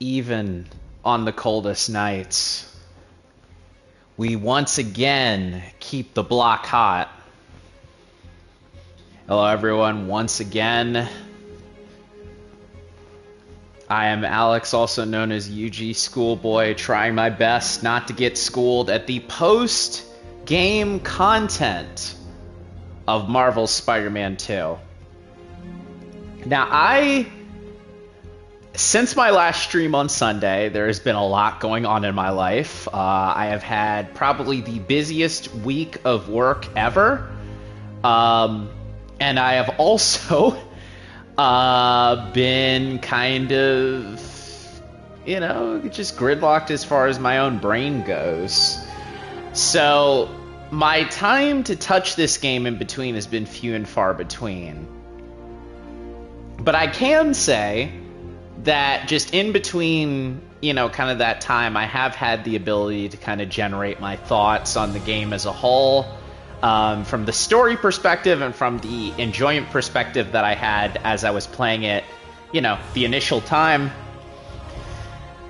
even on the coldest nights, we once again keep the block hot. Hello everyone, once again. I am Alex, also known as UGSchoolboy, trying my best not to get schooled at the post-game content of Marvel's Spider-Man 2. Now, since my last stream on Sunday, there has been a lot going on in my life. I have had probably the busiest week of work ever. And I have also been kind of, you know, just gridlocked as far as my own brain goes. So my time to touch this game in between has been few and far between. But I can say that just in between, you know, kind of that time, I have had the ability to kind of generate my thoughts on the game as a whole, from the story perspective and from the enjoyment perspective that I had as I was playing it, you know, the initial time.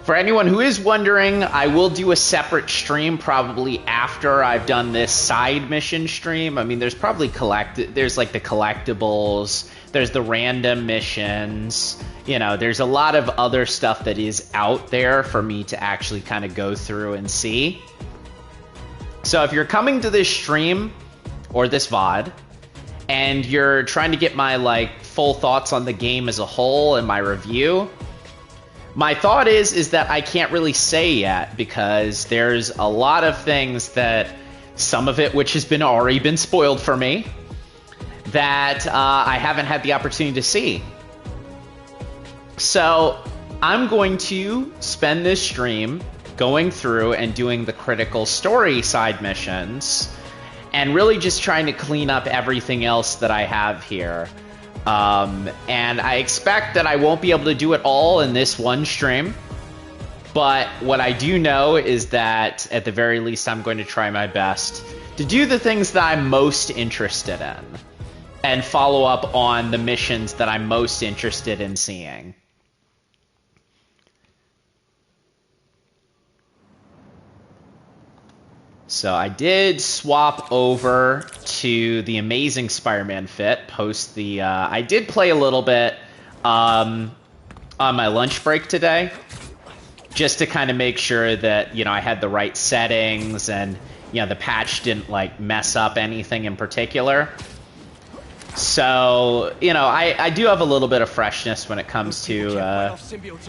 For anyone who is wondering, I will do a separate stream probably after I've done this side mission stream. I mean, there's probably there's like the collectibles, there's the random missions, you know, there's a lot of other stuff that is out there for me to actually kind of go through and see. So if you're coming to this stream or this VOD and you're trying to get my like full thoughts on the game as a whole and my review, my thought is that I can't really say yet because there's a lot of things that, some of it which has already been spoiled for me, that I haven't had the opportunity to see. So I'm going to spend this stream going through and doing the critical story side missions and really just trying to clean up everything else that I have here. And I expect that I won't be able to do it all in this one stream, but what I do know is that at the very least I'm going to try my best to do the things that I'm most interested in and follow up on the missions that I'm most interested in seeing. So I did swap over to the Amazing Spider-Man fit post the... I did play a little bit on my lunch break today, just to kind of make sure that, you know, I had the right settings and, you know, the patch didn't, like, mess up anything in particular. So, you know, I do have a little bit of freshness when it comes to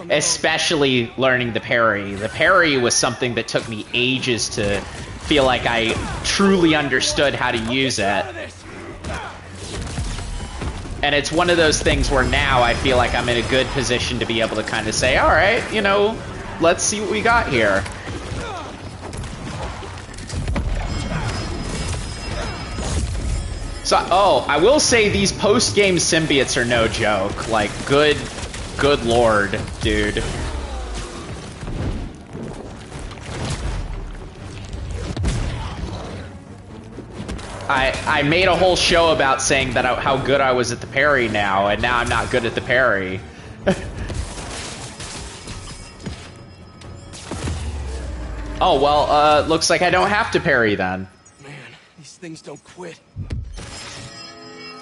especially learning the parry. The parry was something that took me ages to feel like I truly understood how to use it. And it's one of those things where now I feel like I'm in a good position to be able to kind of say, all right, you know, let's see what we got here. So, oh, I will say these post-game symbiotes are no joke. Like, good lord, dude. I made a whole show about saying that how good I was at the parry now, and now I'm not good at the parry. Oh, well, looks like I don't have to parry then. Man, these things don't quit.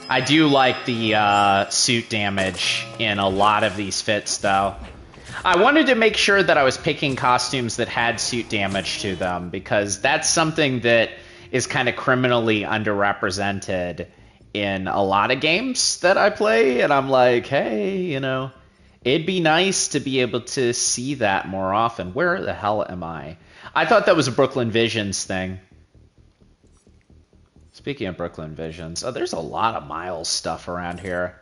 I do like the suit damage in a lot of these fits, though. I wanted to make sure that I was picking costumes that had suit damage to them, because that's something that is kind of criminally underrepresented in a lot of games that I play, and I'm like, hey, you know, it'd be nice to be able to see that more often. Where the hell am I? I thought that was a Brooklyn Visions thing. Speaking of Brooklyn Visions, oh, there's a lot of Miles stuff around here.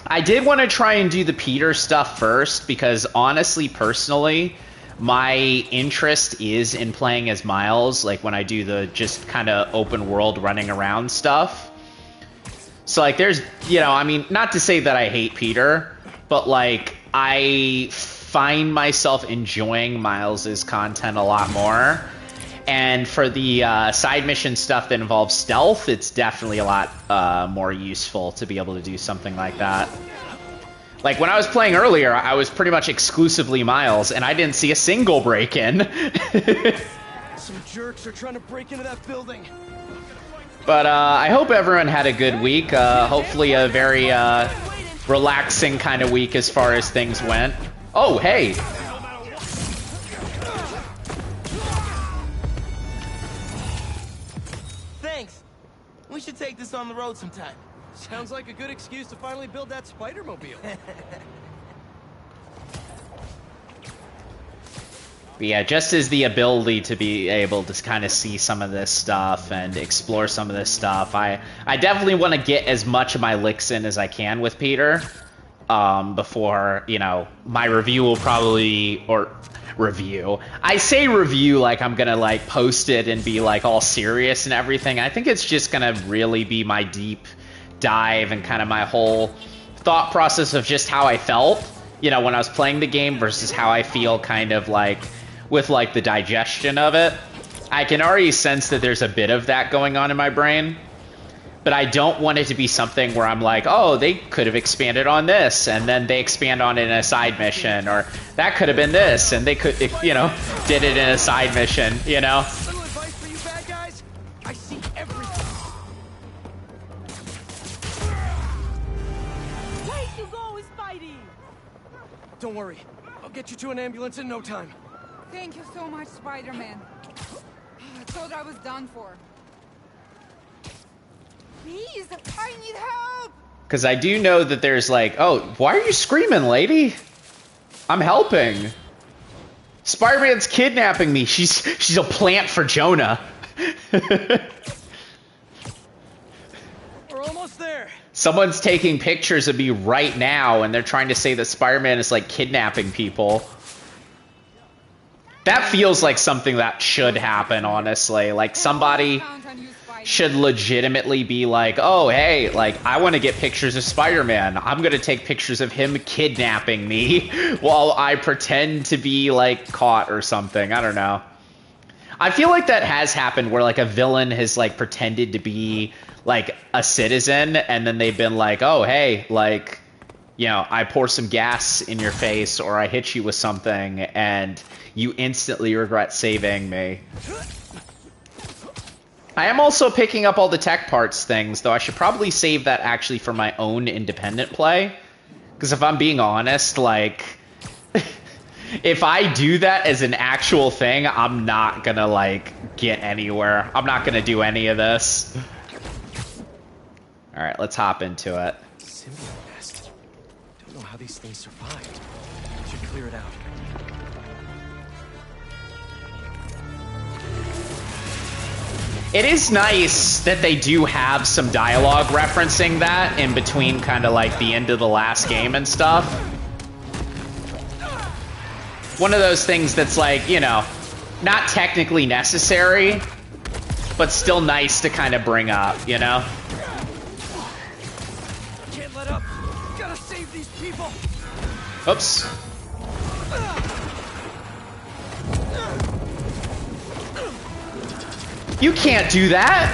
I did want to try and do the Peter stuff first, because honestly, personally, my interest is in playing as Miles, like when I do the just kind of open world running around stuff. So like there's, you know, I mean, not to say that I hate Peter, but like I find myself enjoying Miles's content a lot more. And for the side mission stuff that involves stealth, it's definitely a lot more useful to be able to do something like that. Like, when I was playing earlier, I was pretty much exclusively Miles, and I didn't see a single break-in. Some jerks are trying to break into that building. But I hope everyone had a good week. Hopefully a very relaxing kind of week as far as things went. Oh, hey! Thanks. We should take this on the road sometime. Sounds like a good excuse to finally build that Spider-Mobile. But yeah, just as the ability to be able to kind of see some of this stuff and explore some of this stuff, I definitely want to get as much of my licks in as I can with Peter before, you know, my review will probably, or review. I say review like I'm gonna like post it and be like all serious and everything. I think it's just gonna really be my deep dive and kind of my whole thought process of just how I felt, you know, when I was playing the game versus how I feel kind of like with like the digestion of it. I can already sense that there's a bit of that going on in my brain, but I don't want it to be something where I'm like, oh, they could have expanded on this, and then they expand on it in a side mission, or that could have been this, and they could, you know, did it in a side mission, you know? Little advice for you bad guys. I see everything. Way to go, Spidey! Don't worry. I'll get you to an ambulance in no time. Thank you so much, Spider-Man. I thought I was done for. Please, I need help! Because I do know that there's like, oh, why are you screaming, lady? I'm helping. Spider-Man's kidnapping me. She's a plant for Jonah. We're almost there. Someone's taking pictures of me right now, and they're trying to say that Spider-Man is like kidnapping people. That feels like something that should happen, honestly. Like, somebody should legitimately be like, oh, hey, like, I want to get pictures of Spider-Man. I'm going to take pictures of him kidnapping me while I pretend to be, like, caught or something. I don't know. I feel like that has happened where, like, a villain has, like, pretended to be, like, a citizen, and then they've been like, oh, hey, like, you know, I pour some gas in your face, or I hit you with something, and you instantly regret saving me. I am also picking up all the tech parts things, though I should probably save that actually for my own independent play. Because if I'm being honest, like, if I do that as an actual thing, I'm not gonna, like, get anywhere. I'm not gonna do any of this. Alright, let's hop into it. Symbiote nest. Don't know how these things survived. Should clear it out. It is nice that they do have some dialogue referencing that in between kind of like the end of the last game and stuff. One of those things that's like, you know, not technically necessary, but still nice to kind of bring up, you know? Can't let up. Gotta save these people. Oops. You can't do that!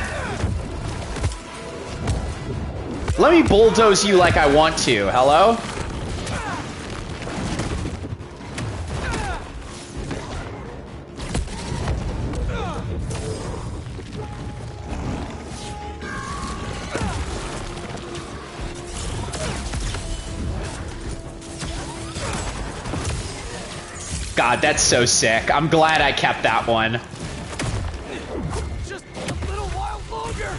Let me bulldoze you like I want to, hello? God, that's so sick. I'm glad I kept that one. Just a little while longer.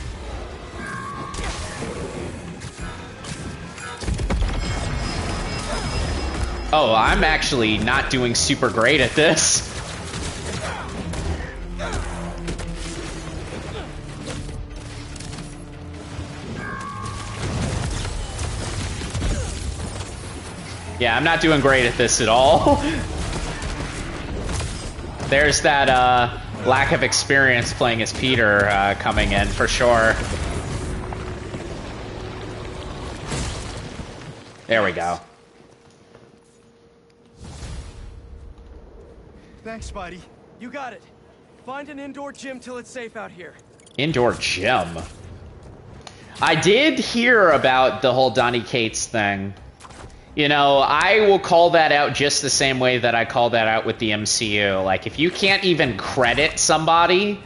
Oh, I'm actually not doing super great at this. Yeah, I'm not doing great at this at all. There's that lack of experience playing as Peter coming in for sure. There we go. Thanks, Spidey. You got it. Find an indoor gym till it's safe out here. Indoor gym. I did hear about the whole Donny Cates thing. You know, I will call that out just the same way that I call that out with the MCU. Like, if you can't even credit somebody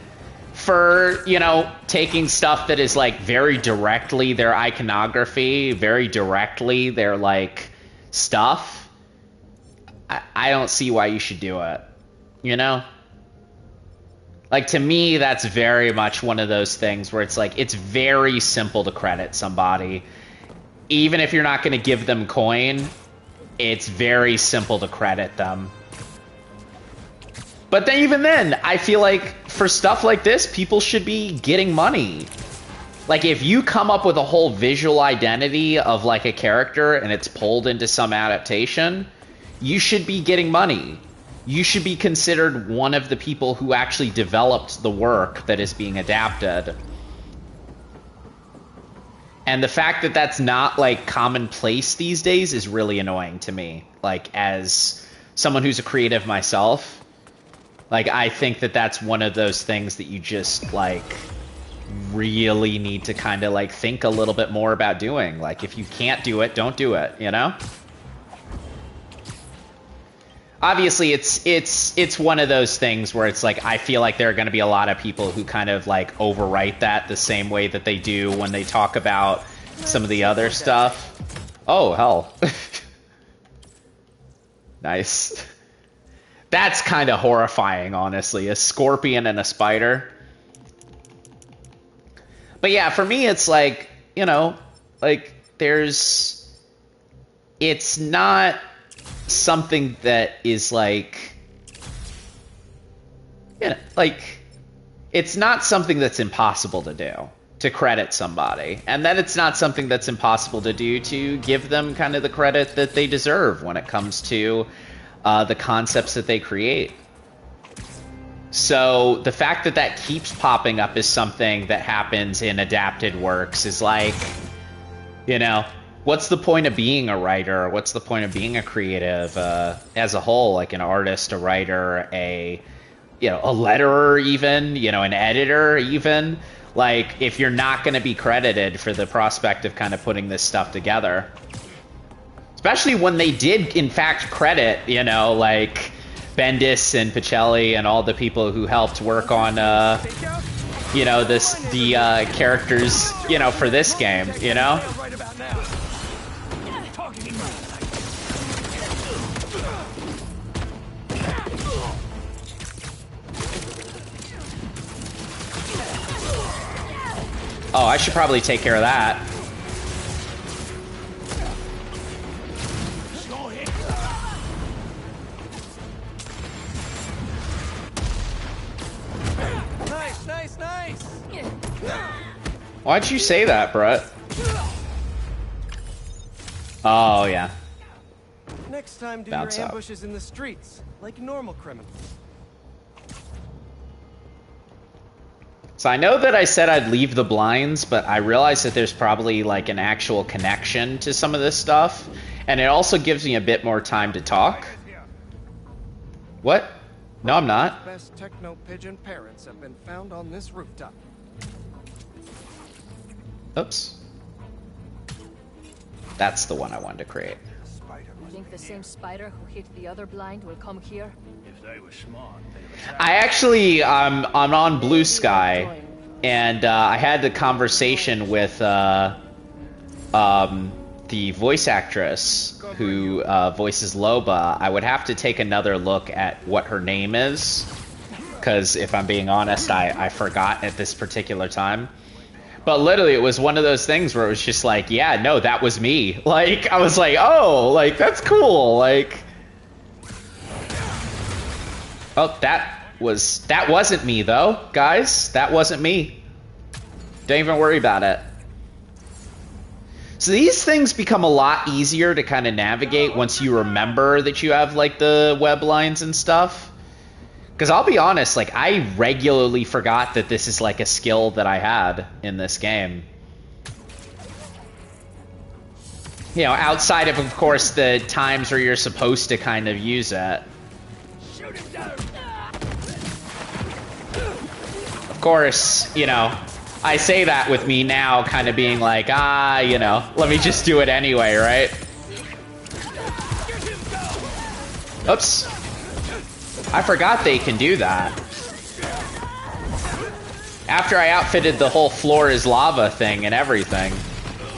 for, you know, taking stuff that is, like, very directly their iconography, very directly their, like, stuff, I don't see why you should do it, you know? Like, to me, that's very much one of those things where it's like, it's very simple to credit somebody. Even if you're not going to give them coin, it's very simple to credit them. But then, even then, I feel like for stuff like this, people should be getting money. Like, if you come up with a whole visual identity of, like, a character and it's pulled into some adaptation, you should be getting money. You should be considered one of the people who actually developed the work that is being adapted. And the fact that that's not, like, commonplace these days is really annoying to me. Like, as someone who's a creative myself, like, I think that that's one of those things that you just, like, really need to kind of, like, think a little bit more about doing. Like, if you can't do it, don't do it, you know? Obviously, it's one of those things where it's like, I feel like there are going to be a lot of people who kind of, like, overwrite that the same way that they do when they talk about some of the other stuff. Oh, hell. Nice. That's kind of horrifying, honestly. A scorpion and a spider. But yeah, for me, it's like, you know, like, it's not something that is like, you know, like, it's not something that's impossible to do, to credit somebody. And then it's not something that's impossible to do to give them kind of the credit that they deserve when it comes to the concepts that they create. So the fact that that keeps popping up as something that happens in adapted works is like, you know, what's the point of being a writer? What's the point of being a creative as a whole, like an artist, a writer, a letterer even, you know, an editor even? Like, if you're not going to be credited for the prospect of kind of putting this stuff together. Especially when they did, in fact, credit, you know, like Bendis and Pacelli and all the people who helped work on, you know, the characters, you know, for this game, you know? Oh, I should probably take care of that. Nice. Why'd you say that, Brett? Oh, yeah. Next time, do Bounce your out. ambushes in the streets, like normal criminals. So I know that I said I'd leave the blinds, but I realized that there's probably like an actual connection to some of this stuff, and it also gives me a bit more time to talk. What? No, I'm not. Best techno pigeon parrots have been found on this rooftop. Oops. That's the one I wanted to create. You think the same spider who hit the other blind will come here? If they were smart, they'd I actually, I'm on Blue Sky, and I had the conversation with the voice actress who voices Loba. I would have to take another look at what her name is, because if I'm being honest, I forgot at this particular time. But literally, it was one of those things where it was just like, yeah, no, that was me. Like, I was like, oh, like, that's cool. Like, oh, that wasn't me, though, guys. That wasn't me. Don't even worry about it. So these things become a lot easier to kind of navigate once you remember that you have, like, the web lines and stuff. Because I'll be honest, like, I regularly forgot that this is, like, a skill that I had in this game. You know, outside of course, the times where you're supposed to kind of use it. Of course, you know, I say that with me now kind of being like, you know, let me just do it anyway, right? Oops. I forgot they can do that. After I outfitted the whole floor is lava thing and everything.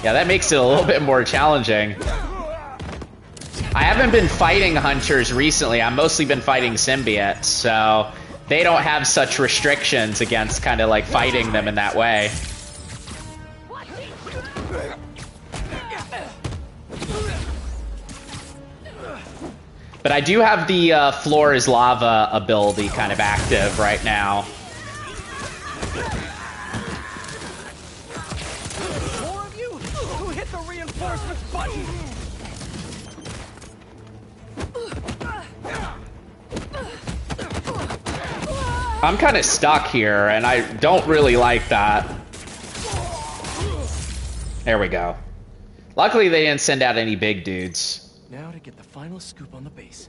Yeah, that makes it a little bit more challenging. I haven't been fighting hunters recently. I've mostly been fighting symbiotes, so they don't have such restrictions against kind of like fighting them in that way. But I do have the floor is lava ability kind of active right now. More of you? Who hit the reinforcements button? I'm kind of stuck here, and I don't really like that. There we go. Luckily, they didn't send out any big dudes. Now to get the final scoop on the base.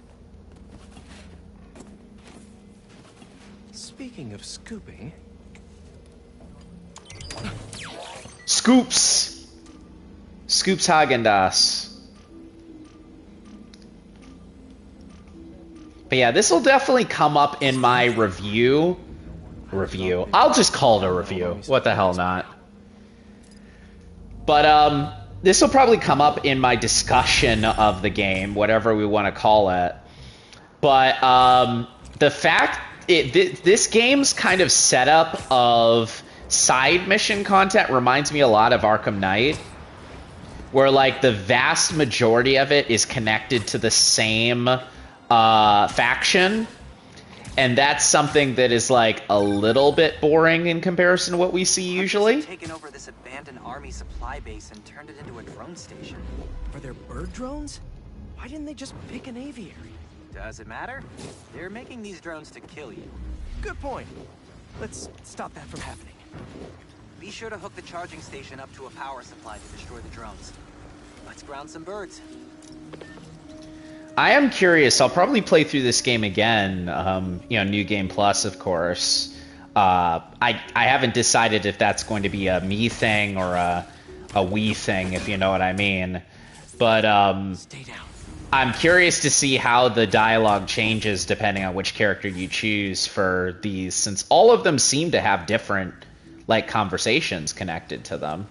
Speaking of scooping... Scoops! Scoops Häagen-Dazs. But yeah, this will definitely come up in my review. I'll just call it a review. What the hell not. But, this will probably come up in my discussion of the game, whatever we want to call it. But the fact this game's kind of setup of side mission content reminds me a lot of Arkham Knight, where like the vast majority of it is connected to the same faction, and that's something that is like a little bit boring in comparison to what we see usually. Taken over this abandoned army supply base and turned it into a drone station. Are there bird drones? Why didn't they just pick an aviary? Does it matter? They're making these drones to kill you. Good point. Let's stop that from happening. Be sure to hook the charging station up to a power supply to destroy the drones. Let's ground some birds. I am curious. I'll probably play through this game again. You know, New Game Plus, of course. I haven't decided if that's going to be a me thing or a we thing, if you know what I mean. But Stay down. I'm curious to see how the dialogue changes depending on which character you choose for these, since all of them seem to have different like conversations connected to them.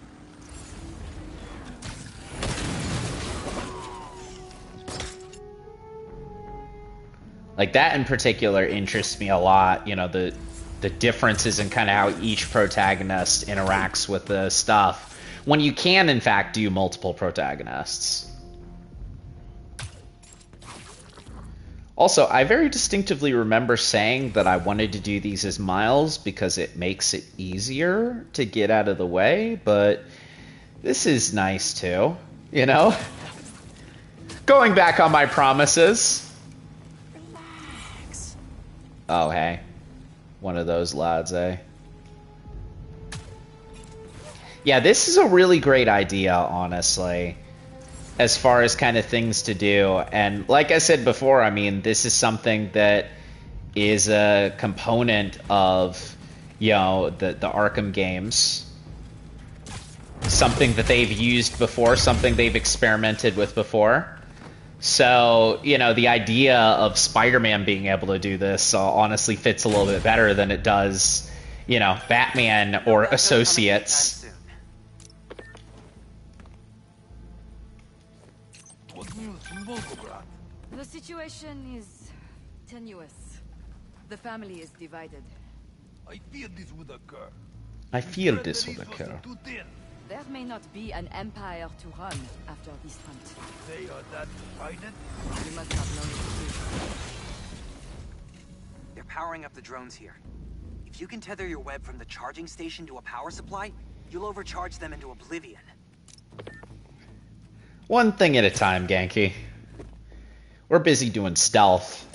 Like that in particular interests me a lot, you know, the differences in kind of how each protagonist interacts with the stuff, when you can in fact do multiple protagonists. Also, I very distinctively remember saying that I wanted to do these as miles because it makes it easier to get out of the way, but this is nice too, you know? Going back on my promises. Relax. Oh, hey. One of those lads, eh? Yeah, this is a really great idea, honestly, as far as kind of things to do. And like I said before, I mean, this is something that is a component of, you know, the Arkham games. Something that they've used before, something they've experimented with before. So, you know, the idea of Spider-Man being able to do this honestly fits a little bit better than it does, you know, Batman or Associates. The situation is tenuous. The family is divided. I fear this would occur. I feel this would occur. There may not be an empire to run after this hunt. They are that divided. You must not know it. They're powering up the drones here. If you can tether your web from the charging station to a power supply, you'll overcharge them into oblivion. One thing at a time, Genki. We're busy doing stealth.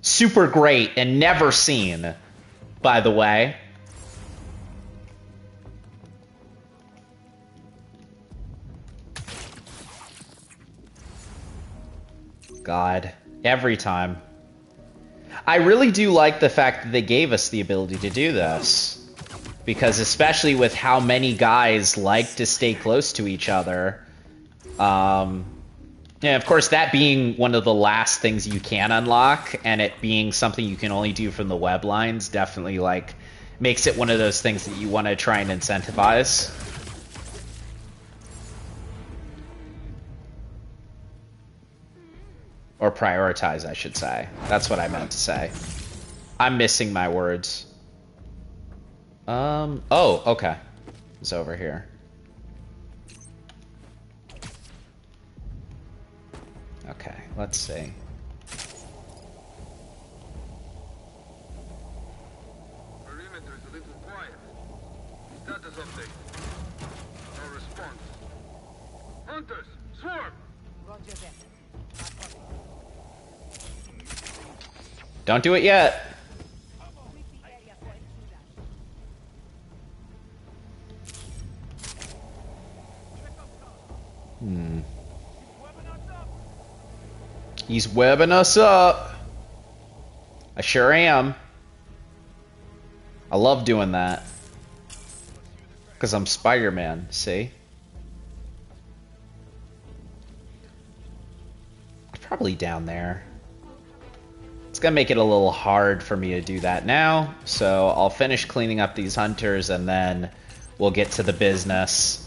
Super great and never seen, by the way. God, every time. I really do like the fact that they gave us the ability to do this. Because especially with how many guys like to stay close to each other, Yeah, of course, that being one of the last things you can unlock, and it being something you can only do from the web lines, definitely, like, makes it one of those things that you want to try and incentivize. Or prioritize, I should say. That's what I meant to say. I'm missing my words. Oh, okay. It's over here. Okay, let's see. Perimeter is a little quiet. Status update. No response. Hunters, swarm! Roger that. Don't do it yet. He's webbing us up. I sure am. I love doing that. Because I'm Spider-Man, see? Probably down there. It's gonna make it a little hard for me to do that now, so I'll finish cleaning up these hunters and then we'll get to the business.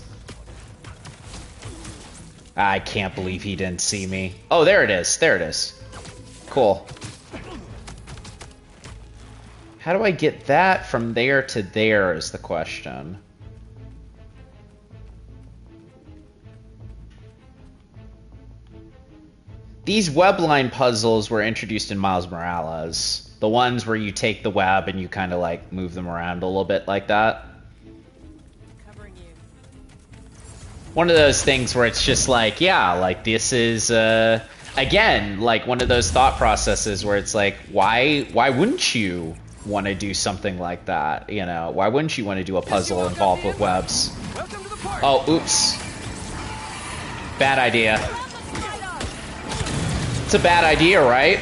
I can't believe he didn't see me. Oh, there it is. There it is. Cool. How do I get that from there to there is the question. These webline puzzles were introduced in Miles Morales. The ones where you take the web and you kind of like move them around a little bit like that. Covering you. One of those things where it's just like, yeah, like this is, again, like one of those thought processes where it's like, why wouldn't you want to do something like that? You know, why wouldn't you want to do a puzzle involved with webs? Oh, oops. Bad idea. It's a bad idea, right?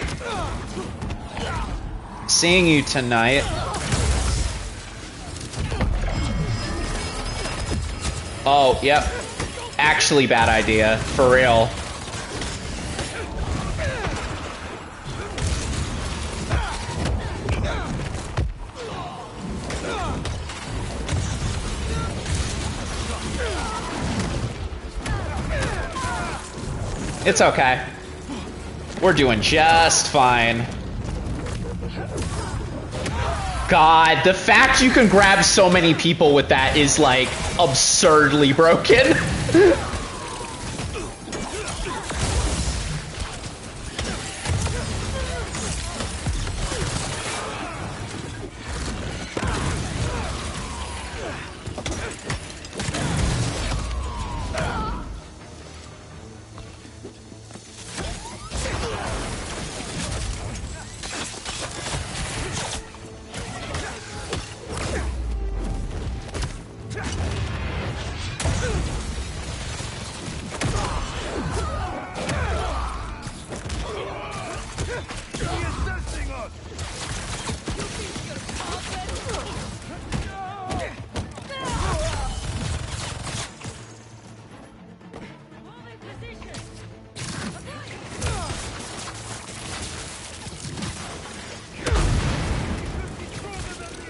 Seeing you tonight. Oh, yep. Actually bad idea. For real. It's okay. We're doing just fine. God, the fact you can grab so many people with that is like absurdly broken.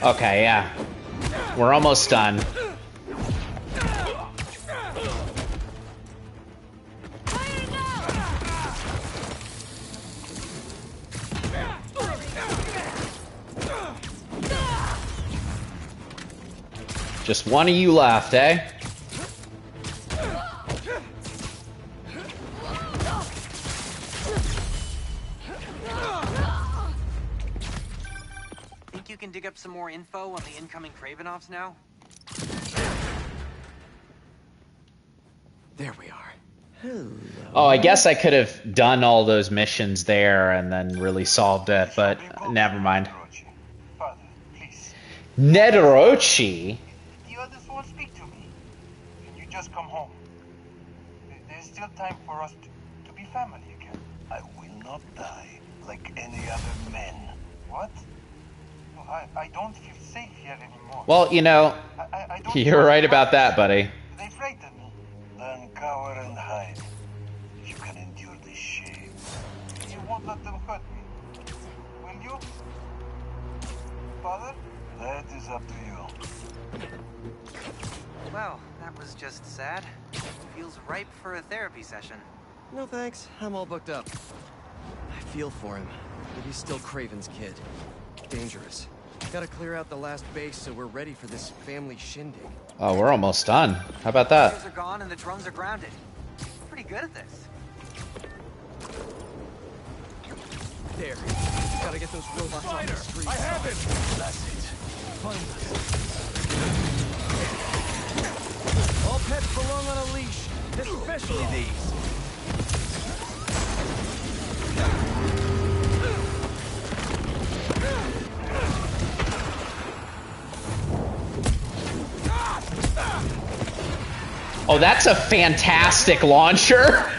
Okay, yeah. We're almost done. Just one of you left, eh? Think you can dig up some more info on the incoming Kravenovs now? There we are. Oh, I guess I could have done all those missions there and then really solved it, but never mind. Father, please. Nederochi? The others won't speak to me. Can you just come home? There's still time for us to be family again. I will not die like any other men. What? No, I don't feel safe here anymore. Well, you know, I don't you're right about that, buddy. They frighten me. Learn cower and hide. If you can endure Don't let them hurt me. Will you? Father? That is up to you. Well, that was just sad. Feels ripe for a therapy session. No thanks, I'm all booked up. I feel for him, but he's still Craven's kid. Dangerous. Gotta clear out the last base so we're ready for this family shindig. Oh, we're almost done. How about The that? players are gone and the drones are grounded. Pretty good at this. There. Gotta get those robots on the street. I have it! That's it. Find us. All pets belong on a leash, especially these. Oh, that's a fantastic launcher.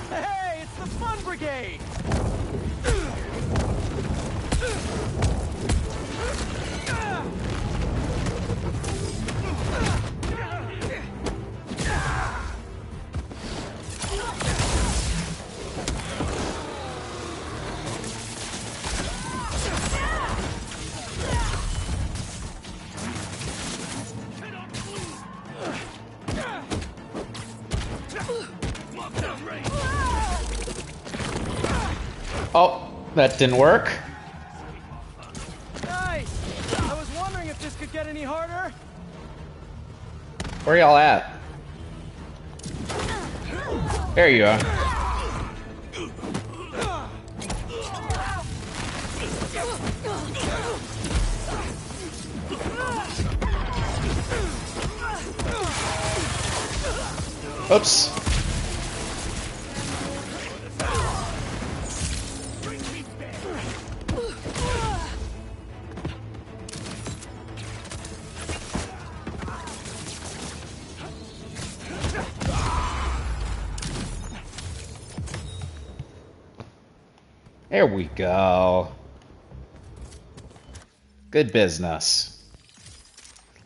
Hey, it's the Fun Brigade! Oh, that didn't work. Nice! I was wondering if this could get any harder. Where y'all at? There you are. Oops. There we go. Good business.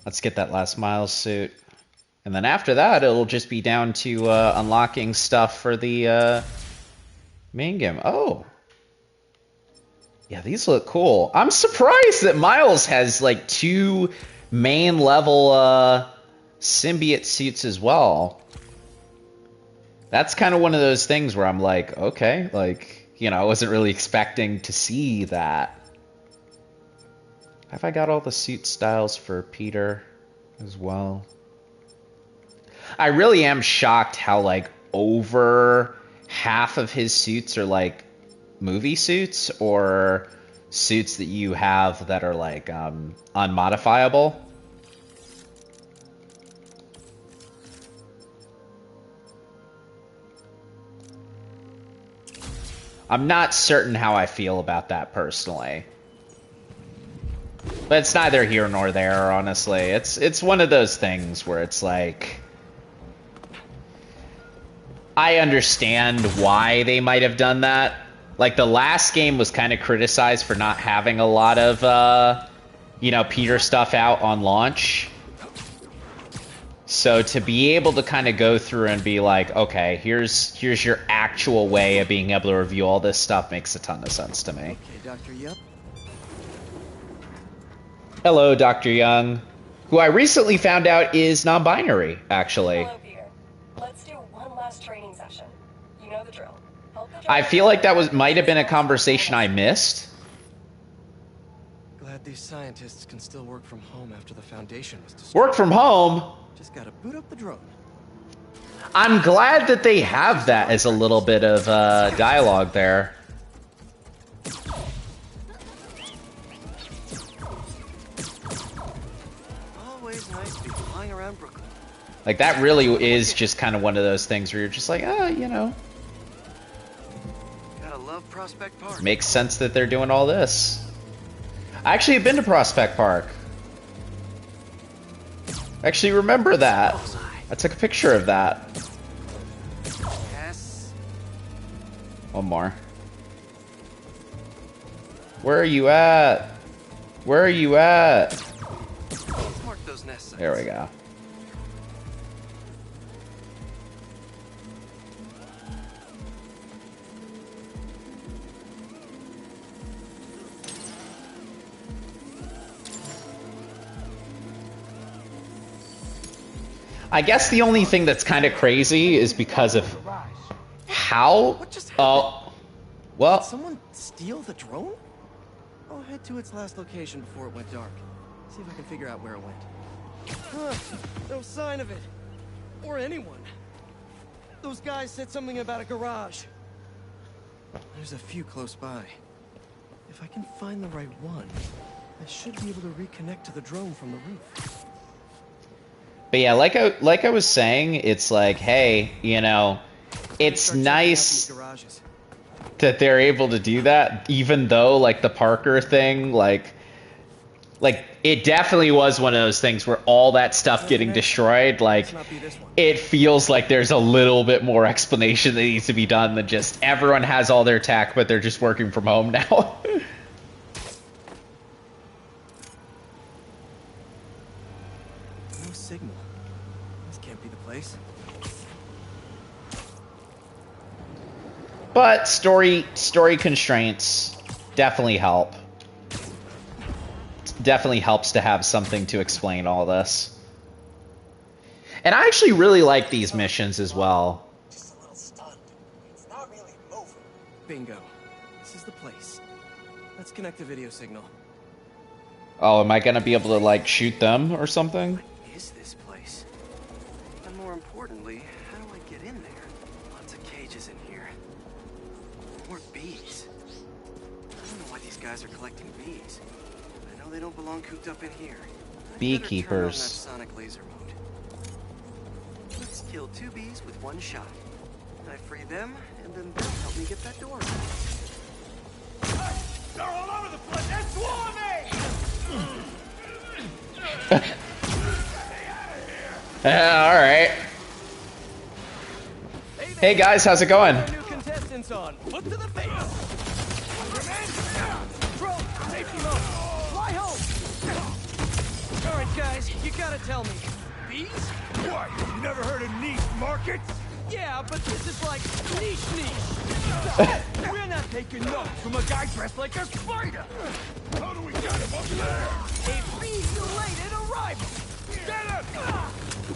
Let's get that last Miles suit. And then after that, it'll just be down to unlocking stuff for the main game. Oh. Yeah, these look cool. I'm surprised that Miles has like 2 main level symbiote suits as well. That's kind of one of those things where I'm like, okay, like, you know, I wasn't really expecting to see that. Have I got all the suit styles for Peter as well? I really am shocked how, like, over half of his suits are, like, movie suits or suits that you have that are, like, unmodifiable. I'm not certain how I feel about that personally. But it's neither here nor there, honestly. It's one of those things where it's like, I understand why they might have done that. Like, the last game was kind of criticized for not having a lot of, you know, Peter stuff out on launch. So to be able to kind of go through and be like, okay, here's your actual way of being able to review all this stuff makes a ton of sense to me. Okay, Dr. Yup. Hello, Dr. Young, who I recently found out is non-binary, actually. Hello, Peter. Let's do one last training session. You know the drill. I feel like that might have been a conversation I missed. Glad these scientists can still work from home after the Foundation was destroyed. Work from home? Just gotta boot up the drone. I'm glad that they have that as a little bit of dialogue there. Always nice to be flying around Brooklyn. Like, that really is just kind of one of those things where you're just like, you know. Gotta love Prospect Park. Makes sense that they're doing all this. I actually have been to Prospect Park. I actually remember that. I took a picture of that. Yes. One more. Where are you at? Where are you at? Mark those nest sites. There we go. I guess the only thing that's kind of crazy is because of how. What just happened? Did Well, someone steal the drone? I'll head to its last location before it went dark. See if I can figure out where it went. Huh, no sign of it. Or anyone. Those guys said something about a garage. There's a few close by. If I can find the right one, I should be able to reconnect to the drone from the roof. but yeah, like I was saying, it's like, hey, you know, it's nice that they're able to do that, even though like the Parker thing, like it definitely was one of those things where all that stuff getting destroyed, like it feels like there's a little bit more explanation that needs to be done than just everyone has all their tech, but they're just working from home now. No signal. This can't be the place. But story constraints definitely help. Definitely helps to have something to explain all this. And I actually really like these missions as well. Just a little stunned. It's not really moving. Bingo. This is the place. Let's connect the video signal. Oh, am I gonna be able to like shoot them or something? What is this place? And more importantly, how do I get in there? Lots of cages in here. More bees. I don't know why these guys are collecting bees. I know they don't belong cooped up in here. Beekeepers. Sonic laser mode. Let's kill 2 bees with 1 shot. I free them, and then they'll help me get that door open. They're all over the place! They're swarming! Alright. Hey guys, how's it going? New contestants on. Foot to the face. Drone, safety mode. Fly home. All right, guys, you gotta tell me. Bees? What? You never heard of niche markets? Yeah, but this is like niche. We're not taking notes from a guy dressed like a spider! How do we get him up there? A bee-related arrival. Get him!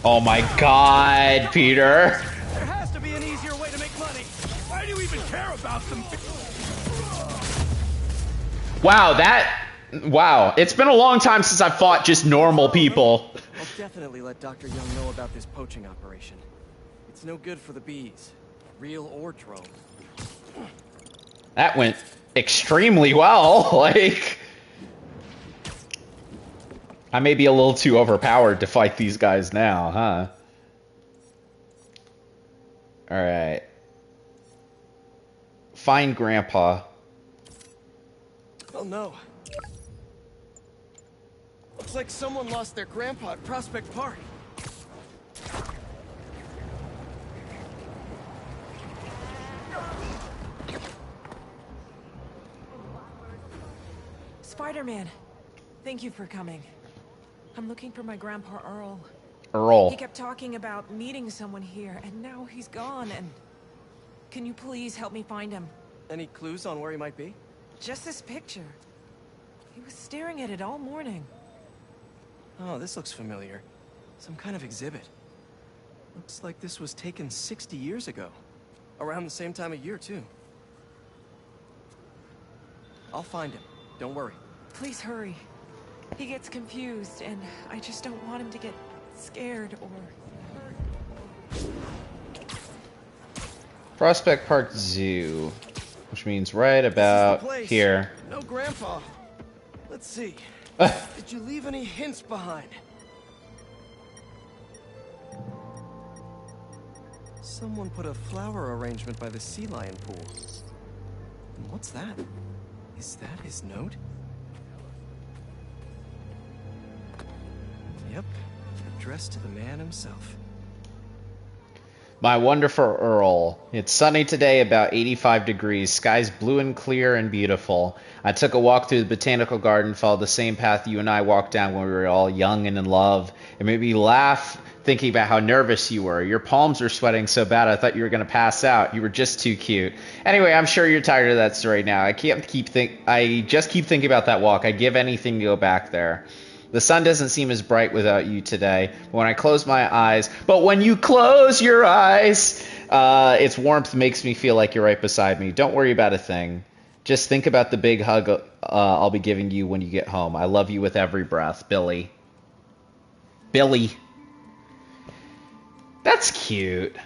Oh my god, Peter. There has to be an easier way to make money. Why do you even care about them? Wow, it's been a long time since I've fought just normal people. I'll definitely let Dr. Young know about this poaching operation. It's no good for the bees, real or drone. That went extremely well. Like, I may be a little too overpowered to fight these guys now, huh? Alright. Find Grandpa. Oh no. Looks like someone lost their grandpa at Prospect Park. Spider-Man, thank you for coming. I'm looking for my grandpa Earl. Earl. He kept talking about meeting someone here, and now he's gone, and... Can you please help me find him? Any clues on where he might be? Just this picture. He was staring at it all morning. Oh, this looks familiar. Some kind of exhibit. Looks like this was taken 60 years ago. Around the same time of year, too. I'll find him. Don't worry. Please hurry. He gets confused, and I just don't want him to get scared or hurt. Prospect Park Zoo, which means right about here. No grandpa. Let's see. Did you leave any hints behind? Someone put a flower arrangement by the sea lion pool. And what's that? Is that his note? Yep, addressed to the man himself. My wonderful Earl. It's sunny today, about 85 degrees. Sky's blue and clear and beautiful. I took a walk through the botanical garden, followed the same path you and I walked down when we were all young and in love. It made me laugh thinking about how nervous you were. Your palms were sweating so bad I thought you were going to pass out. You were just too cute. Anyway, I'm sure you're tired of that story now. I just keep thinking about that walk. I'd give anything to go back there. The sun doesn't seem as bright without you today. When I close my eyes, but when you close your eyes, its warmth makes me feel like you're right beside me. Don't worry about a thing. Just think about the big hug I'll be giving you when you get home. I love you with every breath, Billy. Billy. That's cute.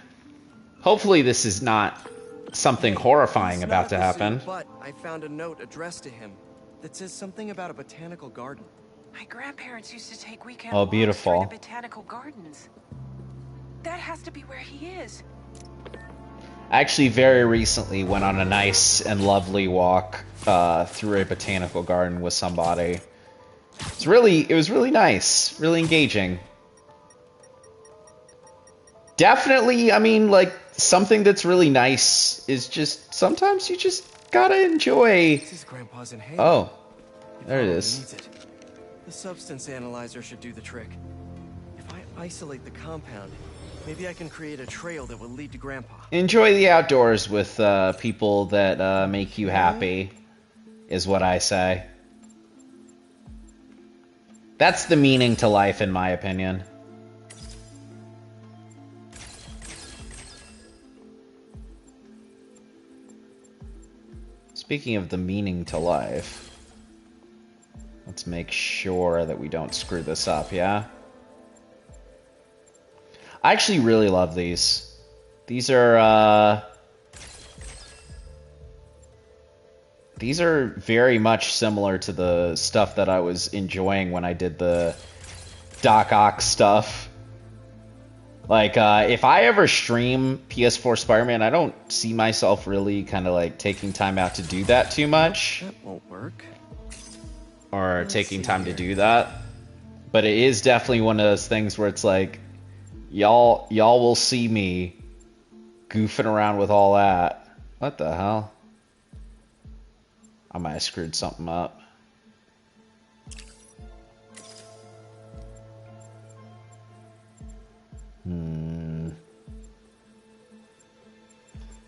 Hopefully this is not something horrifying about to happen. But I found a note addressed to him that says something about a botanical garden. My grandparents used to take weekend Oh, walks beautiful. through the botanical gardens. That has to be where he is. I actually very recently went on a nice and lovely walk through a botanical garden with somebody. It was really nice, really engaging. Definitely, I mean, like, something that's really nice is just, sometimes you just gotta enjoy. This is Grandpa's inhaler. Oh, there it is. Needs it. The substance analyzer should do the trick. If I isolate the compound, maybe I can create a trail that will lead to Grandpa. Enjoy the outdoors with people that make you happy, is what I say. That's the meaning to life, in my opinion. Speaking of the meaning to life, let's make sure that we don't screw this up, yeah? I actually really love these. These are very much similar to the stuff that I was enjoying when I did the Doc Ock stuff. Like, if I ever stream PS4 Spider-Man, I don't see myself really kind of like taking time out to do that too much. That won't work. Or taking time to do that. But it is definitely one of those things where it's like, y'all will see me goofing around with all that. What the hell? I might have screwed something up.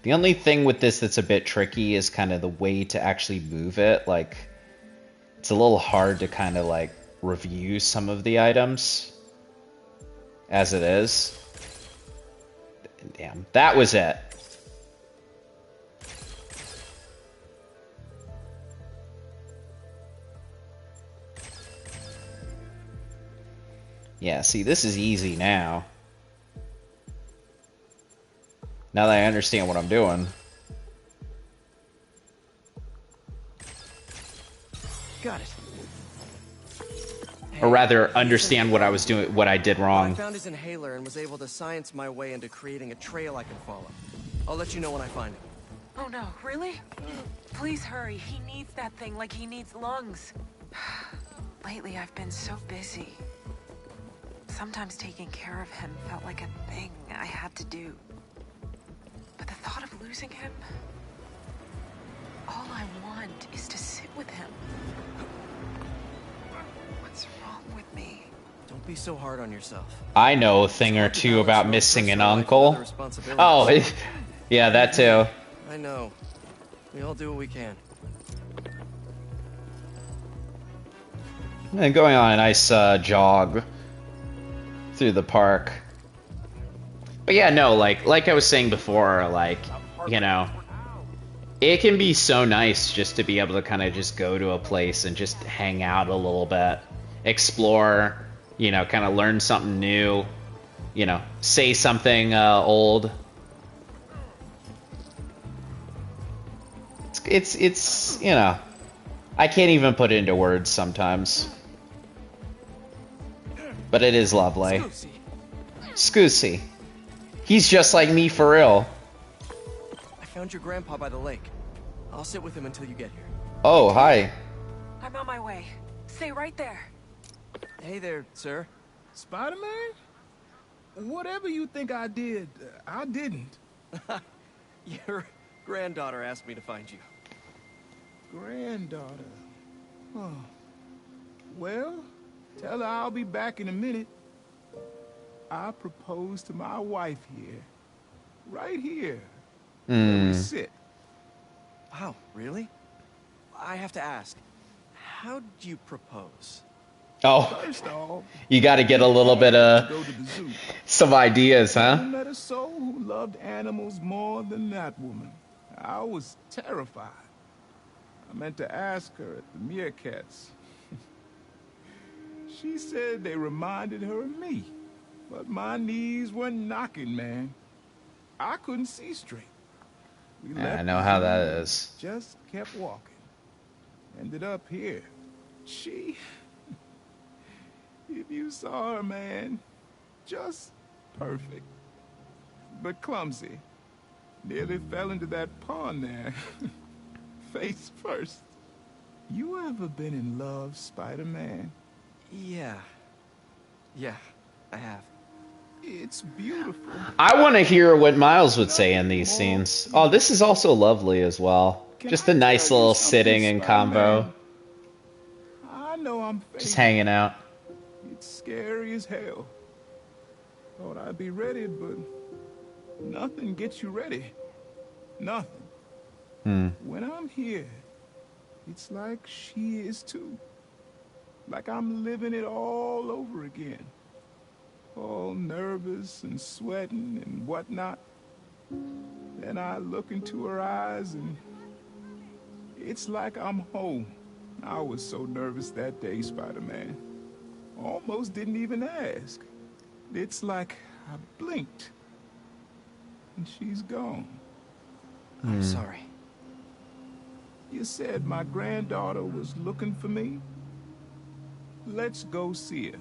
The only thing with this that's a bit tricky is kind of the way to actually move it. Like, it's a little hard to kind of like review some of the items as it is. Damn, that was it. Yeah, see, this is easy now. Now that I understand what I'm doing. Got it. Or rather, understand what I was doing, what I did wrong. I found his inhaler and was able to science my way into creating a trail I can follow. I'll let you know when I find it. Oh no, really? Please hurry. He needs that thing like he needs lungs. Lately, I've been so busy. Sometimes taking care of him felt like a thing I had to do. But the thought of losing him... all I want is to sit with him. What's wrong with me? Don't be so hard on yourself. I know a thing or two about missing an uncle. Oh, yeah, that too. I know. We all do what we can. And going on a nice jog through the park. But yeah, no, like I was saying before, like, you know, it can be so nice just to be able to kind of just go to a place and just hang out a little bit, explore, you know, kind of learn something new, you know, say something old. It's you know, I can't even put it into words sometimes. But it is lovely. Scusi. He's just like me for real. I found your grandpa by the lake. I'll sit with him until you get here. Oh, hi. I'm on my way. Stay right there. Hey there, sir. Spider-Man? Whatever you think I did, I didn't. Your granddaughter asked me to find you. Granddaughter. Oh. Well, tell her I'll be back in a minute. I proposed to my wife here. Right here. Where we sit. Wow, really? I have to ask. How'd you propose? Oh, First off, you got to get a little bit of go to the zoo. some ideas, I huh? met a soul who loved animals more than that woman. I was terrified. I meant to ask her at the meerkats. She said they reminded her of me, but my knees were knocking, man. I couldn't see straight. We Yeah, I left know the how zoo that and is. just kept walking. Ended up here. She... If you saw her, man, just perfect. But clumsy. Nearly fell into that pond there. Face first. You ever been in love, Spider-Man? Yeah. Yeah, I have. It's beautiful. I want to hear what Miles would say in these scenes. Oh, this is also lovely as well. Can Just I a nice tell you little something, sitting and Spider-Man? convo. I know I'm Just fading. hanging out. It's scary as hell. Thought I'd be ready, but nothing gets you ready. Nothing. When I'm here, it's like she is too. Like I'm living it all over again. All nervous and sweating and whatnot. Then I look into her eyes and it's like I'm home. I was so nervous that day, Spider-Man. Almost didn't even ask. It's like I blinked and she's gone. I'm sorry. You said my granddaughter was looking for me? Let's go see her.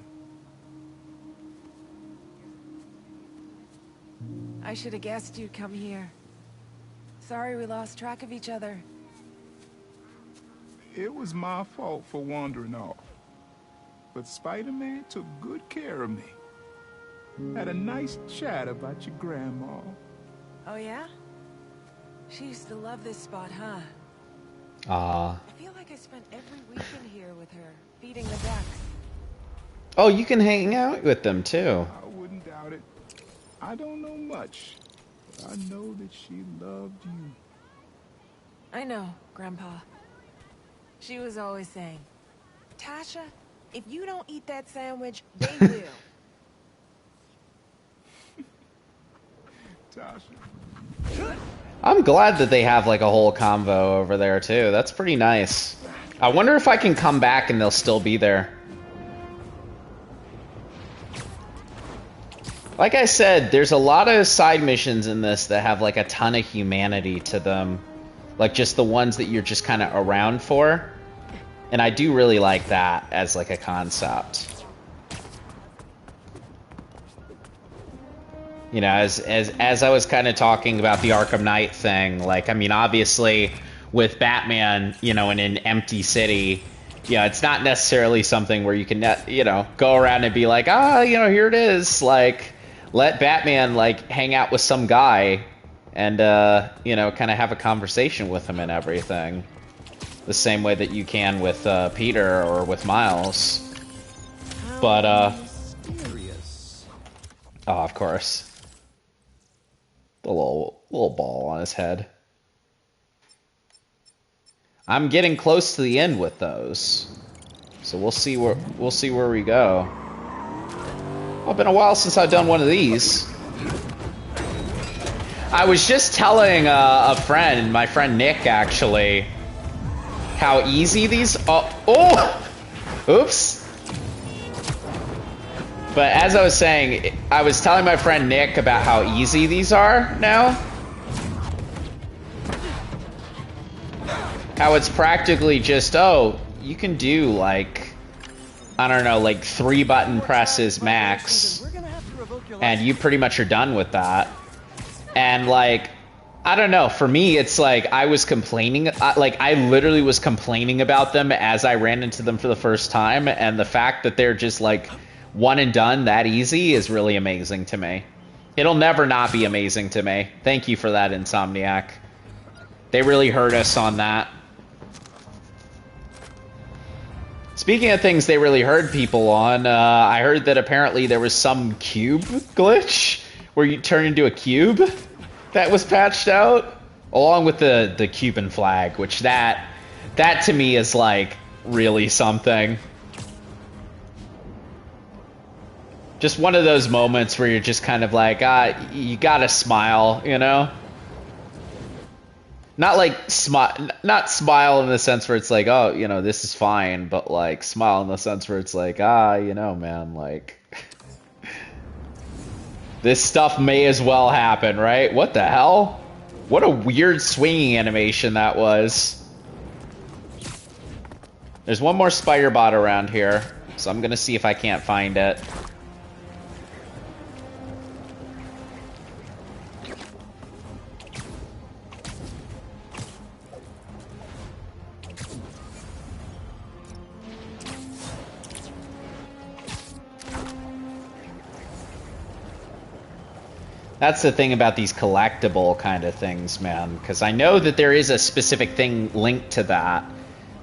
I should have guessed you'd come here. Sorry we lost track of each other. It was my fault for wandering off. But Spider-Man took good care of me. Had a nice chat about your grandma. Oh yeah? She used to love this spot, huh? Ah. I feel like I spent every weekend here with her, feeding the ducks. Oh, you can hang out with them too. I wouldn't doubt it. I don't know much, but I know that she loved you. I know, Grandpa. She was always saying, Tasha, if you don't eat that sandwich, they will. Tasha. I'm glad that they have like a whole convo over there too. That's pretty nice. I wonder if I can come back and they'll still be there. Like I said, there's a lot of side missions in this that have like a ton of humanity to them. Like just the ones that you're just kind of around for. And I do really like that as like a concept. You know, as I was kind of talking about the Arkham Knight thing, like, I mean, obviously with Batman, you know, in an empty city, you know, it's not necessarily something where you can, you know, go around and be like, ah, you know, here it is. Like, let Batman, like, hang out with some guy and, you know, kind of have a conversation with him and everything. The same way that you can with Peter or with Miles. But, oh, of course. The little ball on his head. I'm getting close to the end with those, so we'll see where we go. Oh, it's been a while since I've done one of these. I was just telling a friend, my friend Nick, actually, how easy these. Oh, oops. But as I was saying, I was telling my friend Nick about how easy these are now. How it's practically just, oh, you can do like, I don't know, like 3 button presses max. And you pretty much are done with that. And like, I don't know, for me, it's like I was complaining, like I literally was complaining about them as I ran into them for the first time. And the fact that they're just like, one and done that easy is really amazing to me. It'll never not be amazing to me. Thank you for that, Insomniac. They really hurt us on that. Speaking of things they really hurt people on, I heard that apparently there was some cube glitch where you turn into a cube that was patched out, along with the Cuban flag, which that to me is like really something. Just one of those moments where you're just kind of like, you gotta smile, you know? Not like not smile in the sense where it's like, oh, you know, this is fine, but like smile in the sense where it's like, you know, man, like this stuff may as well happen, right? What the hell? What a weird swinging animation that was. There's one more spider bot around here, so I'm gonna see if I can't find it. That's the thing about these collectible kind of things, man, because I know that there is a specific thing linked to that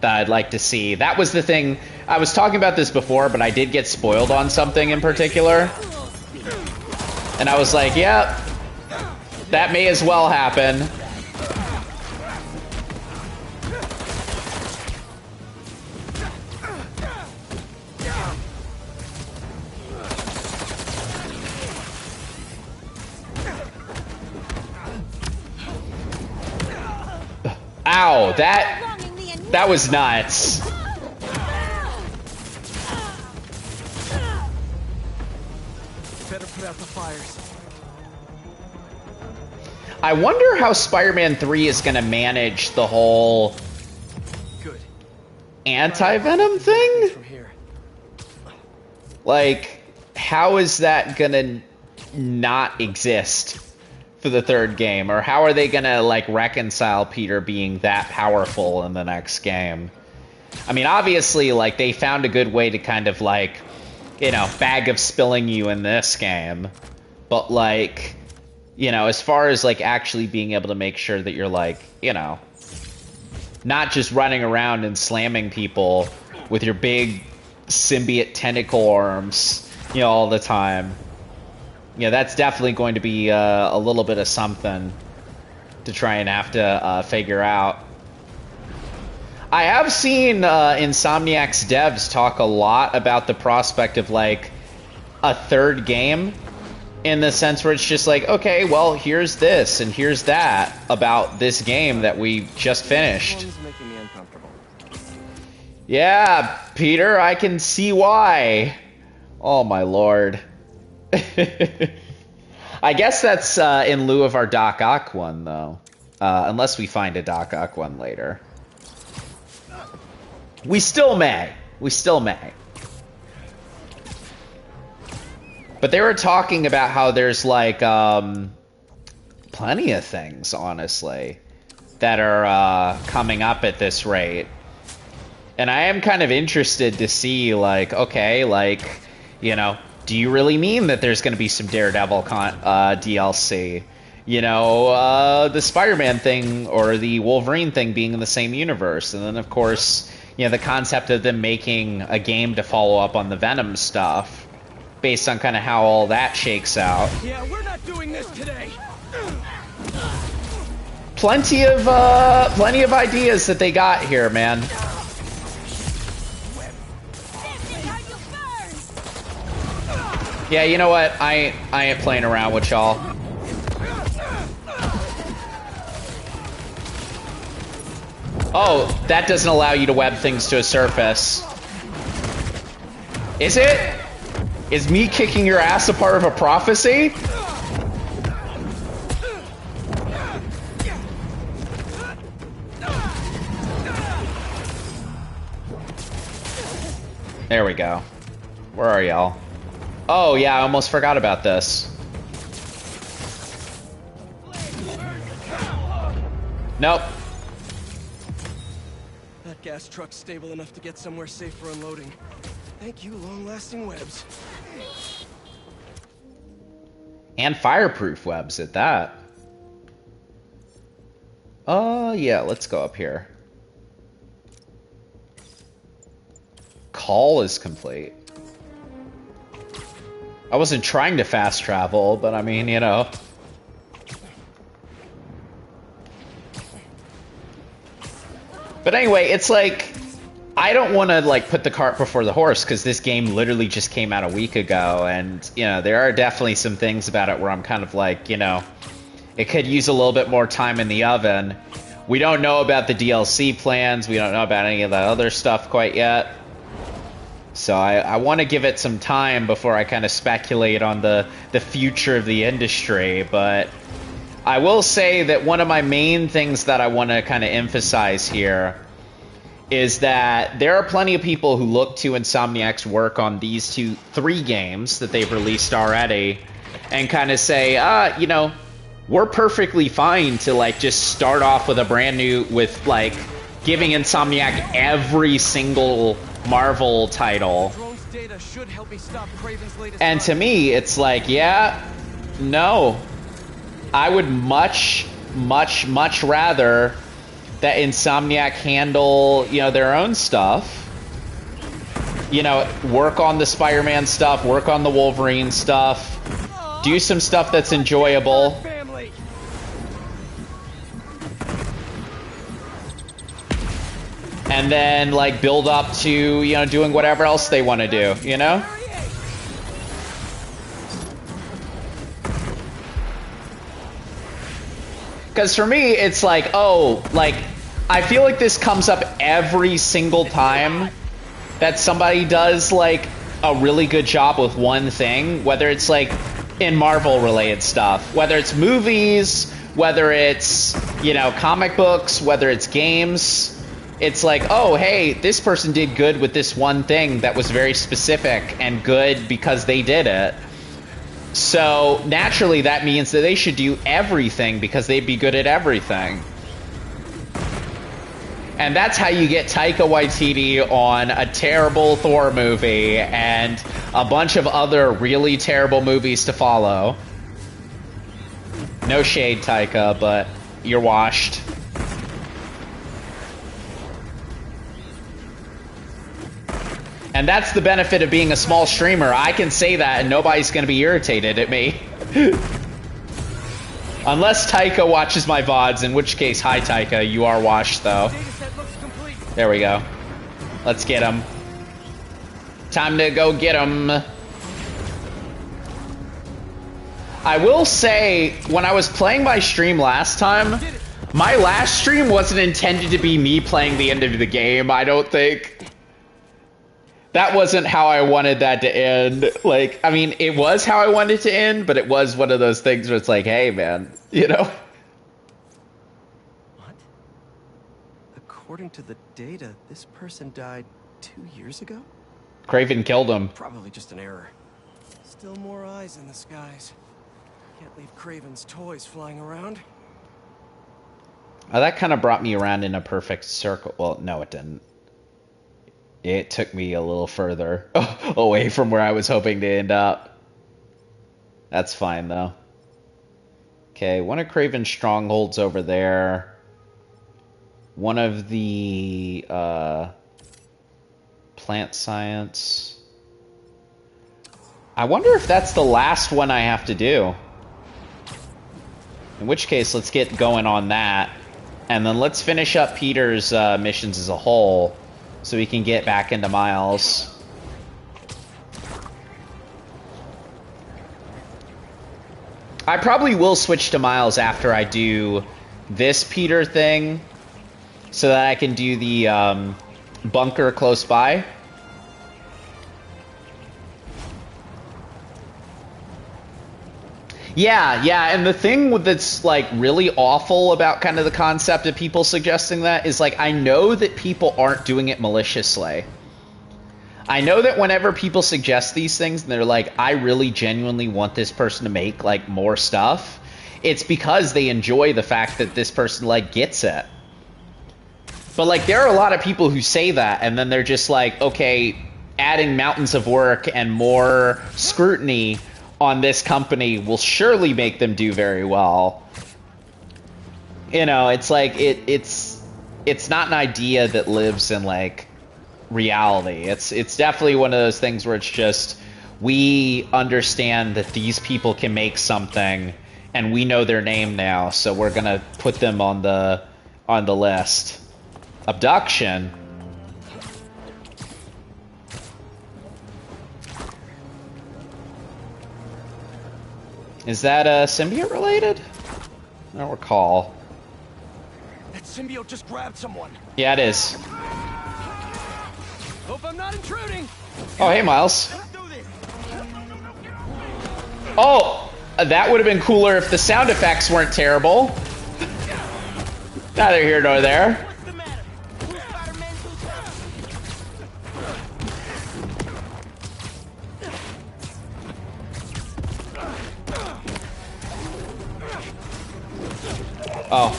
I'd like to see. That was the thing. I was talking about this before, but I did get spoiled on something in particular. And I was like, yep, that may as well happen. Ow, that was nuts. Better put out the fires. I wonder how Spider-Man 3 is going to manage the whole anti-venom thing? Like, how is that going to not exist for the third game? Or how are they gonna like reconcile Peter being that powerful in the next game? I mean, obviously, like, they found a good way to kind of like, you know, bag of spilling you in this game, but like, you know, as far as like actually being able to make sure that you're like, you know, not just running around and slamming people with your big symbiote tentacle arms, you know, all the time. Yeah, that's definitely going to be a little bit of something to try and have to figure out. I have seen Insomniac's devs talk a lot about the prospect of, like, a third game, in the sense where it's just like, okay, well, here's this and here's that about this game that we just finished. Making me uncomfortable. Yeah, Peter, I can see why. Oh, my lord. I guess that's in lieu of our Doc Ock one, though. Unless we find a Doc Ock one later. We still may. We still may. But they were talking about how there's, like, plenty of things, honestly, that are coming up at this rate. And I am kind of interested to see, like, okay, like, you know, do you really mean that there's going to be some Daredevil DLC? You know, the Spider-Man thing or the Wolverine thing being in the same universe. And then, of course, you know, the concept of them making a game to follow up on the Venom stuff, based on kind of how all that shakes out. Yeah, we're not doing this today. Plenty of ideas that they got here, man. Yeah, you know what? I ain't playing around with y'all. Oh, that doesn't allow you to web things to a surface. Is it? Is me kicking your ass a part of a prophecy? There we go. Where are y'all? Oh, yeah, I almost forgot about this. Nope. That gas truck's stable enough to get somewhere safe for unloading. Thank you, long-lasting webs. And fireproof webs at that. Oh, yeah, let's go up here. Call is complete. I wasn't trying to fast travel, but I mean, you know. But anyway, it's like, I don't want to like put the cart before the horse because this game literally just came out a week ago, and you know there are definitely some things about it where I'm kind of like, you know, it could use a little bit more time in the oven. We don't know about the DLC plans. We don't know about any of the other stuff quite yet. So I want to give it some time before I kind of speculate on the future of the industry. But I will say that one of my main things that I want to kind of emphasize here is that there are plenty of people who look to Insomniac's work on these three games that they've released already and kind of say, you know, we're perfectly fine to like just start off with a brand new, with like giving Insomniac every single Marvel title. And to me, it's like, yeah, no. I would much rather that Insomniac handle, you know, their own stuff. You know, work on the Spider-Man stuff, work on the Wolverine stuff, do some stuff that's enjoyable. And then, like, build up to, you know, doing whatever else they want to do, you know? Because for me, it's like, oh, like, I feel like this comes up every single time that somebody does, like, a really good job with one thing, whether it's, like, in Marvel-related stuff, whether it's movies, whether it's, you know, comic books, whether it's games. It's like, oh, hey, this person did good with this one thing that was very specific and good because they did it. So, naturally, that means that they should do everything because they'd be good at everything. And that's how you get Taika Waititi on a terrible Thor movie and a bunch of other really terrible movies to follow. No shade, Taika, but you're washed. And that's the benefit of being a small streamer. I can say that and nobody's going to be irritated at me. Unless Taika watches my VODs, in which case, hi Taika, you are washed though. There we go. Let's get him. Time to go get him. I will say, when I was playing my stream last time, my last stream wasn't intended to be me playing the end of the game, I don't think. That wasn't how I wanted that to end. Like, I mean, it was how I wanted it to end, but it was one of those things where it's like, hey, man, you know? What? According to the data, this person died 2 years ago? Kraven killed him. Probably just an error. Still more eyes in the skies. Can't leave Kraven's toys flying around. Oh, that kind of brought me around in a perfect circle. Well, no, it didn't. It took me a little further away from where I was hoping to end up. That's fine, though. Okay, one of Kraven's strongholds over there. One of the plant science. I wonder if that's the last one I have to do. In which case, let's get going on that. And then let's finish up Peter's missions as a whole, so we can get back into Miles. I probably will switch to Miles after I do this Peter thing, so that I can do the bunker close by. Yeah, and the thing that's, like, really awful about kind of the concept of people suggesting that is, like, I know that people aren't doing it maliciously. I know that whenever people suggest these things, and they're like, I really genuinely want this person to make, like, more stuff, it's because they enjoy the fact that this person, like, gets it. But, like, there are a lot of people who say that, and then they're just like, okay, adding mountains of work and more scrutiny on this company will surely make them do very well. You know, it's like it's not an idea that lives in like reality. It's definitely one of those things where it's just, we understand that these people can make something and we know their name now, so we're gonna put them on the list. Abduction. Is that symbiote related? I don't recall. That symbiote just grabbed someone. Yeah, it is. Hope I'm not intruding. Oh, hey, Miles. Oh, that would have been cooler if the sound effects weren't terrible. Neither here nor there. Oh.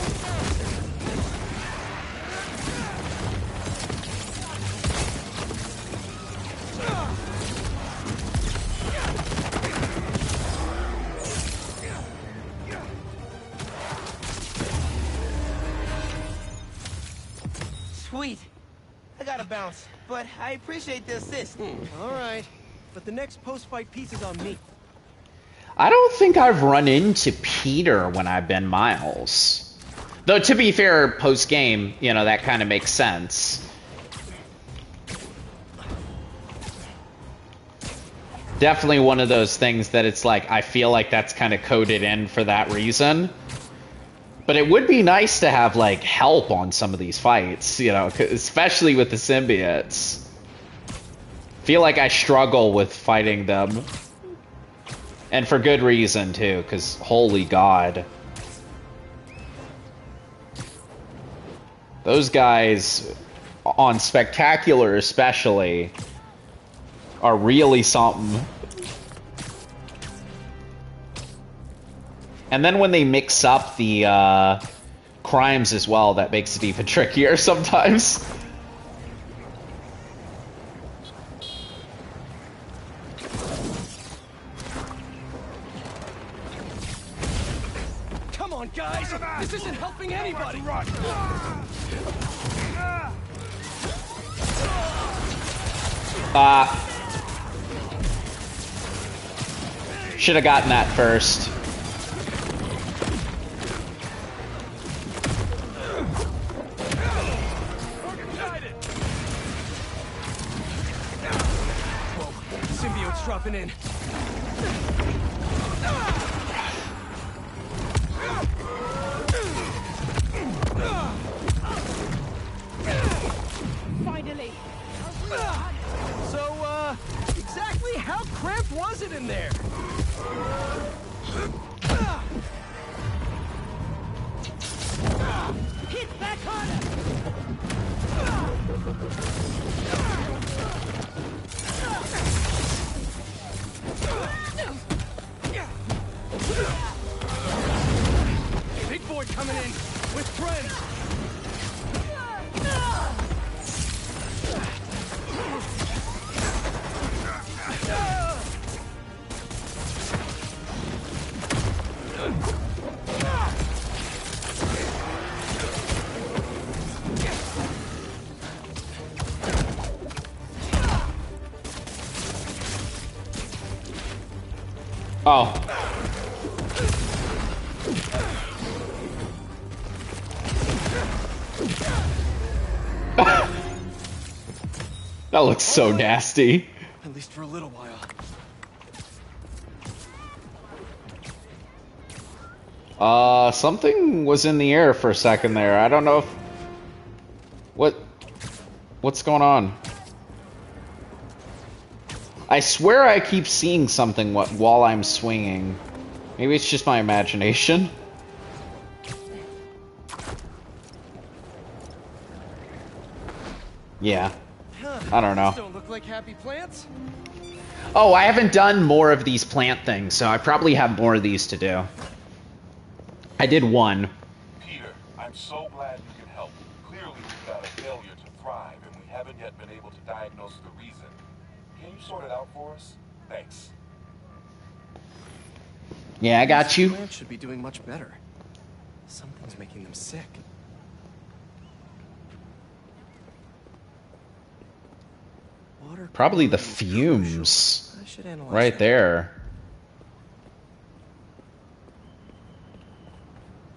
Sweet. I gotta bounce, but I appreciate the assist. All right, but the next post-fight piece is on me. I don't think I've run into Peter when I've been Miles. Though, to be fair, post-game, you know, that kind of makes sense. Definitely one of those things that it's like, I feel like that's kind of coded in for that reason. But it would be nice to have, like, help on some of these fights, you know, especially with the symbiotes. Feel like I struggle with fighting them. And for good reason, too, because holy god. Those guys, on Spectacular especially, are really something. And then when they mix up the crimes as well, that makes it even trickier sometimes. Come on, guys! This isn't helping anybody! Should have gotten that first. Symbiote's dropping in. Finally. So, exactly how cramped was it in there? Hit back harder! Big boy coming in with friends. Oh. That looks so nasty. At least for a little while. Something was in the air for a second there. I don't know if... What's going on? I swear I keep seeing something while I'm swinging. Maybe it's just my imagination. Yeah. I don't know. Don't look like happy plants. Oh, I haven't done more of these plant things, so I probably have more of these to do. I did one. Peter, I'm so glad you can help. Clearly we've got a failure to thrive, and we haven't yet been able to diagnose the reason. Can you sort it out for us? Thanks. Yeah, I got you. Plants should be doing much better. Something's making them sick. Water Probably the fumes. I should analyze right that. there.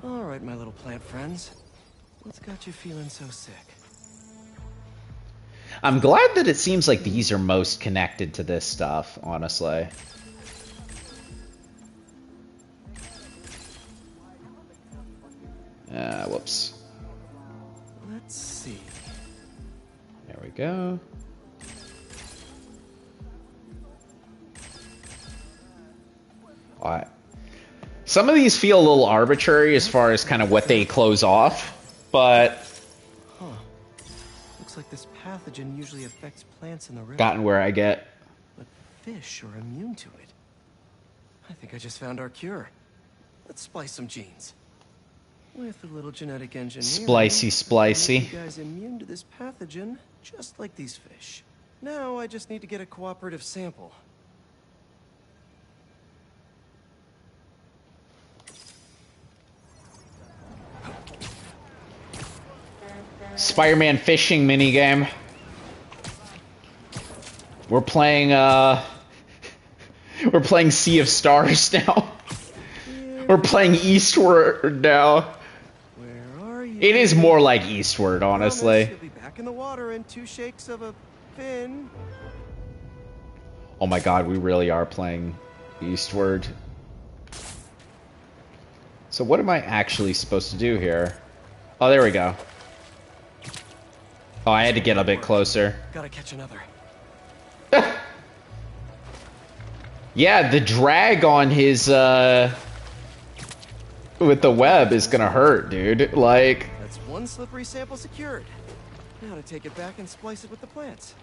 All right, my little plant friends. What's got you feeling so sick? I'm glad that it seems like these are most connected to this stuff, honestly. Whoops. Let's see. There we go. Alright. Some of these feel a little arbitrary as far as kind of what they close off, but... Huh. Looks like this pathogen usually affects plants in the river. Gotten where I get. But fish are immune to it. I think I just found our cure. Let's splice some genes. With a little genetic engineering, Splicey. make you guys immune to this pathogen, just like these fish. Now I just need to get a cooperative sample. Spider-Man fishing minigame. We're playing we're playing Sea of Stars now. We're playing Eastward now. Where are you? It is more like Eastward, honestly. You'll be back in the water in 2 shakes of a fin. Oh my god, we really are playing Eastward. So what am I actually supposed to do here? Oh, there we go. Oh, I had to get a bit closer. Gotta catch another. Yeah, the drag on his, with the web is gonna hurt, dude. Like... That's 1 slippery sample secured. Now to take it back and splice it with the plants.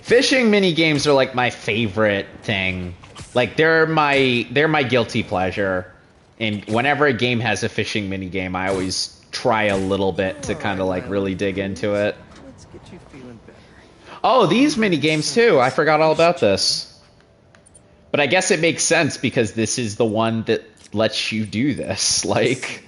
Fishing mini games are like my favorite thing. Like they're my guilty pleasure. And whenever a game has a fishing mini game, I always try a little bit to kind of like really dig into it. Let's get you feeling better. Oh, these mini games too. I forgot all about this. But I guess it makes sense because this is the one that lets you do this. Like...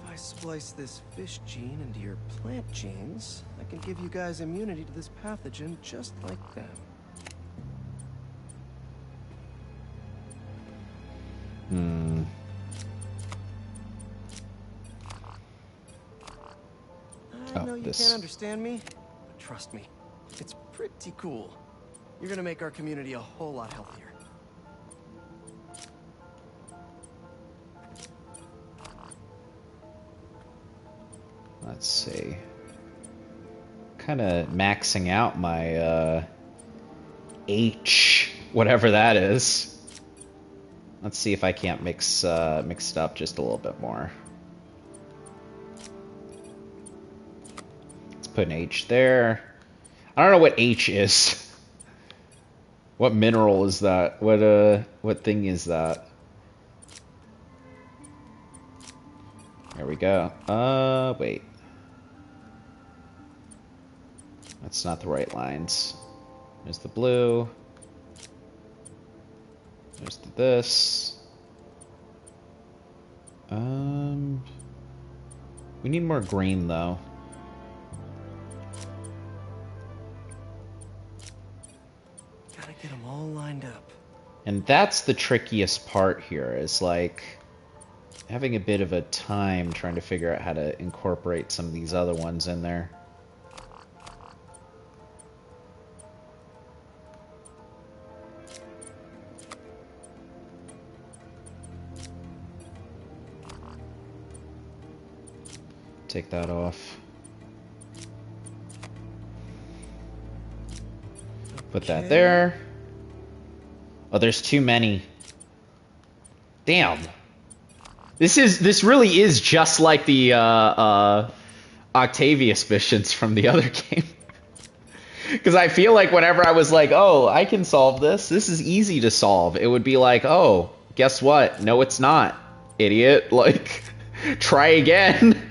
If I splice this fish gene into your plant genes, I can give you guys immunity to this pathogen just like them. I know you can't understand me, but trust me, it's pretty cool. You're gonna make our community a whole lot healthier. Let's see. Kind of maxing out my H, whatever that is. Let's see if I can't mix it up just a little bit more. Let's put an H there. I don't know what H is. What mineral is that? What thing is that? There we go. Wait. That's not the right lines. There's the blue. There's this. We need more green though. Gotta get them all lined up. And that's the trickiest part here, is like having a bit of a time trying to figure out how to incorporate some of these other ones in there. Take that off. Put that there. Oh, there's too many. Damn. This really is just like the Octavius missions from the other game. Because I feel like whenever I was like, oh, I can solve this. This is easy to solve. It would be like, oh, guess what? No, it's not, idiot. Like, try again.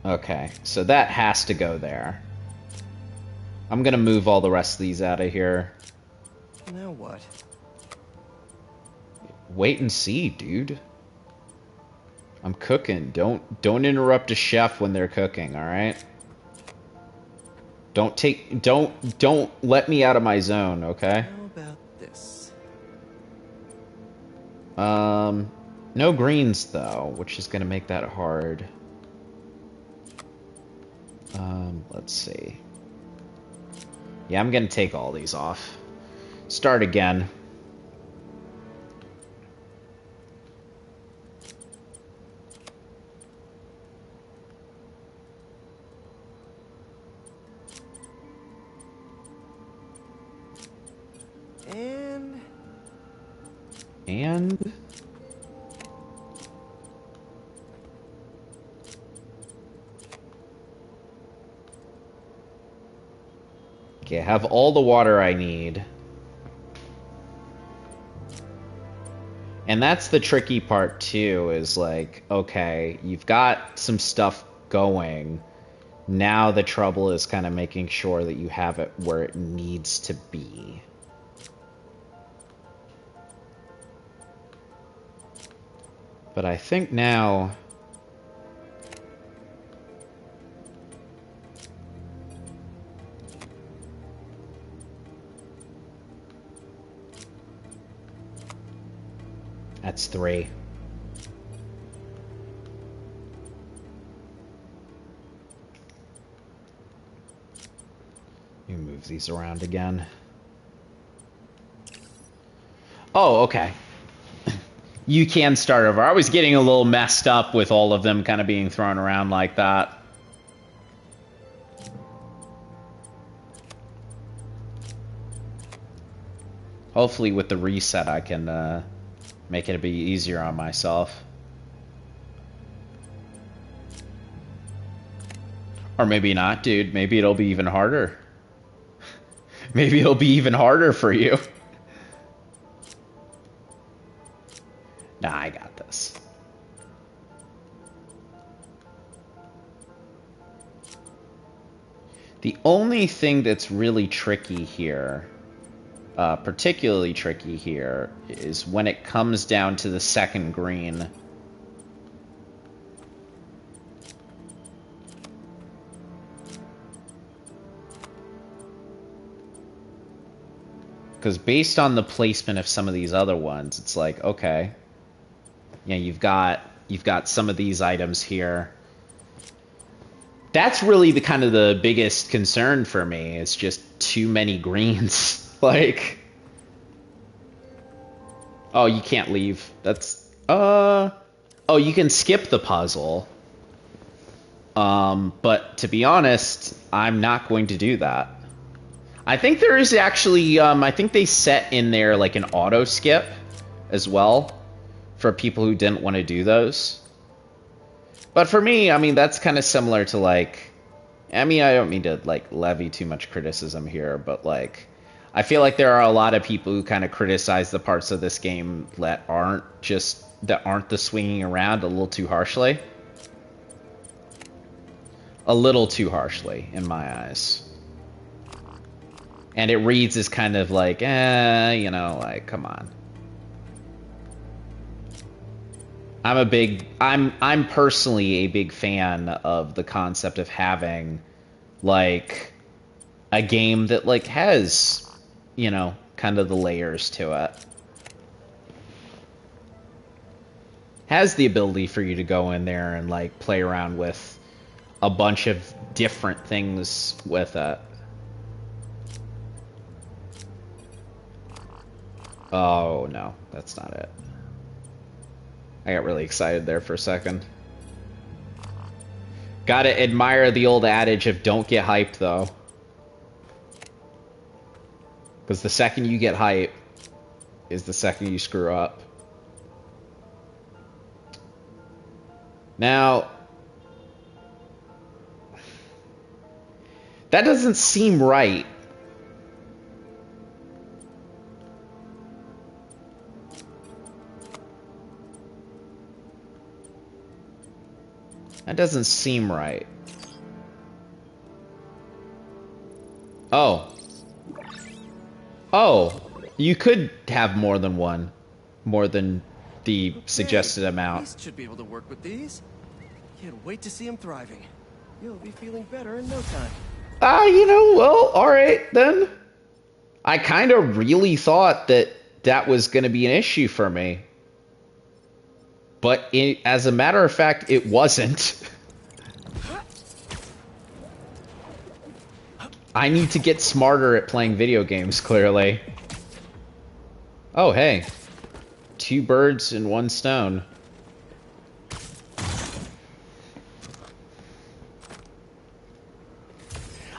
Okay, so that has to go there. I'm gonna move all the rest of these out of here. Now what? Wait and see, dude. I'm cooking. Don't interrupt a chef when they're cooking, all right? Don't let me out of my zone, okay? Now No greens, though, which is going to make that hard. Let's see. Yeah, I'm going to take all these off. Start again. And... okay, I have all the water I need. And that's the tricky part, too, is like, okay, you've got some stuff going. Now the trouble is kind of making sure that you have it where it needs to be. But I think now... that's 3. You move these around again. Oh, okay. You can start over. I was getting a little messed up with all of them kind of being thrown around like that. Hopefully with the reset I can make it a bit easier on myself. Or maybe not, dude. Maybe it'll be even harder. Maybe it'll be even harder for you. Nah, I got this. The only thing that's really tricky here, particularly tricky here, is when it comes down to the second green. Because based on the placement of some of these other ones, it's like, okay, yeah, you've got some of these items here. That's really the kind of the biggest concern for me. It's just too many greens. Like, oh, you can't leave. That's oh, you can skip the puzzle. But to be honest, I'm not going to do that. I think there is actually, I think they set in there like an auto skip as well for people who didn't want to do those. But for me, I mean, that's kind of similar to like, I mean, I don't mean to like levy too much criticism here, but like, I feel like there are a lot of people who kind of criticize the parts of this game that aren't the swinging around a little too harshly. A little too harshly, in my eyes. And it reads as kind of like, you know, like, come on. I'm personally a big fan of the concept of having, like, a game that, like, has, you know, kind of the layers to it. Has the ability for you to go in there and, like, play around with a bunch of different things with it. Oh, no, that's not it. I got really excited there for a second. Gotta admire the old adage of don't get hyped, though. Because the second you get hype is the second you screw up. Now, that doesn't seem right. That doesn't seem right. Oh. Oh. You could have more than one. More than the suggested amount. Beast should be able to work with these. Can't wait to see him thriving. You'll be feeling better in no time. You know, well, alright then. I kind of really thought that that was going to be an issue for me. But as a matter of fact, it wasn't. I need to get smarter at playing video games, clearly. Oh, hey. 2 birds and 1 stone.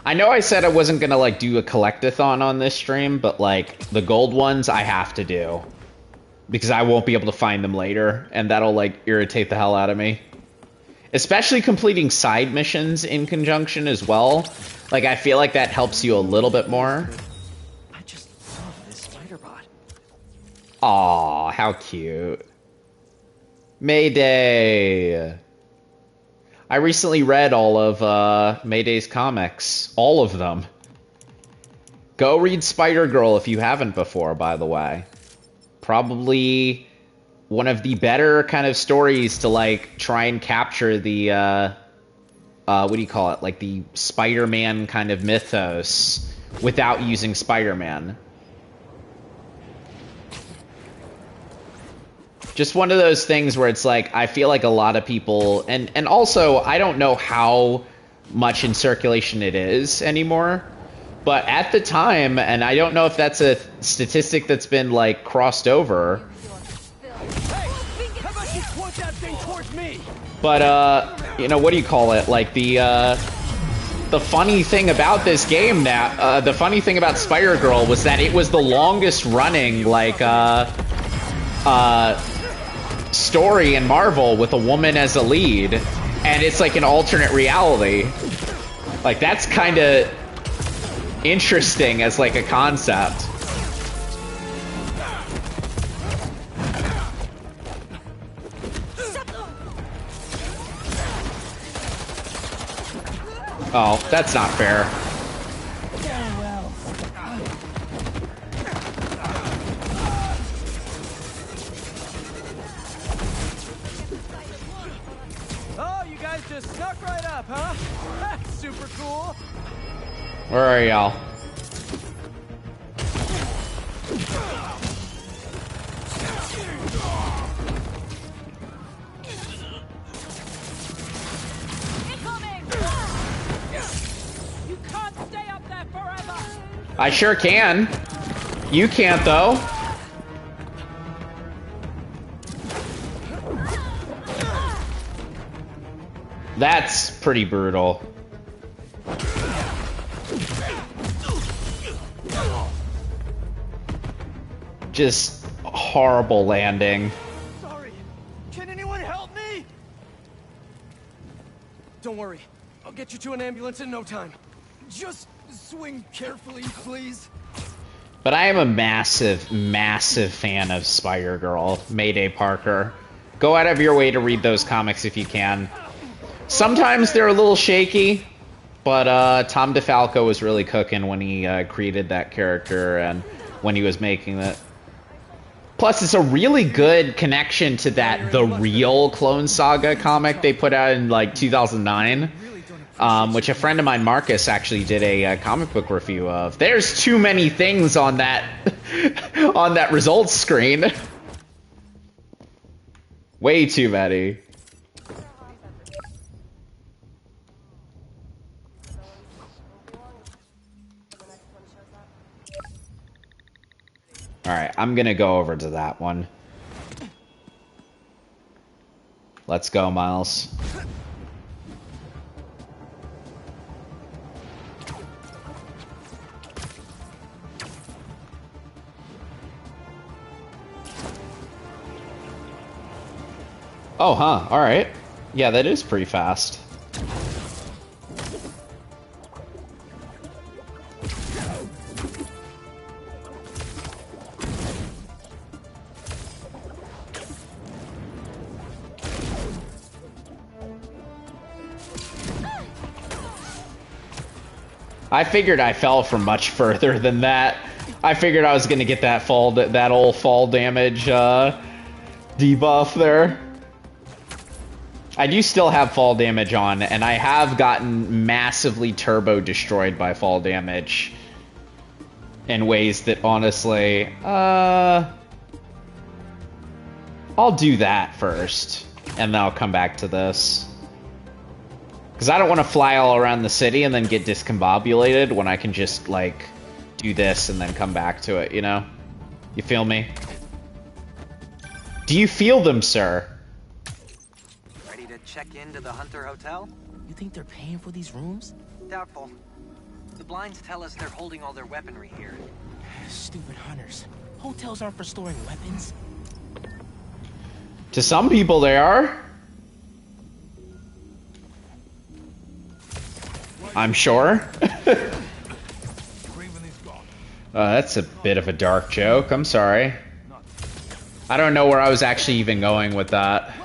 I know I said I wasn't gonna, like, do a collect-a-thon on this stream, but, like, the gold ones I have to do. Because I won't be able to find them later, and that'll, like, irritate the hell out of me. Especially completing side missions in conjunction as well. Like, I feel like that helps you a little bit more. I just love this spider bot. Aw, how cute. Mayday! I recently read all of Mayday's comics. All of them. Go read Spider-Girl if you haven't before, by the way. Probably one of the better kind of stories to, like, try and capture the, what do you call it? Like, the Spider-Man kind of mythos without using Spider-Man. Just one of those things where it's like, I feel like a lot of people, and also, I don't know how much in circulation it is anymore, but at the time, and I don't know if that's a statistic that's been, like, crossed over. Hey, how about you point that thing towards me? But, you know, what do you call it? Like, the funny thing about this game now, the funny thing about Spider-Girl was that it was the longest running, like, story in Marvel with a woman as a lead, and it's like an alternate reality. Like, that's kind of interesting as, like, a concept. Oh, that's not fair. Oh, you guys just snuck right up, huh? That's super cool. Where are y'all? You can't stay up there forever. I sure can. You can't, though. That's pretty brutal. Just horrible landing. Sorry. Can anyone help me? Don't worry. I'll get you to an ambulance in no time. Just swing carefully, please. But I am a massive, massive fan of Spider-Girl, Mayday Parker. Go out of your way to read those comics if you can. Sometimes they're a little shaky, but Tom DeFalco was really cooking when he created that character and when he was making it. Plus, it's a really good connection to that The Real Clone Saga comic they put out in, like, 2009. Which a friend of mine, Marcus, actually did a comic book review of. There's too many things on that on that results screen. Way too many. Alright, I'm gonna go over to that one. Let's go, Miles. Oh, huh. Alright. Yeah, that is pretty fast. I figured I fell from much further than that. I figured I was gonna get that old fall damage debuff there. I do still have fall damage on, and I have gotten massively turbo destroyed by fall damage in ways that honestly, I'll do that first, and then I'll come back to this. Because I don't want to fly all around the city and then get discombobulated when I can just, like, do this and then come back to it, you know? You feel me? Do you feel them, sir? Ready to check into the Hunter Hotel? You think they're paying for these rooms? Doubtful. The blinds tell us they're holding all their weaponry here. Stupid hunters. Hotels aren't for storing weapons. To some people, they are. I'm sure. That's a bit of a dark joke. I'm sorry. I don't know where I was actually even going with that.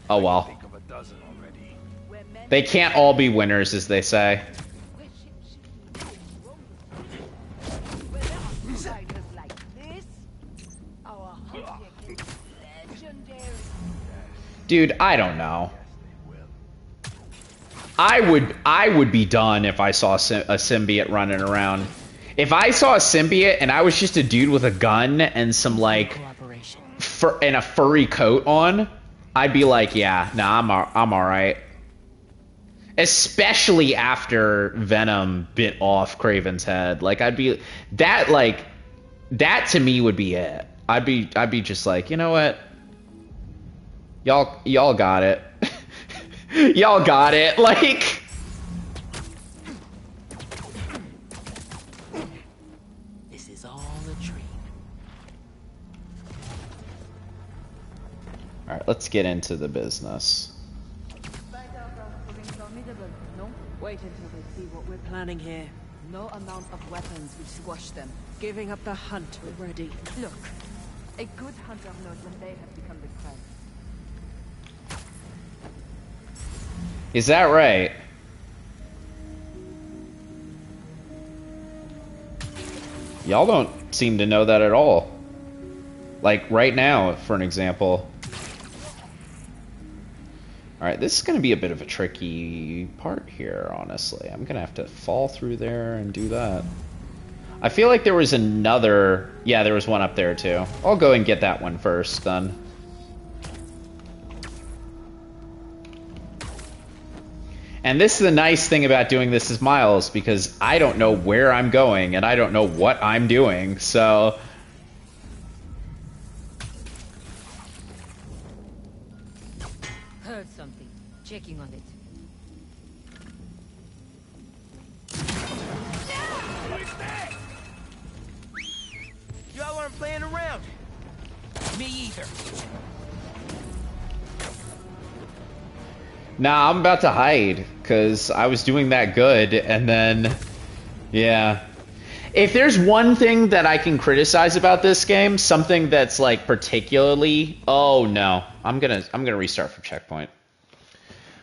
Oh well. They can't all be winners, as they say. Dude, I don't know. I would be done if I saw a symbiote running around. If I saw a symbiote and I was just a dude with a gun and some like and a furry coat on, I'd be like, yeah, nah, I'm all right. Especially after Venom bit off Kraven's head, like I'd be that to me would be it. I'd be just like, you know what, y'all got it. Y'all got it, like. This is all a dream. Alright, let's get into the business. Wait until they see what we're planning here. No amount of weapons will squash them. Giving up the hunt already. Look, a good hunter knows when they have become the prey. Is that right? Y'all don't seem to know that at all. Like, right now, for an example. Alright, this is going to be a bit of a tricky part here, honestly. I'm going to have to fall through there and do that. I feel like there was another... Yeah, there was one up there, too. I'll go and get that one first, then. And this is the nice thing about doing this as Miles, because I don't know where I'm going, and I don't know what I'm doing, so... Heard something. Checking on it. Y'all aren't playing around. Me either. Nah, I'm about to hide, because I was doing that good, and then... Yeah. If there's one thing that I can criticize about this game, something that's, like, particularly... Oh, no. I'm gonna restart from checkpoint.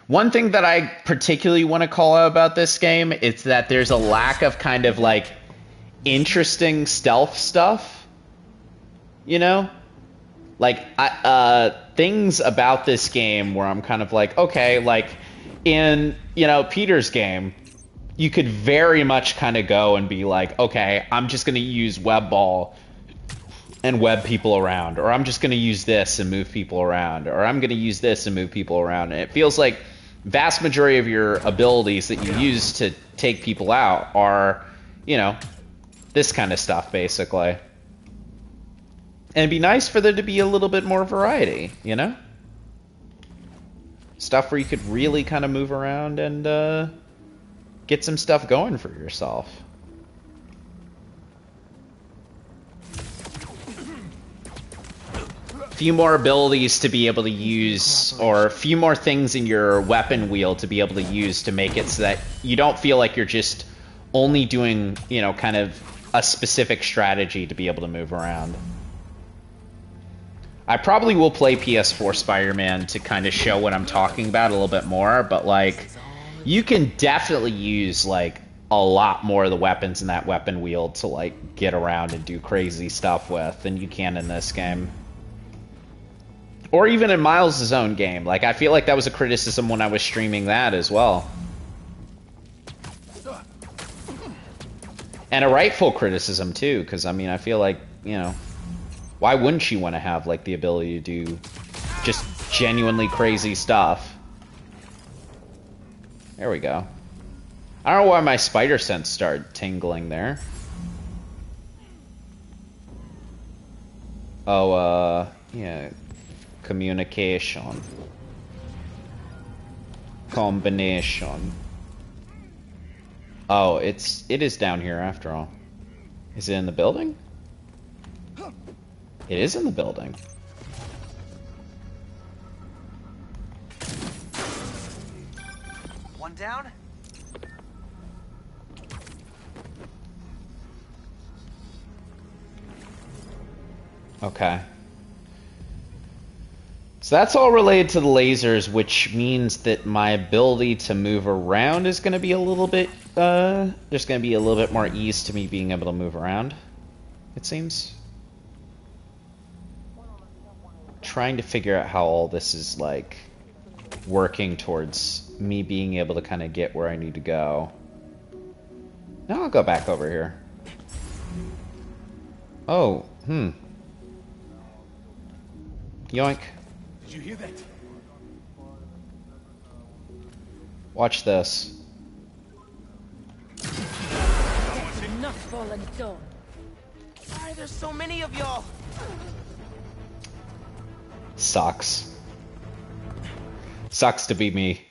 One thing that I particularly want to call out about this game is that there's a lack of kind of, like, interesting stealth stuff. You know? Like, things about this game where I'm kind of like, okay, like, in, you know, Peter's game, you could very much kind of go and be like, okay, I'm just going to use web ball and web people around, or I'm just going to use this and move people around, or I'm going to use this and move people around. And it feels like vast majority of your abilities that you use to take people out are, you know, this kind of stuff, basically. And it'd be nice for there to be a little bit more variety, you know? Stuff where you could really kind of move around and get some stuff going for yourself. A few more abilities to be able to use, or a few more things in your weapon wheel to be able to use to make it so that you don't feel like you're just only doing, you know, kind of a specific strategy to be able to move around. I probably will play PS4 Spider-Man to kind of show what I'm talking about a little bit more, but, like, you can definitely use, like, a lot more of the weapons in that weapon wheel to, like, get around and do crazy stuff with than you can in this game. Or even in Miles' own game. Like, I feel like that was a criticism when I was streaming that as well. And a rightful criticism, too, because, I mean, I feel like, you know, Why wouldn't she want to have, like, the ability to do just genuinely crazy stuff? There we go. I don't know why my spider sense started tingling there. Oh, yeah. Communication. Combination. Oh, it is down here after all. Is it in the building? It is in the building. One down. Okay. So that's all related to the lasers, which means that my ability to move around is going to be a little bit, there's going to be a little bit more ease to me being able to move around, it seems. Trying to figure out how all this is, like, working towards me being able to kind of get where I need to go. Now I'll go back over here. Oh, Yoink. Did you hear that? Watch this. Enough fallen stone. Why there's so many of y'all? Sucks. Sucks to be me.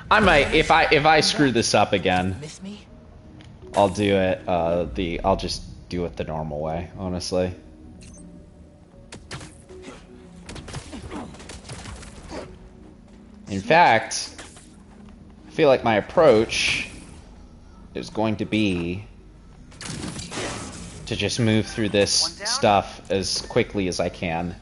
I might, if I screw this up again, Miss me? I'll do it, I'll just do it the normal way, honestly. In fact, I feel like my approach is going to be to just move through this stuff as quickly as I can.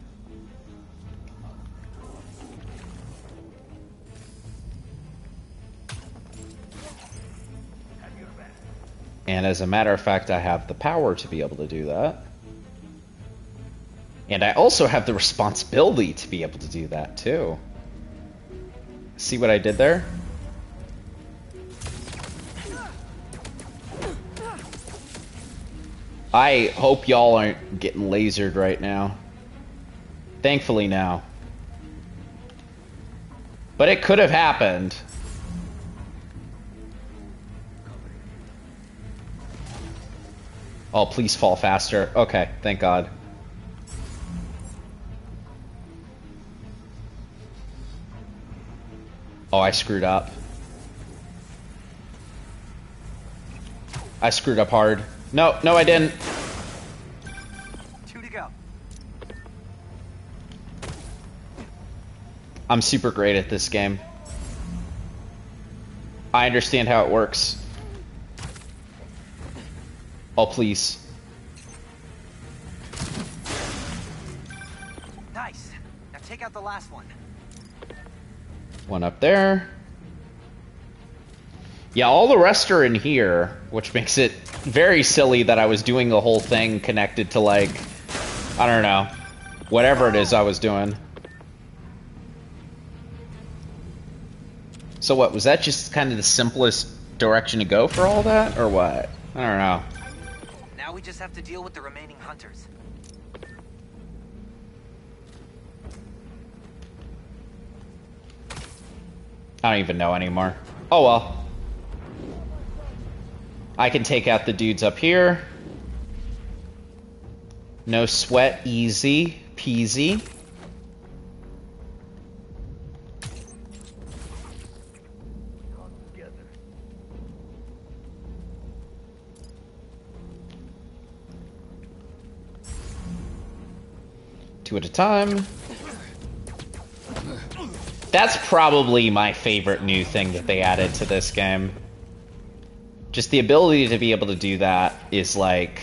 And as a matter of fact, I have the power to be able to do that. And I also have the responsibility to be able to do that too. See what I did there? I hope y'all aren't getting lasered right now. Thankfully now. But it could have happened. Oh, please fall faster. Okay, thank God. Oh, I screwed up. I screwed up hard. No, I didn't. 2 to go. I'm super great at this game. I understand how it works. Oh, please. Nice. Now take out the last one. One up there. Yeah, all the rest are in here, which makes it very silly that I was doing the whole thing connected to, like, I don't know, whatever it is I was doing. So what, was that just kind of the simplest direction to go for all that, or what? I don't know. Now we just have to deal with the remaining hunters. I don't even know anymore. Oh well. I can take out the dudes up here. No sweat, easy peasy. Two at a time. That's probably my favorite new thing that they added to this game. Just the ability to be able to do that is like,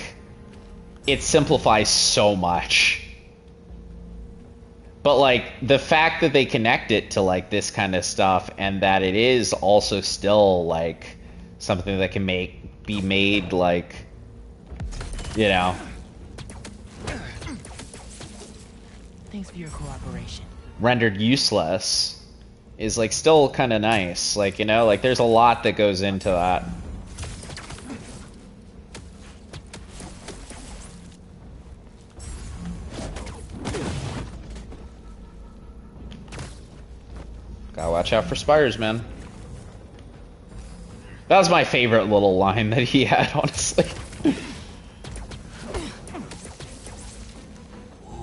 it simplifies so much. But like, the fact that they connect it to like this kind of stuff, and that it is also still like something that can be made like, you know. Thanks for your cooperation. Rendered useless is like still kind of nice, like, you know, like there's a lot that goes into that. Gotta watch out for spiders, man. That was my favorite little line that he had, honestly.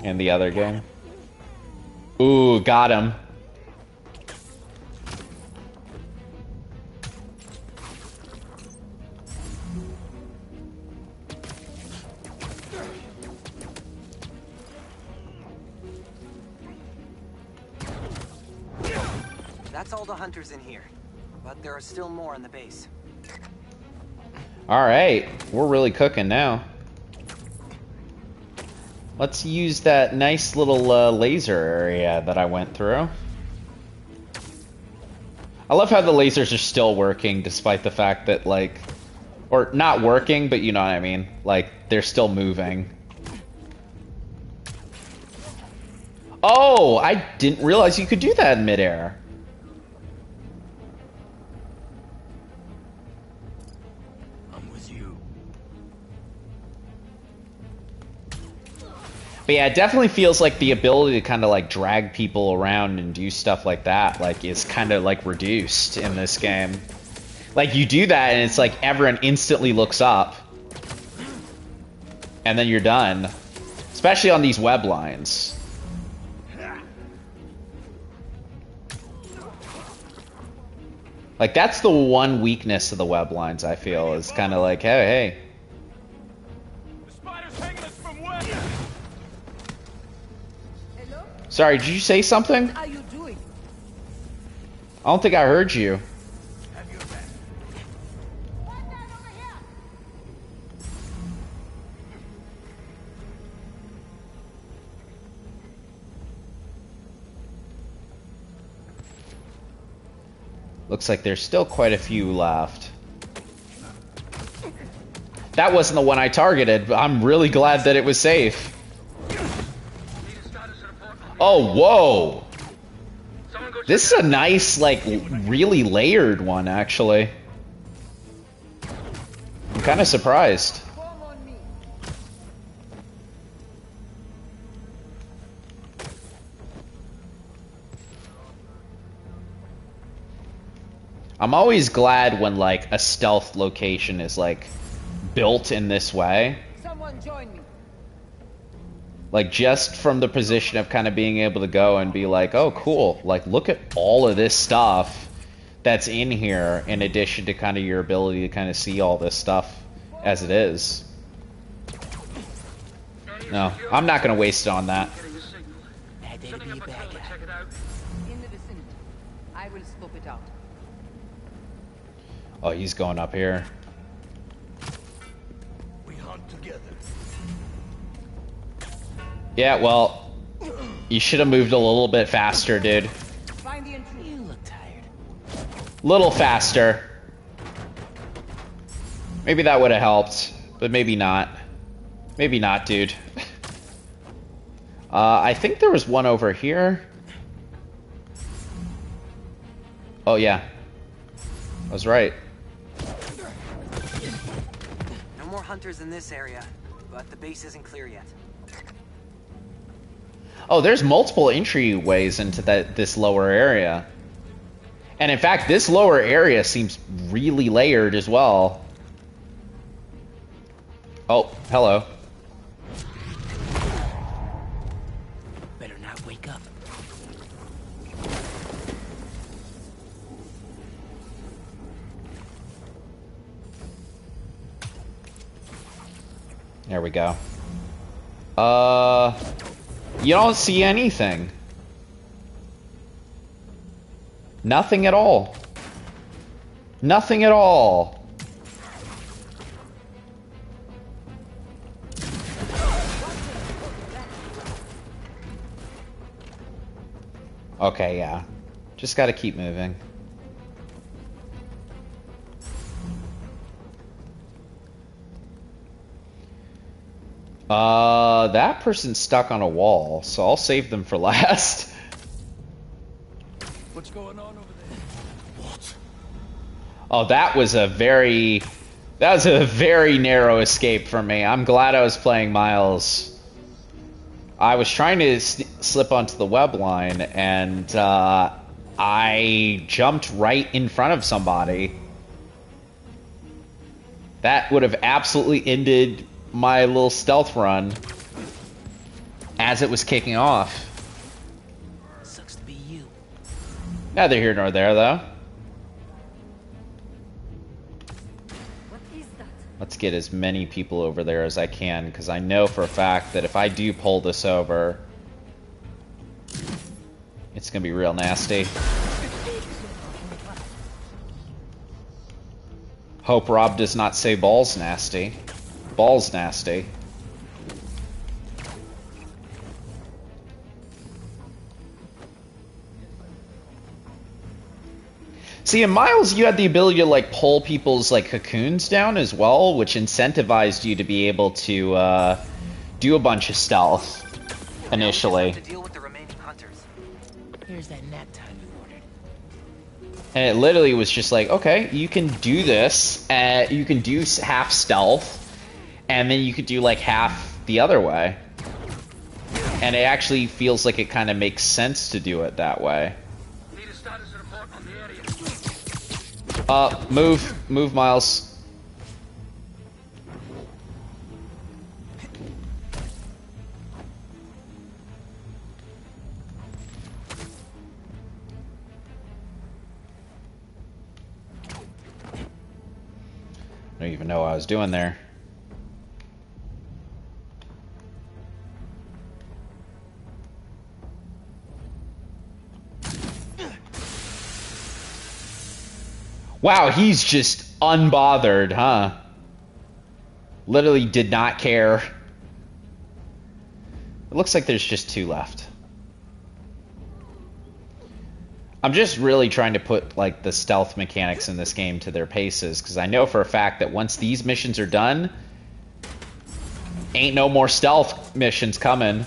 In the other game. Ooh, got him. That's all the hunters in here, but there are still more in the base. Alright, we're really cooking now. Let's use that nice little laser area that I went through. I love how the lasers are still working despite the fact that, like, or not working, but you know what I mean. Like, they're still moving. Oh, I didn't realize you could do that in midair. But yeah, it definitely feels like the ability to kind of like drag people around and do stuff like that, like, is kind of like reduced in this game. Like, you do that and it's like everyone instantly looks up. And then you're done. Especially on these web lines. Like, that's the one weakness of the web lines, I feel, is kind of like, hey. Sorry, did you say something? How you doing? I don't think I heard you. Looks like there's still quite a few left. That wasn't the one I targeted, but I'm really glad that it was safe. Oh, whoa! This is a nice, like, really layered one, actually. I'm kind of surprised. I'm always glad when, like, a stealth location is, like, built in this way. Someone join me. Like, just from the position of kind of being able to go and be like, oh, cool. Like, look at all of this stuff that's in here, in addition to kind of your ability to kind of see all this stuff as it is. No, I'm not going to waste it on that. In the vicinity. I will scope it out. Oh, he's going up here. We hunt together. Yeah, well, you should have moved a little bit faster, dude. Find the intruder. You look tired. Little faster. Maybe that would have helped, but maybe not. Maybe not, dude. I think there was one over here. Oh, yeah. I was right. No more hunters in this area, but the base isn't clear yet. Oh, there's multiple entryways into this lower area. And in fact, this lower area seems really layered as well. Oh, hello. Better not wake up. There we go. You don't see anything. Nothing at all. Nothing at all. Okay, yeah. Just gotta keep moving. That person's stuck on a wall, so I'll save them for last. What's going on over there? What? Oh, that was a very narrow escape for me. I'm glad I was playing Miles. I was trying to slip onto the web line, and I jumped right in front of somebody. That would have absolutely ended my little stealth run as it was kicking off. Sucks to be you. Neither here nor there, though. What is that? Let's get as many people over there as I can, because I know for a fact that if I do pull this over, it's gonna be real nasty. Hope Rob does not say balls nasty. Balls nasty. See, in Miles, you had the ability to, like, pull people's, like, cocoons down as well, which incentivized you to be able to, do a bunch of stealth initially. Here's that nap time you ordered. And it literally was just like, okay, you can do this, you can do half stealth, and then you could do, like, half the other way. And it actually feels like it kind of makes sense to do it that way. Move, Miles. I don't even know what I was doing there. Wow, he's just unbothered, huh? Literally did not care. It looks like there's just 2 left. I'm just really trying to put, like, the stealth mechanics in this game to their paces, because I know for a fact that once these missions are done, ain't no more stealth missions coming.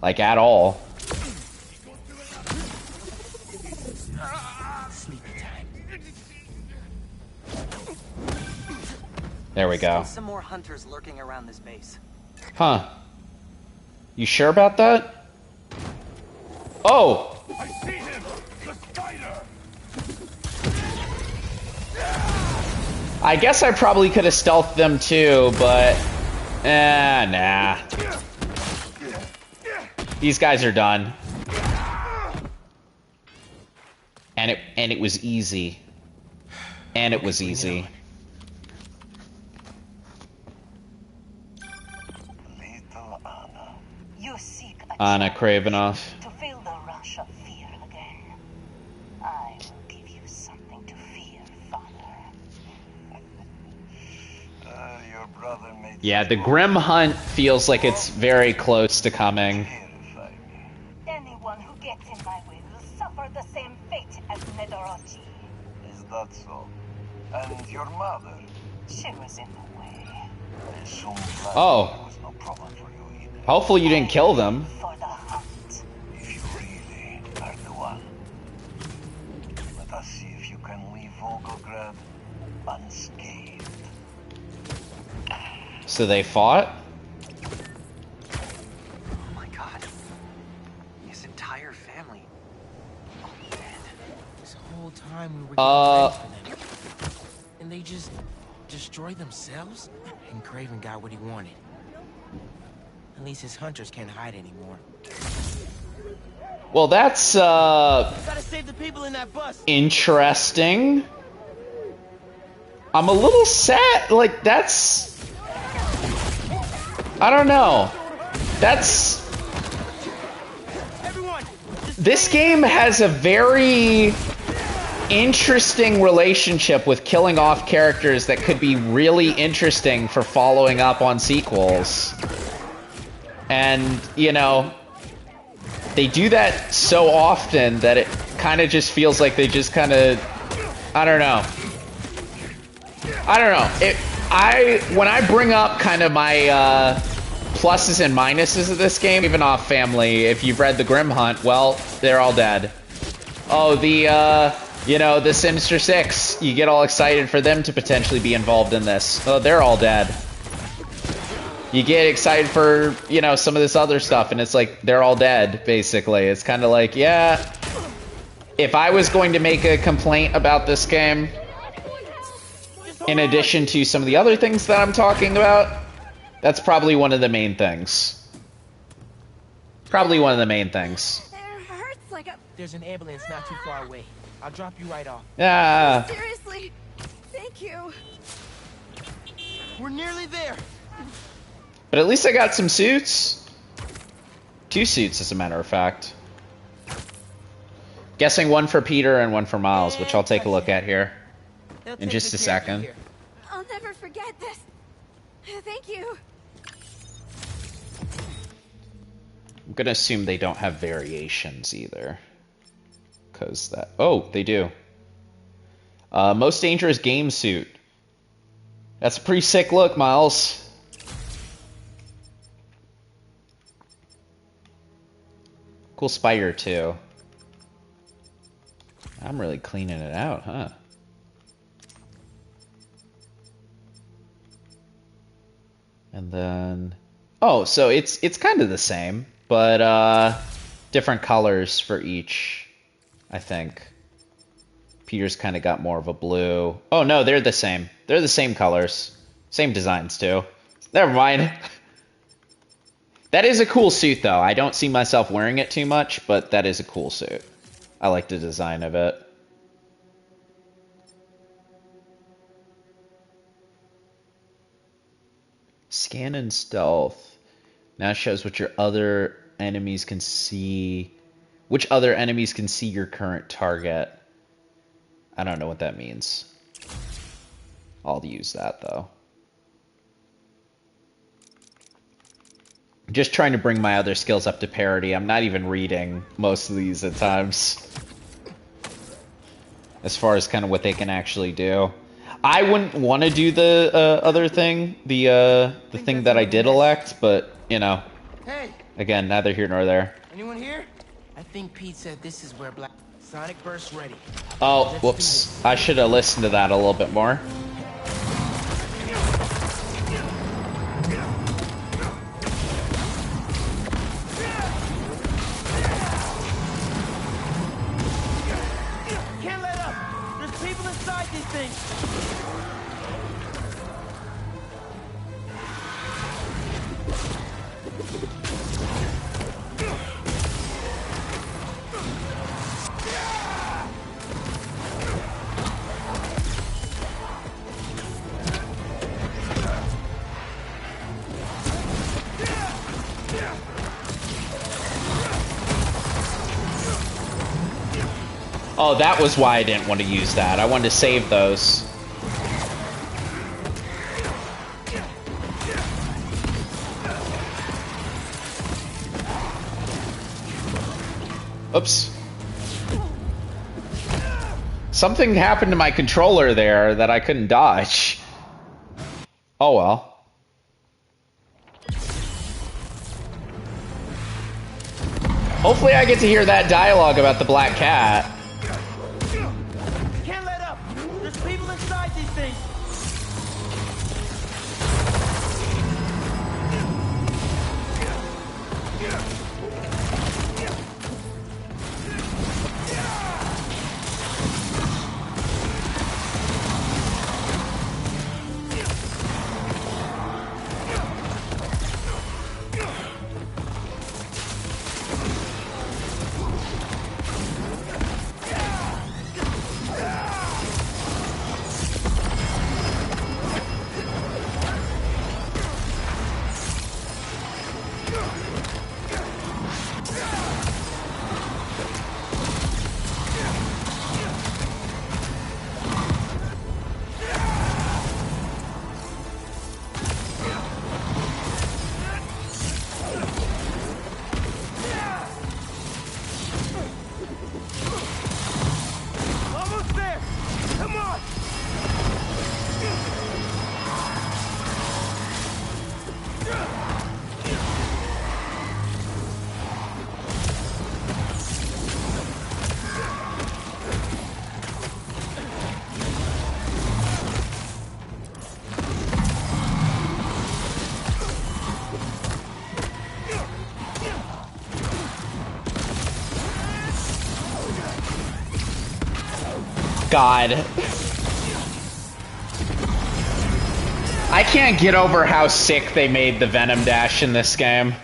Like, at all. There we go. Some more hunters lurking around this base. Huh. You sure about that? Oh! I see him! The spider! I guess I probably could have stealthed them too, but... nah. These guys are done. And it was easy. And it was easy. Anna Kravinoff. To feel the rush of fear again. I will give you something to fear, Father. Your brother made... Yeah, the Grim Hunt feels like it's very close to coming. Anyone who gets in my way will suffer the same fate as Nedorochi. Is that so? And your mother? She was in the way. I assume Oh. there was no problem for you either. Hopefully you didn't kill them. For the hunt. If you really are the one, let us see if you can leave Volgograd unscathed. So they fought? Oh my god. His entire family. Oh man. This whole time we were getting ready for them. And they just destroyed themselves? And Craven got what he wanted. At least his hunters can't hide anymore. Well, that's, Gotta save the people in that bus. interesting. I'm a little sad. Like, that's... I don't know. That's... This game has a very interesting relationship with killing off characters that could be really interesting for following up on sequels. And, you know, they do that so often that it kind of just feels like they just kind of... I don't know. When I bring up kind of my pluses and minuses of this game, even off family, if you've read the Grim Hunt, well, they're all dead. Oh, the Sinister Six, you get all excited for them to potentially be involved in this. Oh, they're all dead. You get excited for, you know, some of this other stuff, and it's like, they're all dead, basically. It's kind of like, yeah, if I was going to make a complaint about this game, in addition to some of the other things that I'm talking about, that's probably one of the main things. Probably one of the main things. It hurts like a... There's an ambulance not too far away. I'll drop you right off. Yeah. Seriously, thank you. We're nearly there. But at least I got some suits. 2 suits, as a matter of fact. Guessing one for Peter and one for Miles, which I'll take a look at here in just a second. I'll never forget this. Thank you. I'm gonna assume they don't have variations either. Cause that... Oh, they do. Most dangerous game suit. That's a pretty sick look, Miles. Cool spider, too. I'm really cleaning it out, huh? And then... Oh, so it's kind of the same, but different colors for each, I think. Peter's kind of got more of a blue. Oh, no, they're the same. They're the same colors. Same designs, too. Never mind. That is a cool suit, though. I don't see myself wearing it too much, but that is a cool suit. I like the design of it. Scan and stealth. Now it shows what your other enemies can see. Which other enemies can see your current target. I don't know what that means. I'll use that, though. Just trying to bring my other skills up to parity. I'm not even reading most of these at times. As far as kind of what they can actually do. I wouldn't want to do the other thing. The thing that I did elect, but, you know. Hey. Again, neither here nor there. Anyone here? I think Pete said this is where Black... Sonic Burst ready. Oh, whoops. I should have listened to that a little bit more. Can't let up! There's people inside these things! Oh, that was why I didn't want to use that. I wanted to save those. Oops. Something happened to my controller there that I couldn't dodge. Oh well. Hopefully I get to hear that dialogue about the black cat. Can't let up! There's people inside these things! God. I can't get over how sick they made the Venom dash in this game.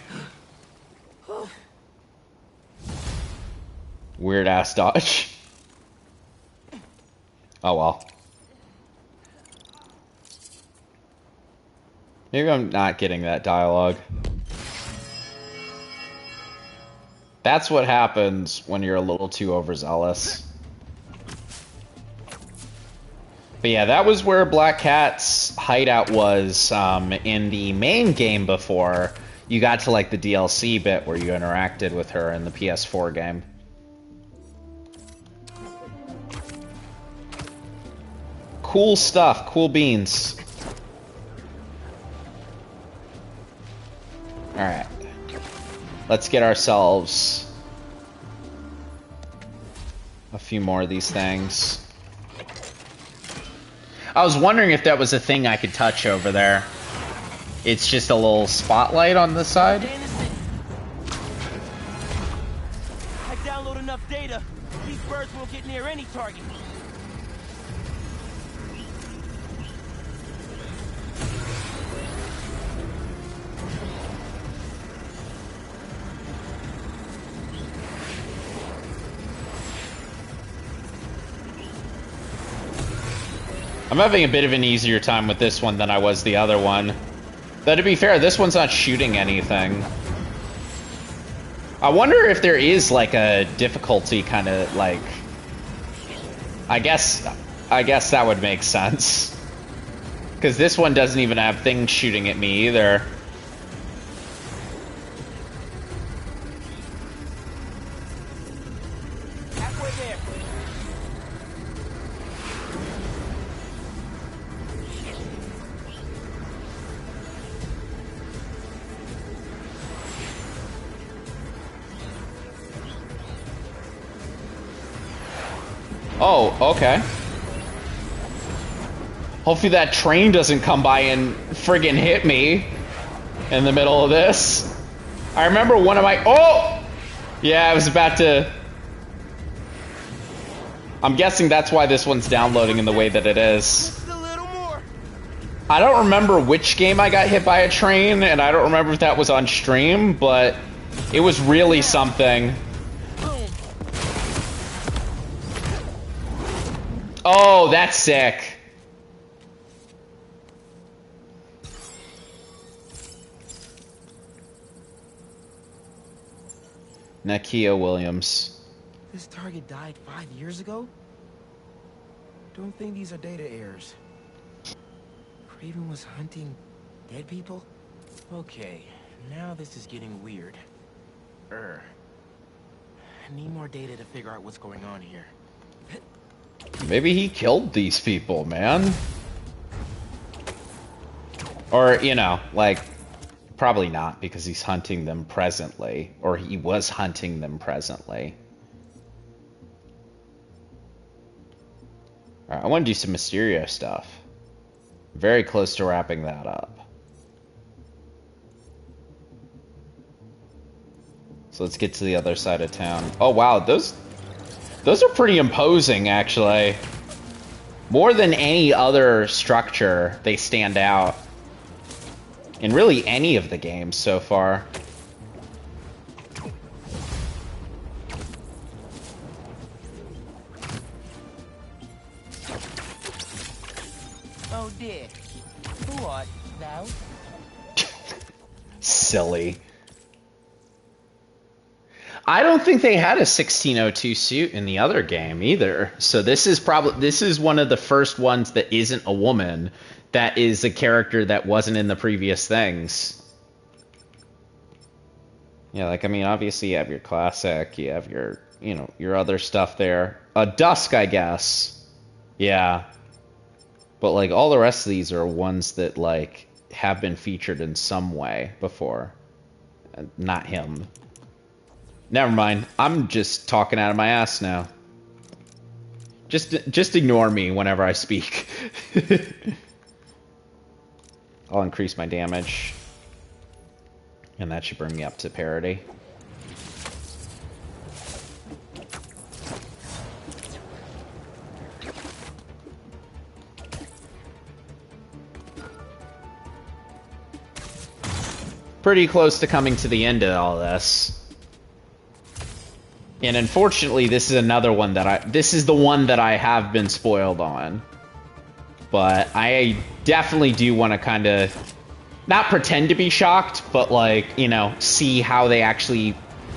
Weird ass dodge. Oh well. Maybe I'm not getting that dialogue. That's what happens when you're a little too overzealous. But yeah, that was where Black Cat's hideout was in the main game before you got to like the DLC bit where you interacted with her in the PS4 game. Cool stuff, cool beans. Alright. Let's get ourselves a few more of these things. I was wondering if that was a thing I could touch over there. It's just a little spotlight on the side. I download enough data. These birds won't get near any target. I'm having a bit of an easier time with this one than I was the other one. Though to be fair, this one's not shooting anything. I wonder if there is like a difficulty kind of like... I guess that would make sense. Because this one doesn't even have things shooting at me either. Oh, okay. Hopefully that train doesn't come by and friggin' hit me in the middle of this. I remember one of my... Oh! Yeah, I was about to... I'm guessing that's why this one's downloading in the way that it is. I don't remember which game I got hit by a train, and I don't remember if that was on stream, but it was really something. Oh, that's sick. Nakia Williams. This target died 5 years ago? Don't think these are data errors. Craven was hunting dead people? Okay, now this is getting weird. I need more data to figure out what's going on here. Maybe he killed these people, man. Or, you know, like, probably not, because he's hunting them presently. Or he was hunting them presently. Alright, I want to do some Mysterio stuff. Very close to wrapping that up. So let's get to the other side of town. Oh, wow, those are pretty imposing, actually. More than any other structure, they stand out. In really any of the games so far. Oh dear. Who art thou? Silly. I don't think they had a 1602 suit in the other game either. So this is one of the first ones that isn't a woman, that is a character that wasn't in the previous things. Yeah, like, I mean, obviously you have your classic, you have your, you know, your other stuff there. Dusk, I guess. Yeah. But, like, all the rest of these are ones that, like, have been featured in some way before. Not him. Never mind. I'm just talking out of my ass now. Just ignore me whenever I speak. I'll increase my damage. And that should bring me up to parity. pretty close to coming to the end of all this. And unfortunately, this is another one that this is the one that I have been spoiled on. But I definitely do want to kind of, not pretend to be shocked, but like, you know, see how they actually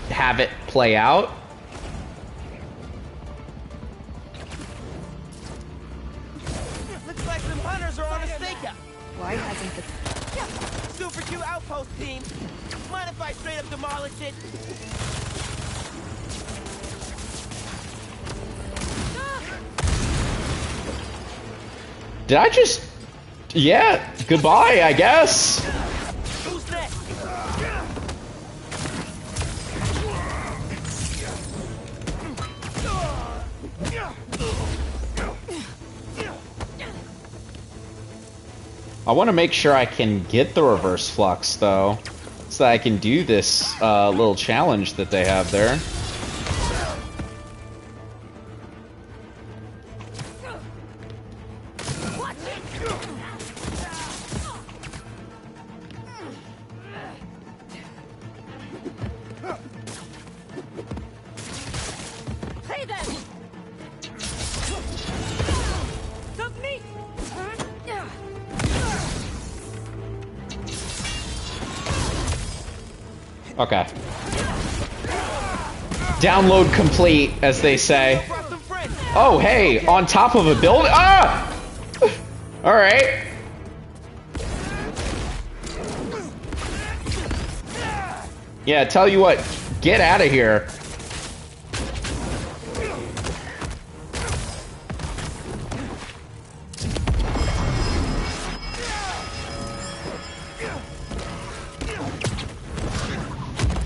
have it play out. Looks like some hunters are on a stakeout. Why hasn't the... Super Q outpost team. Mind if I straight up demolish it? Did I just... Yeah, goodbye, I guess. Who's next? I want to make sure I can get the reverse flux, though, so that I can do this little challenge that they have there. Hey then! Took me! Okay. Download complete, as they say. Oh, hey, on top of a building. Ah! All right. Yeah, tell you what, get out of here.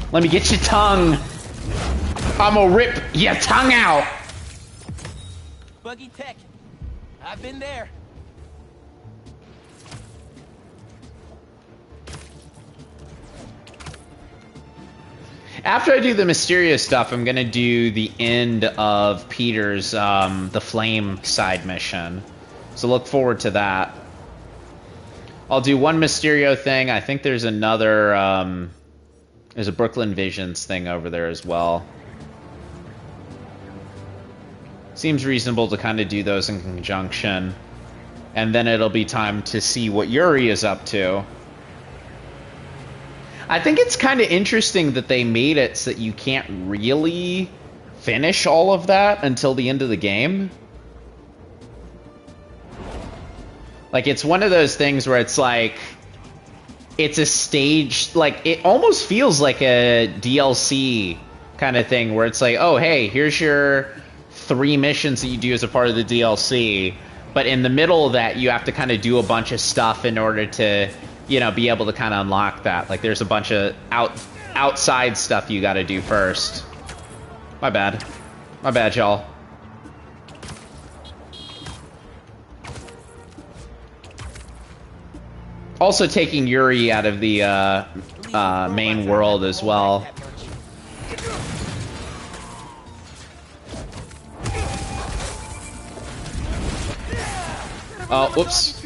Let me get your tongue. I'ma rip your tongue out. Buggy tech. I've been there. After I do the mysterious stuff, I'm gonna do the end of Peter's, the Flame side mission. So look forward to that. I'll do one Mysterio thing. I think there's another, there's a Brooklyn Visions thing over there as well. Seems reasonable to kind of do those in conjunction. And then it'll be time to see what Yuri is up to. I think it's kind of interesting that they made it so that you can't really finish all of that until the end of the game. Like, it's one of those things where it's like, it's a stage, like, it almost feels like a DLC kind of thing, where it's like, oh, hey, here's your 3 missions that you do as a part of the DLC, but in the middle of that, you have to kind of do a bunch of stuff in order to, you know, be able to kind of unlock that. Like, there's a bunch of outside stuff you gotta do first. My bad. My bad, y'all. Also taking Yuri out of the main world as well. Oh, whoops.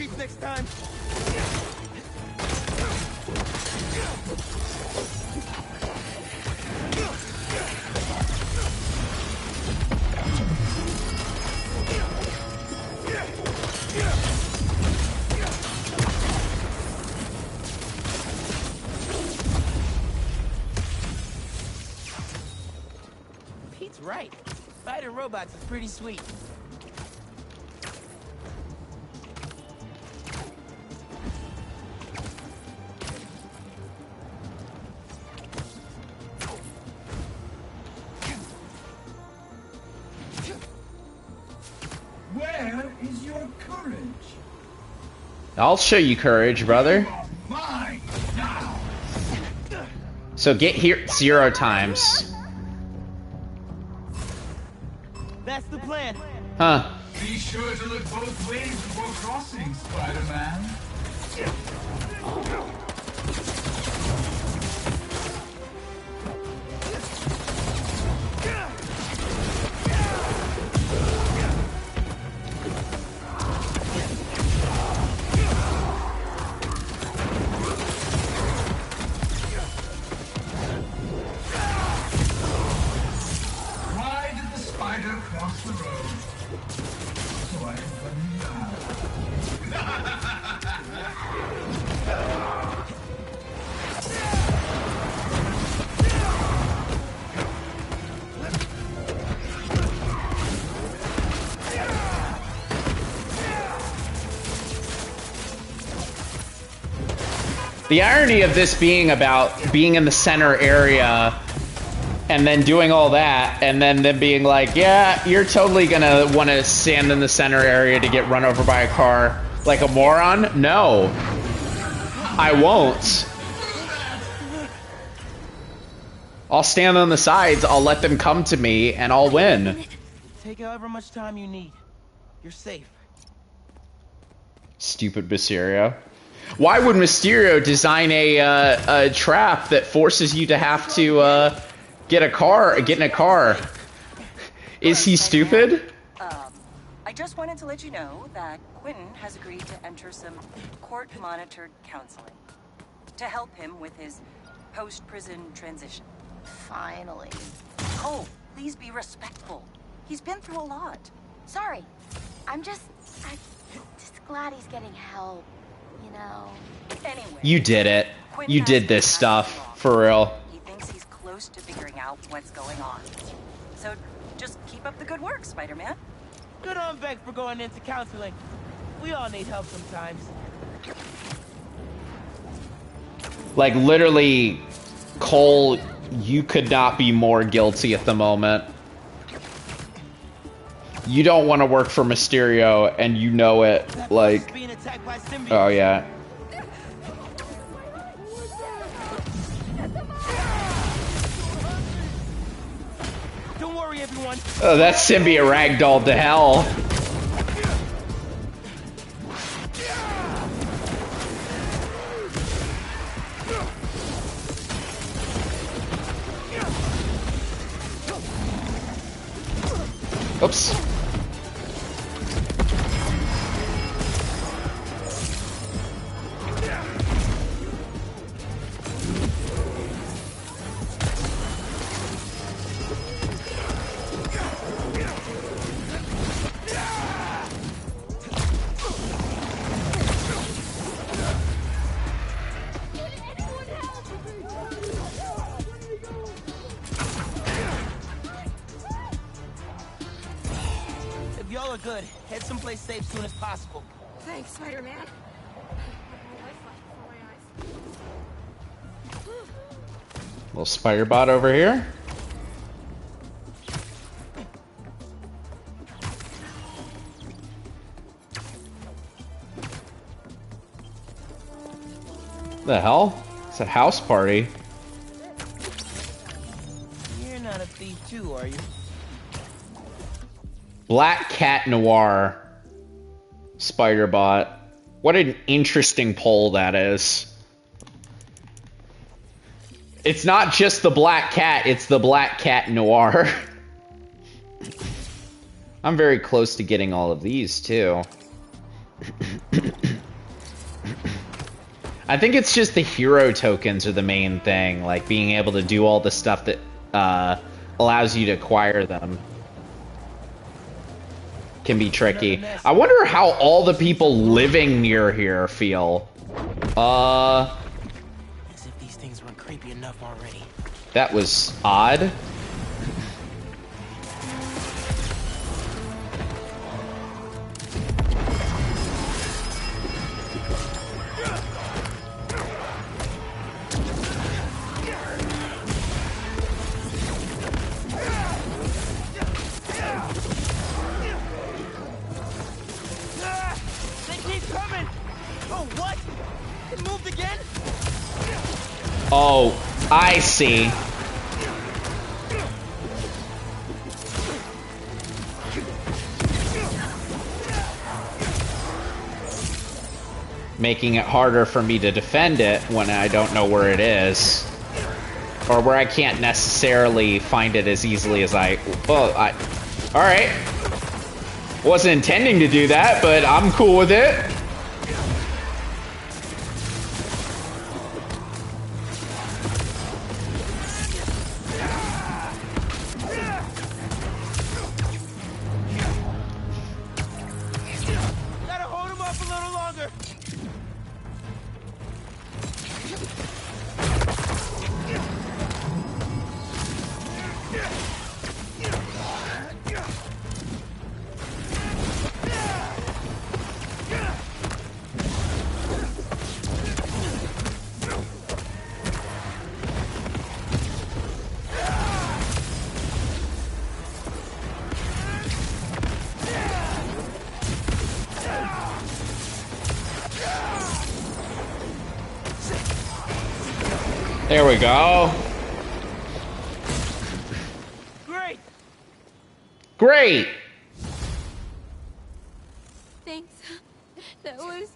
Pete's right. Fighting robots is pretty sweet. Where is your courage? I'll show you courage, brother. Mine now. So get here 0 times. That's the plan. Huh. Be sure to look both ways before crossing, Spider-Man. across the road. So I can cut you down. The irony of this being about being in the center area and then doing all that and then them being like, yeah, you're totally gonna want to stand in the center area to get run over by a car like a moron? No, I won't. I'll stand on the sides, I'll let them come to me, and I'll win. Take however much time you need. You're safe. Stupid Mysterio. Why would Mysterio design a trap that forces you to have to get in a car? Is he stupid? I just wanted to let you know that Quentin has agreed to enter some court-monitored counseling to help him with his post-prison transition. Finally. Cole, please be respectful. He's been through a lot. Sorry. I'm just glad he's getting help, you know. Anyway, You did it. You did this stuff. For real. he thinks he's close to figuring out what's going on. So just keep up the good work, Spider-Man. Good on Beck for going into counseling. We all need help sometimes. Like, literally, Cole, you could not be more guilty at the moment. You don't want to work for Mysterio, and you know it. Like, oh yeah. Don't worry, everyone. Oh, that symbiote ragdolled to hell. Oops. If y'all are good, head someplace safe soon as possible. Thanks, Spider-Man. Little spider bot over here. The hell? It's a house party. You're not a thief too, are you? Black Cat Noir. Spider bot. What an interesting poll that is. It's not just the Black Cat, it's the Black Cat Noir. I'm very close to getting all of these, too. I think it's just the hero tokens are the main thing, like being able to do all the stuff that allows you to acquire them. Can be tricky. I wonder how all the people living near here feel. As if these things weren't creepy enough already. That was odd. They keep coming! Oh, what? It moved again? Oh, I see. Making it harder for me to defend it when I don't know where it is. Or where I can't necessarily find it as easily as alright. Wasn't intending to do that, but I'm cool with it. There we go. Great. Great. Thanks. That was...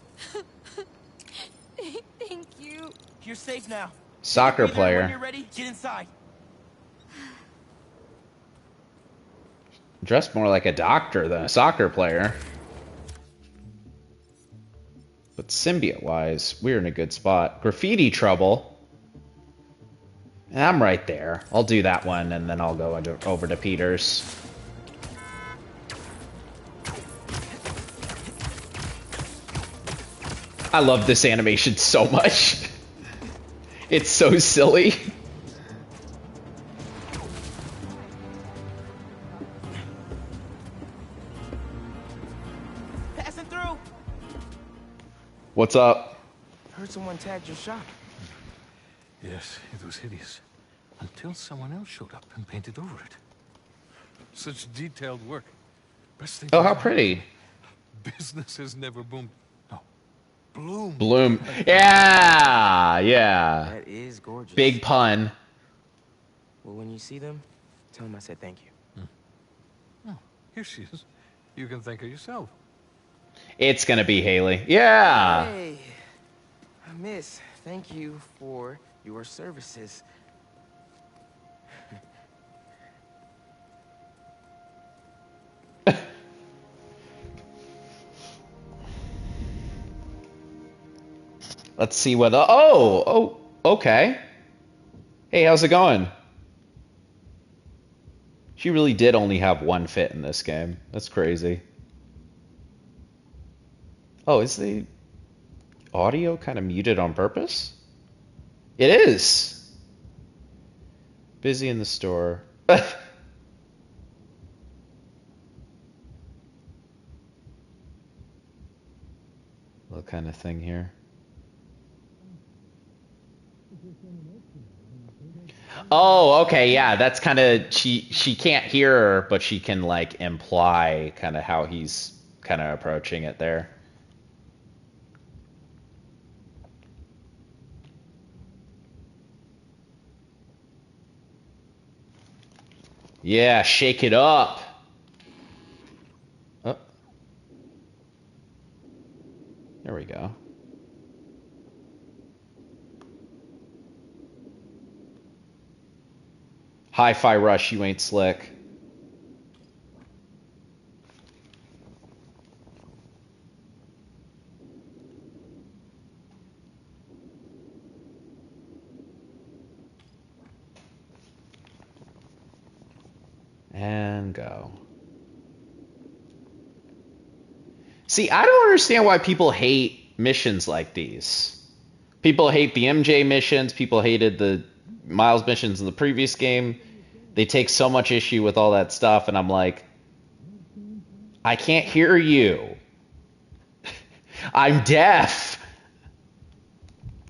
Thank you. You're safe now. Soccer Take a breather, player. When you're ready, get inside. Dressed more like a doctor than a soccer player. But symbiote-wise, we're in a good spot. Graffiti trouble. And I'm right there. I'll do that one, and then I'll go over to Peter's. I love this animation so much. It's so silly. Passing through. What's up? Heard someone tagged your shop. Yes, it was hideous. Until someone else showed up and painted over it. Such detailed work. Best thing Oh, how pretty. Business has never boomed. No. Bloom. Bloom. Yeah, yeah. That is gorgeous. Big pun. Well, when you see them, tell them I said thank you. Oh, here she is. You can thank her yourself. It's gonna be Haley. Yeah. Hey, miss, thank you for your services. Let's see whether... Oh, okay. Hey, how's it going? She really did only have one fit in this game. That's crazy. Oh, is the audio kind of muted on purpose? It is. Busy in the store. What kind of thing here? Oh, okay, yeah, that's kind of, she can't hear her, but she can, like, imply kind of how he's kind of approaching it there. Yeah, shake it up. Oh. There we go. Hi-Fi Rush, you ain't slick. And go. See, I don't understand why people hate missions like these. People hate the MJ missions. People hated the Miles missions in the previous game. They take so much issue with all that stuff, and I'm like, I can't hear you. I'm deaf.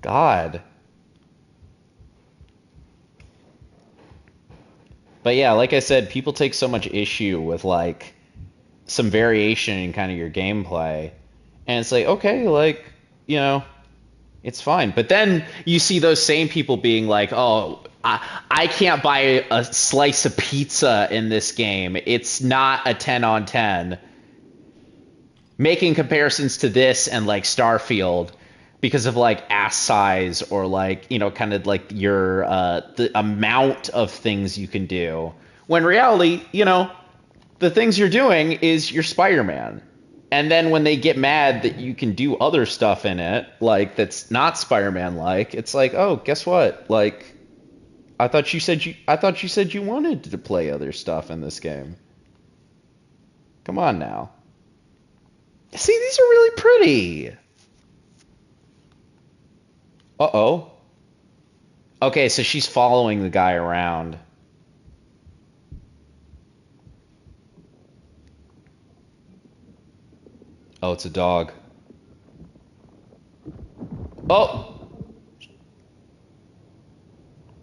God. But yeah, like I said, people take so much issue with, like, some variation in kind of your gameplay. And it's like, okay, like, you know, it's fine. But then you see those same people being like, oh, I can't buy a slice of pizza in this game. It's not a 10 on 10. Making comparisons to this and, like, Starfield because of, like, ass size or, like, you know, kind of like your the amount of things you can do. When in reality, you know, the things you're doing is you're Spider-Man. And then when they get mad that you can do other stuff in it, like, that's not Spider-Man-like, it's like, oh, guess what? Like, I thought you said you wanted to play other stuff in this game. Come on now. See, these are really pretty. Uh-oh. Okay, so she's following the guy around. Oh, it's a dog. Oh!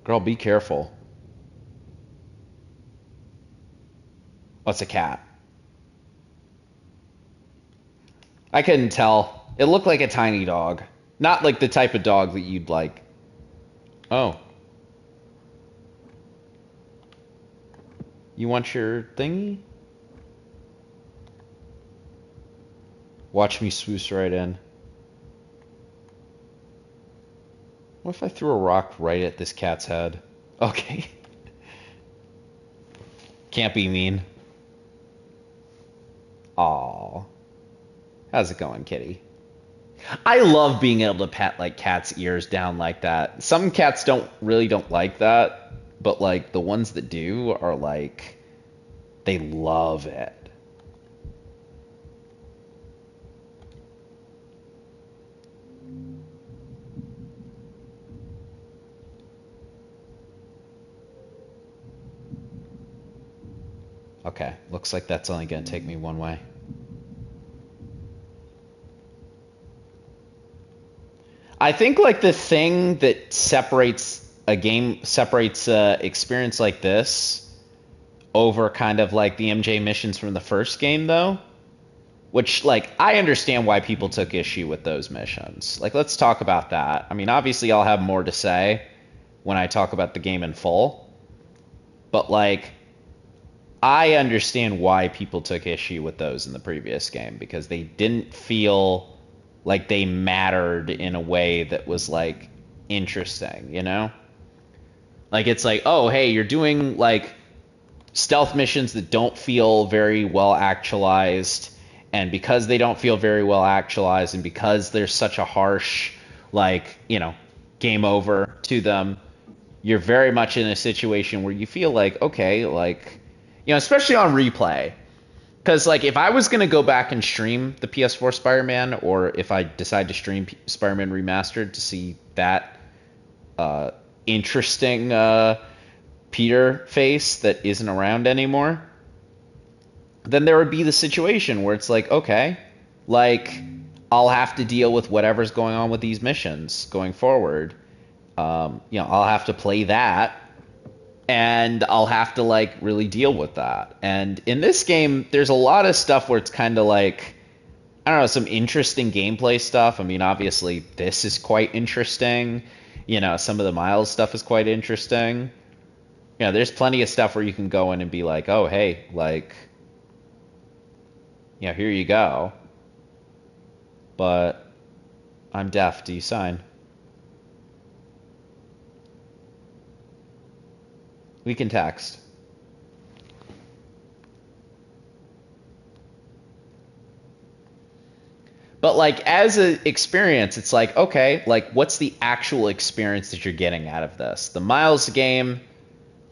Girl, be careful. Oh, it's a cat. I couldn't tell. It looked like a tiny dog. Not like the type of dog that you'd like. Oh, You want your thingy? Watch me swoosh right in. What if I threw a rock right at this cat's head? Okay. Can't be mean. Aw. How's it going, kitty? I love being able to pat like cats' ears down like that. Some cats don't like that, but like the ones that do are like they love it. Okay, looks like that's only gonna take me one way. I think like the thing that separates experience like this over kind of like the MJ missions from the first game though, which like I understand why people took issue with those missions. Like let's talk about that. I mean, obviously I'll have more to say when I talk about the game in full, but like I understand why people took issue with those in the previous game because they didn't feel like they mattered in a way that was like interesting, you know? Like it's like, oh, hey, you're doing like stealth missions that don't feel very well actualized, and because they don't feel very well actualized and because there's such a harsh like, you know, game over to them, you're very much in a situation where you feel like, okay, like, you know, especially on replay. Because, like, if I was going to go back and stream the PS4 Spider-Man, or if I decide to stream Spider-Man Remastered to see that interesting Peter face that isn't around anymore, then there would be the situation where it's like, okay, like, I'll have to deal with whatever's going on with these missions going forward. You know, I'll have to play that. And I'll have to, like, really deal with that. And in this game, there's a lot of stuff where it's kind of like, I don't know, some interesting gameplay stuff. I mean, obviously, this is quite interesting. You know, some of the Miles stuff is quite interesting. You know, there's plenty of stuff where you can go in and be like, oh, hey, like, you know, here you go. But I'm deaf. Do you sign? We can text. But like as an experience, it's like, okay, like what's the actual experience that you're getting out of this? The Miles game,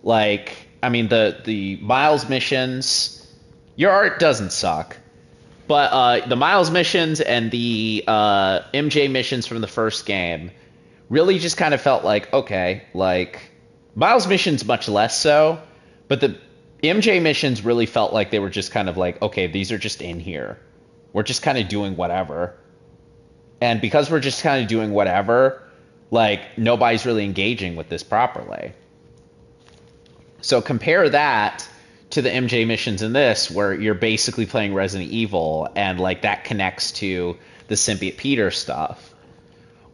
like, I mean the Miles missions, your art doesn't suck. But the Miles missions and the MJ missions from the first game really just kind of felt like, okay, like Miles missions much less so, but the MJ missions really felt like they were just kind of like, okay, these are just in here. We're just kind of doing whatever. And because we're just kind of doing whatever, like nobody's really engaging with this properly. So compare that to the MJ missions in this, where you're basically playing Resident Evil and like that connects to the Symbiote Peter stuff.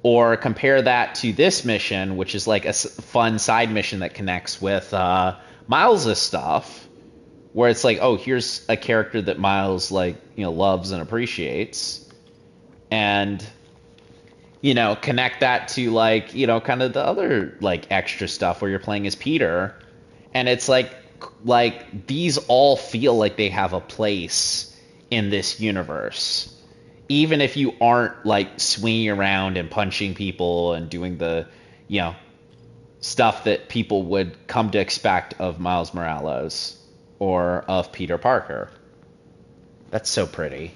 Or compare that to this mission, which is like a fun side mission that connects with Miles' stuff, where it's like, oh, here's a character that Miles, like, you know, loves and appreciates. And, you know, connect that to, like, you know, kind of the other, like, extra stuff where you're playing as Peter. And it's like these all feel like they have a place in this universe. Even if you aren't like swinging around and punching people and doing the, you know, stuff that people would come to expect of Miles Morales or of Peter Parker. That's so pretty.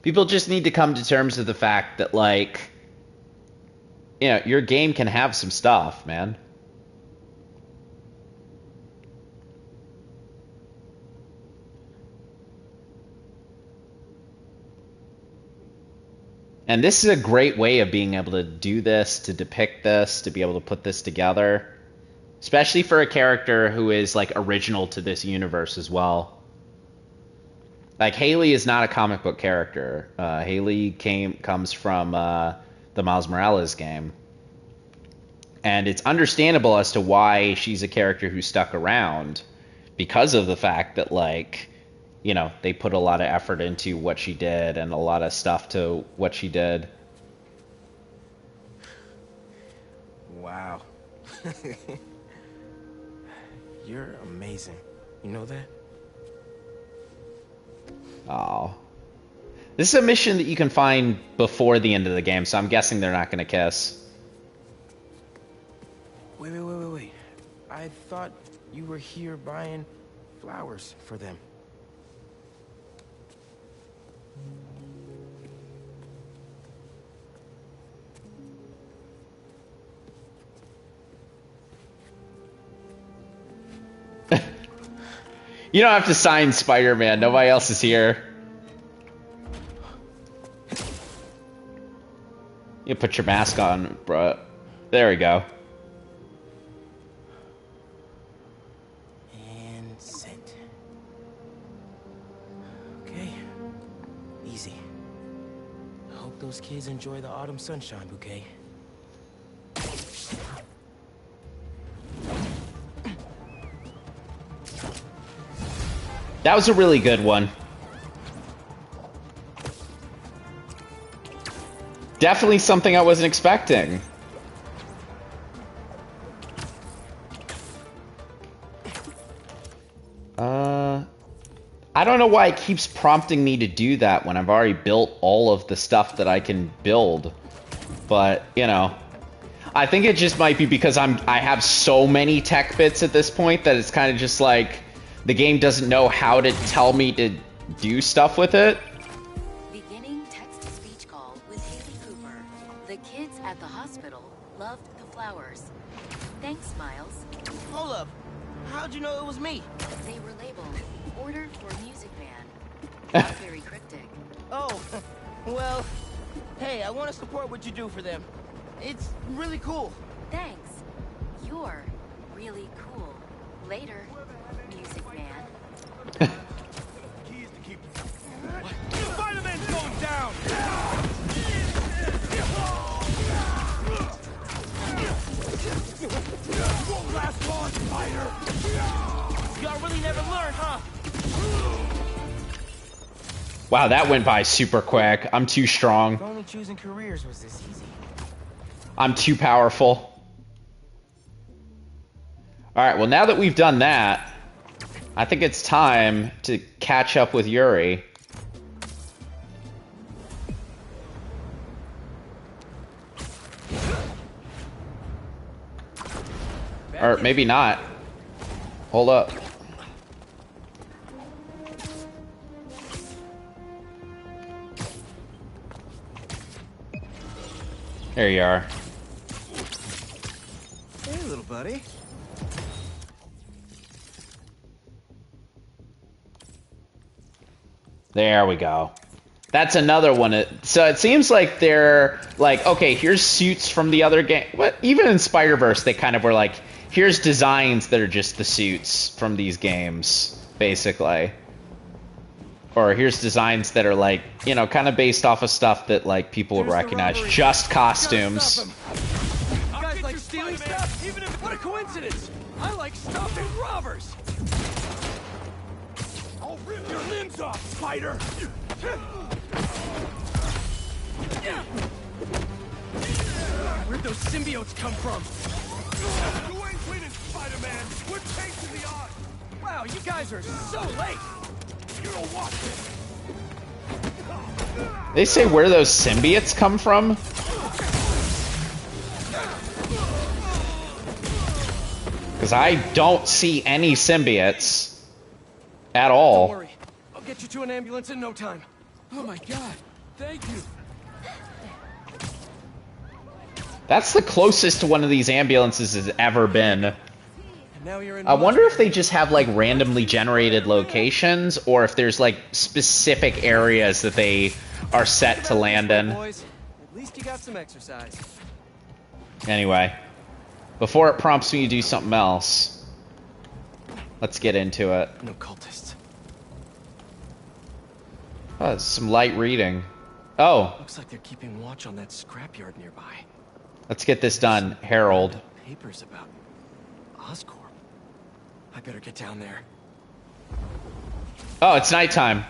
People just need to come to terms with the fact that, like, you know, your game can have some stuff, man. And this is a great way of being able to do this, to depict this, to be able to put this together. Especially for a character who is, like, original to this universe as well. Like, Haley is not a comic book character. Haley comes from the Miles Morales game. And it's understandable as to why she's a character who stuck around, because of the fact that, like, you know, they put a lot of effort into what she did and a lot of stuff to what she did. Wow. You're amazing. You know that? Oh. This is a mission that you can find before the end of the game, so I'm guessing they're not going to kiss. Wait. I thought you were here buying flowers for them. You don't have to sign Spider-Man. Nobody else is here. You put your mask on, bro. There we go. And sent. Okay. Easy. I hope those kids enjoy the autumn sunshine bouquet. That was a really good one. Definitely something I wasn't expecting. I don't know why it keeps prompting me to do that when I've already built all of the stuff that I can build. But, you know, I think it just might be because I have so many tech bits at this point that it's kind of just like the game doesn't know how to tell me to do stuff with it. Beginning text-to-speech call with Haley Cooper. The kids at the hospital loved the flowers. Thanks, Miles. Hold up. How'd you know it was me? They were labeled Order for Music Man. Not very cryptic. Oh, well, hey, I want to support what you do for them. It's really cool. Thanks. You're really cool. Later, Music Man. Spider-Man's going down! Won't last long, Spider! Y'all really never learn, huh? Wow, that went by super quick. I'm too strong. If only choosing careers was this easy. I'm too powerful. Alright, well now that we've done that, I think it's time to catch up with Yuri. Or maybe not. Hold up. There you are. Hey, little buddy. There we go. That's another one. So it seems like they're like, okay, here's suits from the other game. But even in Spider-Verse, they kind of were like, here's designs that are just the suits from these games, basically. Or here's designs that are like, you know, kind of based off of stuff that like people would recognize. Just costumes. You guys like stealing stuff? Even if what a coincidence! I like stopping robbers. I'll rip your limbs off, Spider! Where'd those symbiotes come from? You ain't winning, Spider-Man! We're chasing the odds! Wow, you guys are so late! You don't watch this! They say where those symbiotes come from? Because I don't see any symbiotes at all. Don't worry. I'll get you to an ambulance in no time. Oh my god, thank you! That's the closest to one of these ambulances has ever been. Now you're in I wonder if they just have like randomly generated locations, or if there's like specific areas that they are set to land in. Boys, at least you got some exercise. Anyway, before it prompts me to do something else, let's get into it. No cultists. Oh, some light reading. Oh. Looks like they're keeping watch on that scrapyard nearby. Let's get this done, Harold. Papers about Oscorp. I better get down there. Oh, it's nighttime.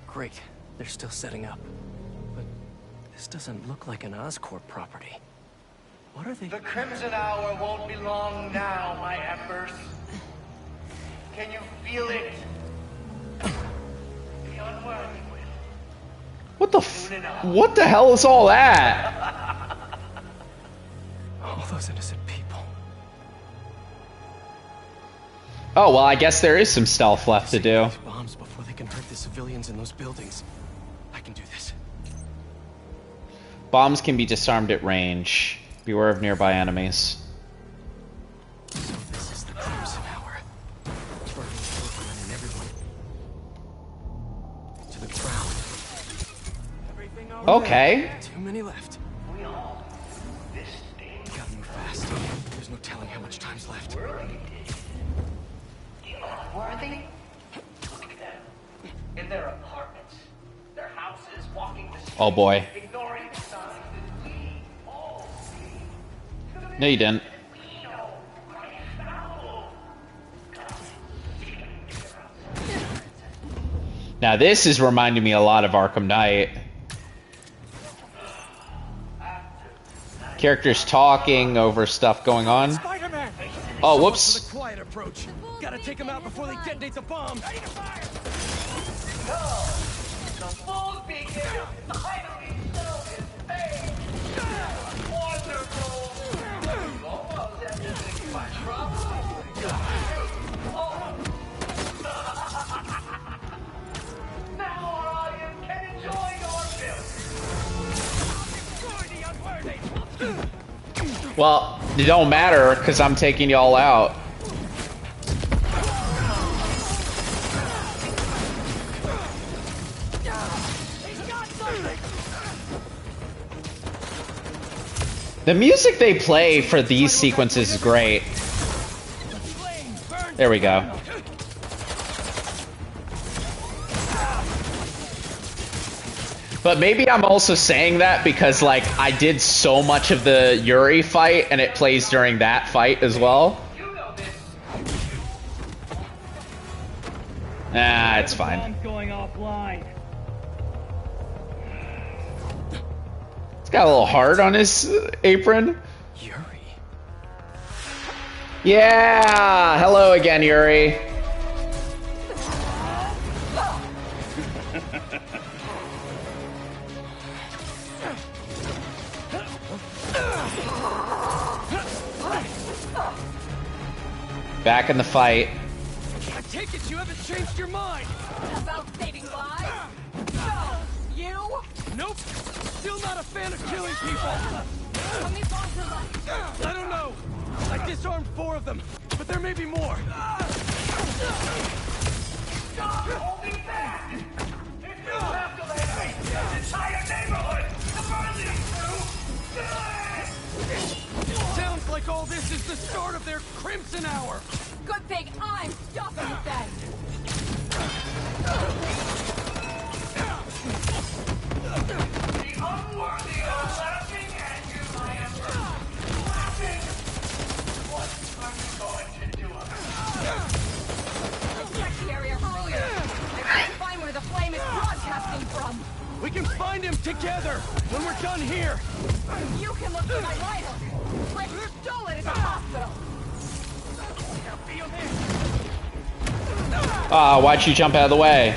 Great. They're still setting up. But this doesn't look like an Oscorp property. What are they... The Crimson Hour won't be long now, my embers. Can you feel it? The unworthy will. What the hell is all that? All those innocent people. Oh, well, I guess there is some stealth left to do. Bombs before they can hurt the civilians in those buildings. I can do this. Bombs can be disarmed at range. Beware of nearby enemies. So this is the Crimson Hour. Burning Brooklyn and everyone to the ground. Everything okay. Too many left. We all this thing. Gotta move fast. There's no telling how much time's left. Worthy? Look at them. In their apartments, their houses, walking the streets, Oh boy. ignoring the signs that we all see. No, you didn't. Now this is reminding me a lot of Arkham Knight. Characters talking over stuff going on. Spider-Man! Oh, whoops. The quiet approach. Gotta take them out before they detonate the bomb. The full beacon finally showed its face. Wonderful. Almost everything my problem. Now our audience can enjoy your film. Well, it don't matter because I'm taking y'all out. The music they play for these sequences is great. There we go. But maybe I'm also saying that because, like, I did so much of the Yuri fight, and it plays during that fight as well. Ah, it's fine. Going offline. It's got a little heart on his apron. Yuri. Yeah! Hello again, Yuri. Back in the fight. I take it you haven't changed your mind. About saving lives? No! You? Nope. Still not a fan of killing people. I don't know. I disarmed 4 of them, but there may be more. Stop holding back! If you have to lay waste to this entire neighborhood, the burning crew, Sounds like all this is the start of their Crimson Hour. Good thing I'm stopping it then! the unworthy are laughing at you, my emperor. Laughing! What are you going to do about it? Check the area earlier! I can't find where the flame is broadcasting from! We can find him together when we're done here. You can look for my rider! Rick stole it at the hospital! Ah, why'd you jump out of the way?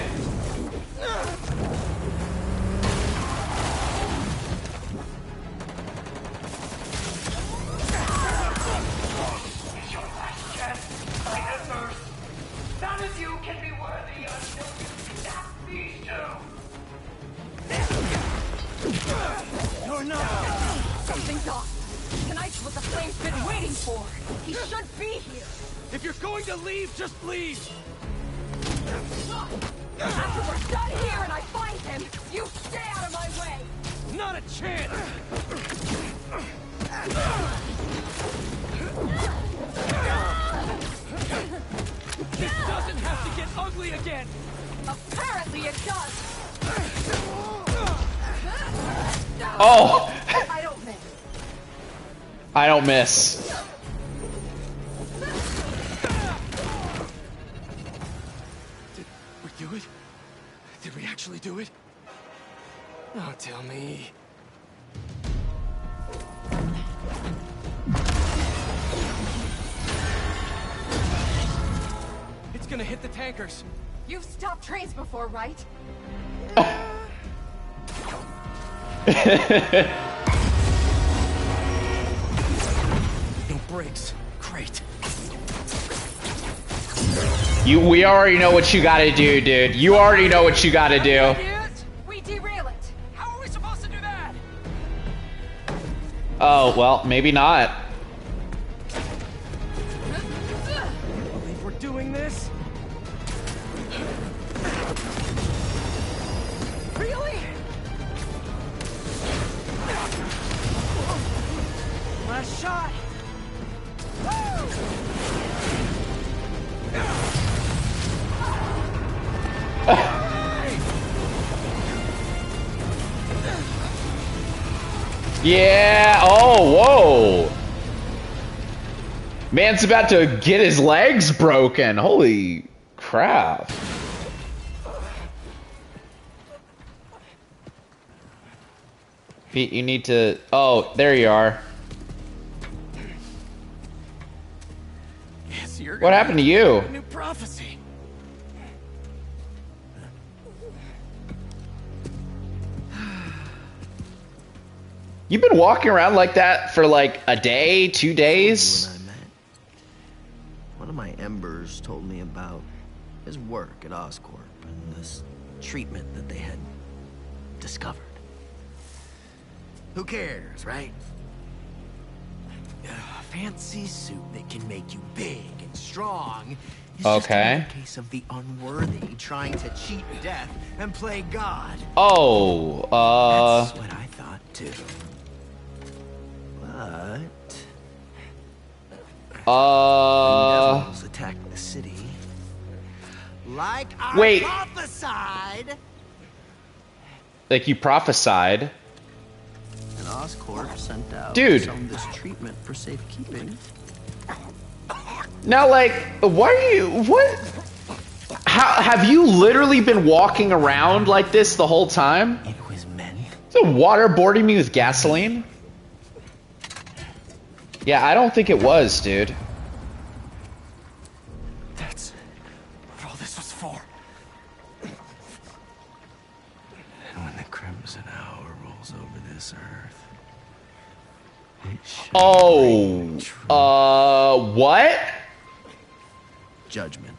None of you can be worthy until you stop these two. You're not. Something's off. Tonight's what the flame's been waiting for. He should be here. If you're going to leave, just leave. After we're done here and I find him, you stay out of my way. Not a chance. This doesn't have to get ugly again! Apparently it does! Oh! I don't miss. I don't miss. Did we do it? Did we actually do it? Oh, tell me. It's gonna hit the tankers. You've stopped trains before, right? No brakes. Great. We already know what you gotta do, dude. You already know what you gotta do. We derail it. How are we supposed to do that? Oh, well, maybe not. Believe we're doing this? Really? Last shot. Yeah. Oh, whoa. Man's about to get his legs broken. Holy crap. Pete, you need to... Oh, there you are. Yes, you're What happened to you? A new prophecy. You've been walking around like that for like a day, 2 days? When I met, one of my embers told me about his work at Oscorp and this treatment that they had discovered. Who cares, right? A fancy suit that can make you big and strong is just another case of the unworthy trying to cheat death and play God. Oh, That's what I thought too. But devils attacked the city. Like I Wait. prophesied. Like you prophesied. And Oscorp sent out Dude. some of this treatment for safekeeping. Now, like, why are you... What? How... Have you literally been walking around like this the whole time? It was meant. Is it waterboarding me with gasoline? Yeah, I don't think it was, dude. That's what all this was for. And when the Crimson Hour rolls over this earth, it shall bring true what? judgment.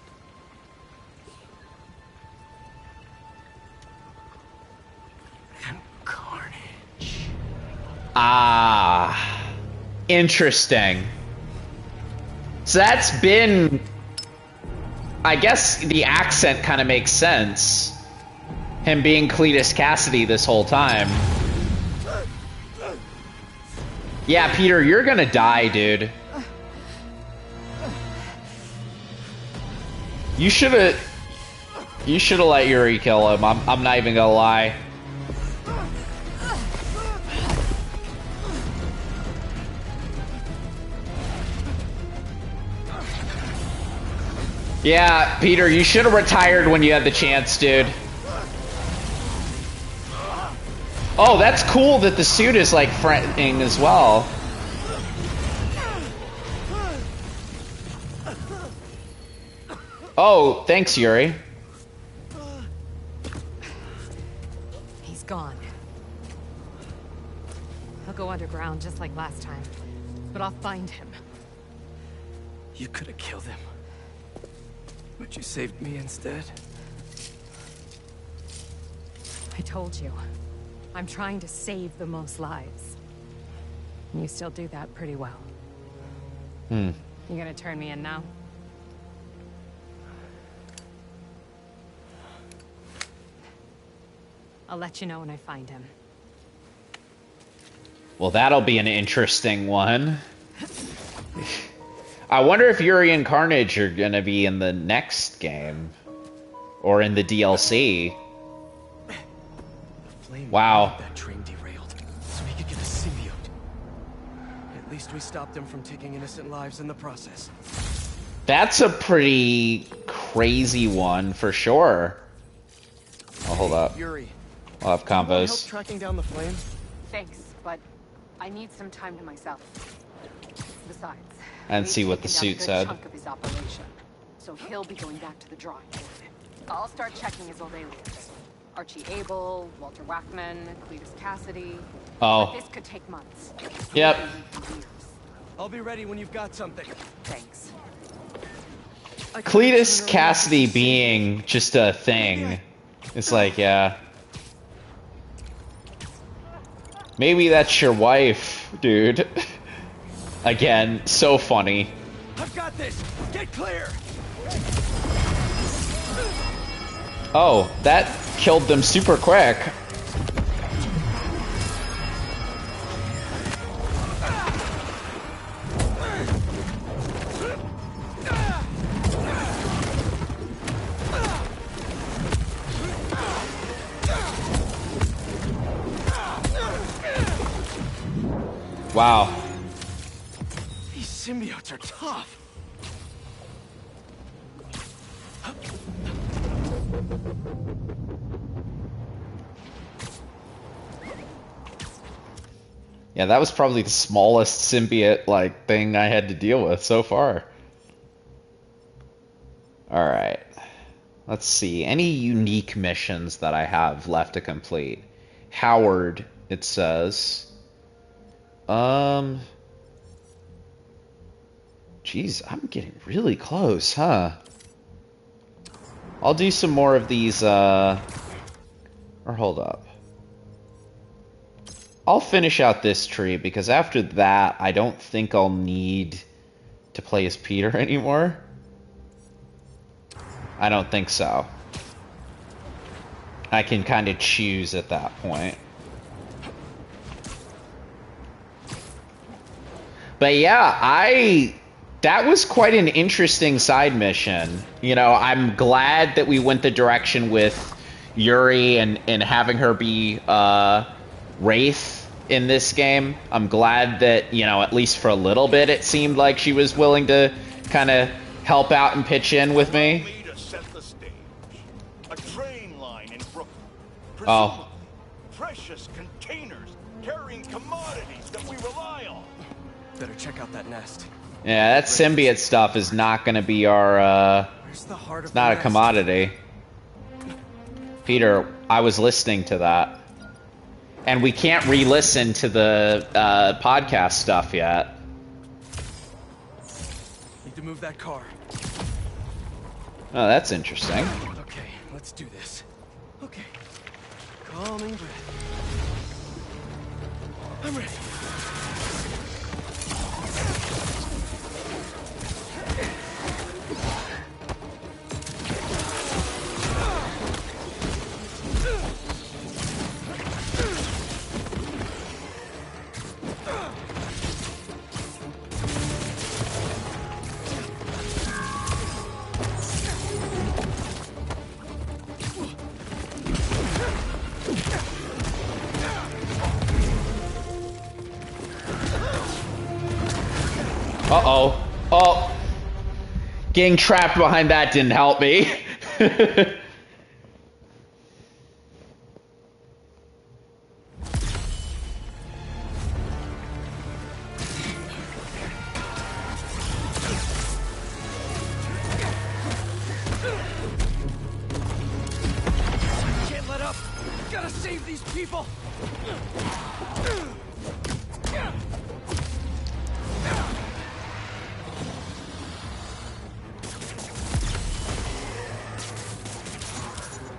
And carnage. Ah. Interesting. So that's been... I guess the accent kind of makes sense. Him being Cletus Cassidy this whole time. Yeah, Peter, you're gonna die, dude. You should've let Yuri kill him. I'm not even gonna lie. Yeah, Peter, you should have retired when you had the chance, dude. Oh, that's cool that the suit is, like, threatening as well. Oh, thanks, Yuri. He's gone. He'll go underground just like last time. But I'll find him. You could have killed him. But you saved me instead. I told you. I'm trying to save the most lives. You still do that pretty well. You gonna turn me in now? I'll let you know when I find him. Well, that'll be an interesting one. I wonder if Yuri and Carnage are gonna be in the next game. Or in the DLC. Wow. That train derailed, so we could get a symbiote. At least we stopped them from taking innocent lives in the process. That's a pretty crazy one, for sure. Oh, hold up. Yuri, I'll have help combos. tracking down the flame? Thanks, but I need some time to myself. Besides, And see what the suit said. chunk of his operation, so he'll be going back to the drawing board. I'll start checking his old aliens. Archie Abel, Walter Wackman, Cletus Cassidy. Oh. But this could take months. Yep. I'll be ready when you've got something. Thanks. Cletus Cassidy being just a thing. It's like, yeah. Maybe that's your wife, dude. Again, so funny. I've got this. Get clear. Oh, that killed them super quick. Wow. These symbiotes are tough. Yeah, that was probably the smallest symbiote like thing I had to deal with so far. Alright. Let's see. Any unique missions that I have left to complete? Howard, it says. Jeez, I'm getting really close, huh? I'll do some more of these, or hold up. I'll finish out this tree, because after that, I don't think I'll need to play as Peter anymore. I don't think so. I can kind of choose at that point. But yeah, that was quite an interesting side mission. You know, I'm glad that we went the direction with Yuri and having her be Wraith in this game. I'm glad that, you know, at least for a little bit it seemed like she was willing to kind of help out and pitch in with me. To set the stage. A train line in Brooklyn. Oh. Precious containers carrying commodities that we rely on. Better check out that nest. Yeah, that symbiote stuff is not going to be our, Where's the heart it's of not the a nest? commodity. Peter, I was listening to that. And we can't re-listen to the podcast stuff yet. Need to move that car. Oh, that's interesting. Okay, let's do this. Okay. Calming breath. I'm ready. Uh-oh. Oh. Getting trapped behind that didn't help me. Can't let up. Gotta save these people.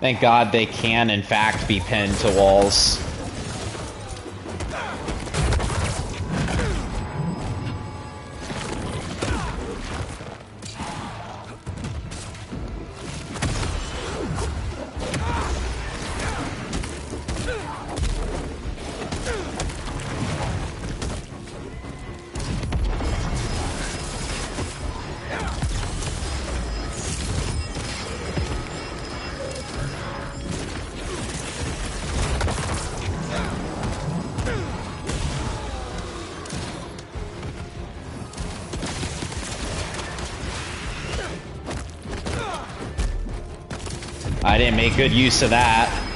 Thank God they can, in fact, be pinned to walls. I didn't make good use of that.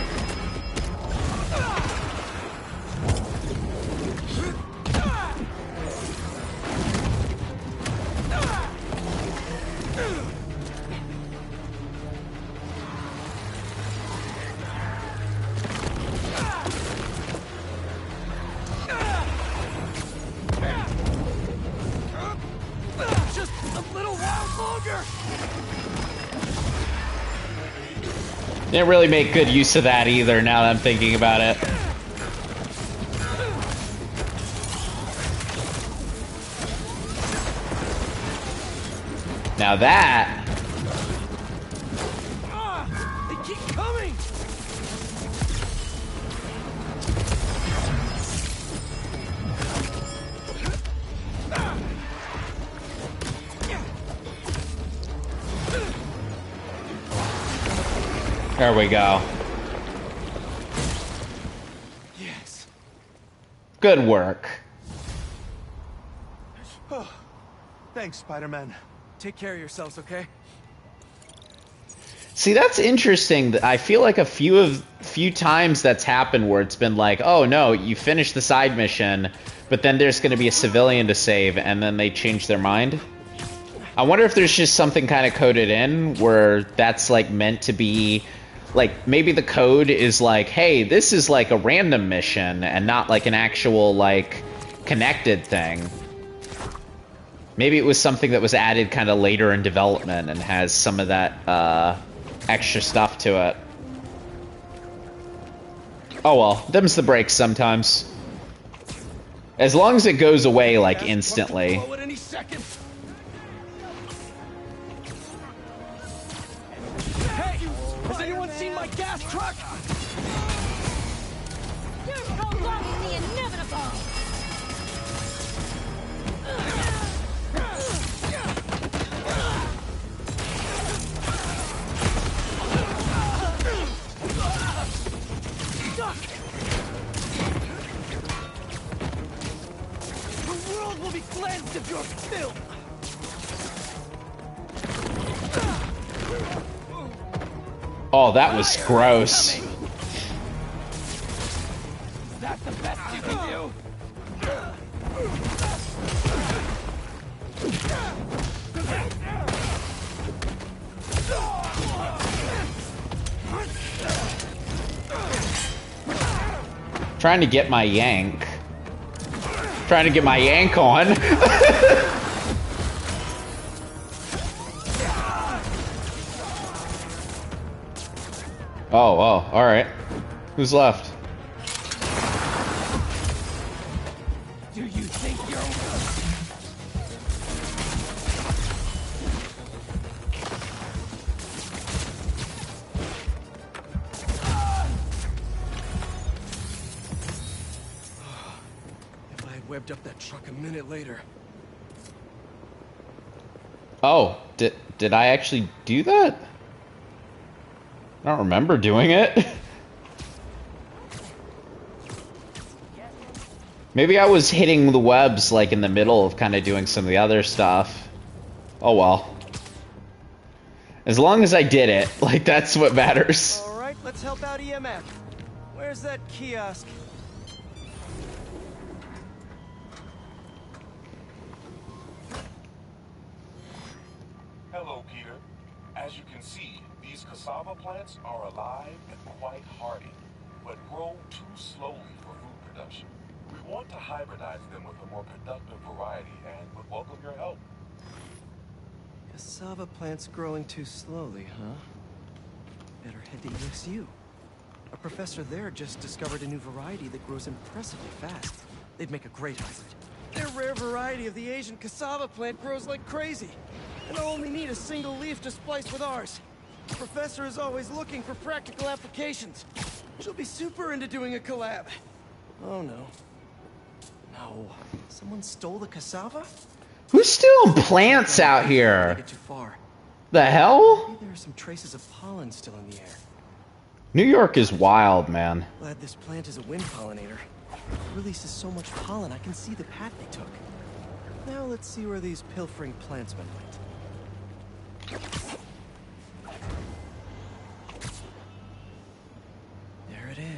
Just a little while longer. Didn't really make good use of that either, now that I'm thinking about it. Now that... They keep coming! There we go. Yes. Good work. Oh, thanks, Spider-Man. Take care of yourselves, okay? See, that's interesting. I feel like a few times that's happened where it's been like, oh no, you finish the side mission, but then there's going to be a civilian to save, and then they change their mind. I wonder if there's just something kind of coded in where that's like meant to be, like maybe the code is like, hey, this is like a random mission and not like an actual like connected thing. Maybe it was something that was added kind of later in development and has some of that extra stuff to it. Oh well, them's the breaks sometimes. As long as it goes away like instantly. Blow at any second. Hey, has anyone seen my gas truck? You're prolonging the inevitable. The world will be cleansed of your filth. Oh, that was gross. Is that the best you can do? Trying to get my yank. Trying to get my yank on. Oh, alright. Who's left? Do you think you're... If I had webbed up that truck a minute later... Oh, did I actually do that? I don't remember doing it. Maybe I was hitting the webs like in the middle of kind of doing some of the other stuff. Oh well. As long as I did it, like that's what matters. All right, let's help out EMF. Where's that kiosk? Hello, Peter. As you can see, these cassava plants are alive and quite hardy, but grow too slowly for food production. We want to hybridize them with a more productive variety and would welcome your help. Cassava plants growing too slowly, huh? Better head to UGSU. A professor there just discovered a new variety that grows impressively fast. They'd make a great hybrid. Their rare variety of the Asian cassava plant grows like crazy. And I'll only need a single leaf to splice with ours. The professor is always looking for practical applications. She'll be super into doing a collab. Oh no. No. Someone stole the cassava? Who's stealing plants out here? Get too far. The hell? Maybe there are some traces of pollen still in the air. New York is wild, man. Glad this plant is a wind pollinator. It releases so much pollen, I can see the path they took. Now let's see where these pilfering plantsmen went.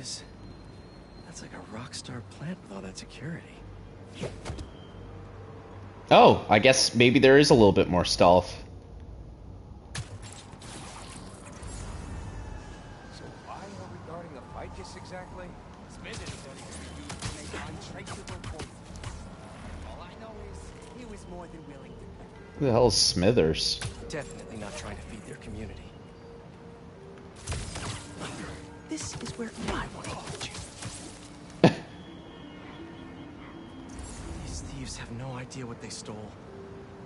is. That's like a rock star plant with all that security. Oh, I guess maybe there is a little bit more stealth. So why are we guarding a fight just exactly? Smithers said he could be used to make untraceable poison. All I know is he was more than willing to. Who the hell is Smithers? Definitely not trying to feed their community. This is where I want to hold you. These thieves have no idea what they stole.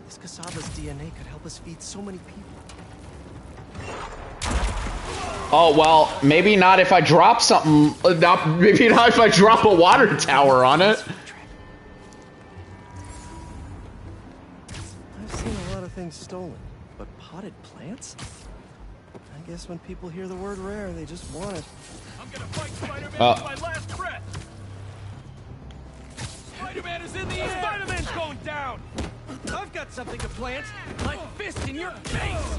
This cassava's DNA could help us feed so many people. Oh, well, maybe not if I drop something. Maybe not if I drop a water tower on it. I've seen a lot of things stolen, but potted plants? I guess when people hear the word rare, they just want it. I'm gonna fight Spider-Man to my last breath. Spider-Man is in the air. Spider-Man's going down. I've got something to plant. My fist in your face.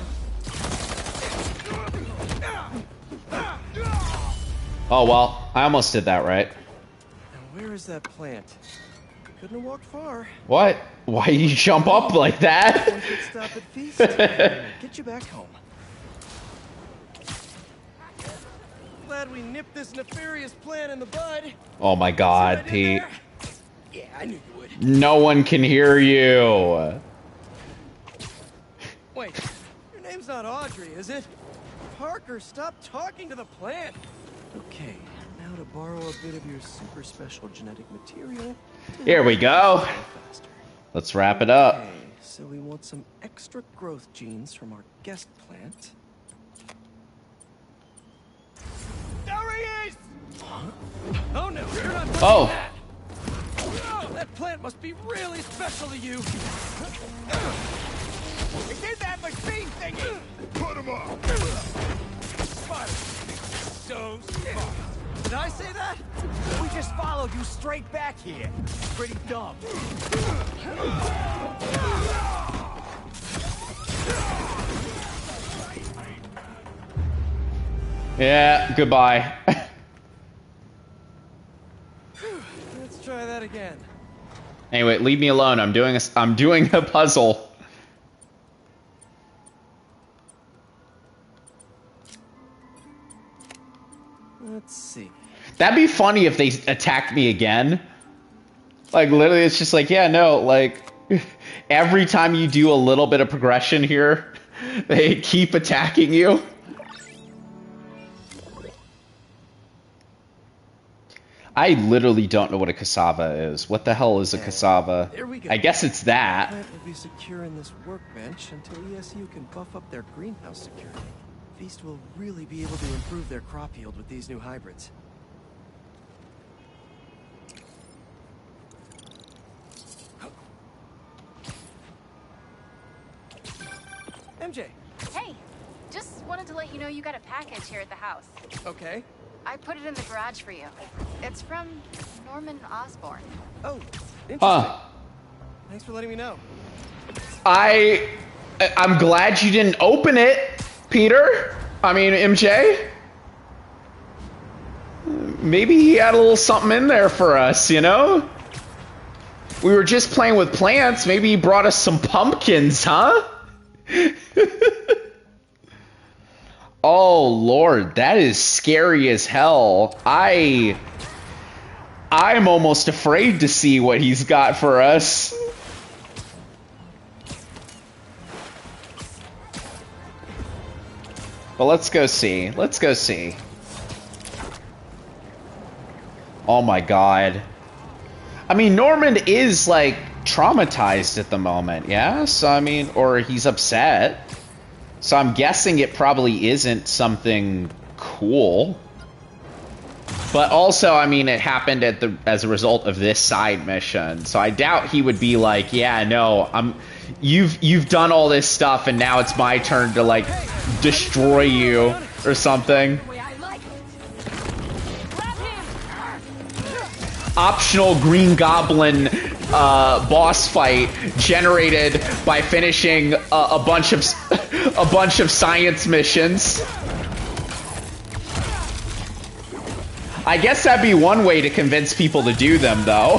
Oh, well, I almost did that right. Now where is that plant? Couldn't have walked far. What? Why you jump up like that? One could stop at feast. Get you back home. Glad we nipped this nefarious plan in the bud. Oh my god, Pete. Yeah, I knew you would. No one can hear you. Wait, your name's not Audrey, is it? Parker, stop talking to the plant. Okay, now to borrow a bit of your super special genetic material. Here we go. Let's wrap it up. Okay, so we want some extra growth genes from our guest plant. There he is! Huh? Oh no, you're not Oh. that. Oh, that plant must be really special to you. He did that machine thingy! Put him up! Smart. So smart. Did I say that? We just followed you straight back here. Pretty dumb. Yeah, goodbye. Let's try that again. Anyway, leave me alone. I'm doing a puzzle. Let's see. That'd be funny if they attacked me again. Like, literally, it's just like, yeah, no, like, every time you do a little bit of progression here, they keep attacking you. I literally don't know what a cassava is. What the hell is a cassava? There we go. I guess it's that. The plant will be secure in this workbench until ESU can buff up their greenhouse security. Feast will really be able to improve their crop yield with these new hybrids. MJ. Hey, just wanted to let you know you got a package here at the house. Okay. I put it in the garage for you. It's from Norman Osborn. Oh, interesting. Huh. Thanks for letting me know. I'm glad you didn't open it, Peter. I mean, MJ. Maybe he had a little something in there for us, you know? We were just playing with plants. Maybe he brought us some pumpkins, huh? Oh, Lord, that is scary as hell. I'm almost afraid to see what he's got for us. But let's go see. Let's go see. Oh my god. I mean, Norman is, like, traumatized at the moment, yeah? So, I mean, or he's upset. So I'm guessing it probably isn't something cool. But also, I mean, it happened as a result of this side mission. So I doubt he would be like, yeah, no, you've done all this stuff and now it's my turn to, like, destroy you or something. Optional Green Goblin boss fight generated by finishing a bunch of science missions. I guess that'd be one way to convince people to do them, though.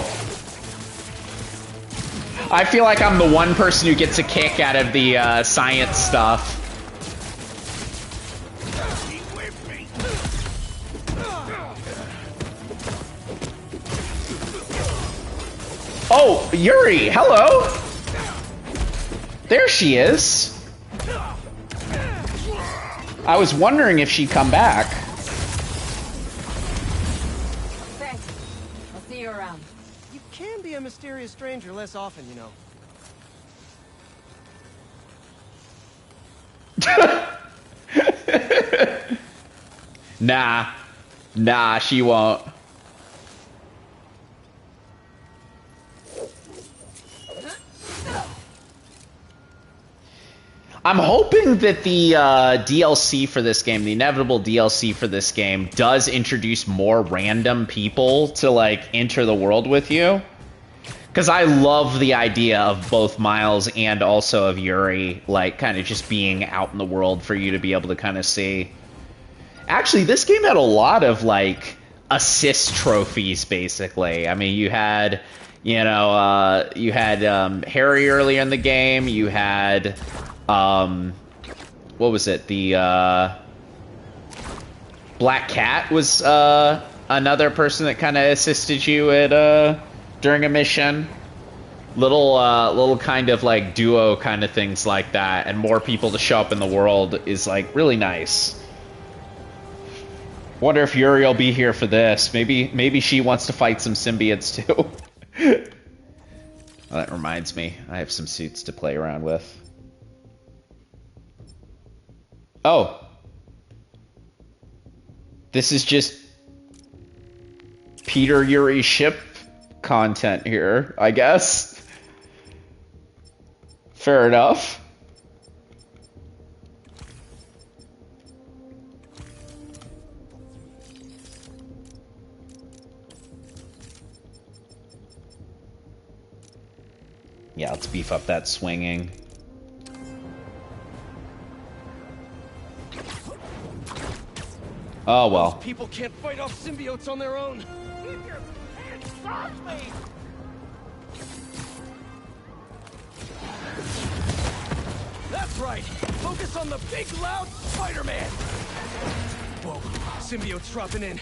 I feel like I'm the one person who gets a kick out of the science stuff. Oh, Yuri, hello! There she is. I was wondering if she'd come back. Thanks. I'll see you around. You can be a mysterious stranger less often, you know. Nah, she won't. I'm hoping that the DLC for this game, the inevitable DLC for this game, does introduce more random people to, like, enter the world with you. Because I love the idea of both Miles and also of Yuri, like, kind of just being out in the world for you to be able to kind of see. Actually, this game had a lot of, like, assist trophies, basically. I mean, you had, you know, Harry earlier in the game, you had... what was it? The, Black Cat was, another person that kind of assisted you at, during a mission. Little kind of, like, duo kind of things like that, and more people to show up in the world is, like, really nice. Wonder if Yuri will be here for this. Maybe she wants to fight some symbiotes, too. Well, that reminds me, I have some suits to play around with. Oh. This is just Peter Yuri ship content here, I guess. Fair enough. Yeah, let's beef up that swinging. Oh well. Those people can't fight off symbiotes on their own. Keep your hands off me! That's right. Focus on the big, loud Spider-Man. Whoa, symbiotes dropping in.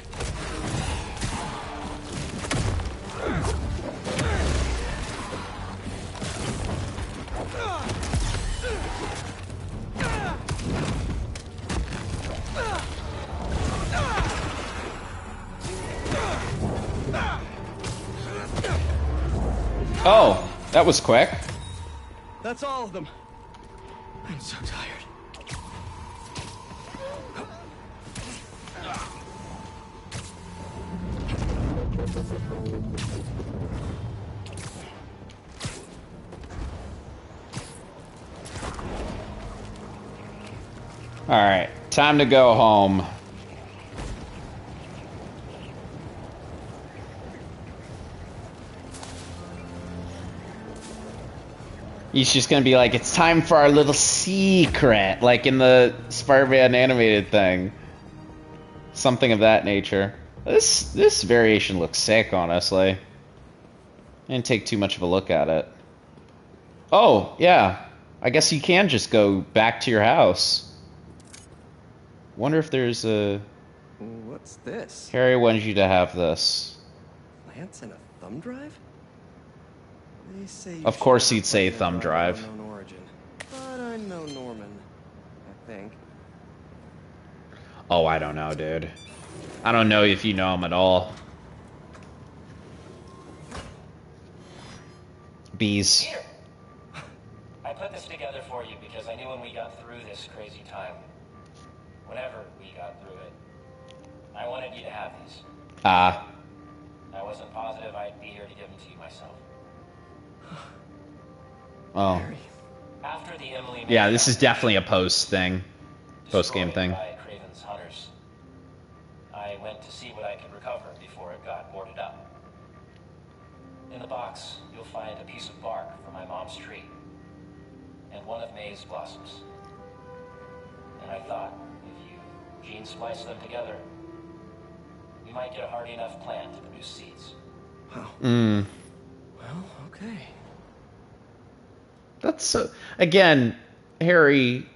Oh, that was quick. That's all of them. I'm so tired. All right, time to go home. He's just gonna be like, it's time for our little secret, like in the Spider-Man animated thing. Something of that nature. This variation looks sick, honestly. I didn't take too much of a look at it. Oh, yeah. I guess you can just go back to your house. Wonder if there's a... What's this? Harry wanted you to have this. Lance and a thumb drive? They say Of course he'd say thumb drive. Origin. But I know Norman, I think. Oh, I don't know, dude. I don't know if you know him at all. Bees. Here. I put this together for you because I knew when we got through this crazy time, whenever we got through it, I wanted you to have these. Ah. I wasn't positive I'd be here to give them to you myself. Oh. After the Emily Yeah, this is definitely a post thing. Post-game thing. by Craven's hunters, I went to see what I could recover before it got boarded up. In the box, you'll find a piece of bark from my mom's tree and one of May's blossoms. And I thought, if you gene splice them together, we might get a hardy enough plant to produce seeds. Wow. Well, okay. That's so... Again, Harry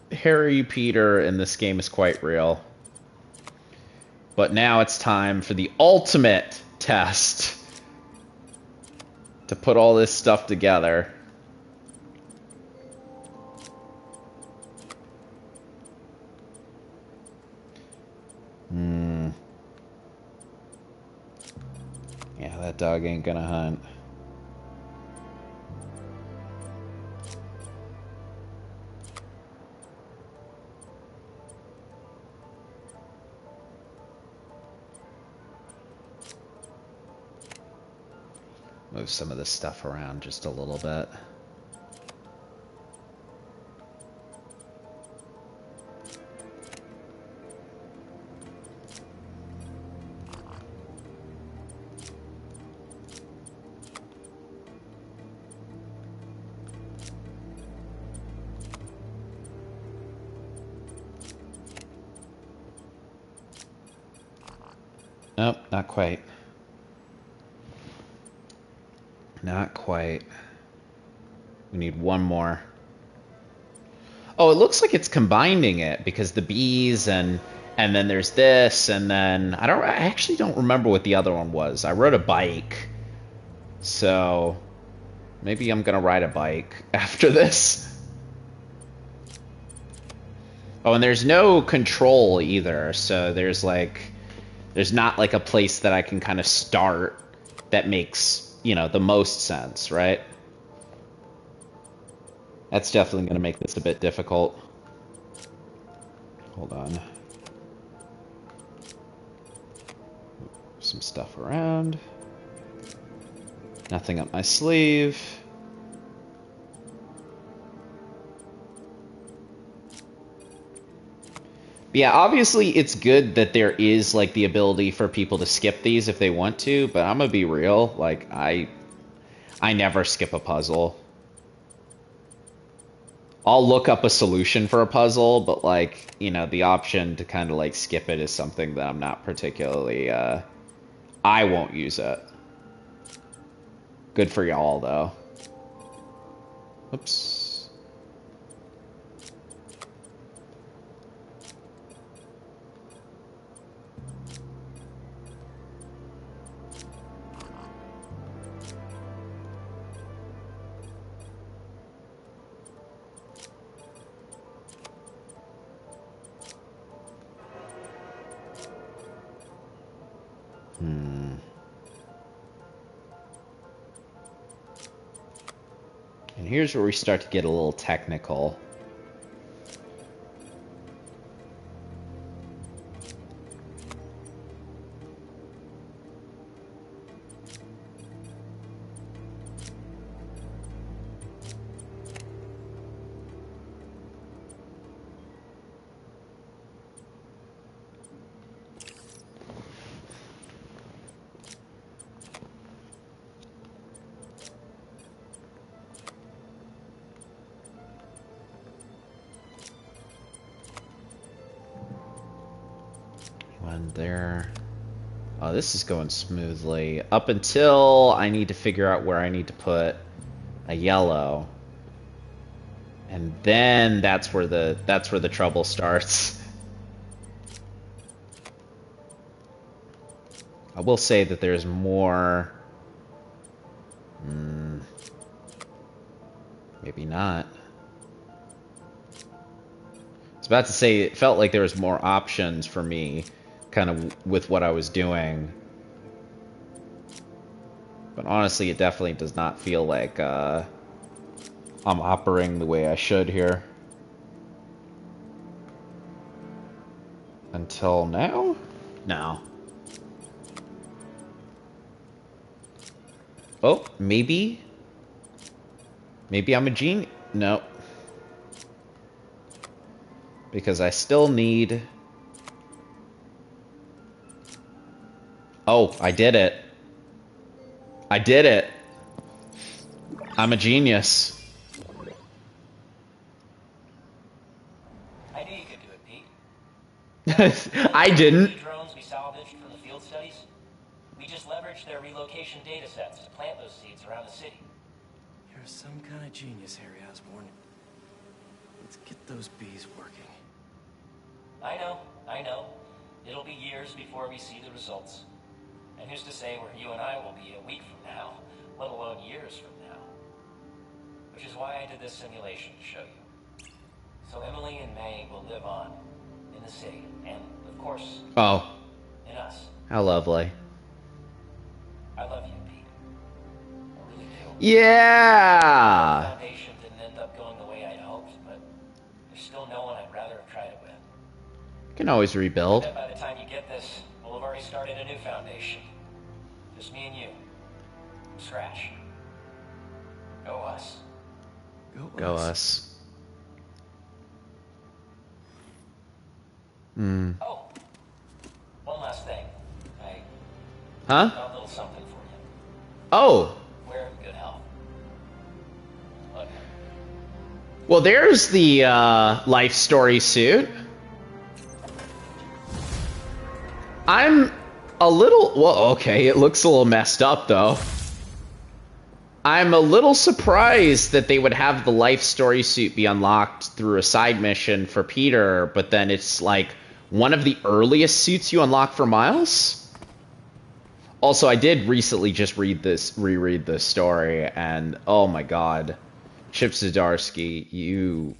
Peter in this game is quite real. But now it's time for the ultimate test. To put all this stuff together. Yeah, that dog ain't gonna hunt. Move some of this stuff around just a little bit. Nope, not quite. Not quite. We need one more. Oh, it looks like it's combining it because the bees and then there's this and then I actually don't remember what the other one was. I rode a bike. So maybe I'm gonna ride a bike after this. Oh, and there's no control either, so there's not like a place that I can kind of start that makes, you know, the most sense, right? That's definitely going to make this a bit difficult. Hold on. Some stuff around. Nothing up my sleeve. Yeah, obviously it's good that there is like the ability for people to skip these if they want to, but I'm gonna be real, like I never skip a puzzle. I'll look up a solution for a puzzle, but like, you know, the option to kind of like skip it is something that I'm not particularly I won't use it. Good for y'all though. Oops. And here's where we start to get a little technical. One there. Oh, this is going smoothly. Up until I need to figure out where I need to put a yellow. And then that's where the trouble starts. I will say that there's more. Maybe not. I was about to say it felt like there was more options for me, kind of with what I was doing. But honestly, it definitely does not feel like I'm operating the way I should here. Until now? No. Oh, maybe? Maybe I'm a genius? No. Because I still need... Oh, I did it. I did it. I'm a genius. I knew you could do it, Pete. I didn't. Drones we salvaged from the field studies? We just leveraged their relocation data sets to plant those seeds around the city. You're some kind of genius, Harry Osborn. Let's get those bees working. I know. It'll be years before we see the results. And who's to say where you and I will be a week from now, let alone years from now? Which is why I did this simulation to show you. So Emily and May will live on in the city, and of course, Oh. in us. How lovely. I love you, Pete. I really do. Yeah! The foundation didn't end up going the way I'd hoped, but there's still no one I'd rather have tried it with. You can always rebuild. I bet by the time you get this, we'll have already started a new foundation. Just me and you. From scratch. Go us. Go us. Hmm. Oh, one last thing. I Huh? found a little something for you. Oh. We're in good health. Look. Well, there's the life story suit. I'm a little... Well, okay, it looks a little messed up, though. I'm a little surprised that they would have the life story suit be unlocked through a side mission for Peter, but then it's like one of the earliest suits you unlock for Miles? Also, I did recently just reread this story, and oh my god. Chip Zdarsky, you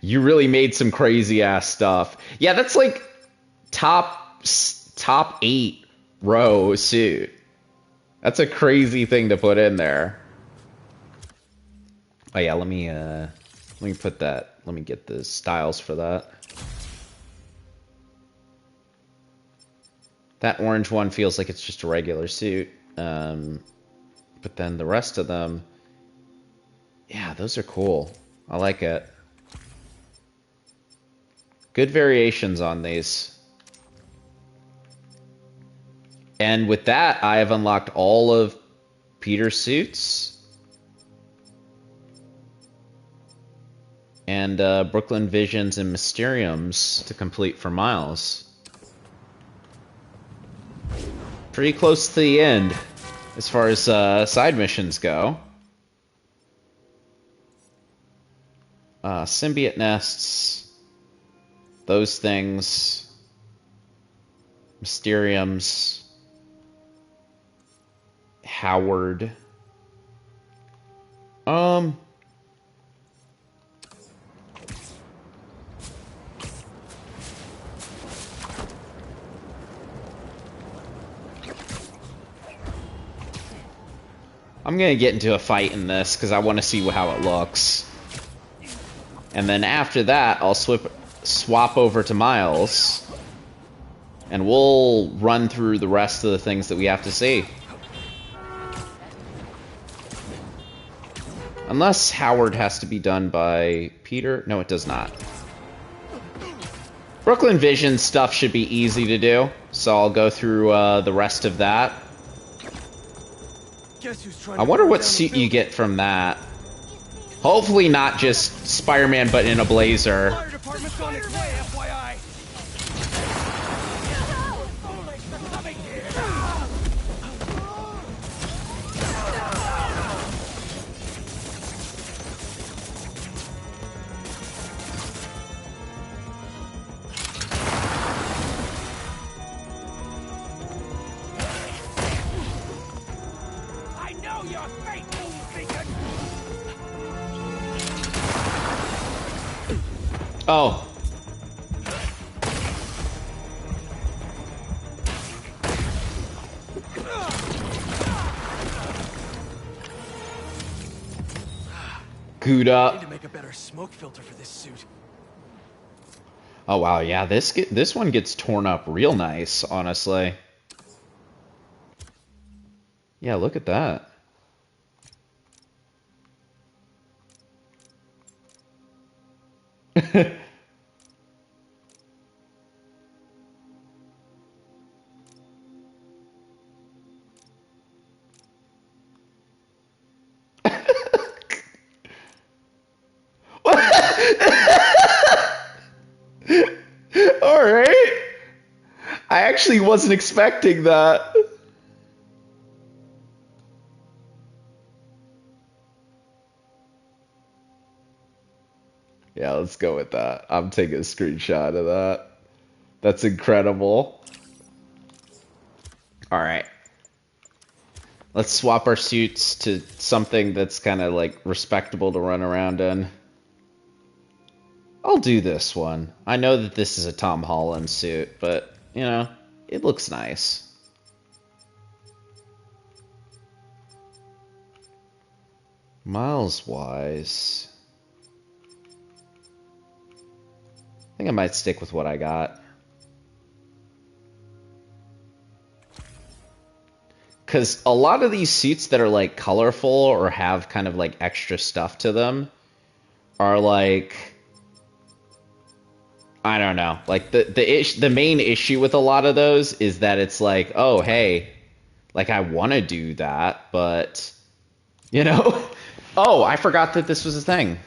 really made some crazy ass stuff. Yeah, that's like top 8 row suit. That's a crazy thing to put in there. Oh yeah, let me put that. Let me get the styles for that. That orange one feels like it's just a regular suit. But then the rest of them, yeah, those are cool. I like it. Good variations on these. And with that, I have unlocked all of Peter's suits. And Brooklyn Visions and Mysteriums to complete for Miles. Pretty close to the end as far as side missions go. Symbiote nests. Those things. Mysteriums. Howard. I'm gonna get into a fight in this because I want to see how it looks. And then after that, I'll swap over to Miles. And we'll run through the rest of the things that we have to see. Unless Howard has to be done by Peter. No, it does not. Brooklyn Vision stuff should be easy to do. So I'll go through the rest of that. I wonder what suit you get from that. Hopefully not just Spider-Man, but in a blazer. Fire department's on its way, FYI. I know your fate, Beacon. Oh. Good up. Need to make a better smoke filter for this suit. Oh wow, yeah, this one gets torn up real nice, honestly. Yeah, look at that. All right. I actually wasn't expecting that. Yeah, let's go with that. I'm taking a screenshot of that. That's incredible. All right. Let's swap our suits to something that's kind of like respectable to run around in. I'll do this one. I know that this is a Tom Holland suit, but, you know, it looks nice. Miles-wise, I think I might stick with what I got. Because a lot of these suits that are, like, colorful or have kind of, like, extra stuff to them are, like... I don't know. Like, the main issue with a lot of those is that it's like, oh, hey, like, I want to do that, but, you know? Oh, I forgot that this was a thing.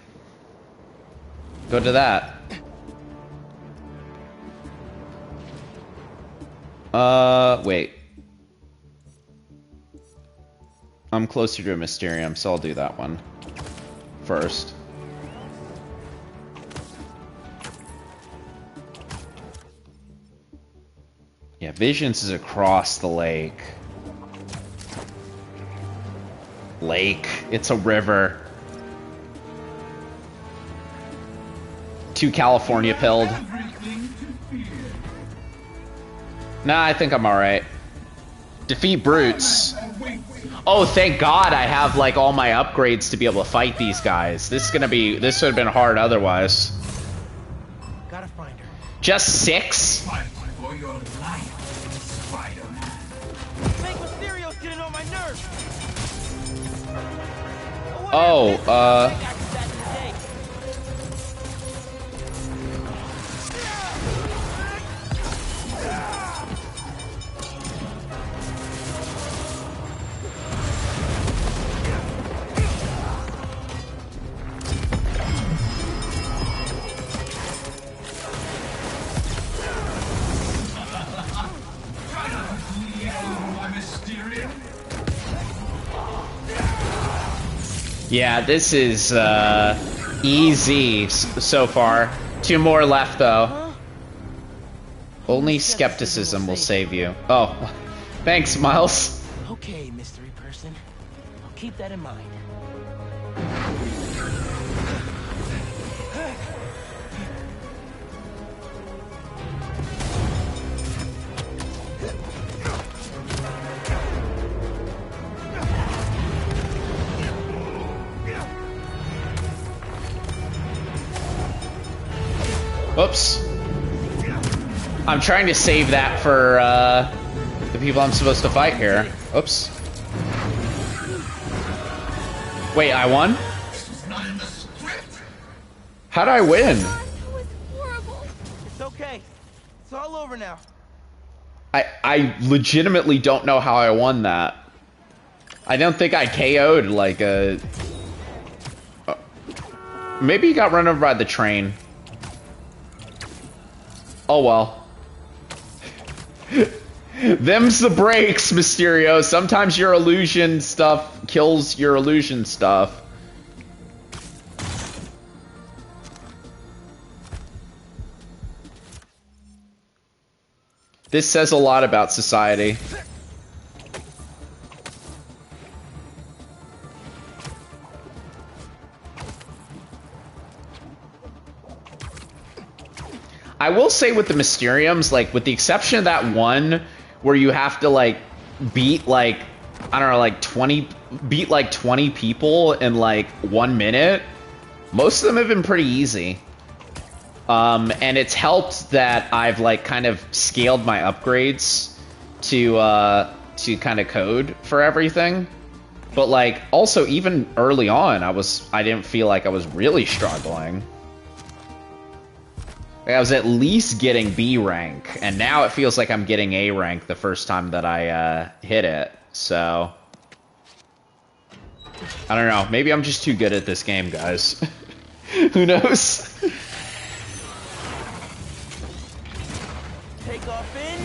Go to that. Wait. I'm closer to a Mysterium, so I'll do that one first. Yeah, Visions is across the lake. Lake. It's a river. Too California pilled. Nah, I think I'm alright. Defeat brutes. Oh, thank God I have, like, all my upgrades to be able to fight these guys. This would have been hard otherwise. Gotta find her. Just 6? For your life, Spider-Man. Make Mysterio's getting on my nerves. Yeah, this is easy so far. 2 more left, though. Only skepticism will save you. Oh, thanks, Miles. Okay, mystery person. I'll keep that in mind. Whoops. I'm trying to save that for the people I'm supposed to fight here. Oops. Wait, I won? How'd I win? It's okay. It's all over now. I legitimately don't know how I won that. I don't think I KO'd like a... maybe he got run over by the train. Oh well. Them's the breaks, Mysterio. Sometimes your illusion stuff kills your illusion stuff. This says a lot about society. I will say with the Mysteriums, like, with the exception of that one where you have to, like, beat, like, I don't know, like, 20 people in, like, 1 minute, most of them have been pretty easy. And it's helped that I've, like, kind of scaled my upgrades to kind of code for everything. But, like, also, even early on, I didn't feel like I was really struggling. I was at least getting B rank, and now it feels like I'm getting A rank the first time that I hit it, so... I don't know, maybe I'm just too good at this game, guys. Who knows? Take off in.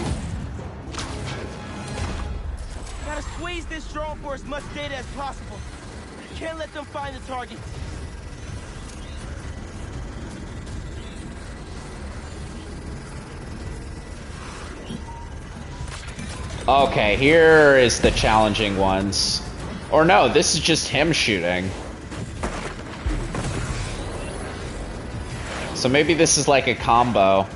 Gotta squeeze this drone for as much data as possible. Can't let them find the target. Okay, here is the challenging ones. Or no, this is just him shooting. So maybe this is like a combo.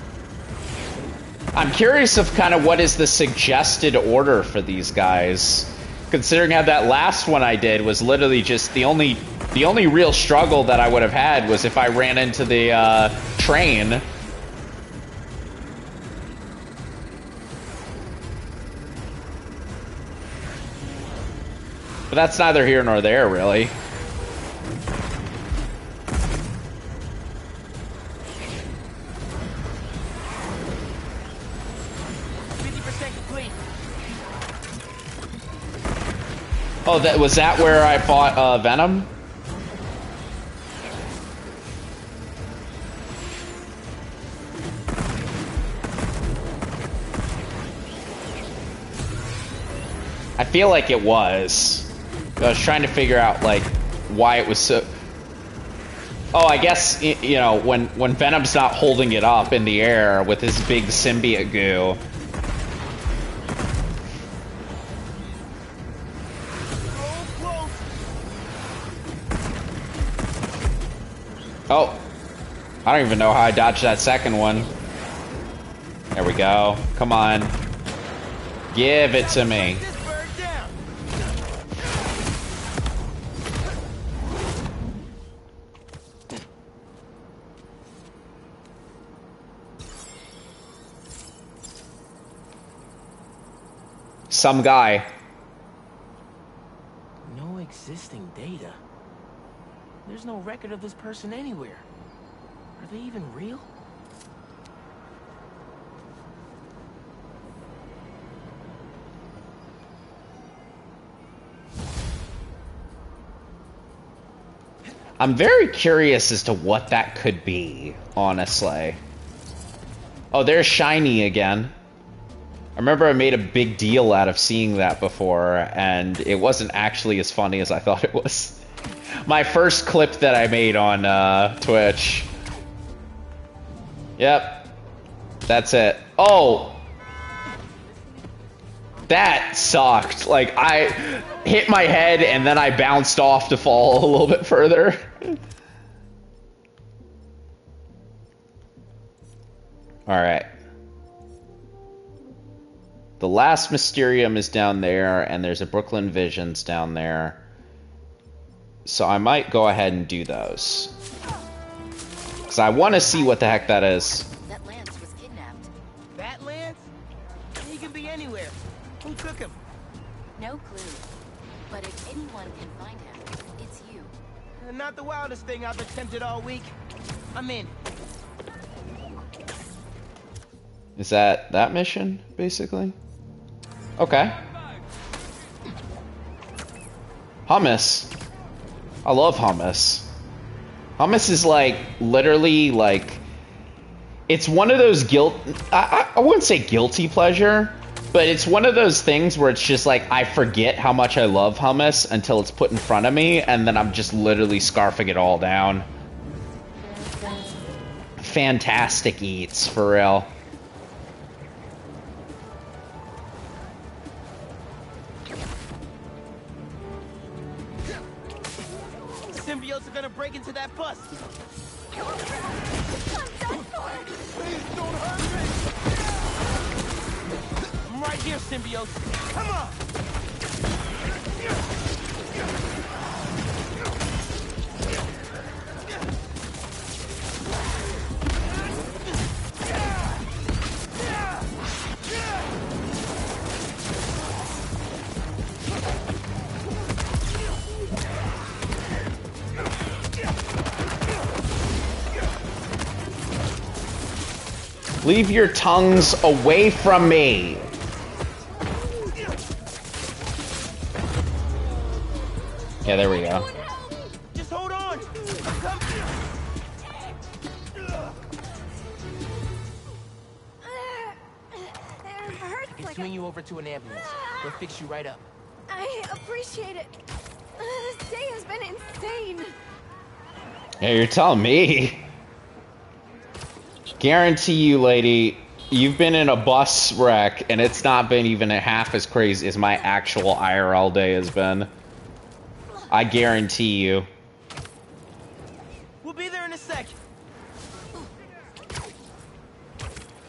I'm curious of kind of what is the suggested order for these guys. Considering how that last one I did was literally just the only real struggle that I would have had was if I ran into the train. But that's neither here nor there, really. Oh, was that where I fought Venom? I feel like it was. I was trying to figure out like why it was so. Oh, I guess you know when Venom's not holding it up in the air with his big symbiote goo. Oh, I don't even know how I dodged that second one. There we go. Come on. Give it to me. Some guy. No existing data. There's no record of this person anywhere. Are they even real? I'm very curious as to what that could be, honestly. Oh, there's Shiny again. I remember I made a big deal out of seeing that before, and it wasn't actually as funny as I thought it was. My first clip that I made on Twitch. Yep. That's it. Oh! That sucked. Like, I hit my head and then I bounced off to fall a little bit further. Alright. The last Mysterium is down there, and there's a Brooklyn Visions down there. So I might go ahead and do those. Because I want to see what the heck that is. That Lance was kidnapped. That Lance? He can be anywhere. Who took him? No clue. But if anyone can find him, it's you. Not the wildest thing I've attempted all week. I'm in. Is that mission, basically? Okay. Hummus. I love hummus. Hummus is like, literally, like, it's one of those I wouldn't say guilty pleasure, but it's one of those things where it's just like, I forget how much I love hummus until it's put in front of me, and then I'm just literally scarfing it all down. Fantastic eats, for real. Symbiotes are gonna break into that bus. I'm done for. Please don't hurt me. I'm right here, symbiotes. Come on. Leave your tongues away from me. Yeah, there we go. Just hold on. can swing you over to an ambulance. They'll fix you right up. I appreciate it. This day has been insane. Yeah, you're telling me. Guarantee you, lady, you've been in a bus wreck, and it's not been even a half as crazy as my actual IRL day has been. I guarantee you. We'll be there in a sec.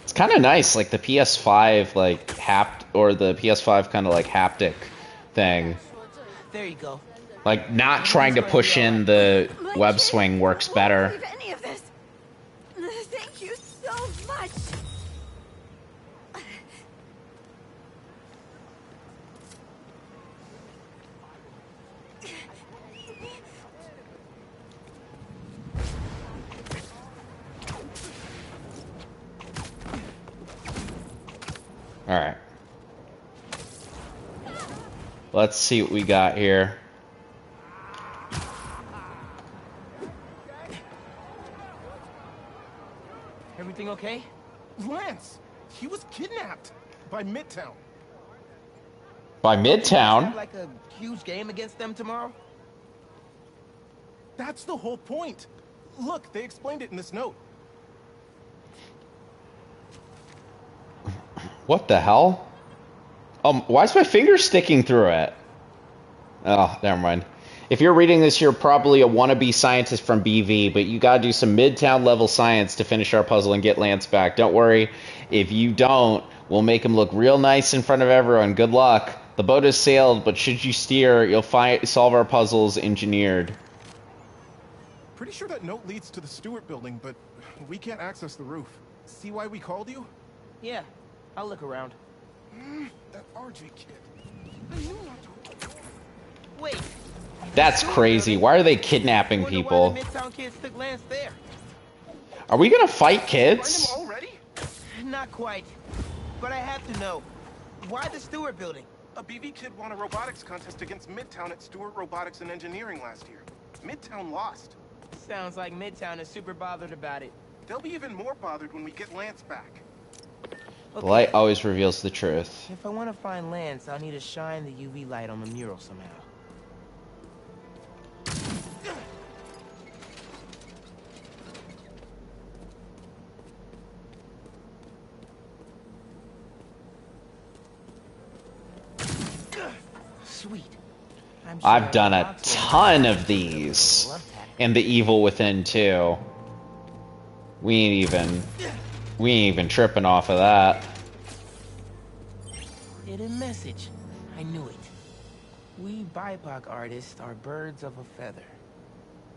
It's kind of nice, like the PS5, like or the PS5 kind of like haptic thing. There you go. Like not trying to push in the web swing works better. Any of this. Thank you so much. All right. Let's see what we got here. Everything okay? Lance, he was kidnapped by Midtown. By Midtown? Have like a huge game against them tomorrow? That's the whole point. Look, they explained it in this note. What the hell? Why is my finger sticking through it? Oh, never mind. If you're reading this, you're probably a wannabe scientist from BV, but you gotta do some Midtown level science to finish our puzzle and get Lance back. Don't worry, if you don't, we'll make him look real nice in front of everyone. Good luck. The boat has sailed, but should you steer, you'll solve our puzzles engineered. Pretty sure that note leads to the Stewart building, but we can't access the roof. See why we called you? Yeah, I'll look around. That RJ kid. Wait. That's crazy. Why are they kidnapping people? Why the Midtown kids took Lance there? Are we gonna fight kids? Find him already? Not quite. But I have to know. Why the Stewart building? A BV kid won a robotics contest against Midtown at Stewart Robotics and Engineering last year. Midtown lost. Sounds like Midtown is super bothered about it. They'll be even more bothered when we get Lance back. The light always reveals the truth. If I want to find Lance, I'll need to shine the UV light on the mural somehow. Sweet. I've done a ton of these. And the Evil Within too. We ain't even tripping off of that. Hidden message. I knew it. We BIPOC artists are birds of a feather.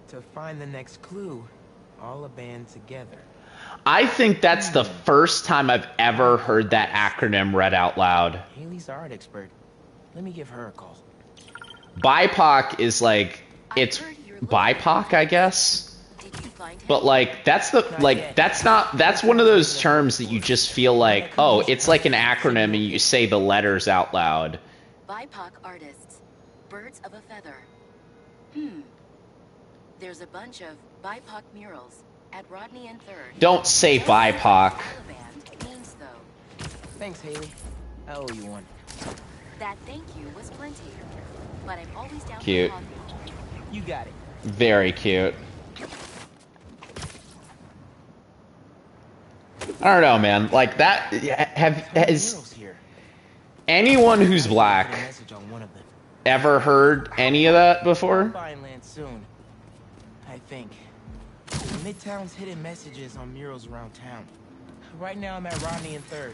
To find the next clue, all a band together. I think that's the first time I've ever heard that acronym read out loud. Haley's art expert. Let me give her a call. BIPOC is like, it's BIPOC, I guess. But like, that's one of those terms that you just feel like, oh, it's like an acronym and you say the letters out loud. BIPOC artists, birds of a feather. There's a bunch of BIPOC murals at Rodney and 3rd. Don't say BIPOC. Thanks, Haley. I owe you one. That thank you was plenty, but I'm always down Cute. for coffee. You got it. Very cute. I don't know, man. Like that. Has anyone who's black ever heard any of that before? Find Lance soon. I think. Midtown's hidden messages on murals around town. Right now I'm at Rodney and 3rd,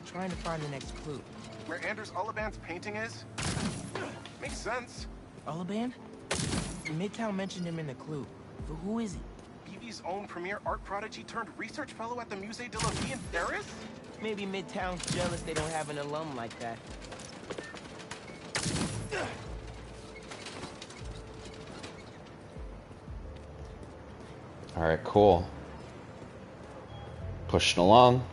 trying to find the next clue. Where Anders Ullaband's painting is? Makes sense. Ullaband? Midtown mentioned him in the clue. But who is he? BV's own premier art prodigy turned research fellow at the Musée de la Vie in Paris? Maybe Midtown's jealous they don't have an alum like that. Alright, cool. Pushing along.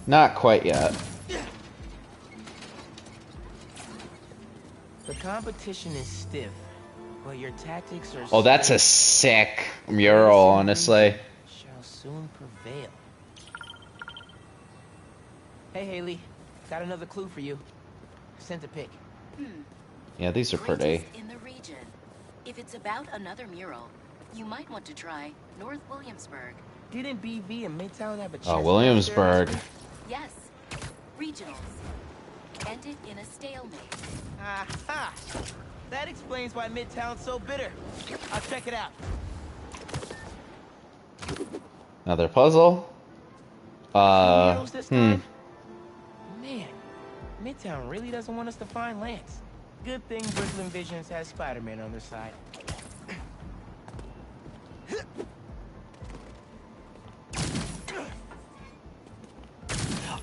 Not quite yet. The competition is stiff, but your tactics are Oh, that's a sick mural, honestly. shall soon prevail. Hey, Haley. Got another clue for you. Sent a pic. Yeah, these are pretty. Greatest in the region. If it's about another mural, you might want to try North Williamsburg. Didn't BV and Midtown have a chance? Oh, Williamsburg. Yes. Regionals. Ended in a stalemate. Aha! That explains why Midtown's so bitter. I'll check it out. Another puzzle. Man, Midtown really doesn't want us to find Lance. Good thing Brooklyn Visions has Spider-Man on their side.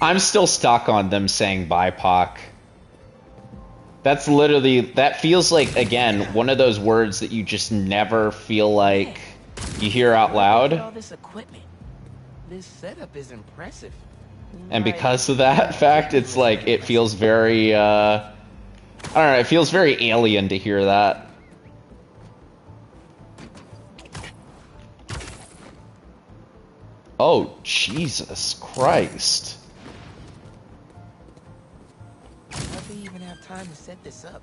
I'm still stuck on them saying BIPOC. That's literally, that feels like, again, one of those words that you just never feel like you hear out loud. All this equipment. This setup is impressive. And because of that fact, it's like, it feels very, I don't know, it feels very alien to hear that. Oh, Jesus Christ. How'd they even have time to set this up?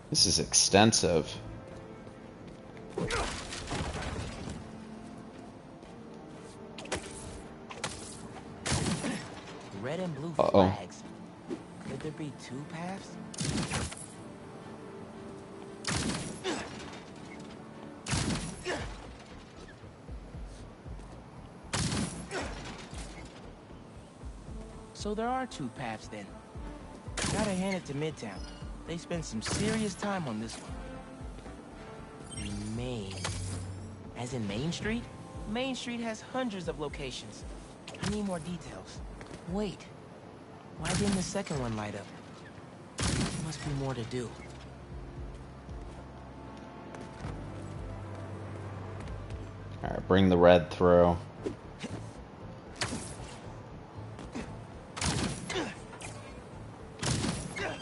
This is extensive. Red and blue Uh-oh. flags. Could there be two paths? So there are two paths then. Gotta hand it to Midtown. They spent some serious time on this one. Main. As in Main Street? Main Street has hundreds of locations. I need more details. Wait. Why didn't the second one light up? There must be more to do. Alright, bring the red through.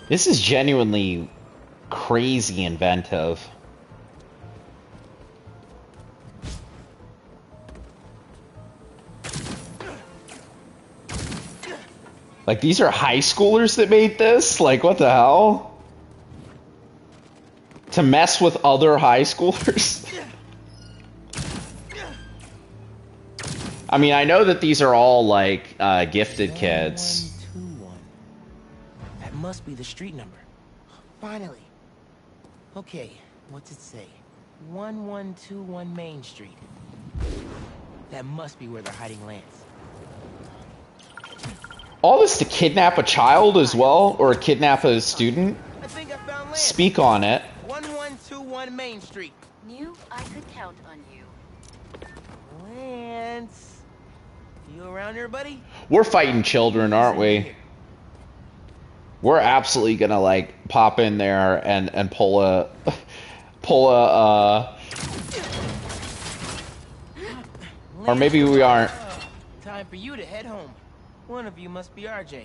This is genuinely crazy inventive. Like, these are high schoolers that made this? Like, what the hell? To mess with other high schoolers? I mean, I know that these are all, like, gifted kids. 1121. That must be the street number. Finally. Okay, what's it say? 1121 Main Street. That must be where they're hiding Lance. All this to kidnap a child as well? Or kidnap a student? I think I found Lance. Speak on it. 1121 Main Street. Knew I could count on you. Lance. You around here, buddy? We're fighting children, aren't we? We're absolutely gonna, like, pop in there and pull a... or maybe we aren't. Time for you to head home. One of you must be RJ.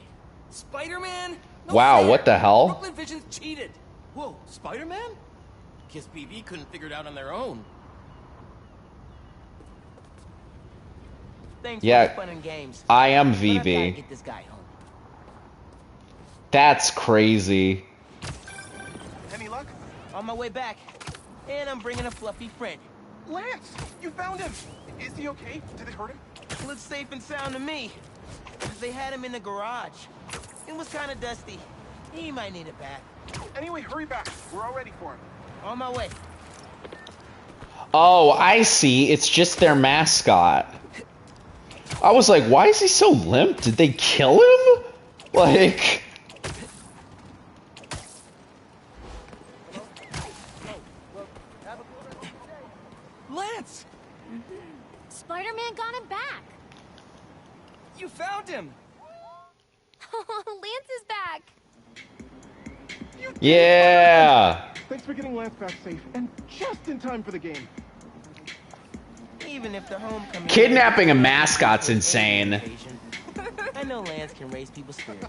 Spider-Man? No Wow, fair. what the hell? Brooklyn Visions cheated. Whoa, Spider-Man? Guess BB couldn't figure it out on their own. Thanks Yeah, for the fun and games. I am But I've gotta VB. get this guy home. That's crazy. Any luck? On my way back. And I'm bringing a fluffy friend. Lance! You found him! Is he okay? Did they hurt him? Looks safe and sound to me. They had him in the garage. It was kind of dusty. He might need a bath. Anyway, hurry back. We're all ready for him. On my way. Oh, I see. It's just their mascot. I was like, why is he so limp? Did they kill him? Like... Lance! Spider-Man got him back. You found him! Lance is back. Yeah! Thanks for getting Lance back safe, and just in time for the game. Even if the homecoming... Kidnapping a mascot's insane. I I know Lance can raise people's spirits.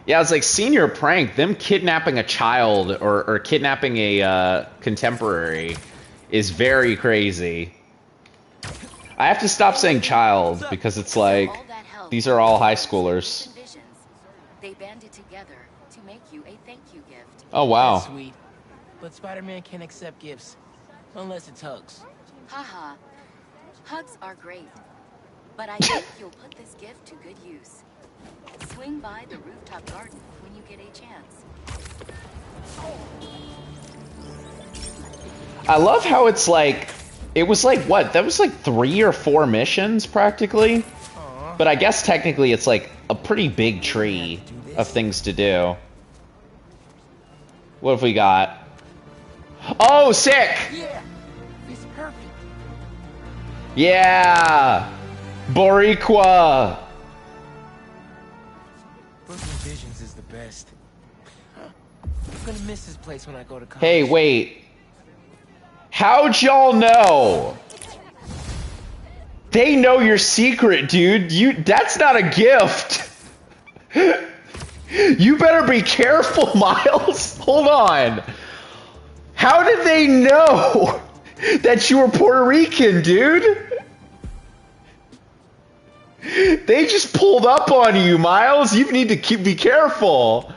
Yeah, it's like senior prank. Them kidnapping a child or kidnapping a contemporary is very crazy. I have to stop saying child because it's like these are all high schoolers. They banded together to make you a thank you gift. Oh wow. That's sweet. But Spider-Man can't accept gifts unless it's hugs. Haha. Hugs are great. But I think you'll put this gift to good use. Swing by the rooftop garden when you get a chance. I love how it's like, it was like, what? That was like 3 or 4 missions, practically? But I guess technically it's like a pretty big tree of things to do. What have we got? Oh, sick! Yeah, it's perfect. Yeah! Boricua! Brooklyn Visions is the best. I'm gonna miss this place when I go to college. Hey, wait. How'd y'all know? They know your secret, dude. That's not a gift. You better be careful, Miles. Hold on. How did they know that you were Puerto Rican, dude? They just pulled up on you, Miles. You need to be careful.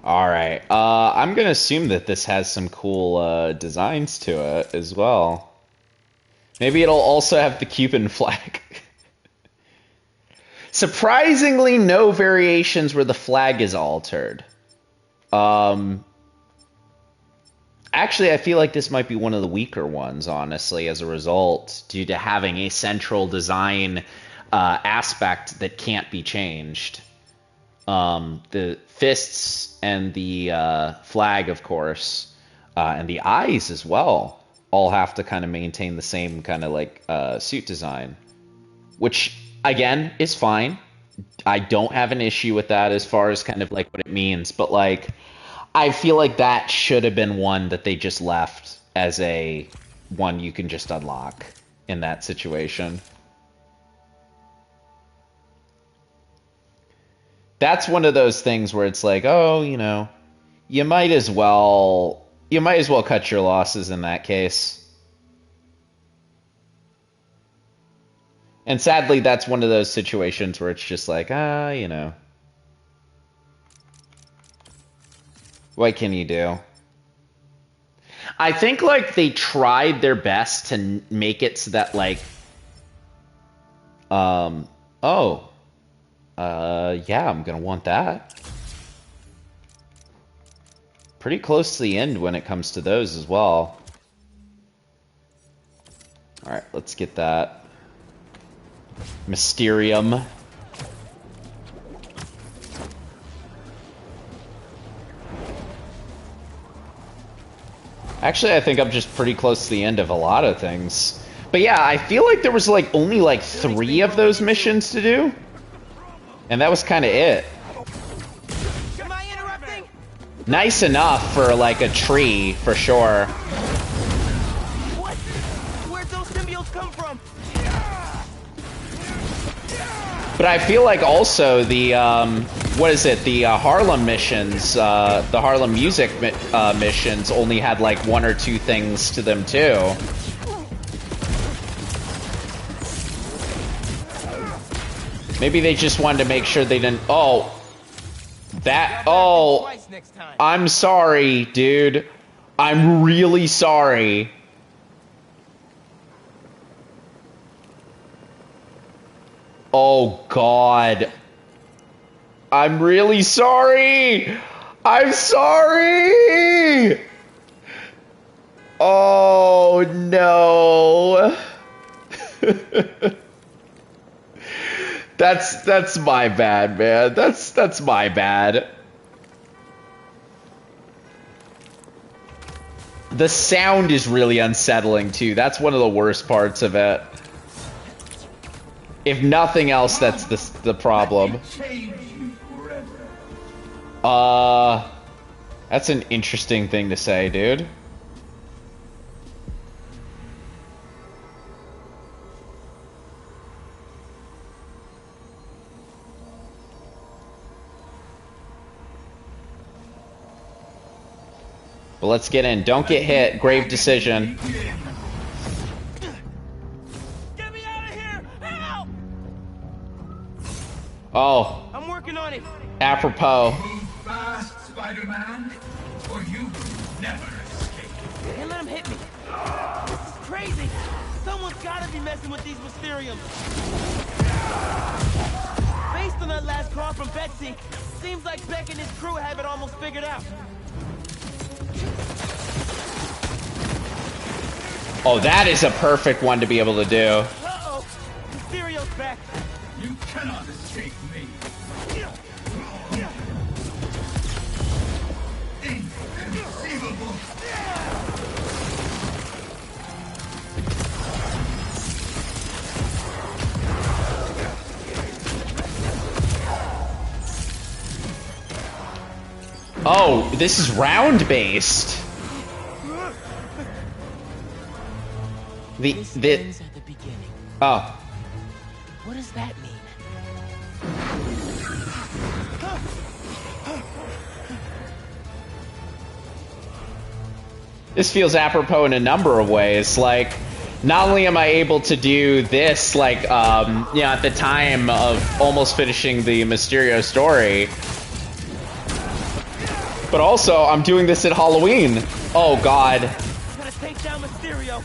Alright, I'm gonna assume that this has some cool designs to it as well. Maybe it'll also have the Cuban flag. Surprisingly, no variations where the flag is altered. Actually, I feel like this might be one of the weaker ones, honestly, as a result, due to having a central design aspect that can't be changed. The fists and the flag, of course, and the eyes as well, all have to kind of maintain the same kind of like suit design, which again is fine. I don't have an issue with that as far as kind of like what it means, but like I feel like that should have been one that they just left as a one you can just unlock in that situation. That's one of those things where it's like, oh, you know, you might as well cut your losses in that case. And sadly, that's one of those situations where it's just like, you know, what can you do? I think like they tried their best to make it so that like, yeah, I'm gonna want that. Pretty close to the end when it comes to those as well. Alright, let's get that. Mysterium. Actually, I think I'm just pretty close to the end of a lot of things. But yeah, I feel like there was like only like 3 of those missions to do. And that was kind of it. Am I interrupting? Nice enough for like a tree, for sure. What? Where'd those symbiotes come from? But I feel like also the, what is it? The Harlem missions, the Harlem music missions only had like 1 or 2 things to them too. Maybe they just wanted to make sure they didn't... Oh. That... Oh. I'm sorry, dude. I'm really sorry. Oh, God. I'm really sorry. I'm sorry. Oh no. That's my bad, man. That's my bad. The sound is really unsettling too. That's one of the worst parts of it. If nothing else, that's the problem. That's an interesting thing to say, dude. But let's get in. Don't get hit. Grave decision. Get me out of here! Help! Oh. I'm working on it. Apropos. Fast, Spider-Man, or you never escape. Can't let him hit me. This is crazy. Someone's gotta be messing with these Mysteriums. Based on that last call from Betsy, seems like Beck and his crew have it almost figured out. Oh, that is a perfect one to be able to do. Uh-oh. Mysterio's back. You cannot escape me. Inconceivable. Oh, this is round based. This ends at the beginning. Oh. What does that mean? This feels apropos in a number of ways. Like, not only am I able to do this, like, you know, at the time of almost finishing the Mysterio story, but also I'm doing this at Halloween. Oh God. Gotta take down Mysterio.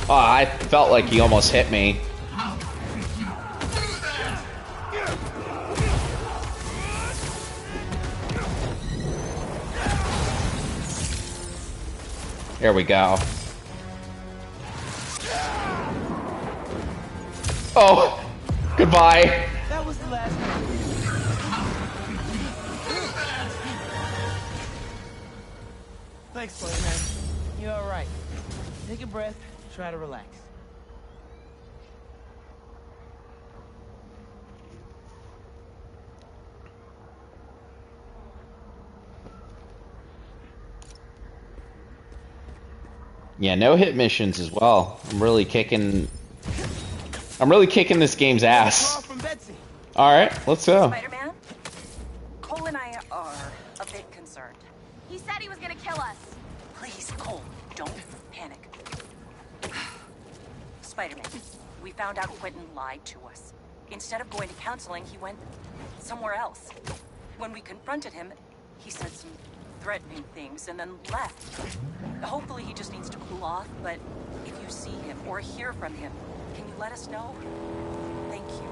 Oh, I felt like he almost hit me. There we go. Oh, goodbye. That was the last one. Thanks, Spider-Man. You're all right. Take a breath. Try to relax. Yeah, no hit missions as well. I'm really kicking this game's ass. All right, let's go. Spider-Man, Cole and I are a bit concerned. He said he was gonna kill us. Please, Cole, don't panic. Spider-Man, we found out Quentin lied to us. Instead of going to counseling, he went somewhere else. When we confronted him, he said some threatening things and then left. Hopefully he just needs to cool off, but if you see him or hear from him, can you let us know? Thank you.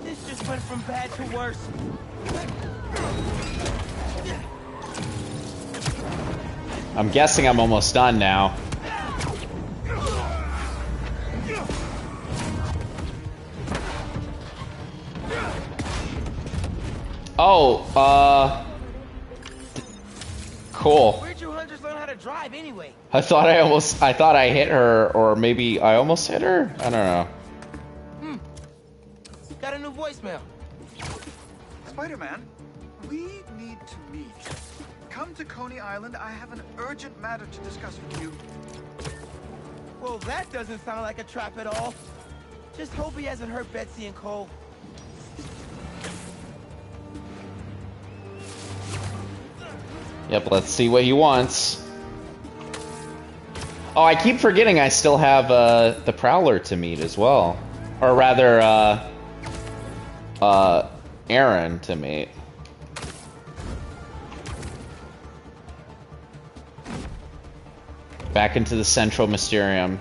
This just went from bad to worse. I'm guessing I'm almost done now. Oh, cool. Where'd you hunters learn how to drive anyway? I thought I hit her, or maybe I almost hit her? I don't know. Got a new voicemail. Spider-Man, we need to meet. Come to Coney Island. I have an urgent matter to discuss with you. Well, that doesn't sound like a trap at all. Just hope he hasn't hurt Betsy and Cole. Yep, let's see what he wants. Oh, I keep forgetting I still have the Prowler to meet as well. Or rather, Aaron to meet. Back into the Central Mysterium.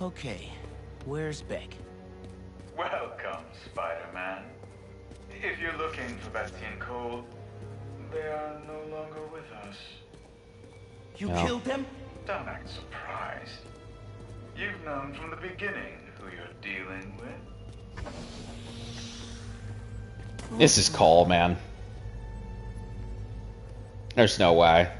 Okay, Where's Beck? Welcome, Spider-Man. If you're looking for Bastien Cole, they are no longer with us. You killed them? Don't act surprised. You've known from the beginning who you're dealing with. This is Cole, man. There's no way.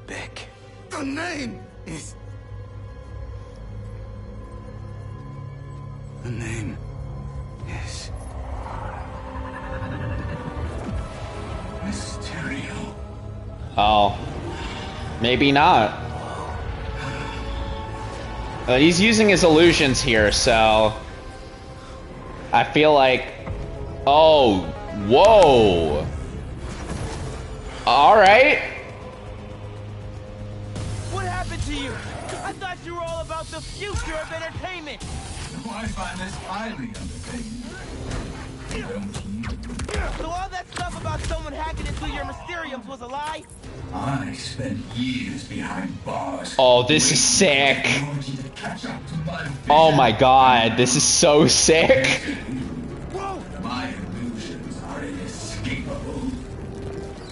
Beck. The name is... The name is... Mysterio. Oh. Maybe not. He's using his illusions here, so... I feel like... Oh. Whoa. Alright. What happened to you? I thought you were all about the future of entertainment. I find this highly undertaken. So all that stuff about someone hacking into your Mysteriums was a lie? I spent years behind bars. Oh, this is sick. Oh my god, this is so sick. Whoa. My illusions are inescapable.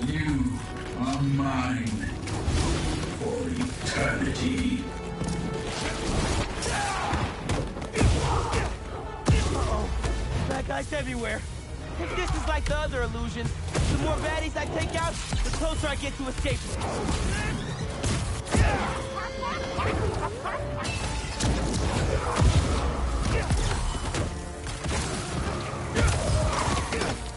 You are mine for eternity. Bad guys everywhere. If this is like the other illusions, the more baddies I take out, the closer I get to escaping.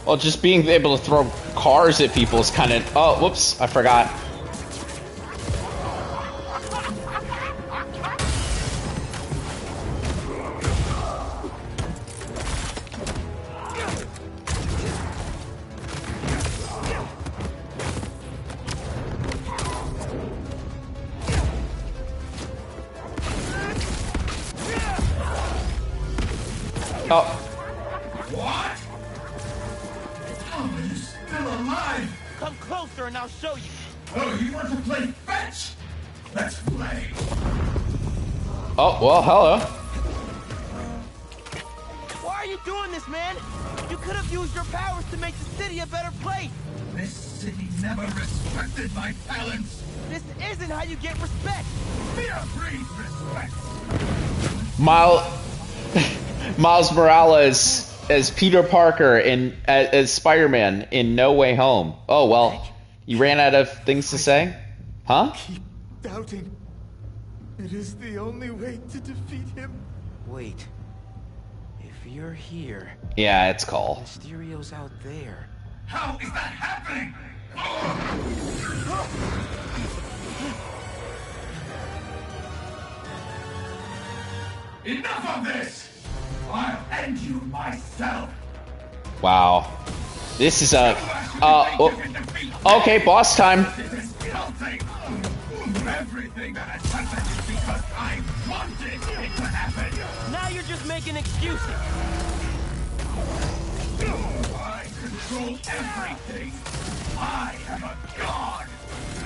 Well, just being able to throw cars at people is kind of... Oh, whoops, I forgot. Oh. What? Oh, you're still alive. Come closer and I'll show you. Oh, you want to play fetch? Let's play. Oh, well, hello. Why are you doing this, man? You could have used your powers to make the city a better place. This city never respected my talents. This isn't how you get respect. Fear breeds respect. Miles Morales as Peter Parker in as Spider-Man in No Way Home. Oh, well, you ran out of things to say? Huh? Keep doubting. It is the only way to defeat him. Wait. If you're here... Yeah, it's Cole. Mysterio's out there. How is that happening? Enough of this! I'll end you myself. Wow. This is a... okay, boss time. Everything that has happened is because I wanted it to happen. Now you're just making excuses. I control everything. I am a god.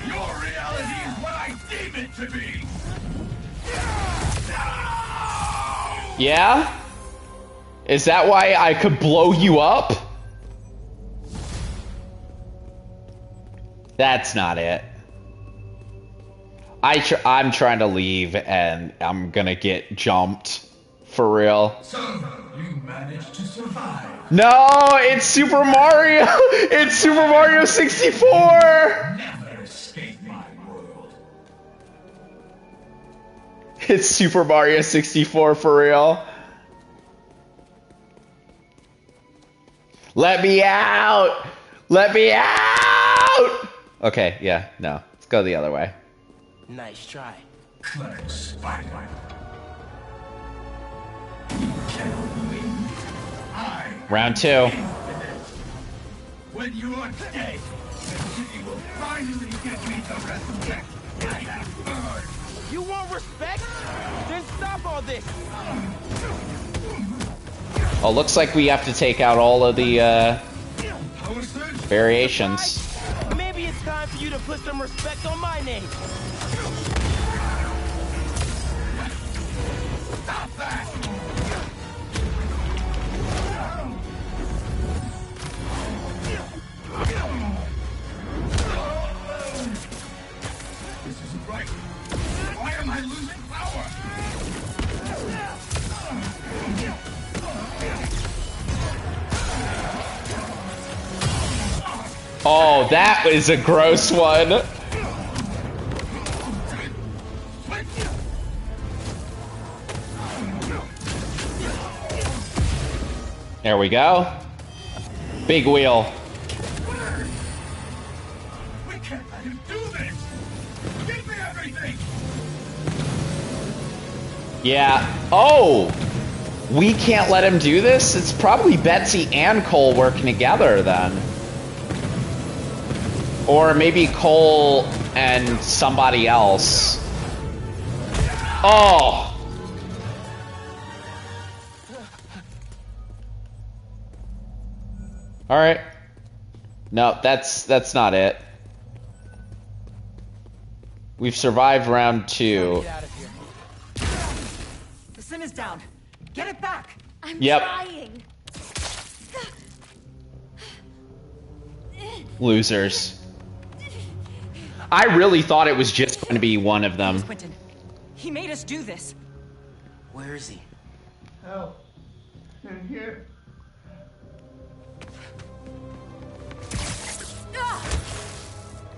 Your reality is what I deem it to be. Yeah? Is that why I could blow you up? That's not it. I'm trying to leave and I'm gonna get jumped. For real. So, you managed to survive. No, it's Super Mario! It's Super Mario 64! Never escape my world. It's Super Mario 64 for real. Let me out! Let me out! Okay, yeah, no. Let's go the other way. Nice try. Clever Spider. You cannot win. Round 2. When you are dead, the city will finally give me the respect I have earned. You want respect? Then stop all this. Oh, looks like we have to take out all of the, Power surge? Variations. Maybe it's time for you to put some respect on my name. Stop that! This isn't right. Why am I losing power? Oh, that is a gross one. There we go. Big wheel. We can't let him do this! Give me everything! Yeah. Oh! We can't let him do this? It's probably Betsy and Cole working together then. Or maybe Cole and somebody else. Oh! Alright. No, that's not it. We've survived round 2. The sim is down. Get it back. I'm Yep. trying. Losers. I really thought it was just going to be one of them. Quentin, he made us do this. Where is he? Help. In here.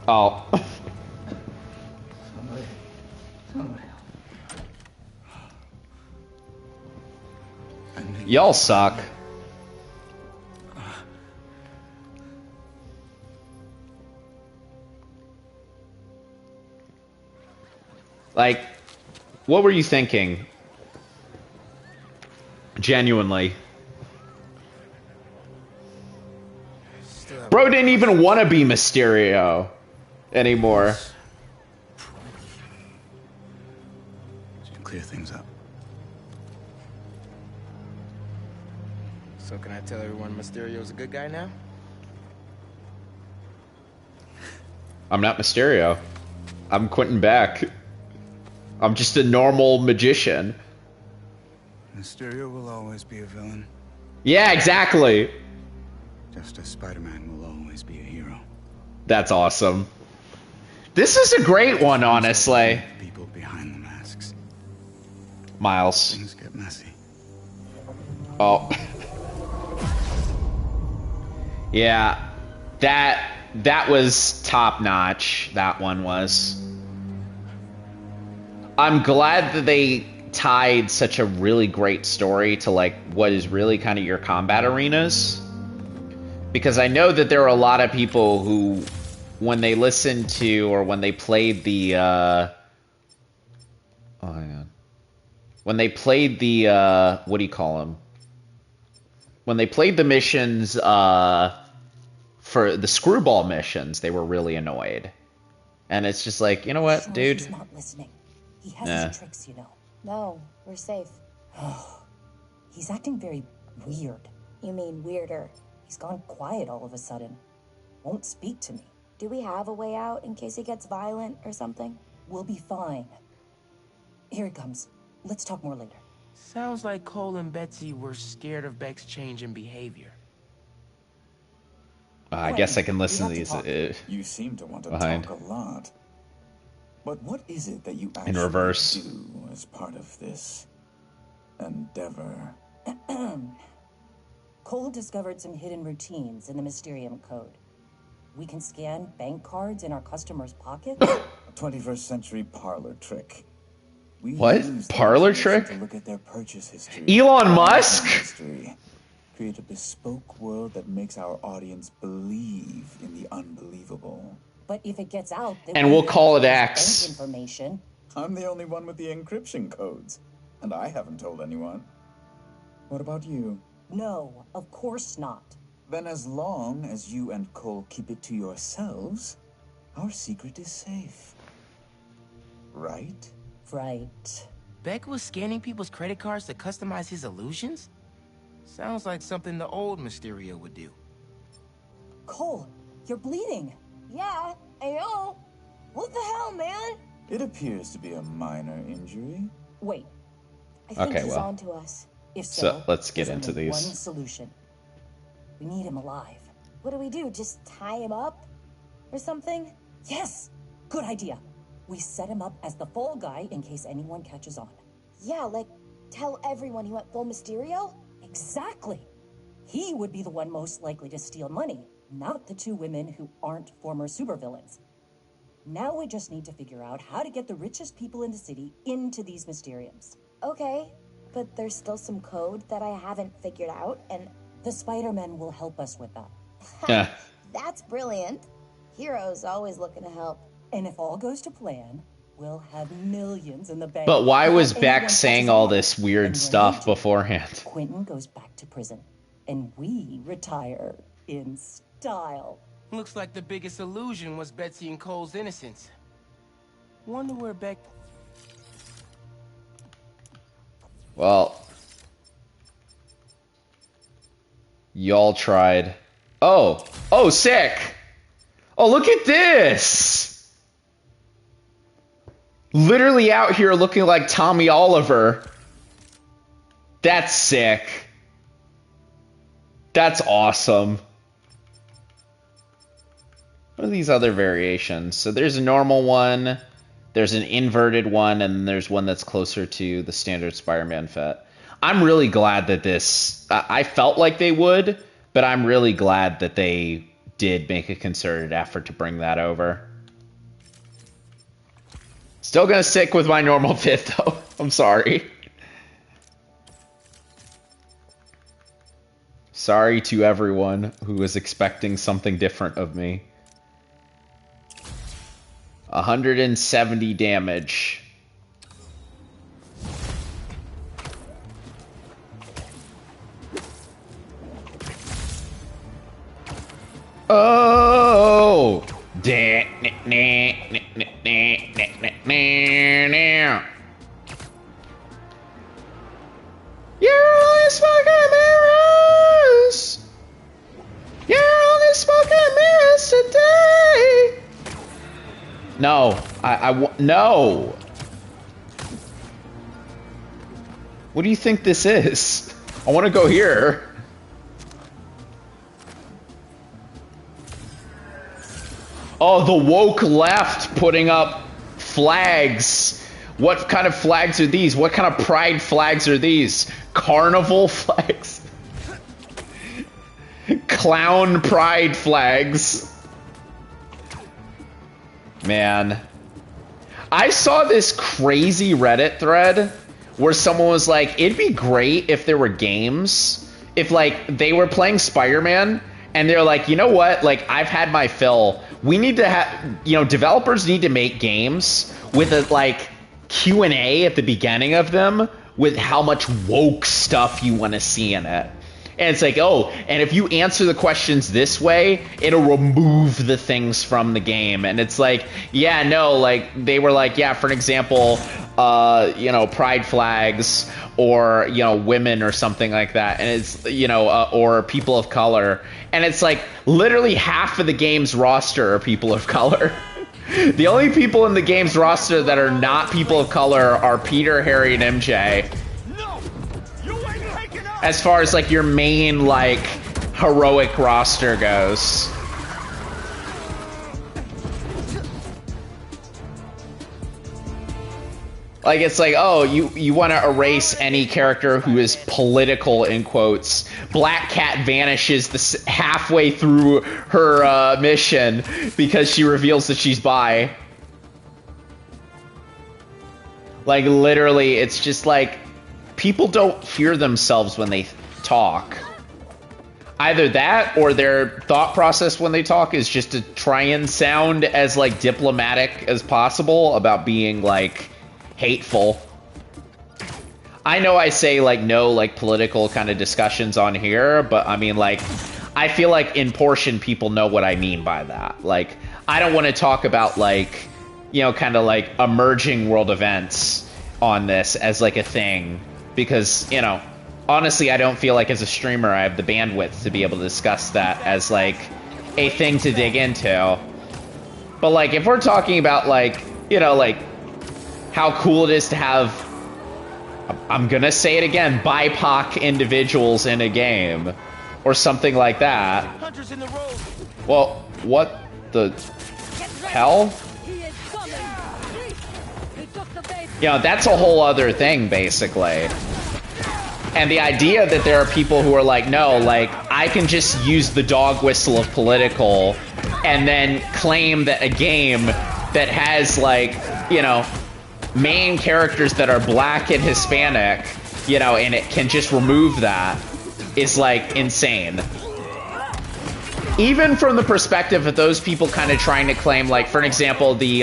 Oh. Somebody. Y'all suck. Like, what were you thinking? Genuinely. Bro didn't even want to be Mysterio anymore. Should clear things up. So can I tell everyone Mysterio's a good guy now? I'm not Mysterio. I'm Quentin Beck. I'm just a normal magician. Mysterio will always be a villain, Yeah, exactly. just as Spider-Man will always be a hero. That's awesome. This is a great one, honestly. People behind the masks. Miles. Things get messy. Oh. Yeah. That was top notch. That one was. I'm glad that they tied such a really great story to like what is really kind of your combat arenas. Because I know that there are a lot of people who, when they listened to or when they played the oh hang on. When they played the what do you call them? When they played the missions for the screwball missions, they were really annoyed. And it's just like, you know what, Sure, dude? he's not listening. He has Nah. his tricks, you know. No, we're safe. He's acting very weird. You mean weirder? He's gone quiet all of a sudden. Won't speak to me. Do we have a way out in case he gets violent or something? We'll be fine. Here he comes. Let's talk more later. Sounds like Cole and Betsy were scared of Beck's change in behavior. I guess I can listen to We these have to talk. You seem to want to behind. talk a lot. But what is it that you In actually reverse. do as part of this endeavor? Cole discovered some hidden routines in the Mysterium code. We can scan bank cards in our customers' pockets. A 21st century parlor trick. We What? use the Parlor information trick? To look at their purchase history. Elon Our Musk? history. Create a bespoke world that makes our audience believe in the unbelievable. But if it gets out, that And we we'll call it have X. bank information. I'm the only one with the encryption codes, and I haven't told anyone. What about you? No, of course not. Then as long as you and Cole keep it to yourselves, our secret is safe. Right? Right. Beck was scanning people's credit cards to customize his illusions? Sounds like something the old Mysterio would do. Cole, You're bleeding. Yeah, ayo. What the hell, man? It appears to be a minor injury. Wait. I think Okay, he's well. on to us. If So let's get there's into only these. one solution. We need him alive. What do we do? Just tie him up? Or something? Yes! Good idea. We set him up as the fall guy in case anyone catches on. Yeah, like, tell everyone he went full Mysterio? Exactly. He would be the one most likely to steal money, not the two women who aren't former supervillains. Now we just need to figure out how to get the richest people in the city into these Mysteriums. Okay, but there's still some code that I haven't figured out, and... The Spider-Men will help us with that. Yeah. That's brilliant. Heroes always looking to help. And if all goes to plan, we'll have millions in the bank. But why was Anyone Beck catches saying all on, this weird and stuff beforehand? Quentin goes back to prison, and we retire in style. Looks like the biggest illusion was Betsy and Cole's innocence. Wonder where Beck... Well, y'all tried. Oh, sick. Oh, look at this. Literally out here looking like Tommy Oliver. That's sick. That's awesome. What are these other variations? So there's a normal one, there's an inverted one, and there's one that's closer to the standard Spider-Man fit. I'm really glad that this... I felt like they would, but I'm really glad that they did make a concerted effort to bring that over. Still gonna stick with my normal fit, though. I'm sorry. Sorry to everyone who was expecting something different of me. 170 damage. Oh! You're only smoking mirrors! You're only smoking mirrors today! No, no! What do you think this is? I want to go here. Oh, the woke left putting up flags. What kind of flags are these? What kind of pride flags are these? Carnival flags? Clown pride flags. Man. I saw this crazy Reddit thread where someone was like, it'd be great if there were games. If, like, they were playing Spider-Man and they're like, you know what? Like, I've had my fill. We need to have, you know, developers need to make games with a, like, Q&A at the beginning of them with how much woke stuff you want to see in it. And it's like, oh, and if you answer the questions this way, it'll remove the things from the game. And it's like, yeah, no, like, they were like, yeah, for an example, you know, pride flags or, you know, women or something like that. And it's, you know, or people of color. And it's like, literally half of the game's roster are people of color. The only people in the game's roster that are not people of color are Peter, Harry, and MJ. As far as, like, your main, like, heroic roster goes. Like, it's like, oh, you want to erase any character who is political, in quotes. Black Cat vanishes halfway through her mission because she reveals that she's bi. Like, literally, it's just like, people don't hear themselves when they talk. Either that, or their thought process when they talk is just to try and sound as, like, diplomatic as possible about being, like, hateful. I know I say, like, no, like, political kind of discussions on here, but I mean, like, I feel like in portion people know what I mean by that. Like, I don't want to talk about, like, you know, kind of like emerging world events on this as, like, a thing, because, you know, honestly, I don't feel like as a streamer I have the bandwidth to be able to discuss that as, like, a thing to dig into. But like, if we're talking about like, you know, like how cool it is to have, I'm gonna say it again, BIPOC individuals in a game or something like that. Hunters in the road. Well, what the hell? You know, that's a whole other thing, basically. And the idea that there are people who are like, no, like, I can just use the dog whistle of political and then claim that a game that has, like, you know, main characters that are black and Hispanic, you know, and it can just remove that is, like, insane. Even from the perspective of those people kind of trying to claim, like, for an example, the,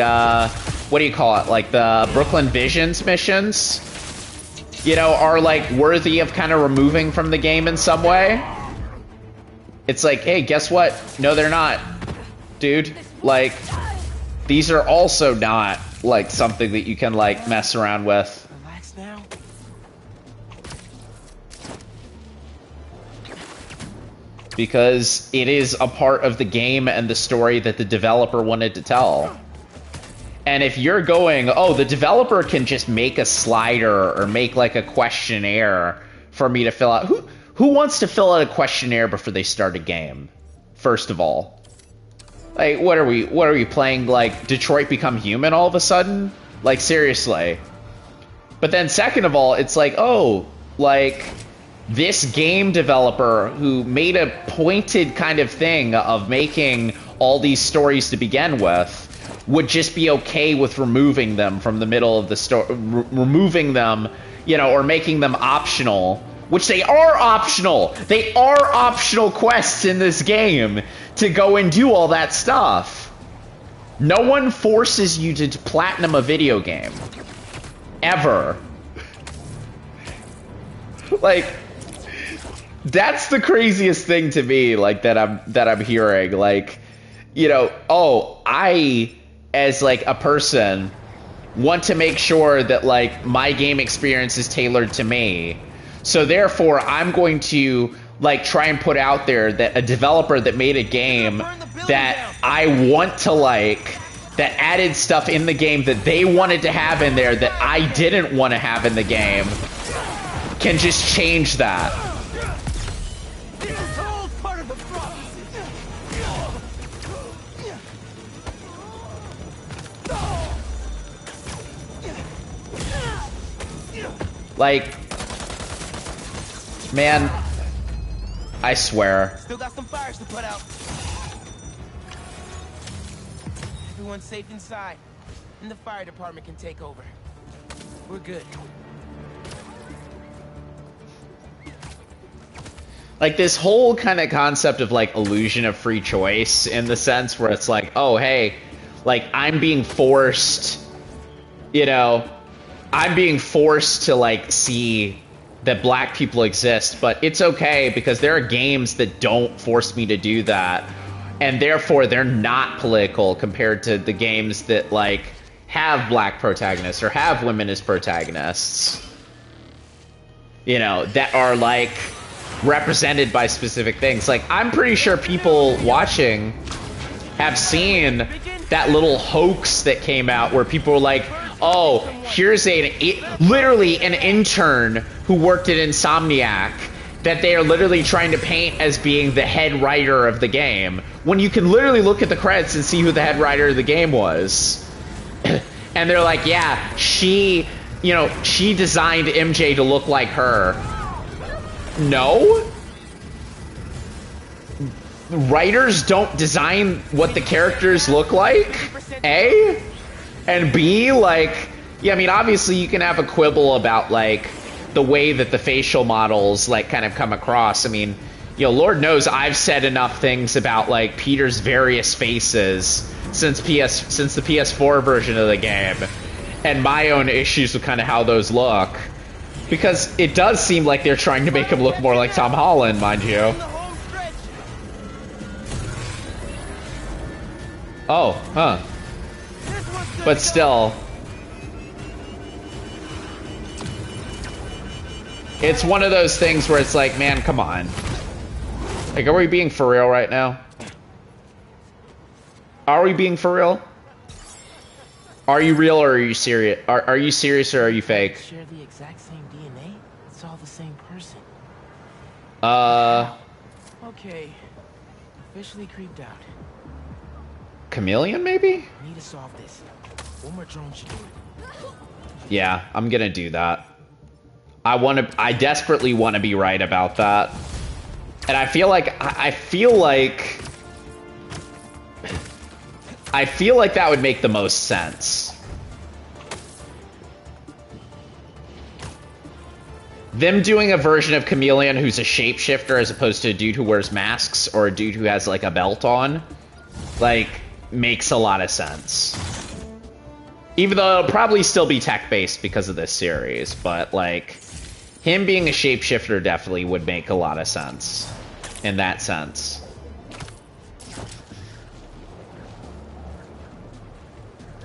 what do you call it? Like, the Brooklyn Visions missions, you know, are, like, worthy of kind of removing from the game in some way. It's like, hey, guess what? No, they're not, dude. Like, these are also not, like, something that you can, like, mess around with. Relax now. Because it is a part of the game and the story that the developer wanted to tell. And if you're going, oh, the developer can just make a slider or make like a questionnaire for me to fill out. Who wants to fill out a questionnaire before they start a game? First of all. Like, what are we playing, like, Detroit Become Human all of a sudden? Like, seriously. But then second of all, it's like, oh, like, this game developer who made a pointed kind of thing of making all these stories to begin with would just be okay with removing them from the middle of the story, removing them, you know, or making them optional, which they are optional. They are optional quests in this game to go and do all that stuff. No one forces you to platinum a video game. Ever. Like, that's the craziest thing to me, like, that I'm hearing. Like, you know, oh, I, as like a person, want to make sure that like my game experience is tailored to me. So therefore, I'm going to like try and put out there that a developer that made a game that I want to like, that added stuff in the game that they wanted to have in there that I didn't want to have in the game, can just change that. Like, man, I swear. Still got some fires to put out. Everyone's safe inside, and the fire department can take over. We're good. Like, this whole kind of concept of, like, illusion of free choice, in the sense where it's like, oh, hey, like, I'm being forced, you know, I'm being forced to, like, see that black people exist, but it's okay because there are games that don't force me to do that, and therefore they're not political compared to the games that, like, have black protagonists or have women as protagonists, you know, that are, like, represented by specific things. Like, I'm pretty sure people watching have seen that little hoax that came out where people were like, oh, here's literally an intern who worked at Insomniac that they are literally trying to paint as being the head writer of the game, when you can literally look at the credits and see who the head writer of the game was. And they're like, yeah, she, you know, she designed MJ to look like her. No? Writers don't design what the characters look like? A? And B, like, yeah, I mean, obviously you can have a quibble about, like, the way that the facial models, like, kind of come across. I mean, you know, Lord knows I've said enough things about, like, Peter's various faces since the PS4 version of the game, and my own issues with kind of how those look. Because it does seem like they're trying to make him look more like Tom Holland, mind you. Oh, huh. But still, it's one of those things where it's like, man, come on. Like, are we being for real right now? Are we being for real? Are you real or are you serious? Are you serious or are you fake? Share the exact same DNA? It's all the same person. Okay. Officially creeped out. Chameleon, maybe? Need to solve this. One more drone should do it. Yeah, I'm gonna do that. I desperately want to be right about that. And I feel like that would make the most sense. Them doing a version of Chameleon who's a shapeshifter as opposed to a dude who wears masks or a dude who has like a belt on, like, makes a lot of sense. Even though it'll probably still be tech-based because of this series, but like, him being a shapeshifter definitely would make a lot of sense in that sense.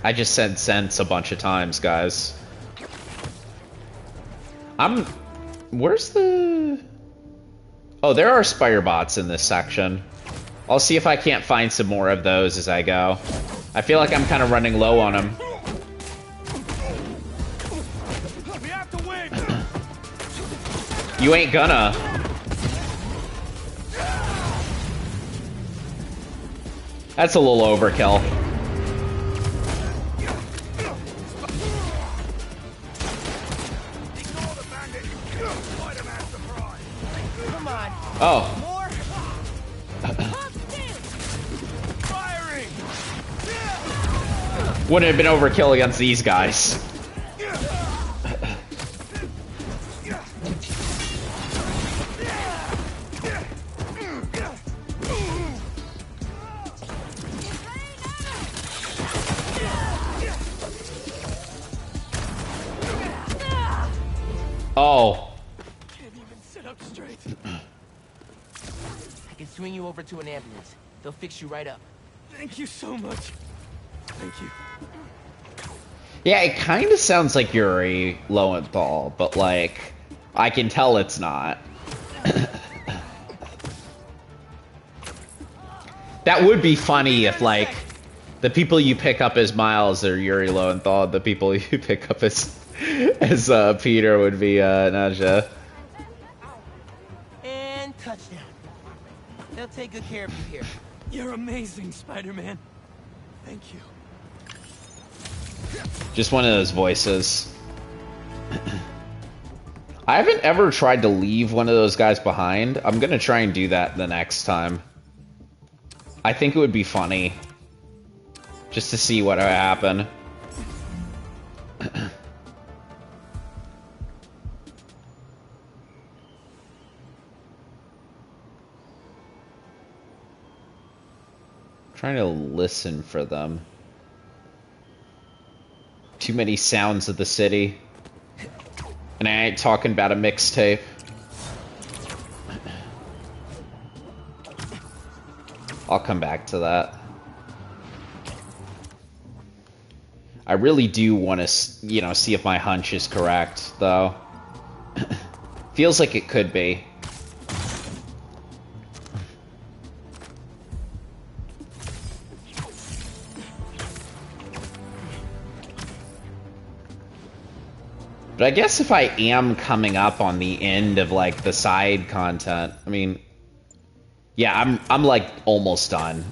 I just said sense a bunch of times, guys. Where's the... Oh, there are spider bots in this section. I'll see if I can't find some more of those as I go. I feel like I'm kind of running low on them. You ain't gonna. That's a little overkill. Come on. Oh. Wouldn't have been overkill against these guys. Oh. Can't even sit up straight. I can swing you over to an ambulance. They'll fix you right up. Thank you so much. Thank you. Yeah, it kind of sounds like Yuri Lowenthal, but like, I can tell it's not. That would be funny if like, the people you pick up as Miles are Yuri Lowenthal, the people you pick up as Peter would be Nadja. And touchdown. They'll take good care of you here. You're amazing, Spider-Man. Thank you. Just one of those voices. I haven't ever tried to leave one of those guys behind. I'm gonna try and do that the next time. I think it would be funny. Just to see what would happen. Trying to listen for them. Too many sounds of the city. And I ain't talking about a mixtape. I'll come back to that. I really do want to, you know, see if my hunch is correct, though. Feels like it could be. But I guess if I am coming up on the end of, like, the side content, I mean... Yeah, I'm like, almost done.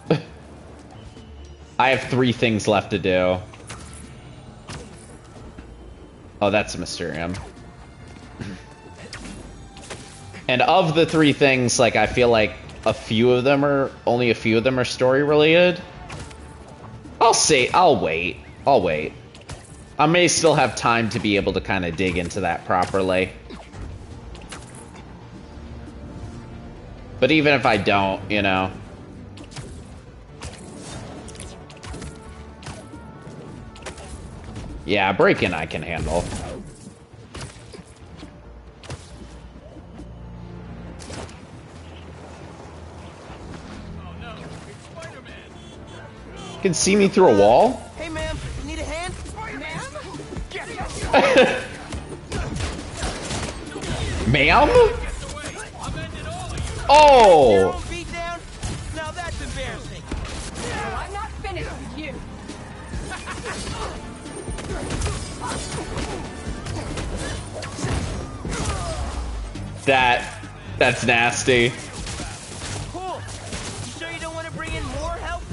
I have 3 things left to do. Oh, that's a Mysterium. And of the 3 things, like, I feel like only a few of them are story-related. I'll wait. I may still have time to be able to kind of dig into that properly. But even if I don't, you know. Yeah, break-in I can handle. You can see me through a wall? Hey, ma'am, need a hand? Ma'am? Oh! Now that's embarrassing. I'm not finished That's nasty. Cool. You sure you don't want to bring in more help?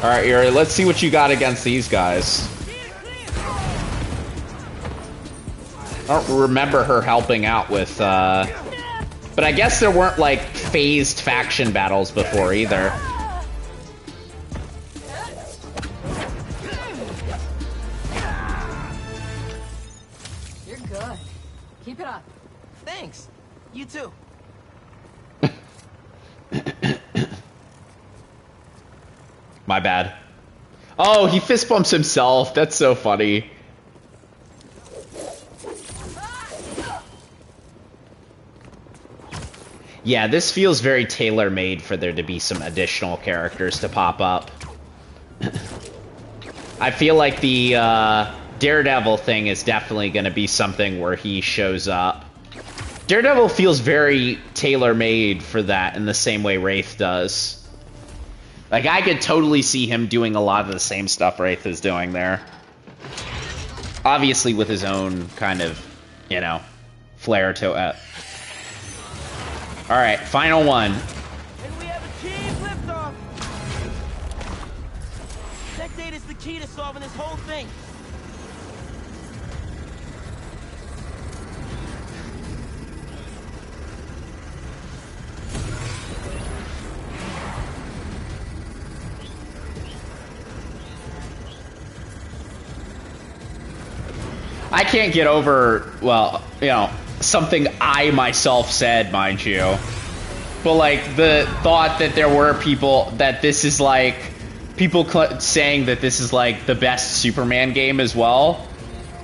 All right, Yuri, let's see what you got against these guys. I don't remember her helping out with, but I guess there weren't, like, phased faction battles before either. You're good. Keep it up. Thanks. You too. My bad. Oh, he fist bumps himself. That's so funny. Yeah, this feels very tailor-made for there to be some additional characters to pop up. I feel like the Daredevil thing is definitely going to be something where he shows up. Daredevil feels very tailor-made for that in the same way Wraith does. Like, I could totally see him doing a lot of the same stuff Wraith is doing there. Obviously with his own kind of, you know, flair to it. Alright, final one. And we have a team liftoff. Tech data is the key to solving this whole thing. I can't get over, well, you know, something I myself said, mind you. But, like, the thought that there were people that this is, like, people saying that this is, like, the best Superman game as well.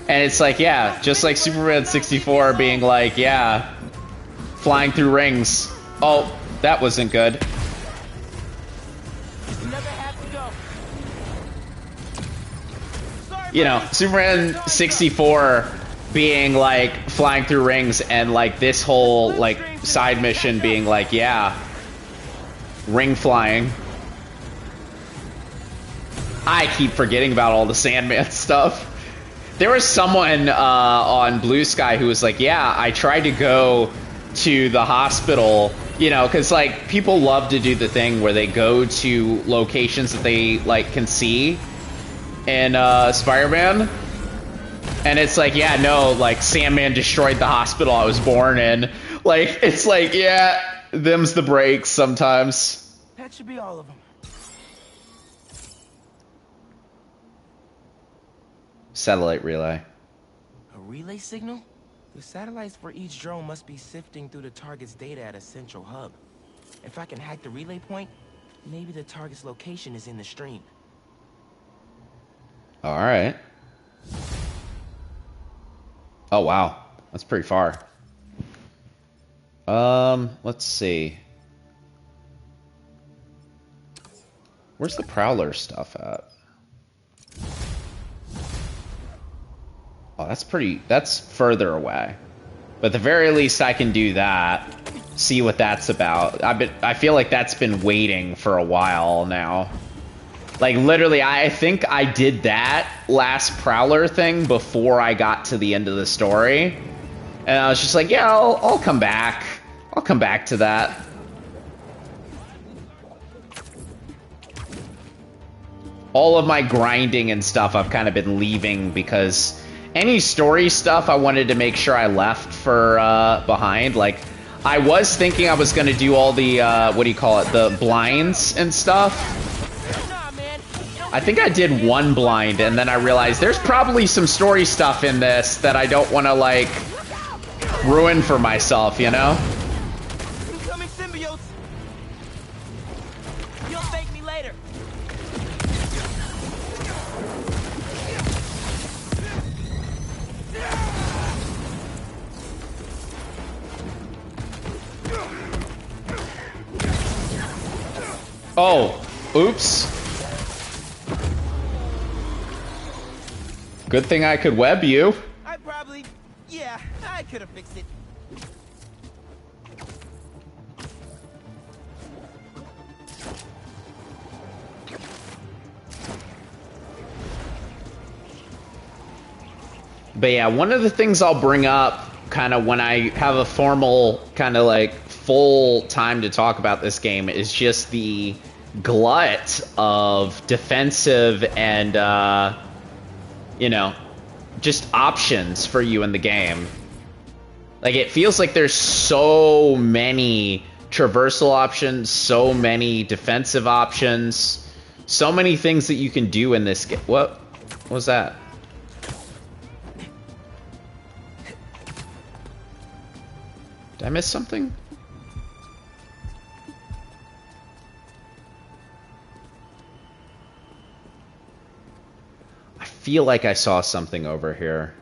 And it's like, yeah, just like Superman 64 being like, yeah, flying through rings. Oh, that wasn't good. You know, Superman 64 being like flying through rings, and like this whole like side mission being like, yeah, ring flying. I keep forgetting about all the Sandman stuff. There was someone on Blue Sky who was like, yeah, I tried to go to the hospital, you know, because like people love to do the thing where they go to locations that they like can see in Spider-Man, and it's like, yeah, no, like Sandman destroyed the hospital I was born in. Like, it's like, yeah, them's the breaks sometimes. That should be all of them. Satellite relay. A relay signal? The satellites for each drone must be sifting through the target's data at a central hub. If I can hack the relay point, maybe the target's location is in the stream. All right. Oh, wow. That's pretty far. Let's see. Where's the Prowler stuff at? Oh, that's further away. But at the very least I can do that. See what that's about. I feel like that's been waiting for a while now. Like, literally, I think I did that last Prowler thing before I got to the end of the story. And I was just like, yeah, I'll come back. I'll come back to that. All of my grinding and stuff I've kind of been leaving because any story stuff I wanted to make sure I left for behind. Like, I was thinking I was going to do all the, what do you call it, the blinds and stuff. I think I did one blind, and then I realized there's probably some story stuff in this that I don't want to, like, ruin for myself, you know? Incoming symbiotes! You'll thank me later. Oh, oops. Good thing I could web you. Yeah, I could have fixed it. But yeah, one of the things I'll bring up kind of when I have a formal kind of like full time to talk about this game is just the glut of defensive and you know, just options for you in the game. Like, it feels like there's so many traversal options, so many defensive options, so many things that you can do in this game. What was that? Did I miss something? I feel like I saw something over here.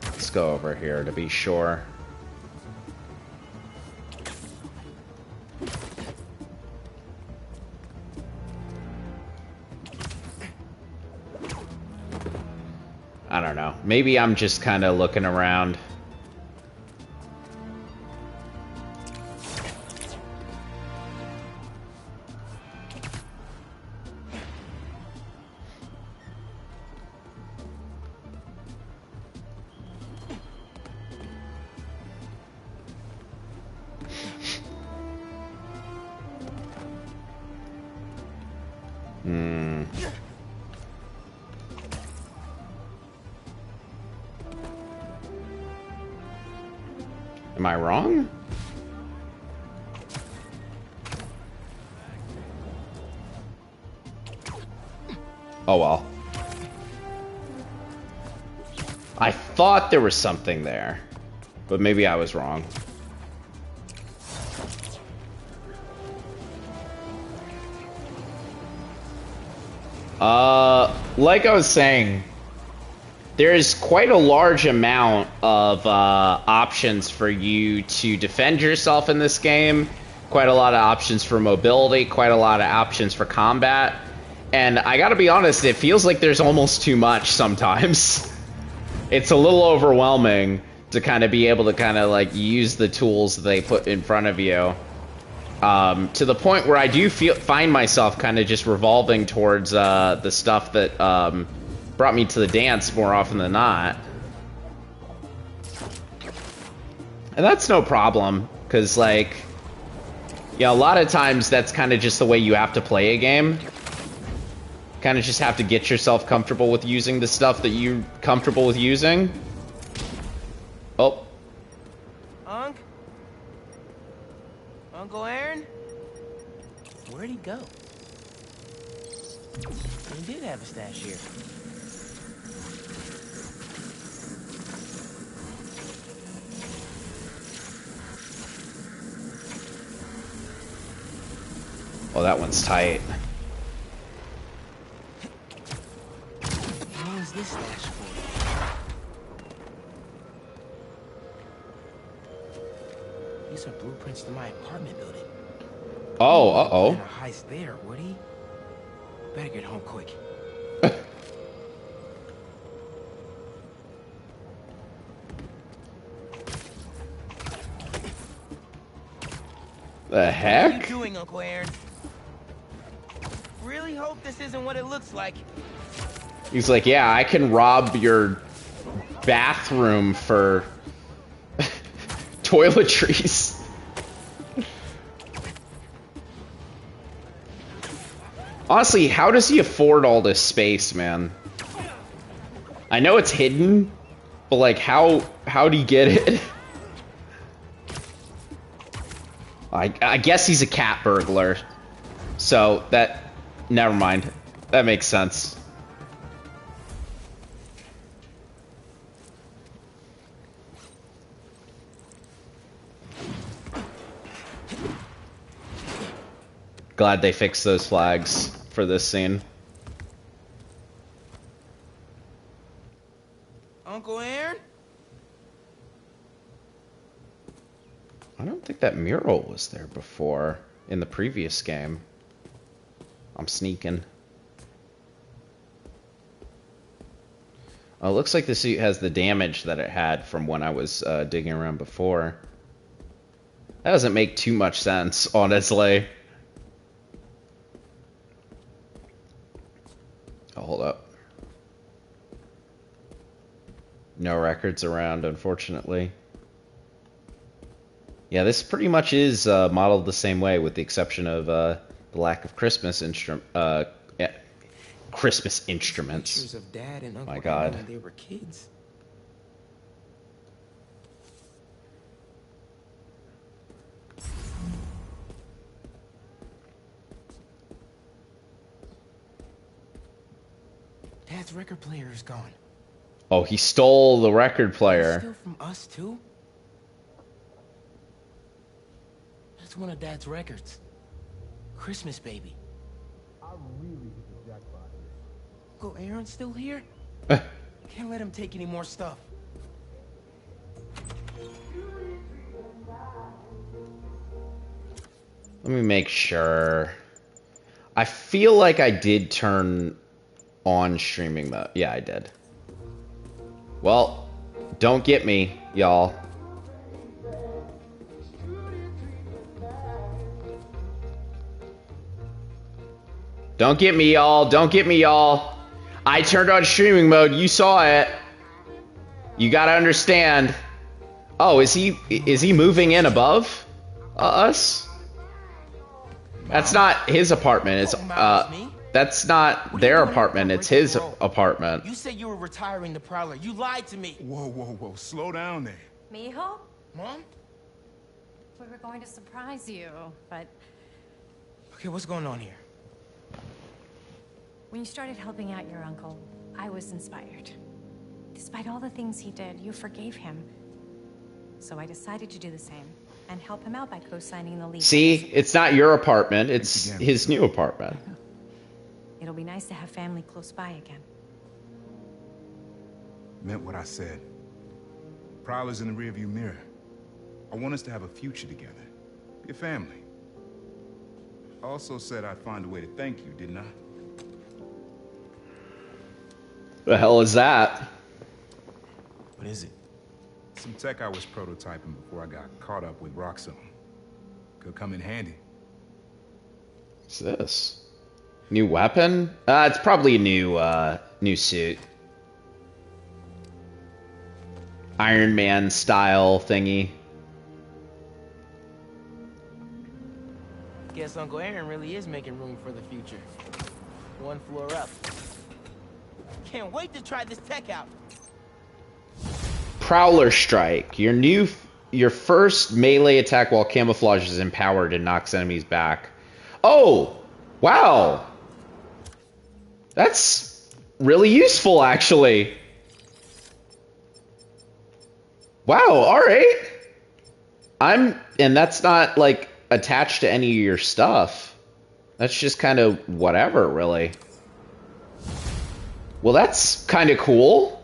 Let's go over here to be sure. I don't know. Maybe I'm just kind of looking around. Am I wrong? Oh well. I thought there was something there, but maybe I was wrong. Like I was saying, there's quite a large amount of options for you to defend yourself in this game. Quite a lot of options for mobility, quite a lot of options for combat. And I gotta be honest, it feels like there's almost too much sometimes. It's a little overwhelming to kind of be able to kind of like use the tools they put in front of you. To the point where I do find myself kind of just revolving towards the stuff that brought me to the dance more often than not. And that's no problem, because, like, yeah, a lot of times that's kind of just the way you have to play a game. Kind of just have to get yourself comfortable with using the stuff that you're comfortable with using. Oh. Uncle Aaron? Where'd he go? He did have a stash here. Oh, that one's tight. What is this stash for? These are blueprints to my apartment building. Oh, uh-oh. A heist there, Woody. Better get home quick. The heck? What are you doing, Uncle Aaron? Really hope this isn't what it looks like. He's like, yeah, I can rob your bathroom for toiletries. Honestly, how does he afford all this space, man? I know it's hidden, but like, how'd he get it? I guess he's a cat burglar. So that, never mind. That makes sense. Glad they fixed those flags for this scene. Uncle Aaron? I don't think that mural was there before in the previous game. I'm sneaking. Oh, it looks like the suit has the damage that it had from when I was digging around before. That doesn't make too much sense, honestly. Oh, hold up. No records around, unfortunately. Yeah, this pretty much is modeled the same way, with the exception of the lack of Christmas Christmas instruments. Pictures of Dad and Uncle My God. Alan when they were kids. Dad's record player is gone. Oh, he stole the record It's player. still from us too? That's one of Dad's records. Christmas Baby. I really hit the jackpot. Uncle Aaron's still here? Can't let him take any more stuff. Let me make sure. I feel like I did turn on streaming mode. Yeah, I did. Well, don't get me, y'all. Don't get me, y'all. Don't get me, y'all. I turned on streaming mode. You saw it. You gotta understand. Oh, is he moving in above us? That's not his apartment. It's that's not their apartment. It's his apartment. You said you were retiring the Prowler. You lied to me. Whoa, whoa, whoa. Slow down there. Mijo? Mom? We were going to surprise you, but Okay, what's going on here? when you started helping out your uncle, I was inspired. Despite all the things he did, you forgave him. So I decided to do the same and help him out by co-signing the lease. See, it's not your apartment. It's his new apartment. It'll be nice to have family close by again. Meant what I said. Prowler's in the rearview mirror. I want us to have a future together. Be a family. I also said I'd find a way to thank you, didn't I? The hell is that? What is it? Some tech I was prototyping before I got caught up with Roxxon. Could come in handy. What's this? New weapon? It's probably a new suit. Iron Man style thingy. Guess Uncle Aaron really is making room for the future. One floor up. Can't wait to try this tech out. Prowler Strike. Your first melee attack while camouflage is empowered and knocks enemies back. Oh! Wow! That's really useful, actually. Wow, alright. And that's not, like, attached to any of your stuff. That's just kind of whatever, really. Well, that's kind of cool.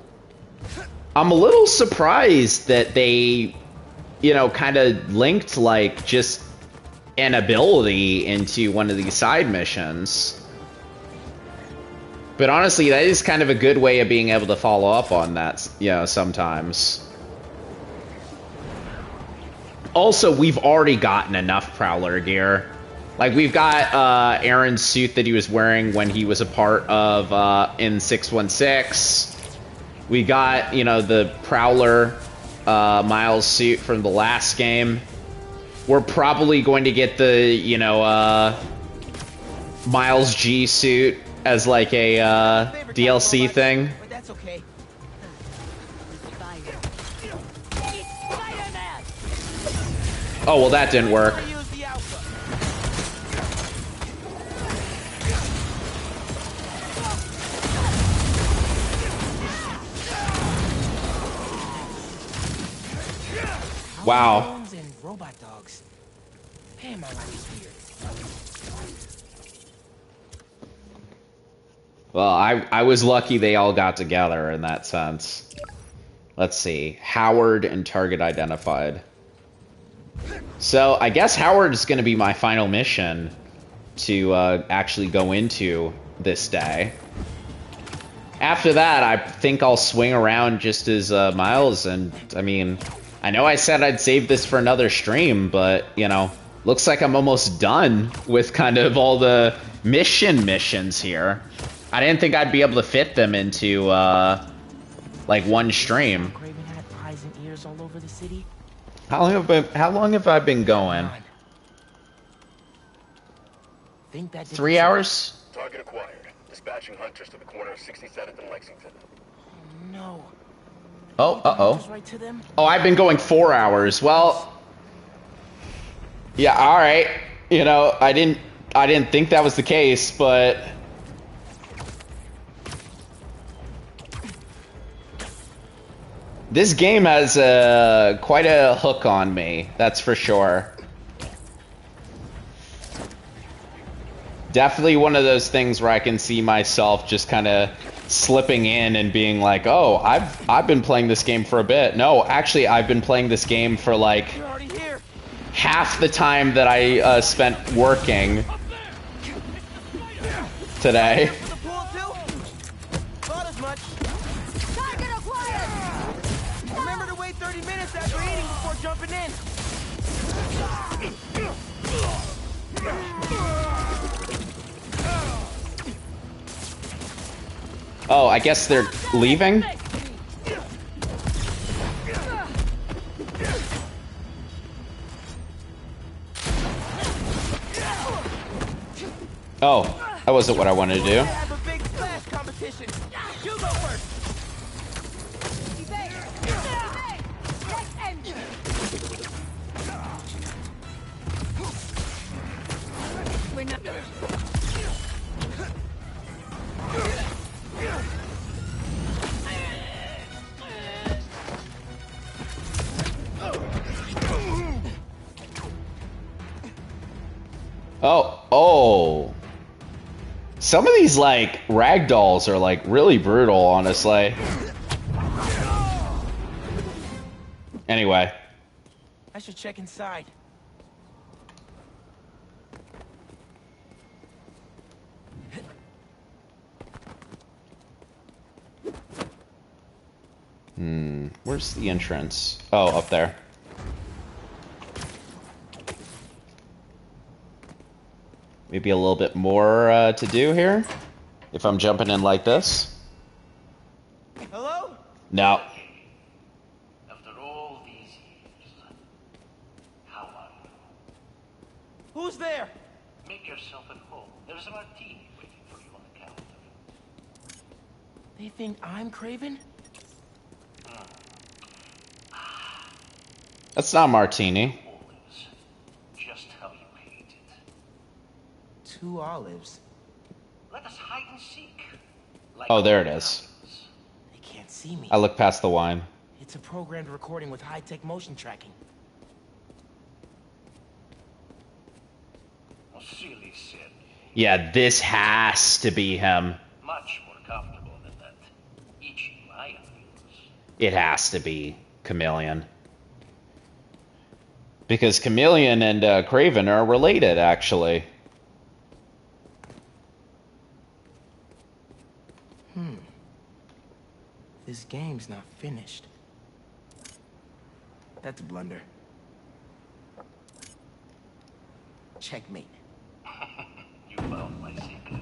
I'm a little surprised that they, you know, kind of linked, like, just an ability into one of these side missions. But honestly, that is kind of a good way of being able to follow up on that, you know, sometimes. Also, we've already gotten enough Prowler gear. Like, we've got Aaron's suit that he was wearing when he was a part of in 616. We got, you know, the Prowler Miles suit from the last game. We're probably going to get the, you know, Miles G suit as like a DLC thing. But that's okay. Oh, well, that didn't work. Wow. And robot dogs. Man, my life is weird. Well, I was lucky they all got together in that sense. Let's see. Howard and target identified. So, I guess Howard is going to be my final mission to actually go into this day. After that, I think I'll swing around just as Miles, and, I mean, I know I said I'd save this for another stream, but, you know, looks like I'm almost done with kind of all the missions here. I didn't think I'd be able to fit them into, like, one stream. Craven had eyes and ears all over the city. How long have I been going? Think that 3 hours? Target acquired. Dispatching hunters to the corner of 67th and Lexington. No. Oh, uh-oh. Right to them? Oh, I've been going 4 hours. Well, yeah, all right. You know, I didn't think that was the case, but this game has quite a hook on me. That's for sure. Definitely one of those things where I can see myself just kind of slipping in and being like, "Oh, I've been playing this game for a bit." No, actually, I've been playing this game for like half the time that I spent working today. Remember to wait 30 minutes after eating before jumping in. Oh, I guess they're leaving? Oh, that wasn't what I wanted to do. Oh. Some of these, like, ragdolls are, like, really brutal, honestly. Anyway. I should check inside. Where's the entrance? Oh, up there. Maybe a little bit more to do here, if I'm jumping in like this. Hello? No. After all these years, how are you? Who's there? Make yourself at home. There's a martini waiting for you on the counter. They think I'm Craven? That's not martini. Just how you hate it. 2 olives. Let us hide and seek. Like Oh, there it is. They can't see me. I look past the wine. It's a programmed recording with high-tech motion tracking. A silly sin. Yeah, this has to be him. Much more comfortable than that. Each my ideas. It has to be Chameleon. Because Chameleon and Craven are related, actually. This game's not finished. That's a blunder. Checkmate. You found my secret.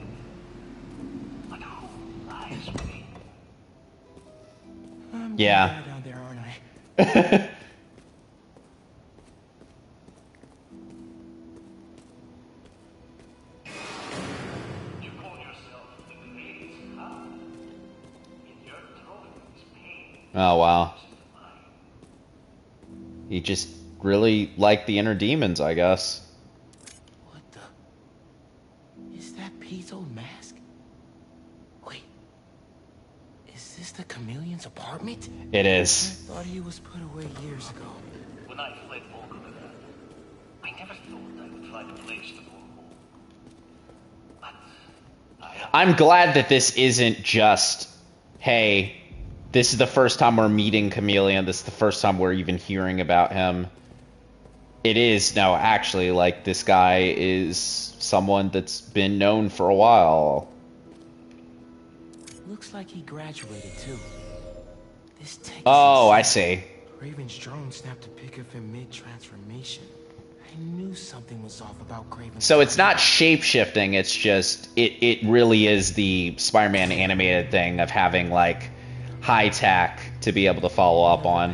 But who lies with me? Yeah. Down there, aren't I? You call yourself the greatest cop. In your throwing is pain. Oh, wow. He just really liked the inner demons, I guess. What the? Is that Pete's old mask? Wait. Is this the Chameleon's apartment? It is. I thought he was put away years ago. When I fled Volgograd, I never thought I would find a place to call home. But I'm glad that this isn't just, hey, this is the first time we're meeting Chameleon. This is the first time we're even hearing about him. It is, no, actually, like, this guy is someone that's been known for a while. Looks like he graduated too. This tech Oh, I see. Craven's drone snapped a pic of him mid-transformation. I knew something was off about Craven. So it's not shape-shifting, it's just, it really is the Spider-Man animated thing of having, like, high tech to be able to follow up on.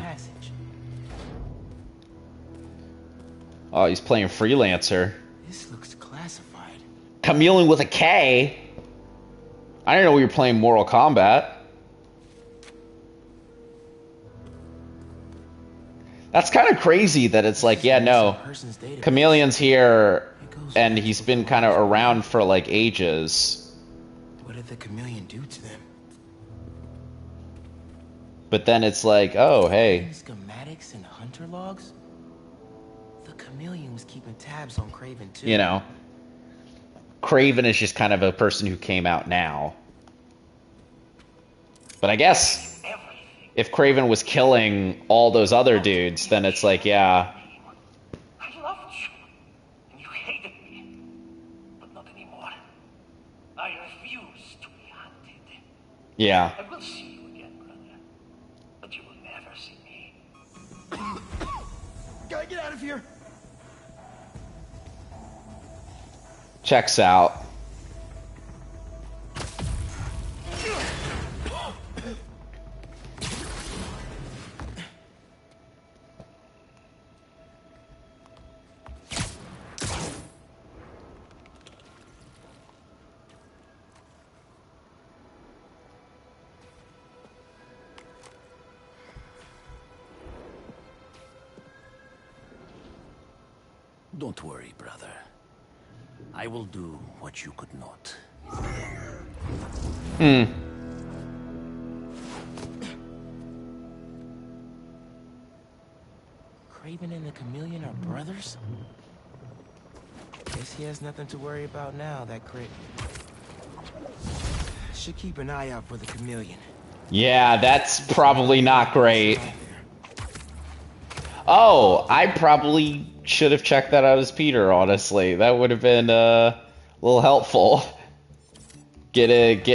Oh, he's playing Freelancer. This looks classified. Chameleon with a K? I didn't know we were playing Mortal Kombat. That's kind of crazy that it's like, yeah, no, Chameleon's here, and he's been kind of around for, like, ages. What did the Chameleon do to them? But then it's like, oh, hey. Schematics and hunter logs? The Chameleon was keeping tabs on Craven, too. You know, Craven is just kind of a person who came out now. But I guess if Craven was killing all those other dudes, then it's like, yeah. I loved you, and you hated me, but not anymore. I refuse to be hunted. Yeah. I will see you again, brother, but you will never see me. Gotta get out of here. Checks out. Don't worry, brother. I will do what you could not. Craven and the Chameleon are brothers? Guess he has nothing to worry about now, that Craven. Should keep an eye out for the Chameleon. Yeah, that's probably not great. Oh, I probably should have checked that out as Peter, honestly. That would have been a little helpful. Get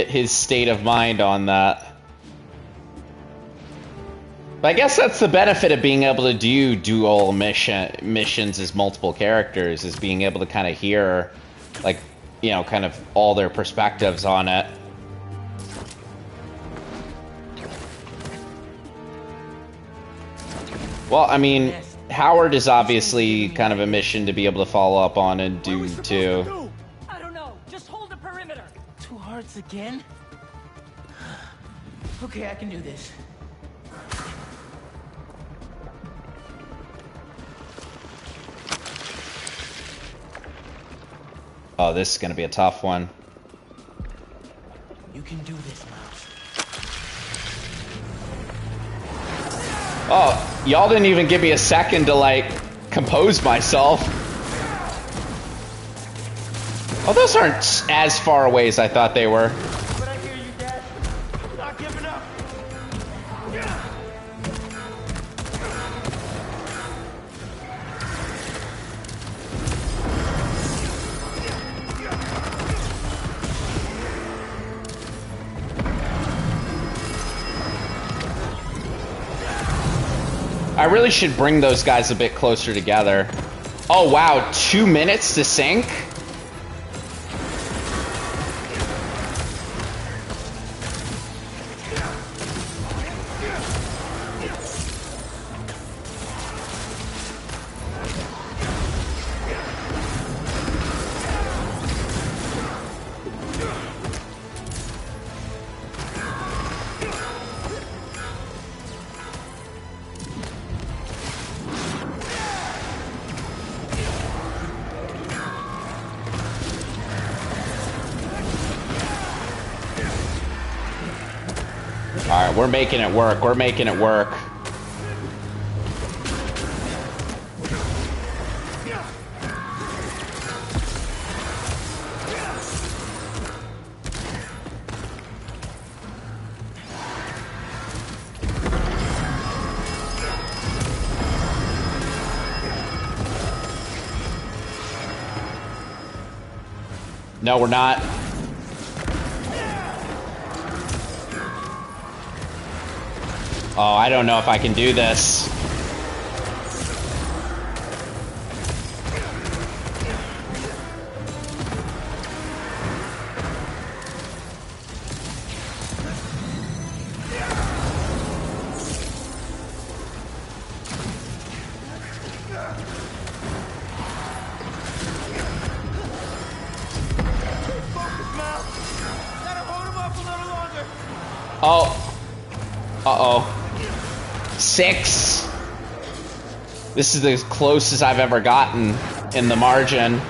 his state of mind on that. But I guess that's the benefit of being able to do dual missions as multiple characters, is being able to kind of hear, like, you know, kind of all their perspectives on it. Well, I mean, Howard is obviously kind of a mission to be able to follow up on and do too. I don't know. Just hold the perimeter. 2 hearts again? Okay, I can do this. Oh, this is gonna be a tough one. You can do this, Miles. Oh, y'all didn't even give me a second to, like, compose myself. Oh, those aren't as far away as I thought they were. But I hear you, Dad. I'm not giving up. I really should bring those guys a bit closer together. Oh, wow, 2 minutes to sync? Alright, we're making it work. We're making it work. No, we're not. Oh, I don't know if I can do this. Oh. Uh-oh. 6. This is the closest I've ever gotten in the margin.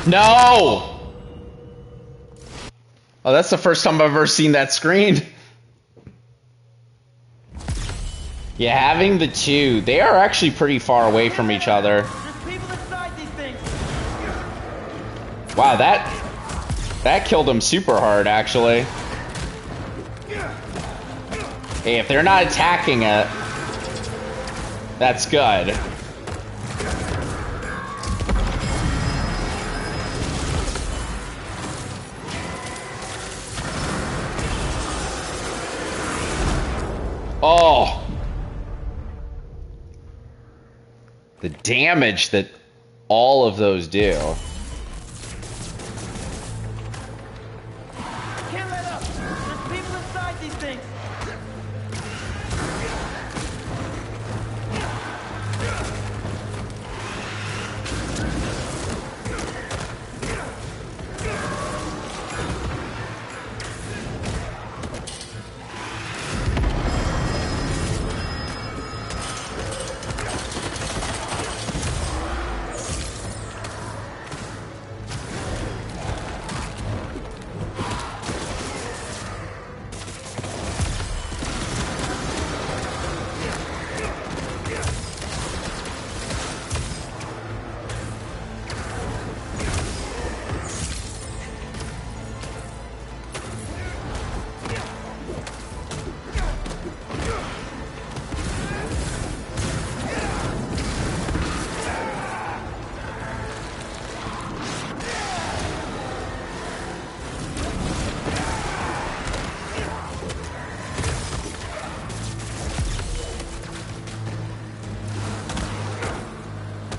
No! Oh, that's the first time I've ever seen that screen. Yeah, having the two, they are actually pretty far away from each other. Wow, that killed him super hard, actually. Hey, if they're not attacking it, that's good. Oh! The damage that all of those do. Can't let up! There's people inside these things!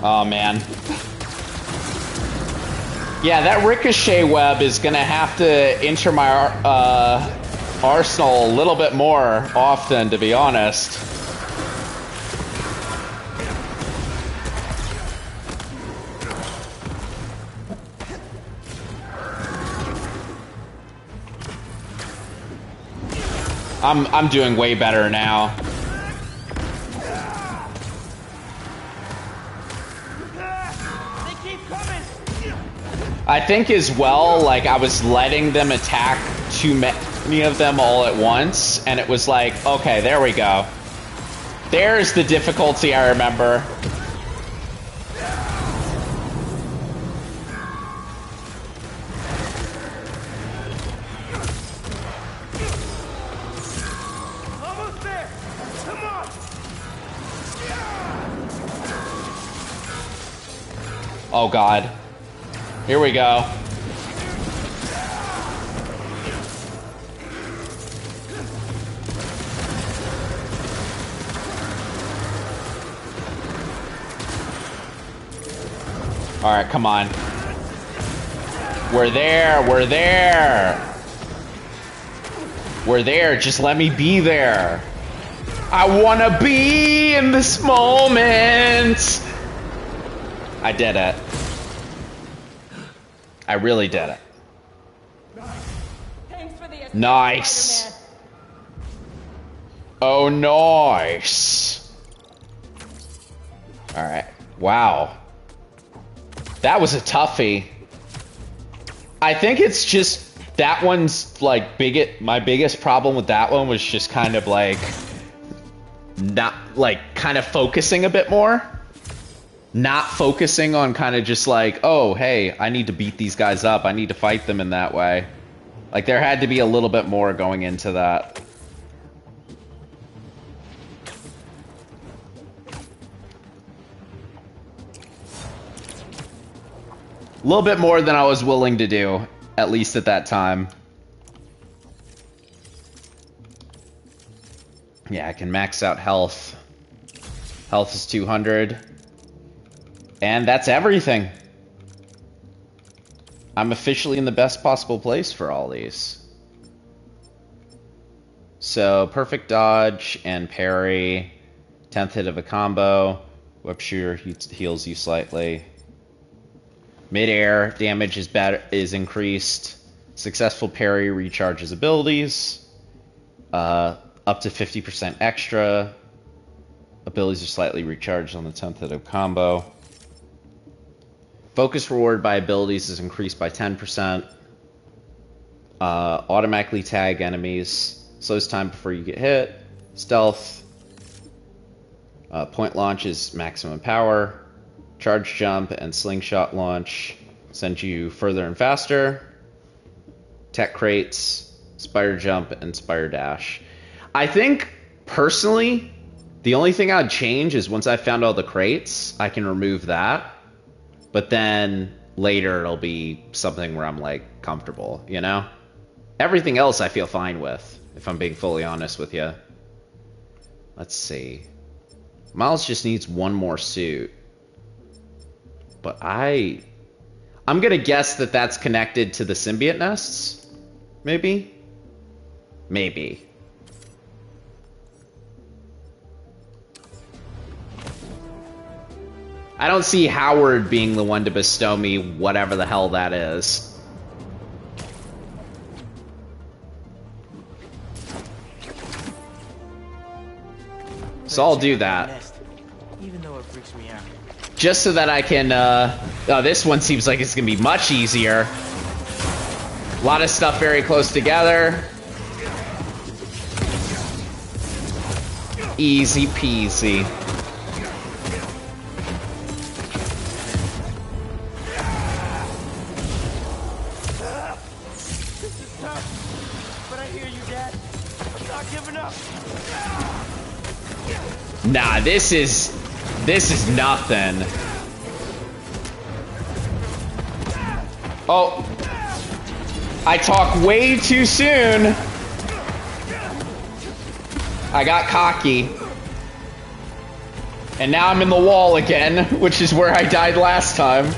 Oh, man. Yeah, that ricochet web is gonna have to enter my arsenal a little bit more often, to be honest. I'm doing way better now. I think as well, like, I was letting them attack too many of them all at once, and it was like, okay, there we go. There's the difficulty I remember. Almost there! Come on! Oh, God. Here we go. All right, come on. We're there. We're there. We're there. Just let me be there. I want to be in this moment. I did it. I really did it. Nice. Oh, nice. All right. Wow. That was a toughie. I think it's just that one's like my biggest problem with that one was just kind of like not like kind of focusing a bit more. Not focusing on kind of just like, oh, hey, I need to beat these guys up. I need to fight them in that way. Like, there had to be a little bit more going into that. A little bit more than I was willing to do, at least at that time. Yeah, I can max out health. Health is 200. And that's everything. I'm officially in the best possible place for all these. So, perfect dodge and parry. 10th hit of a combo. Whip shooter heals you slightly. Mid-air damage is increased. Successful parry recharges abilities. Up to 50% extra. Abilities are slightly recharged on the 10th hit of combo. Focus reward by abilities is increased by 10%. Automatically tag enemies. Slows time before you get hit. Stealth. Point launch is maximum power. Charge jump and slingshot launch send you further and faster. Tech crates, spider jump, and spider dash. I think, personally, the only thing I'd change is once I found all the crates, I can remove that. But then later it'll be something where I'm like comfortable, you know? Everything else I feel fine with, if I'm being fully honest with you. Let's see. Miles just needs one more suit. But I'm gonna guess that that's connected to the symbiote nests? Maybe? Maybe. I don't see Howard being the one to bestow me whatever the hell that is. So I'll do that. Even though it freaks me out. Just so that I can, oh, this one seems like it's gonna be much easier. A lot of stuff very close together. Easy peasy. This is tough, but I hear you, Dad. I'm not giving up. Nah, this is nothing. Oh. I talk way too soon. I got cocky. And now I'm in the wall again, which is where I died last time.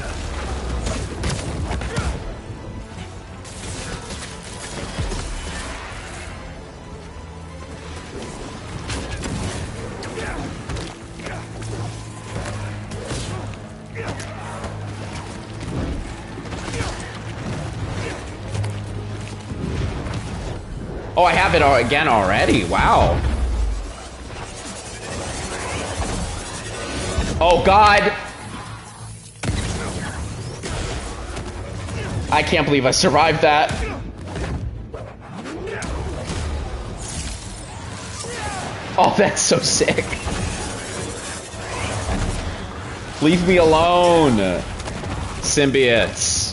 Oh, I have it again already. Wow. Oh, God. I can't believe I survived that. Oh, that's so sick. Leave me alone, symbiotes.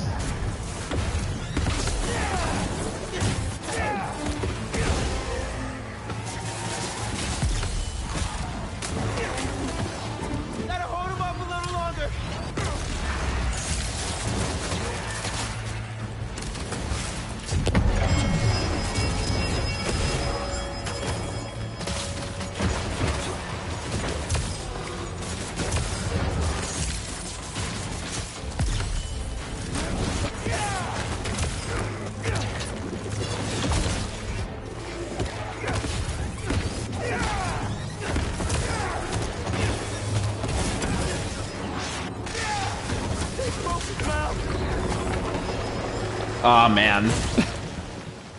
Aw, man.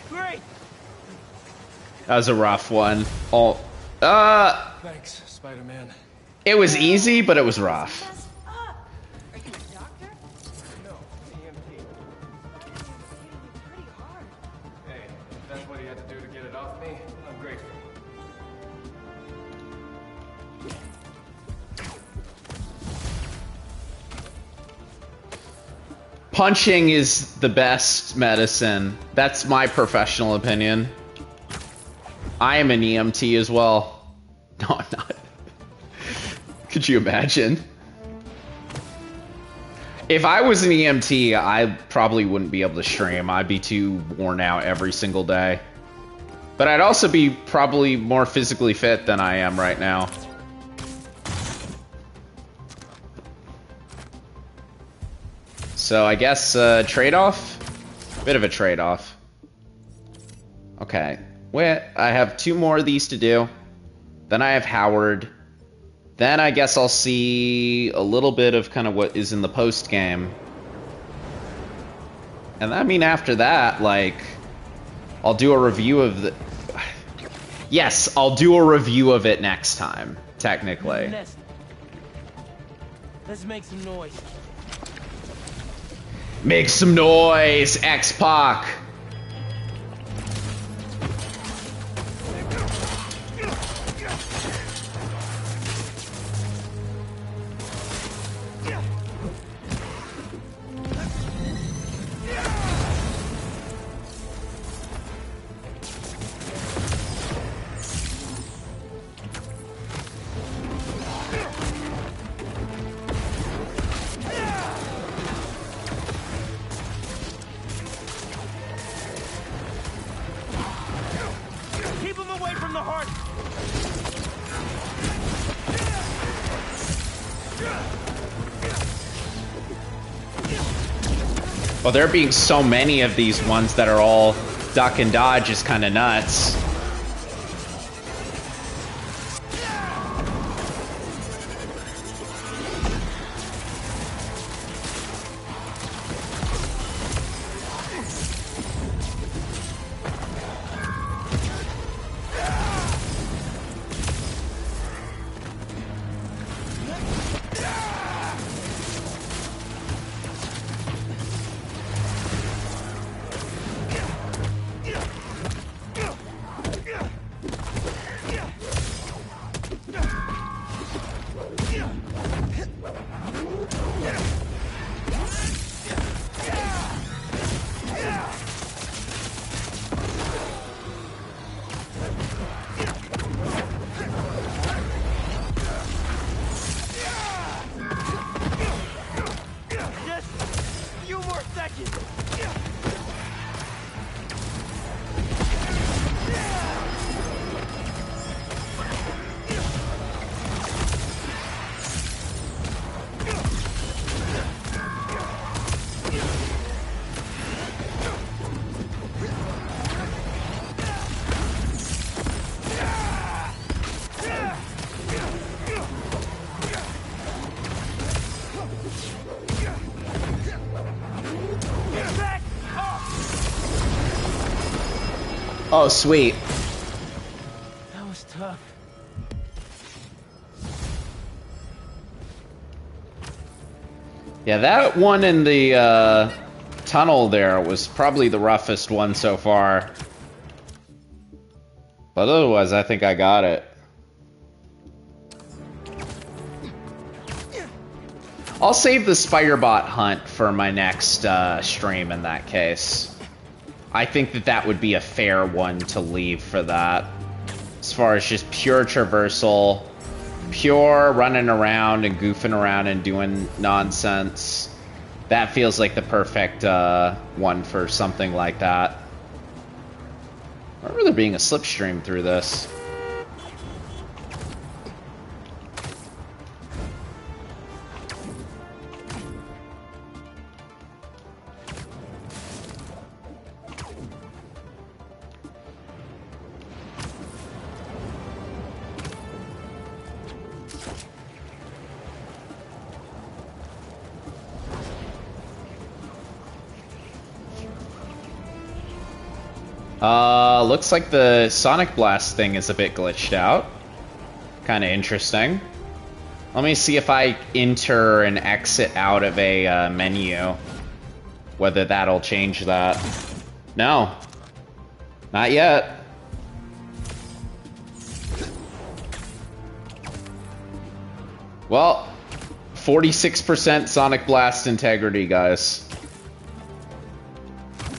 Great. That was a rough one. Oh, Thanks, Spider-Man. it was easy, but it was rough. Hey, if that's what he had to do to get it off me, I'm grateful. Punching is the best medicine. That's my professional opinion. I am an EMT as well. No, I'm not. Could you imagine? If I was an EMT, I probably wouldn't be able to stream. I'd be too worn out every single day. But I'd also be probably more physically fit than I am right now. So I guess trade-off? Bit of a trade-off. Okay. Wait, I have 2 more of these to do. Then I have Howard. Then I guess I'll see a little bit of kind of what is in the post-game. And I mean, after that, like, I'll do a review of the... Yes, I'll do a review of it next time, technically. Let's make some noise. Make some noise, X-Pac! Well, there being so many of these ones that are all duck and dodge is kind of nuts. Oh, sweet. That was tough. Yeah, that one in the tunnel there was probably the roughest one so far. But otherwise, I think I got it. I'll save the Spider-Bot hunt for my next stream in that case. I think that that would be a fair one to leave for that. As far as just pure traversal, pure running around and goofing around and doing nonsense. That feels like the perfect one for something like that. I remember there being a slipstream through this. Looks like the Sonic Blast thing is a bit glitched out. Kind of interesting. Let me see if I enter and exit out of a menu. Whether that'll change that. No. Not yet. Well, 46% Sonic Blast integrity, guys.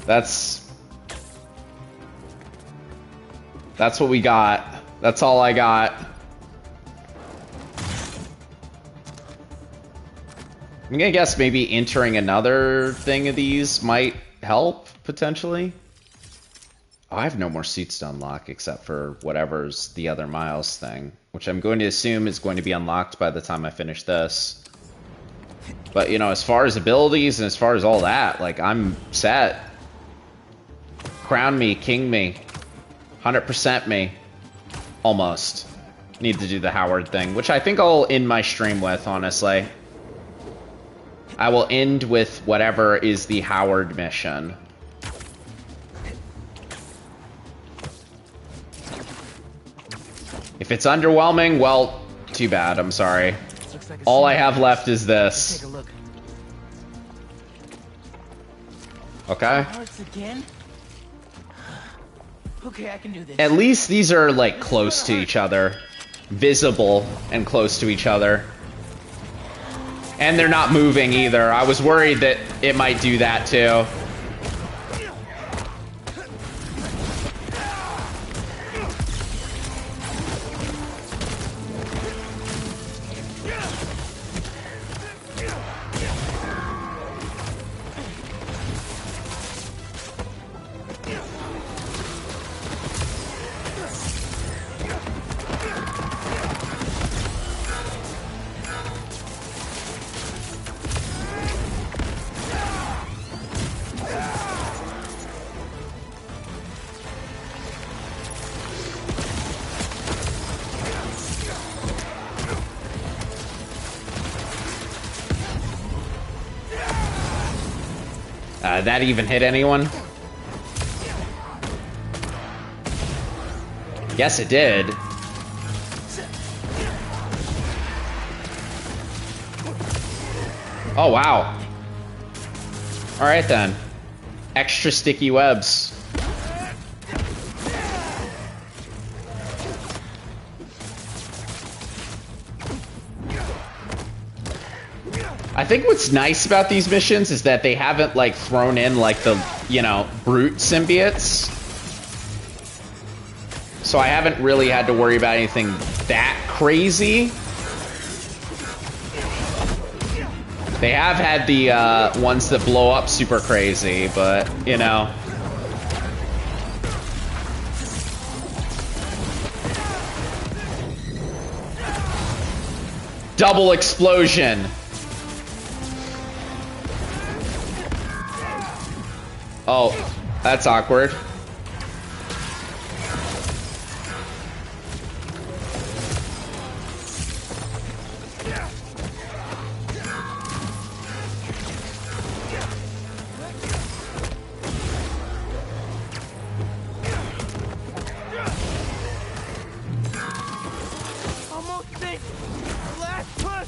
That's what we got. That's all I got. I'm gonna guess maybe entering another thing of these might help, potentially. Oh, I have no more suits to unlock except for whatever's the other Miles thing, which I'm going to assume is going to be unlocked by the time I finish this. But, you know, as far as abilities and as far as all that, like, I'm set. Crown me, king me. 100% me. Almost. Need to do the Howard thing, which I think I'll end my stream with, honestly. I will end with whatever is the Howard mission. If it's underwhelming, well, too bad, I'm sorry. All I have left is this. Take a look. Okay. Hearts again? Okay, I can do this. At least these are, like, close to each other. Visible and close to each other. And they're not moving either. I was worried that it might do that too. That even hit anyone? Yes, it did. Oh, wow. Alright then. Extra sticky webs. I think what's nice about these missions is that they haven't, like, thrown in, like, the, you know, brute symbiotes. So I haven't really had to worry about anything that crazy. They have had the ones that blow up super crazy, but, you know. Double explosion. Oh, that's awkward. Almost there. Last push.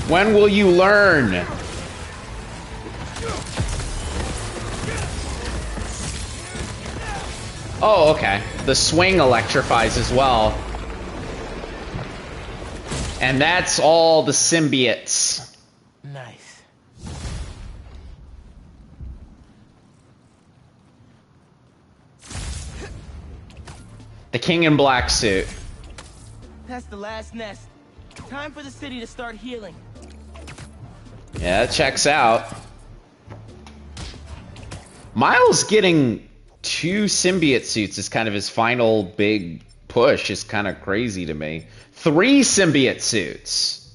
When will you learn? Oh, okay. The swing electrifies as well. And that's all the symbiotes. Nice. The king in black suit. That's the last nest. Time for the city to start healing. Yeah, that checks out. Miles getting 2 symbiote suits is kind of his final big push is kind of crazy to me. 3 symbiote suits.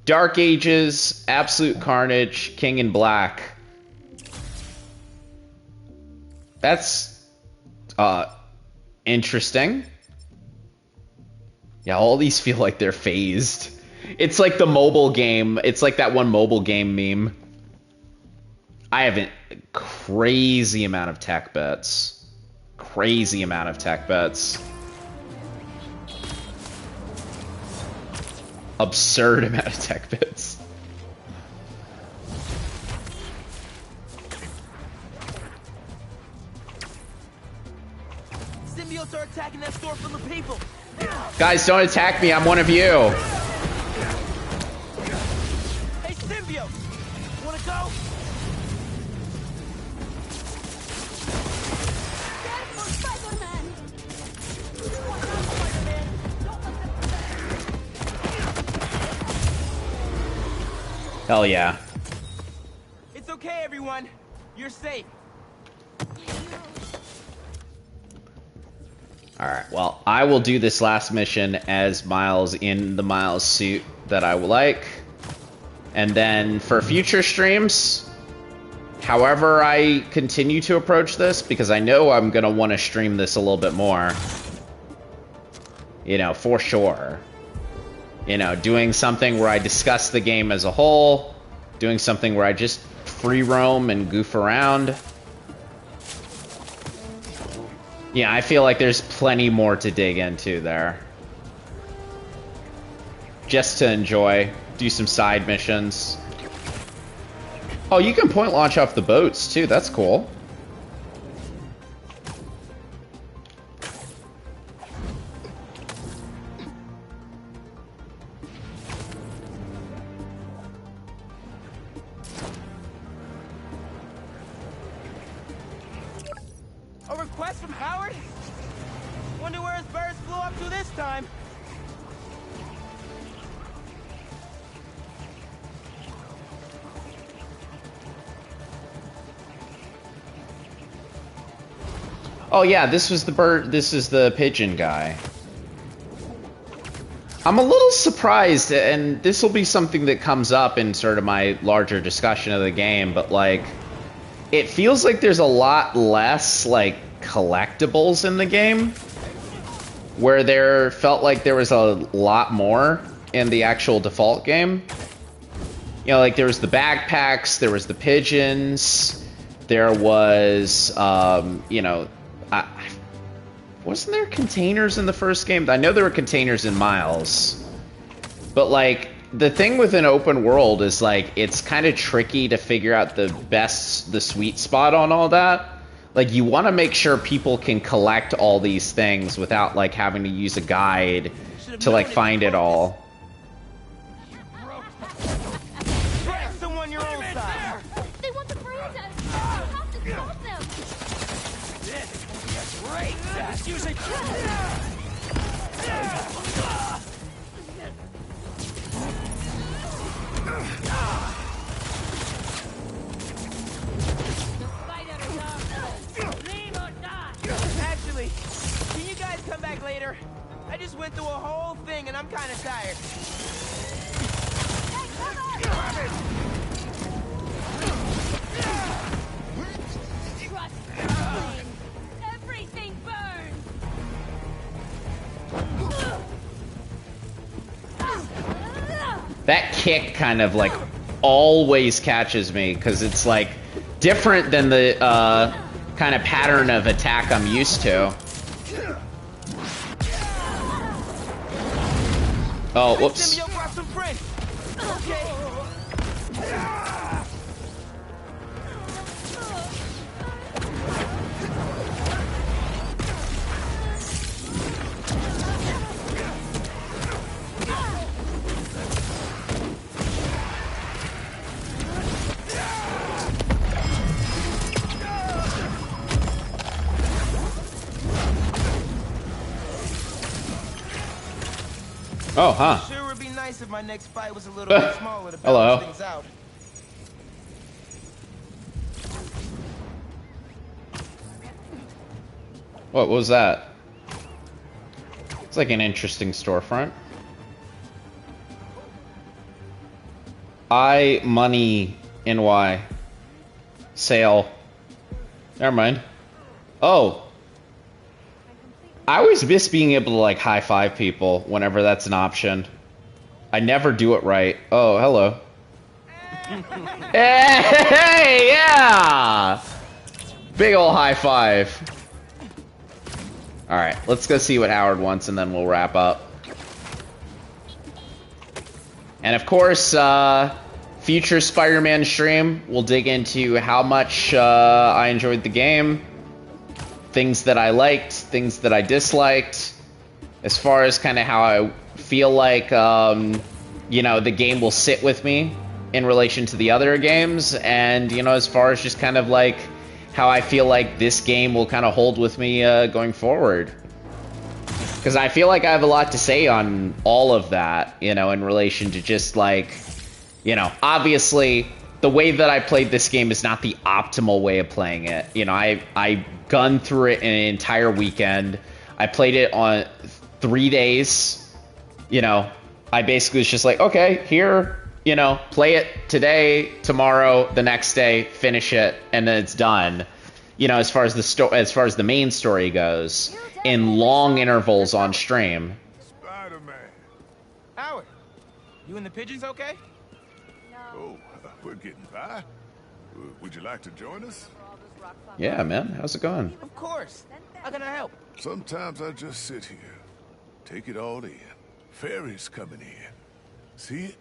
Dark Ages, Absolute Carnage, King in Black. That's interesting. Yeah, all these feel like they're phased. It's like the mobile game. It's like that one mobile game meme. I have a crazy amount of tech bets. Crazy amount of tech bets. Absurd amount of tech bets. Symbiotes are attacking that store full of people. Guys, don't attack me. I'm one of you. Hey, Symbiote! Wanna go? Hell yeah. It's okay, everyone. You're safe. Alright, well, I will do this last mission as Miles in the Miles suit that I like. And then for future streams, however I continue to approach this, because I know I'm going to want to stream this a little bit more. You know, for sure. You know, doing something where I discuss the game as a whole, doing something where I just free roam and goof around. Yeah, I feel like there's plenty more to dig into there. Just to enjoy, do some side missions. Oh, you can point launch off the boats too, that's cool. A request from Howard? Wonder where his birds flew up to this time. Oh yeah, this was the bird, this is the pigeon guy. I'm a little surprised, and this will be something that comes up in sort of my larger discussion of the game, but like, it feels like there's a lot less, like, collectibles in the game, where there felt like there was a lot more in the actual default game. You know, like, there was the backpacks, there was the pigeons, there was, you know, wasn't there containers in the first game? I know there were containers in Miles, but, like, the thing with an open world is, like, it's kind of tricky to figure out the sweet spot on all that. Like, you want to make sure people can collect all these things without, like, having to use a guide to, like, find it all. Someone your own side. They want to freeze us. We have to stop them. This is great. Just use it. Actually, can you guys come back later? I just went through a whole thing and I'm kind of tired. Trust me. Everything burns. That kick kind of, like, always catches me, because it's, like, different than the, kind of pattern of attack I'm used to. Oh, whoops. Oh, huh. Sure would be nice if my next fight was a little bit smaller to balance Hello. things out. What was that? It's like an interesting storefront. Money NY. Sale. Never mind. Oh. I always miss being able to, like, high-five people whenever that's an option. I never do it right. Oh, hello. Hey, yeah! Big ol' high five. Alright, let's go see what Howard wants and then we'll wrap up. And of course, future Spider-Man stream, we'll dig into how much I enjoyed the game, things that I liked, things that I disliked, as far as kind of how I feel like, you know, the game will sit with me in relation to the other games, and, you know, as far as just kind of like how I feel like this game will kind of hold with me going forward. Because I feel like I have a lot to say on all of that, you know, in relation to just like, you know, obviously the way that I played this game is not the optimal way of playing it. You know, I gunned through it in an entire weekend. I played it on 3 days. You know, I basically was just like, okay, here, you know, play it today, tomorrow, the next day, finish it, and then it's done. You know, as far as the main story goes, in long intervals on stream. Spider-Man. Howard, you and the pigeons okay? Oh, we're getting by. Would you like to join us? Yeah, man. How's it going? Of course. How can I help? Sometimes I just sit here, take it all in. Ferry's coming in. See it?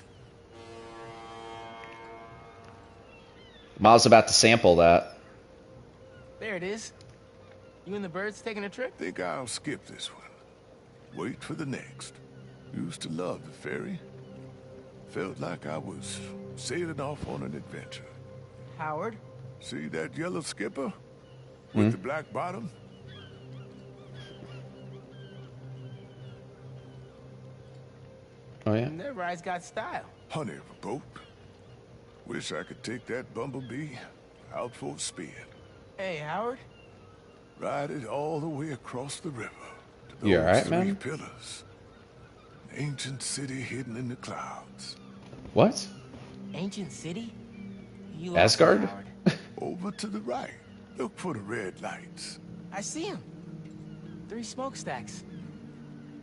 Miles about to sample that. There it is. You and the birds taking a trip? Think I'll skip this one. Wait for the next. Used to love the ferry. Felt like I was sailing off on an adventure. Howard? See that yellow skipper? With the black bottom? Oh, yeah? That ride's got style. Honey of a boat. Wish I could take that bumblebee out for a spin. Hey, Howard? Ride it all the way across the river to those You alright, three man? pillars. An ancient city hidden in the clouds. What? Ancient city? You Asgard? lost me, Howard. Over to the right. Look for the red lights. I see him. 3 smokestacks.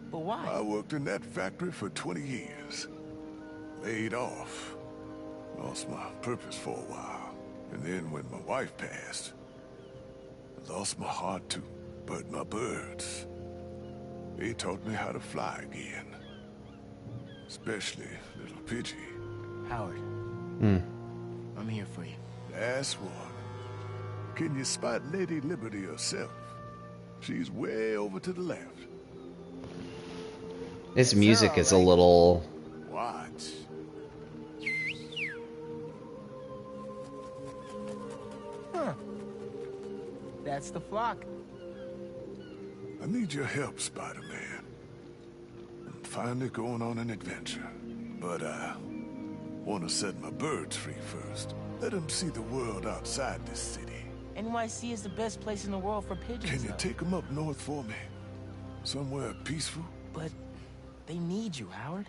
But why? I worked in that factory for 20 years. Laid off. Lost my purpose for a while. And then when my wife passed, I lost my heart too. But my birds, they taught me how to fly again. Especially little Pidgey. Howard. I'm here for you. That's one. Can you spot Lady Liberty herself? She's way over to the left. His music is a little... Watch. Huh. That's the flock. I need your help, Spider-Man. I'm finally going on an adventure. But I want to set my birds free first. Let them see the world outside this city. NYC is the best place in the world for pigeons. Can you take them up north for me? Somewhere peaceful? But they need you, Howard.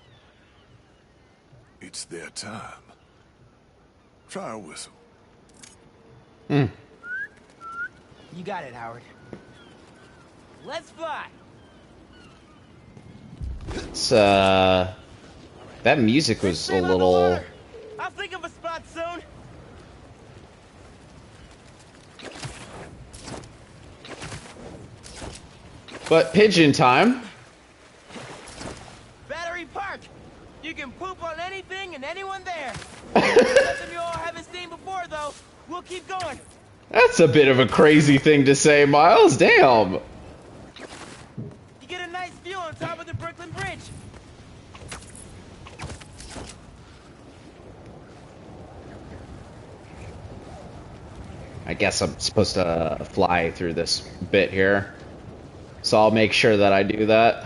It's their time. Try a whistle. You got it, Howard. Let's fly. It's, that music was a little... I'll think of a spot soon. But pigeon time. Battery Park. You can poop on anything and anyone there. Something you all haven't seen before, though. We'll keep going. That's a bit of a crazy thing to say, Miles. Damn. You get a nice view on top of the Brooklyn Bridge. I guess I'm supposed to fly through this bit here. So I'll make sure that I do that.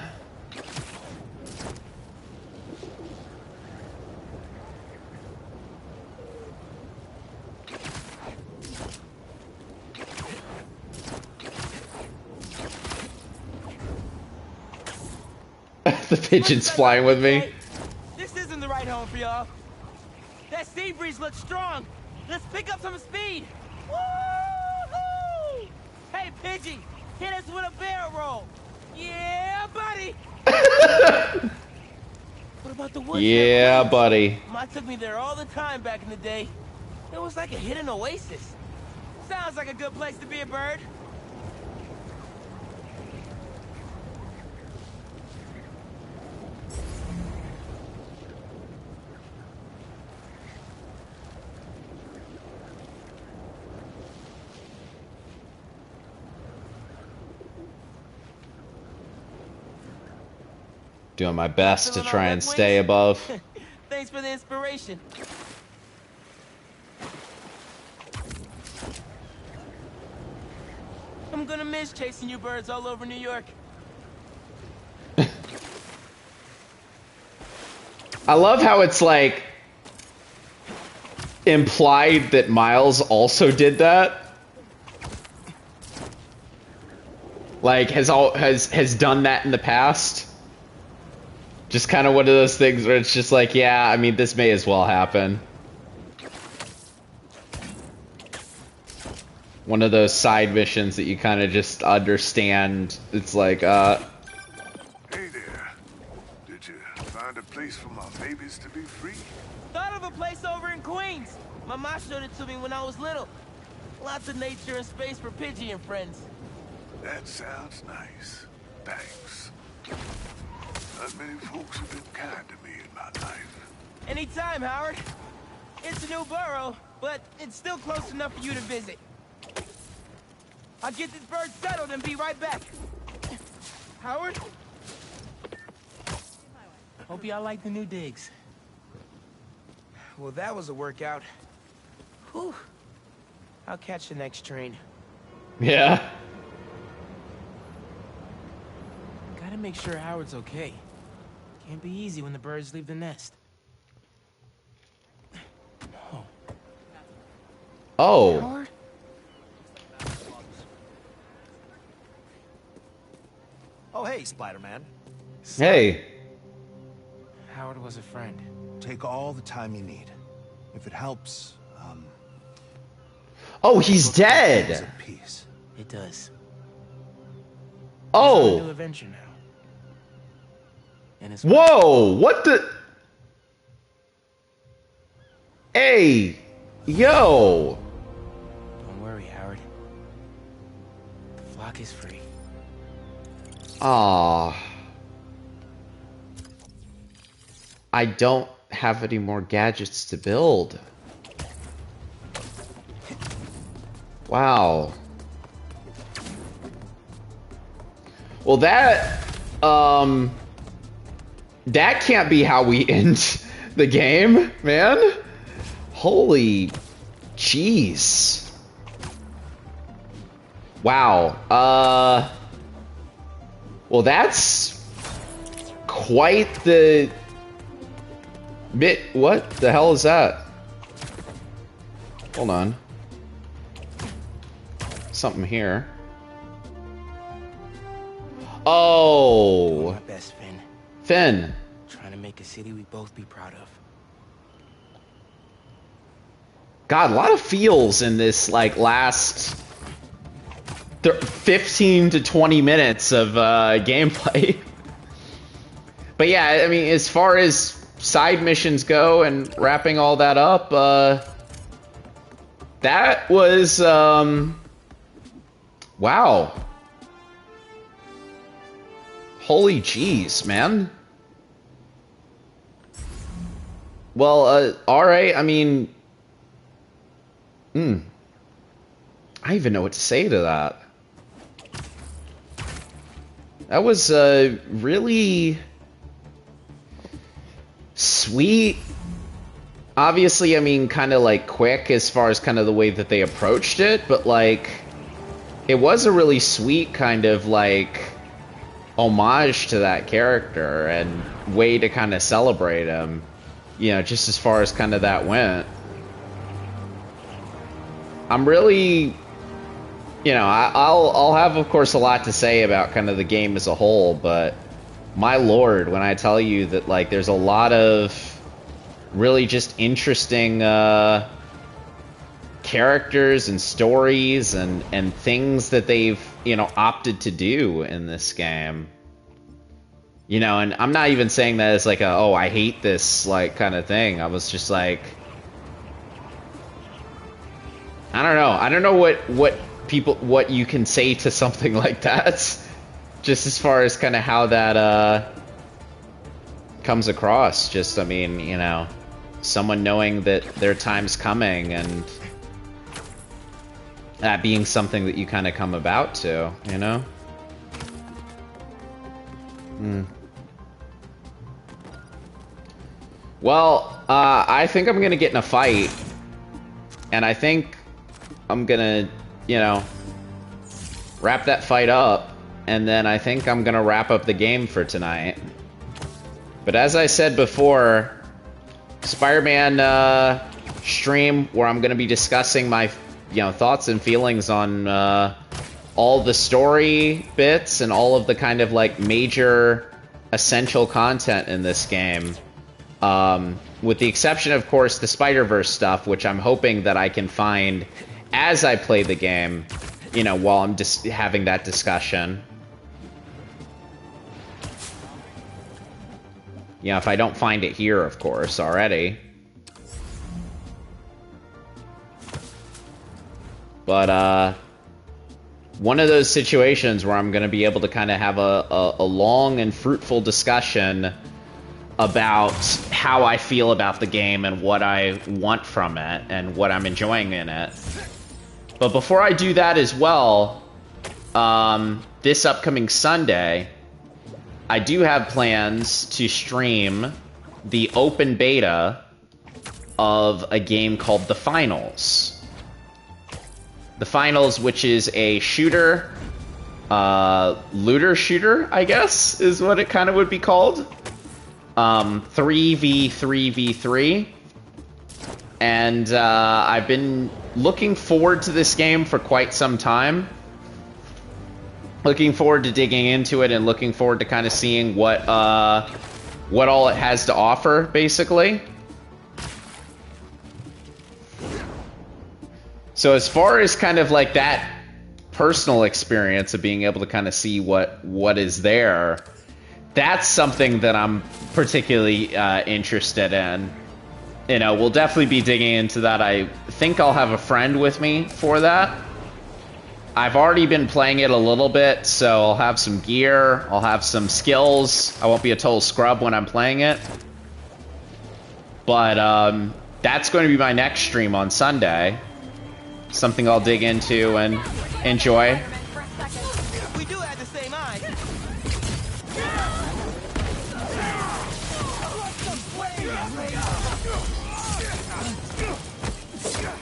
The pigeon's flying with me. This isn't the right home for y'all. That sea breeze looks strong. Let's pick up some speed. Woo-hoo! Hey, Pidgey, hit us with a barrel roll. Yeah, buddy. What about the woods? Yeah, buddy. Ma took me there all the time back in the day. It was like a hidden oasis. Sounds like a good place to be a bird. Doing my best to try and stay above. Thanks for the inspiration. I'm gonna miss chasing you birds all over New York. I love how it's like implied that Miles also did that. Like has done that in the past. Just kind of one of those things where it's just like, yeah, I mean, this may as well happen. One of those side missions that you kind of just understand. It's like, Hey there. Did you find a place for my babies to be free? Thought of a place over in Queens. My mom showed it to me when I was little. Lots of nature and space for Pidgey and friends. That sounds nice. Thanks. Not many folks have been kind to me in my life. Anytime, Howard. It's a new borough, but it's still close enough for you to visit. I'll get this bird settled and be right back. Howard? Hope y'all like the new digs. Well, that was a workout. Whew. I'll catch the next train. Yeah. Gotta make sure Howard's okay. Can't be easy when the birds leave the nest. Oh. Howard? Oh, hey, Spider-Man. Hey. Howard was a friend. Take all the time you need. If it helps, Oh, he's dead. Peace. It does. Oh. New adventure now. And it's Whoa! What the? Hey, yo! Don't worry, Howard. The flock is free. Ah. I don't have any more gadgets to build. Wow. Well, that can't be how we end the game, man. Holy jeez. Wow. Well, that's quite the bit. What the hell is that? Hold on. Something here. Oh. My best, Finn. Finn. Trying to make a city we both be proud of. God, a lot of feels in this like last 15 to 20 minutes of gameplay. But yeah, I mean, as far as side missions go and wrapping all that up, that was wow. Holy jeez, man. Well, alright, I mean... I don't even know what to say to that. That was, really... sweet. Obviously, I mean, kind of, like, quick as far as kind of the way that they approached it, but, like... it was a really sweet kind of, like... homage to that character and way to kind of celebrate him, you know, just as far as kind of that went. I'm really, you know, I'll have, of course, a lot to say about kind of the game as a whole, but my lord, when I tell you that, like, there's a lot of really just interesting characters and stories and things that they've, you know, opted to do in this game. You know, and I'm not even saying that as like a, oh, I hate this, like, kind of thing. I was just like, I don't know. I don't know what you can say to something like that. Just as far as kind of how that comes across. Just, I mean, you know, someone knowing that their time's coming and that being something that you kind of come about to, you know? Well, I think I'm gonna get in a fight. And I think I'm gonna, you know, wrap that fight up. And then I think I'm gonna wrap up the game for tonight. But as I said before, Spider-Man stream where I'm gonna be discussing my, you know, thoughts and feelings on all the story bits and all of the kind of like major essential content in this game. With the exception, of course, the Spider-Verse stuff, which I'm hoping that I can find as I play the game, you know, while I'm just having that discussion. You know, if I don't find it here, of course, already. But, one of those situations where I'm going to be able to kind of have a long and fruitful discussion about how I feel about the game and what I want from it and what I'm enjoying in it. But before I do that as well, this upcoming Sunday, I do have plans to stream the open beta of a game called The Finals. The Finals, which is a shooter, looter shooter, I guess, is what it kind of would be called. 3v3v3. And I've been looking forward to this game for quite some time. Looking forward to digging into it and looking forward to kind of seeing what all it has to offer, basically. So as far as kind of like that personal experience of being able to kind of see what is there, that's something that I'm particularly interested in. You know, we'll definitely be digging into that. I think I'll have a friend with me for that. I've already been playing it a little bit, so I'll have some gear, I'll have some skills. I won't be a total scrub when I'm playing it. But that's going to be my next stream on Sunday. Something I'll dig into and enjoy. We do have the same eye.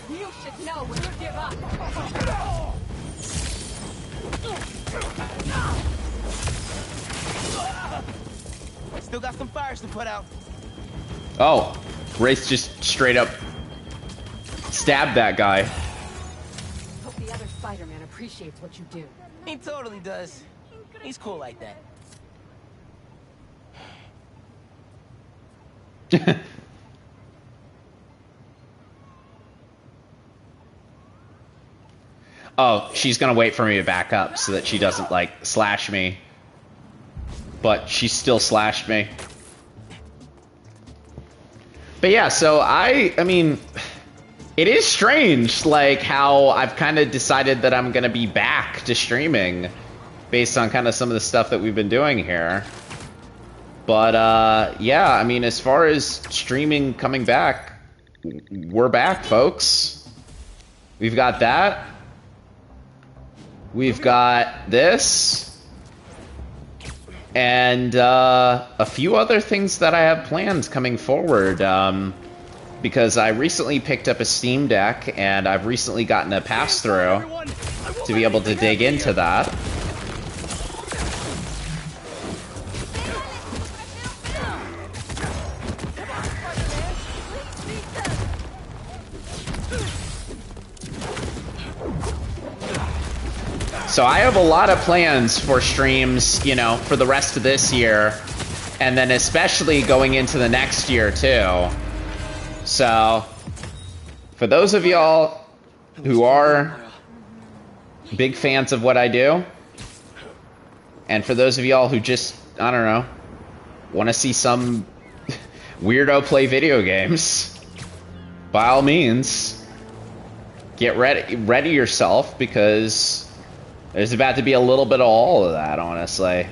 You should know when to give up. Still got some fires to put out. Oh, Wraith just straight up stabbed that guy. Hope the other Spider-Man appreciates what you do. He totally does. He's cool like that. Oh, she's gonna wait for me to back up so that she doesn't, like, slash me. But she still slashed me. But yeah, so I mean, it is strange, like, how I've kind of decided that I'm gonna be back to streaming based on kind of some of the stuff that we've been doing here. But, yeah, I mean, as far as streaming coming back, we're back, folks. We've got that. We've got this. And a few other things that I have planned coming forward. Because I recently picked up a Steam Deck, and I've recently gotten a pass-through to be able to dig into that. So I have a lot of plans for streams, you know, for the rest of this year, and then especially going into the next year, too. So, for those of y'all who are big fans of what I do, and for those of y'all who just, I don't know, want to see some weirdo play video games, by all means, get ready yourself, because there's about to be a little bit of all of that, honestly.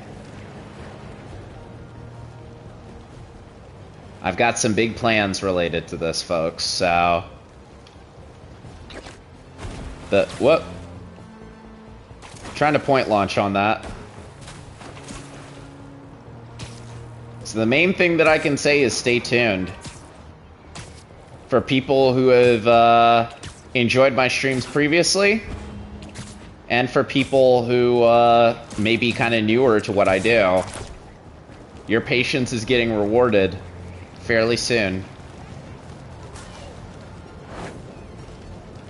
I've got some big plans related to this, folks, so... What? Trying to point launch on that. So the main thing that I can say is stay tuned. for people who have enjoyed my streams previously, and for people who may be kind of newer to what I do. Your patience is getting rewarded fairly soon.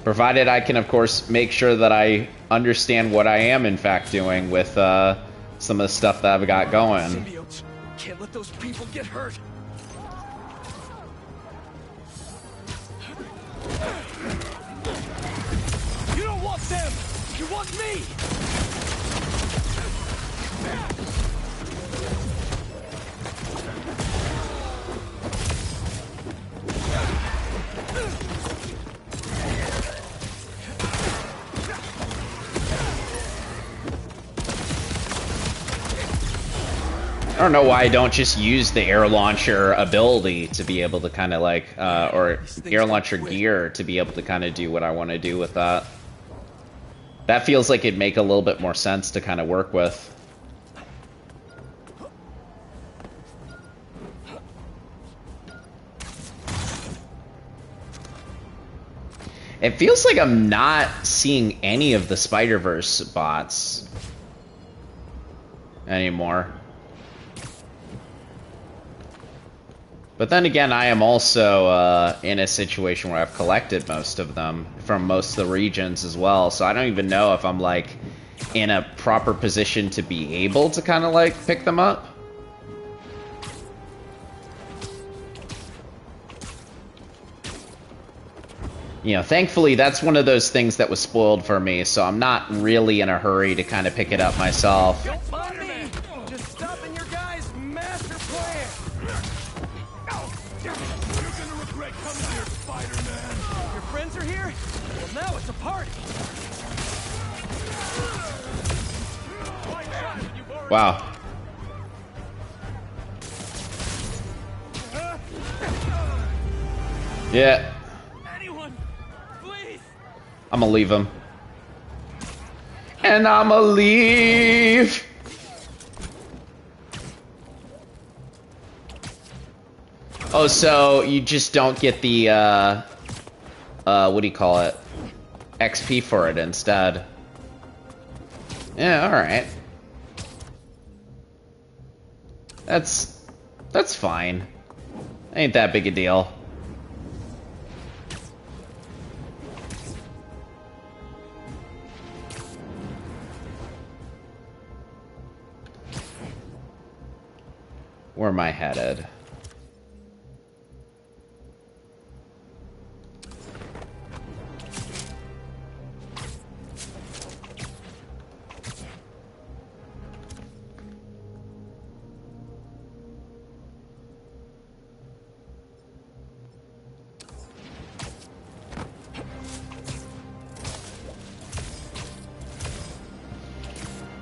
Provided I can, of course, make sure that I understand what I am, in fact, doing with some of the stuff that I've got going. Symbiotes. Can't let those people get hurt. You don't want them! You want me! I don't know why I don't just use the air launcher ability to be able to kind of like, or air launcher gear to be able to kind of do what I want to do with that. That feels like it'd make a little bit more sense to kind of work with. It feels like I'm not seeing any of the Spider-Verse bots anymore. But then again, I am also in a situation where I've collected most of them from most of the regions as well, so I don't even know if I'm like in a proper position to be able to kind of like pick them up. You know, thankfully that's one of those things that was spoiled for me, so I'm not really in a hurry to kind of pick it up myself. Don't mind me! Just stopping your guys' master plan! You're gonna regret coming here, Spider-Man! Your friends are here? Well, now it's a party! Wow. Yeah. Anyone, please! I'm gonna leave him. And I'm gonna leave! Oh, so you just don't get the, what do you call it? XP for it instead. Yeah, alright. That's fine. Ain't that big a deal. Where am I headed?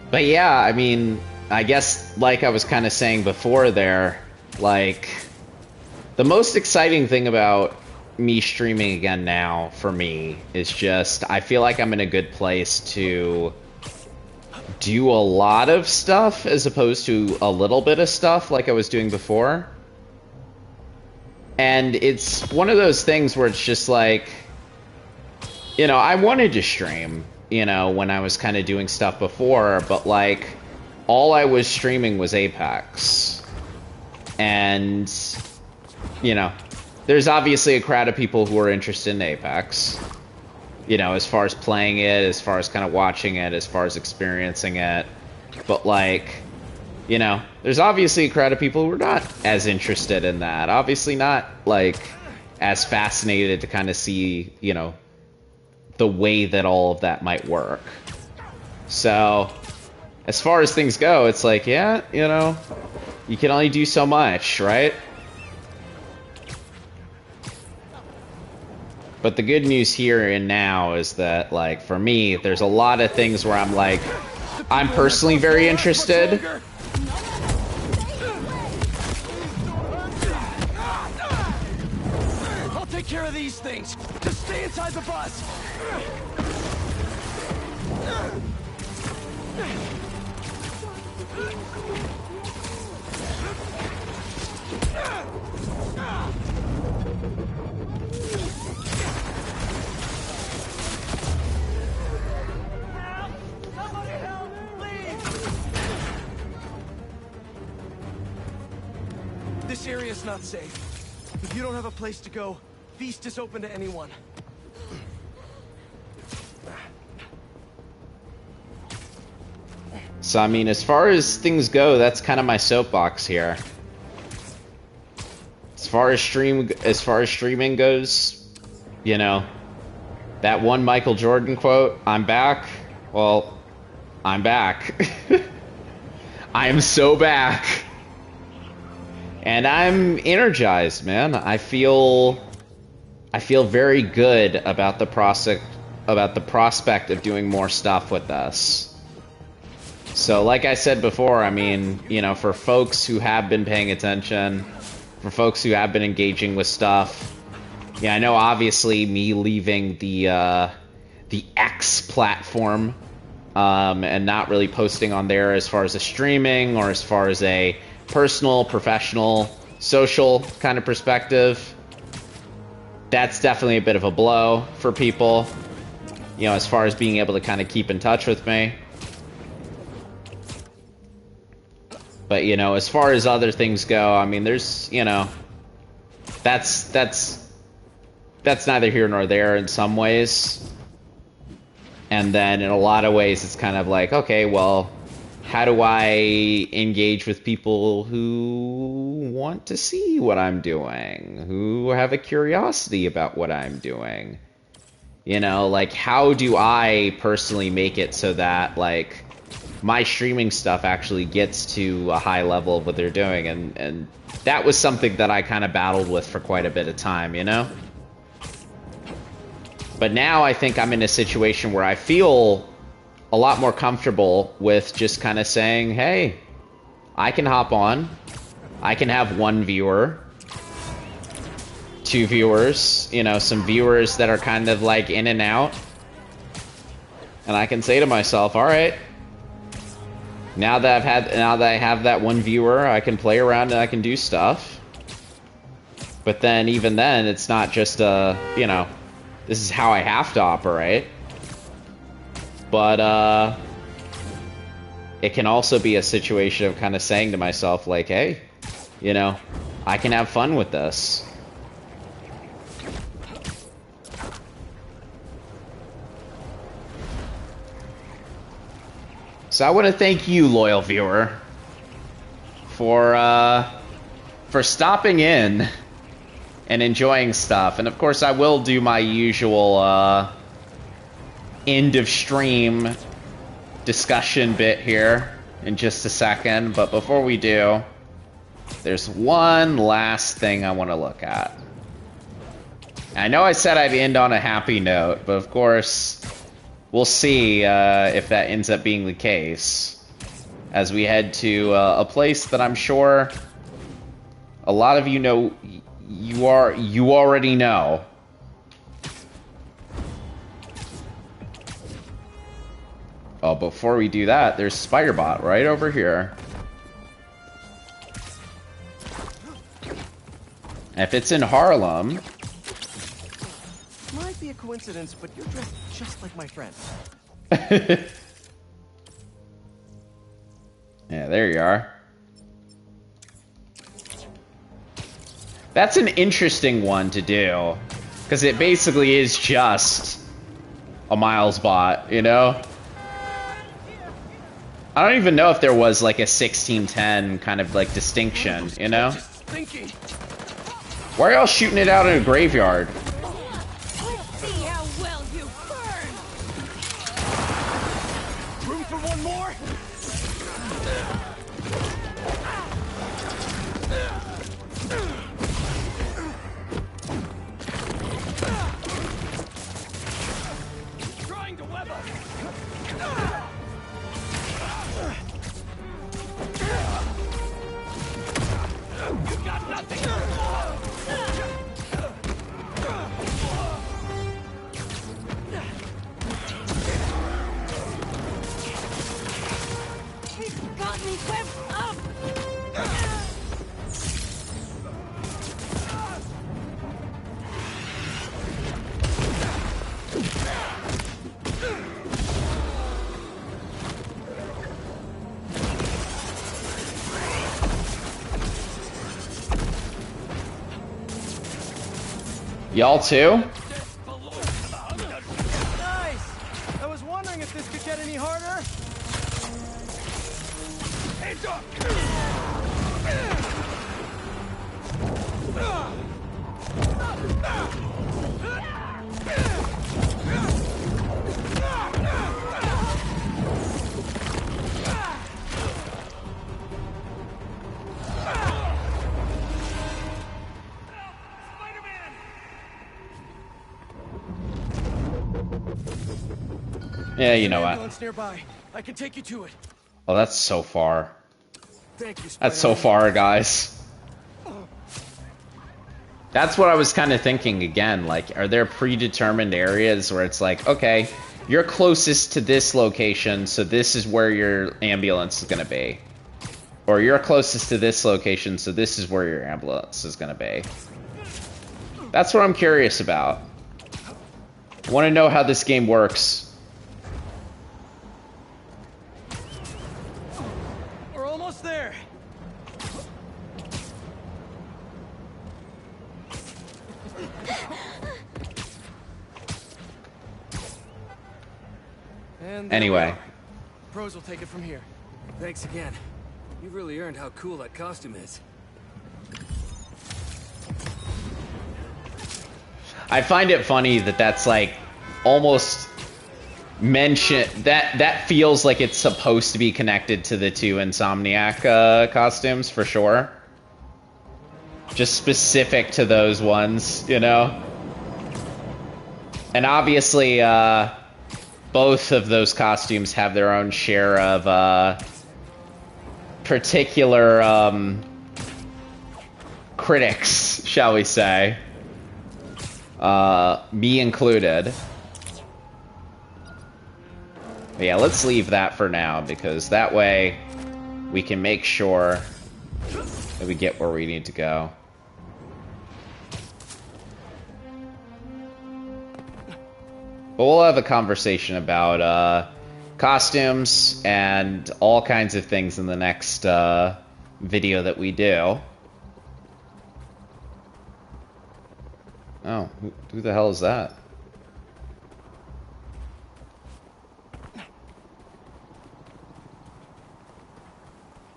But yeah, I mean, I guess like I was kind of saying before there, like, the most exciting thing about me streaming again now for me is just I feel like I'm in a good place to do a lot of stuff as opposed to a little bit of stuff like I was doing before. And it's one of those things where it's just like, you know, I wanted to stream, you know, when I was kind of doing stuff before, but like all I was streaming was Apex. And, you know, there's obviously a crowd of people who are interested in Apex, you know, as far as playing it, as far as kind of watching it, as far as experiencing it. But like, you know, there's obviously a crowd of people who are not as interested in that, obviously not like as fascinated to kind of see, you know, the way that all of that might work. So as far as things go, it's like, yeah, you know, you can only do so much, right? But the good news here and now is that, like, for me, there's a lot of things where I'm like, I'm personally very interested. I'll take care of these things. Just stay inside the bus. This area's not safe. If you don't have a place to go, Feast is open to anyone. So, I mean, as far as things go, that's kind of my soapbox here. As far as streaming goes, you know, that one Michael Jordan quote, "I'm back." Well, I'm back. I am so back. And I'm energized, man. I feel very good about the prospect of doing more stuff with this. So, like I said before, I mean, you know, for folks who have been paying attention, for folks who have been engaging with stuff, yeah, I know obviously me leaving the X platform and not really posting on there as far as a streaming or as far as a personal, professional, social kind of perspective, that's definitely a bit of a blow for people, you know, as far as being able to kind of keep in touch with me. But, you know, as far as other things go, I mean, there's, you know, that's neither here nor there in some ways. And then in a lot of ways, it's kind of like, okay, well, how do I engage with people who want to see what I'm doing, who have a curiosity about what I'm doing? You know, like, how do I personally make it so that, like, my streaming stuff actually gets to a high level of what they're doing? And that was something that I kind of battled with for quite a bit of time, you know? But now I think I'm in a situation where I feel a lot more comfortable with just kind of saying, hey, I can hop on. I can have one viewer, 2 viewers, you know, some viewers that are kind of like in and out. And I can say to myself, all right, now that I have that one viewer, I can play around and I can do stuff. But then even then, it's not just you know, this is how I have to operate. But it can also be a situation of kind of saying to myself, like, hey, you know, I can have fun with this. So I want to thank you, loyal viewer, for stopping in and enjoying stuff. And of course, I will do my usual end of stream discussion bit here in just a second. But before we do, there's one last thing I want to look at. I know I said I'd end on a happy note, but of course, we'll see if that ends up being the case as we head to a place that I'm sure a lot of you know. You already know. Oh, before we do that, there's Spiderbot right over here. If it's in Harlem... Might be a coincidence, but you're dressed just like my friend. Yeah, there you are. That's an interesting one to do, because it basically is just a Miles bot, you know? I don't even know if there was like a 1610 kind of like distinction, you know? Why are y'all shooting it out in a graveyard? See how well you burn. Room for one more? Trying to web us. You got nothing. Y'all too? Nice! I was wondering if this could get any harder. Hands up! Yeah, you know what? Ambulance nearby. I can take you to it. Oh, that's so far. Thank you, That's so far, guys. That's what I was kind of thinking again. Like, are there predetermined areas where it's like, okay, you're closest to this location, so this is where your ambulance is going to be. Or you're closest to this location, so this is where your ambulance is going to be. That's what I'm curious about. I want to know how this game works. We're almost there. And Anyway. Pros will take it from here. Thanks again. You've really earned how cool that costume is. I find it funny that that's like almost mentioned, that feels like it's supposed to be connected to the two Insomniac costumes for sure. Just specific to those ones, you know? And obviously, both of those costumes have their own share of particular critics, shall we say. Me included. But yeah, let's leave that for now, because that way we can make sure that we get where we need to go. But we'll have a conversation about costumes and all kinds of things in the next video that we do. Oh, who the hell is that?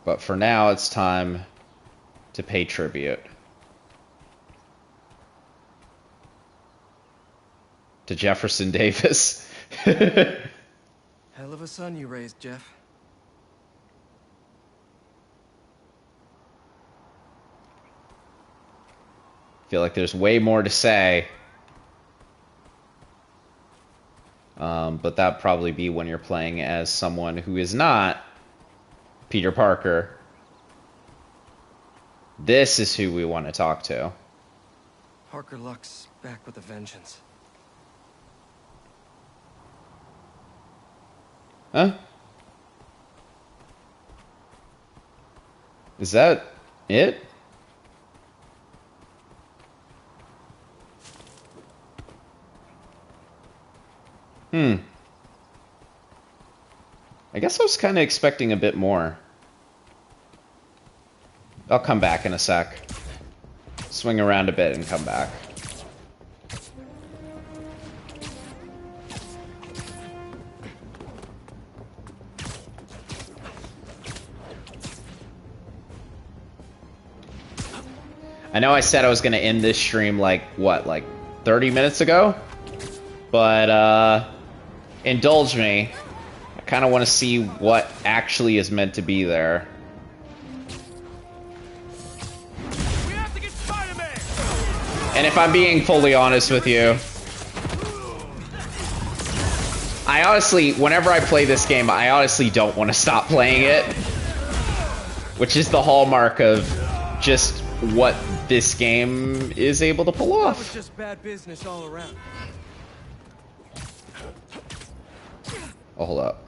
But for now, it's time to pay tribute to Jefferson Davis. Hell of a son you raised, Jeff. Feel like there's way more to say. But that'd probably be when you're playing as someone who is not Peter Parker. This is who we want to talk to. Parker Luck's back with a vengeance. Huh? Is that it? I guess I was kind of expecting a bit more. I'll come back in a sec. Swing around a bit and come back. I know I said I was going to end this stream like, what, like 30 minutes ago? But, indulge me. I kind of want to see what actually is meant to be there. We have to get Spider-Man! And if I'm being fully honest with you, I honestly, whenever I play this game, I honestly don't want to stop playing it. Which is the hallmark of just what this game is able to pull off. That was just bad business all around. Oh, hold up.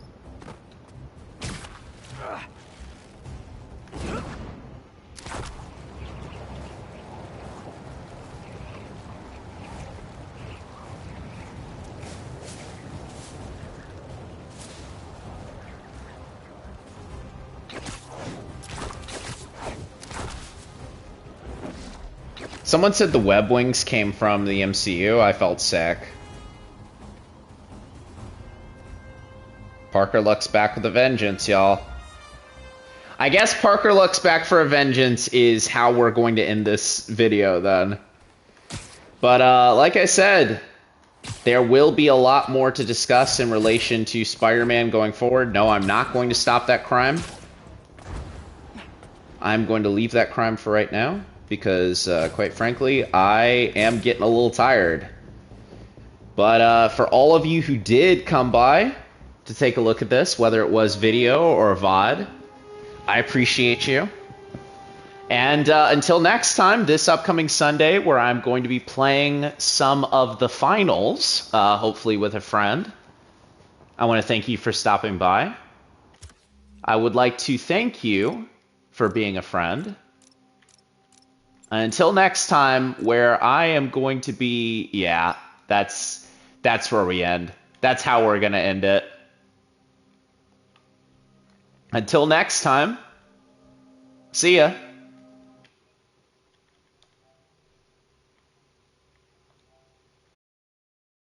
Someone said the web wings came from the MCU. I felt sick. Parker looks back with a vengeance, y'all. I guess Parker looks back for a vengeance is how we're going to end this video then. But like I said, there will be a lot more to discuss in relation to Spider-Man going forward. No, I'm not going to stop that crime. I'm going to leave that crime for right now because, quite frankly, I am getting a little tired. But for all of you who did come by to take a look at this, whether it was video or VOD, I appreciate you. And until next time, this upcoming Sunday, where I'm going to be playing some of the finals, hopefully with a friend, I want to thank you for stopping by. I would like to thank you for being a friend. Until next time, where I am going to be... Yeah, that's where we end. That's how we're going to end it. Until next time, see ya.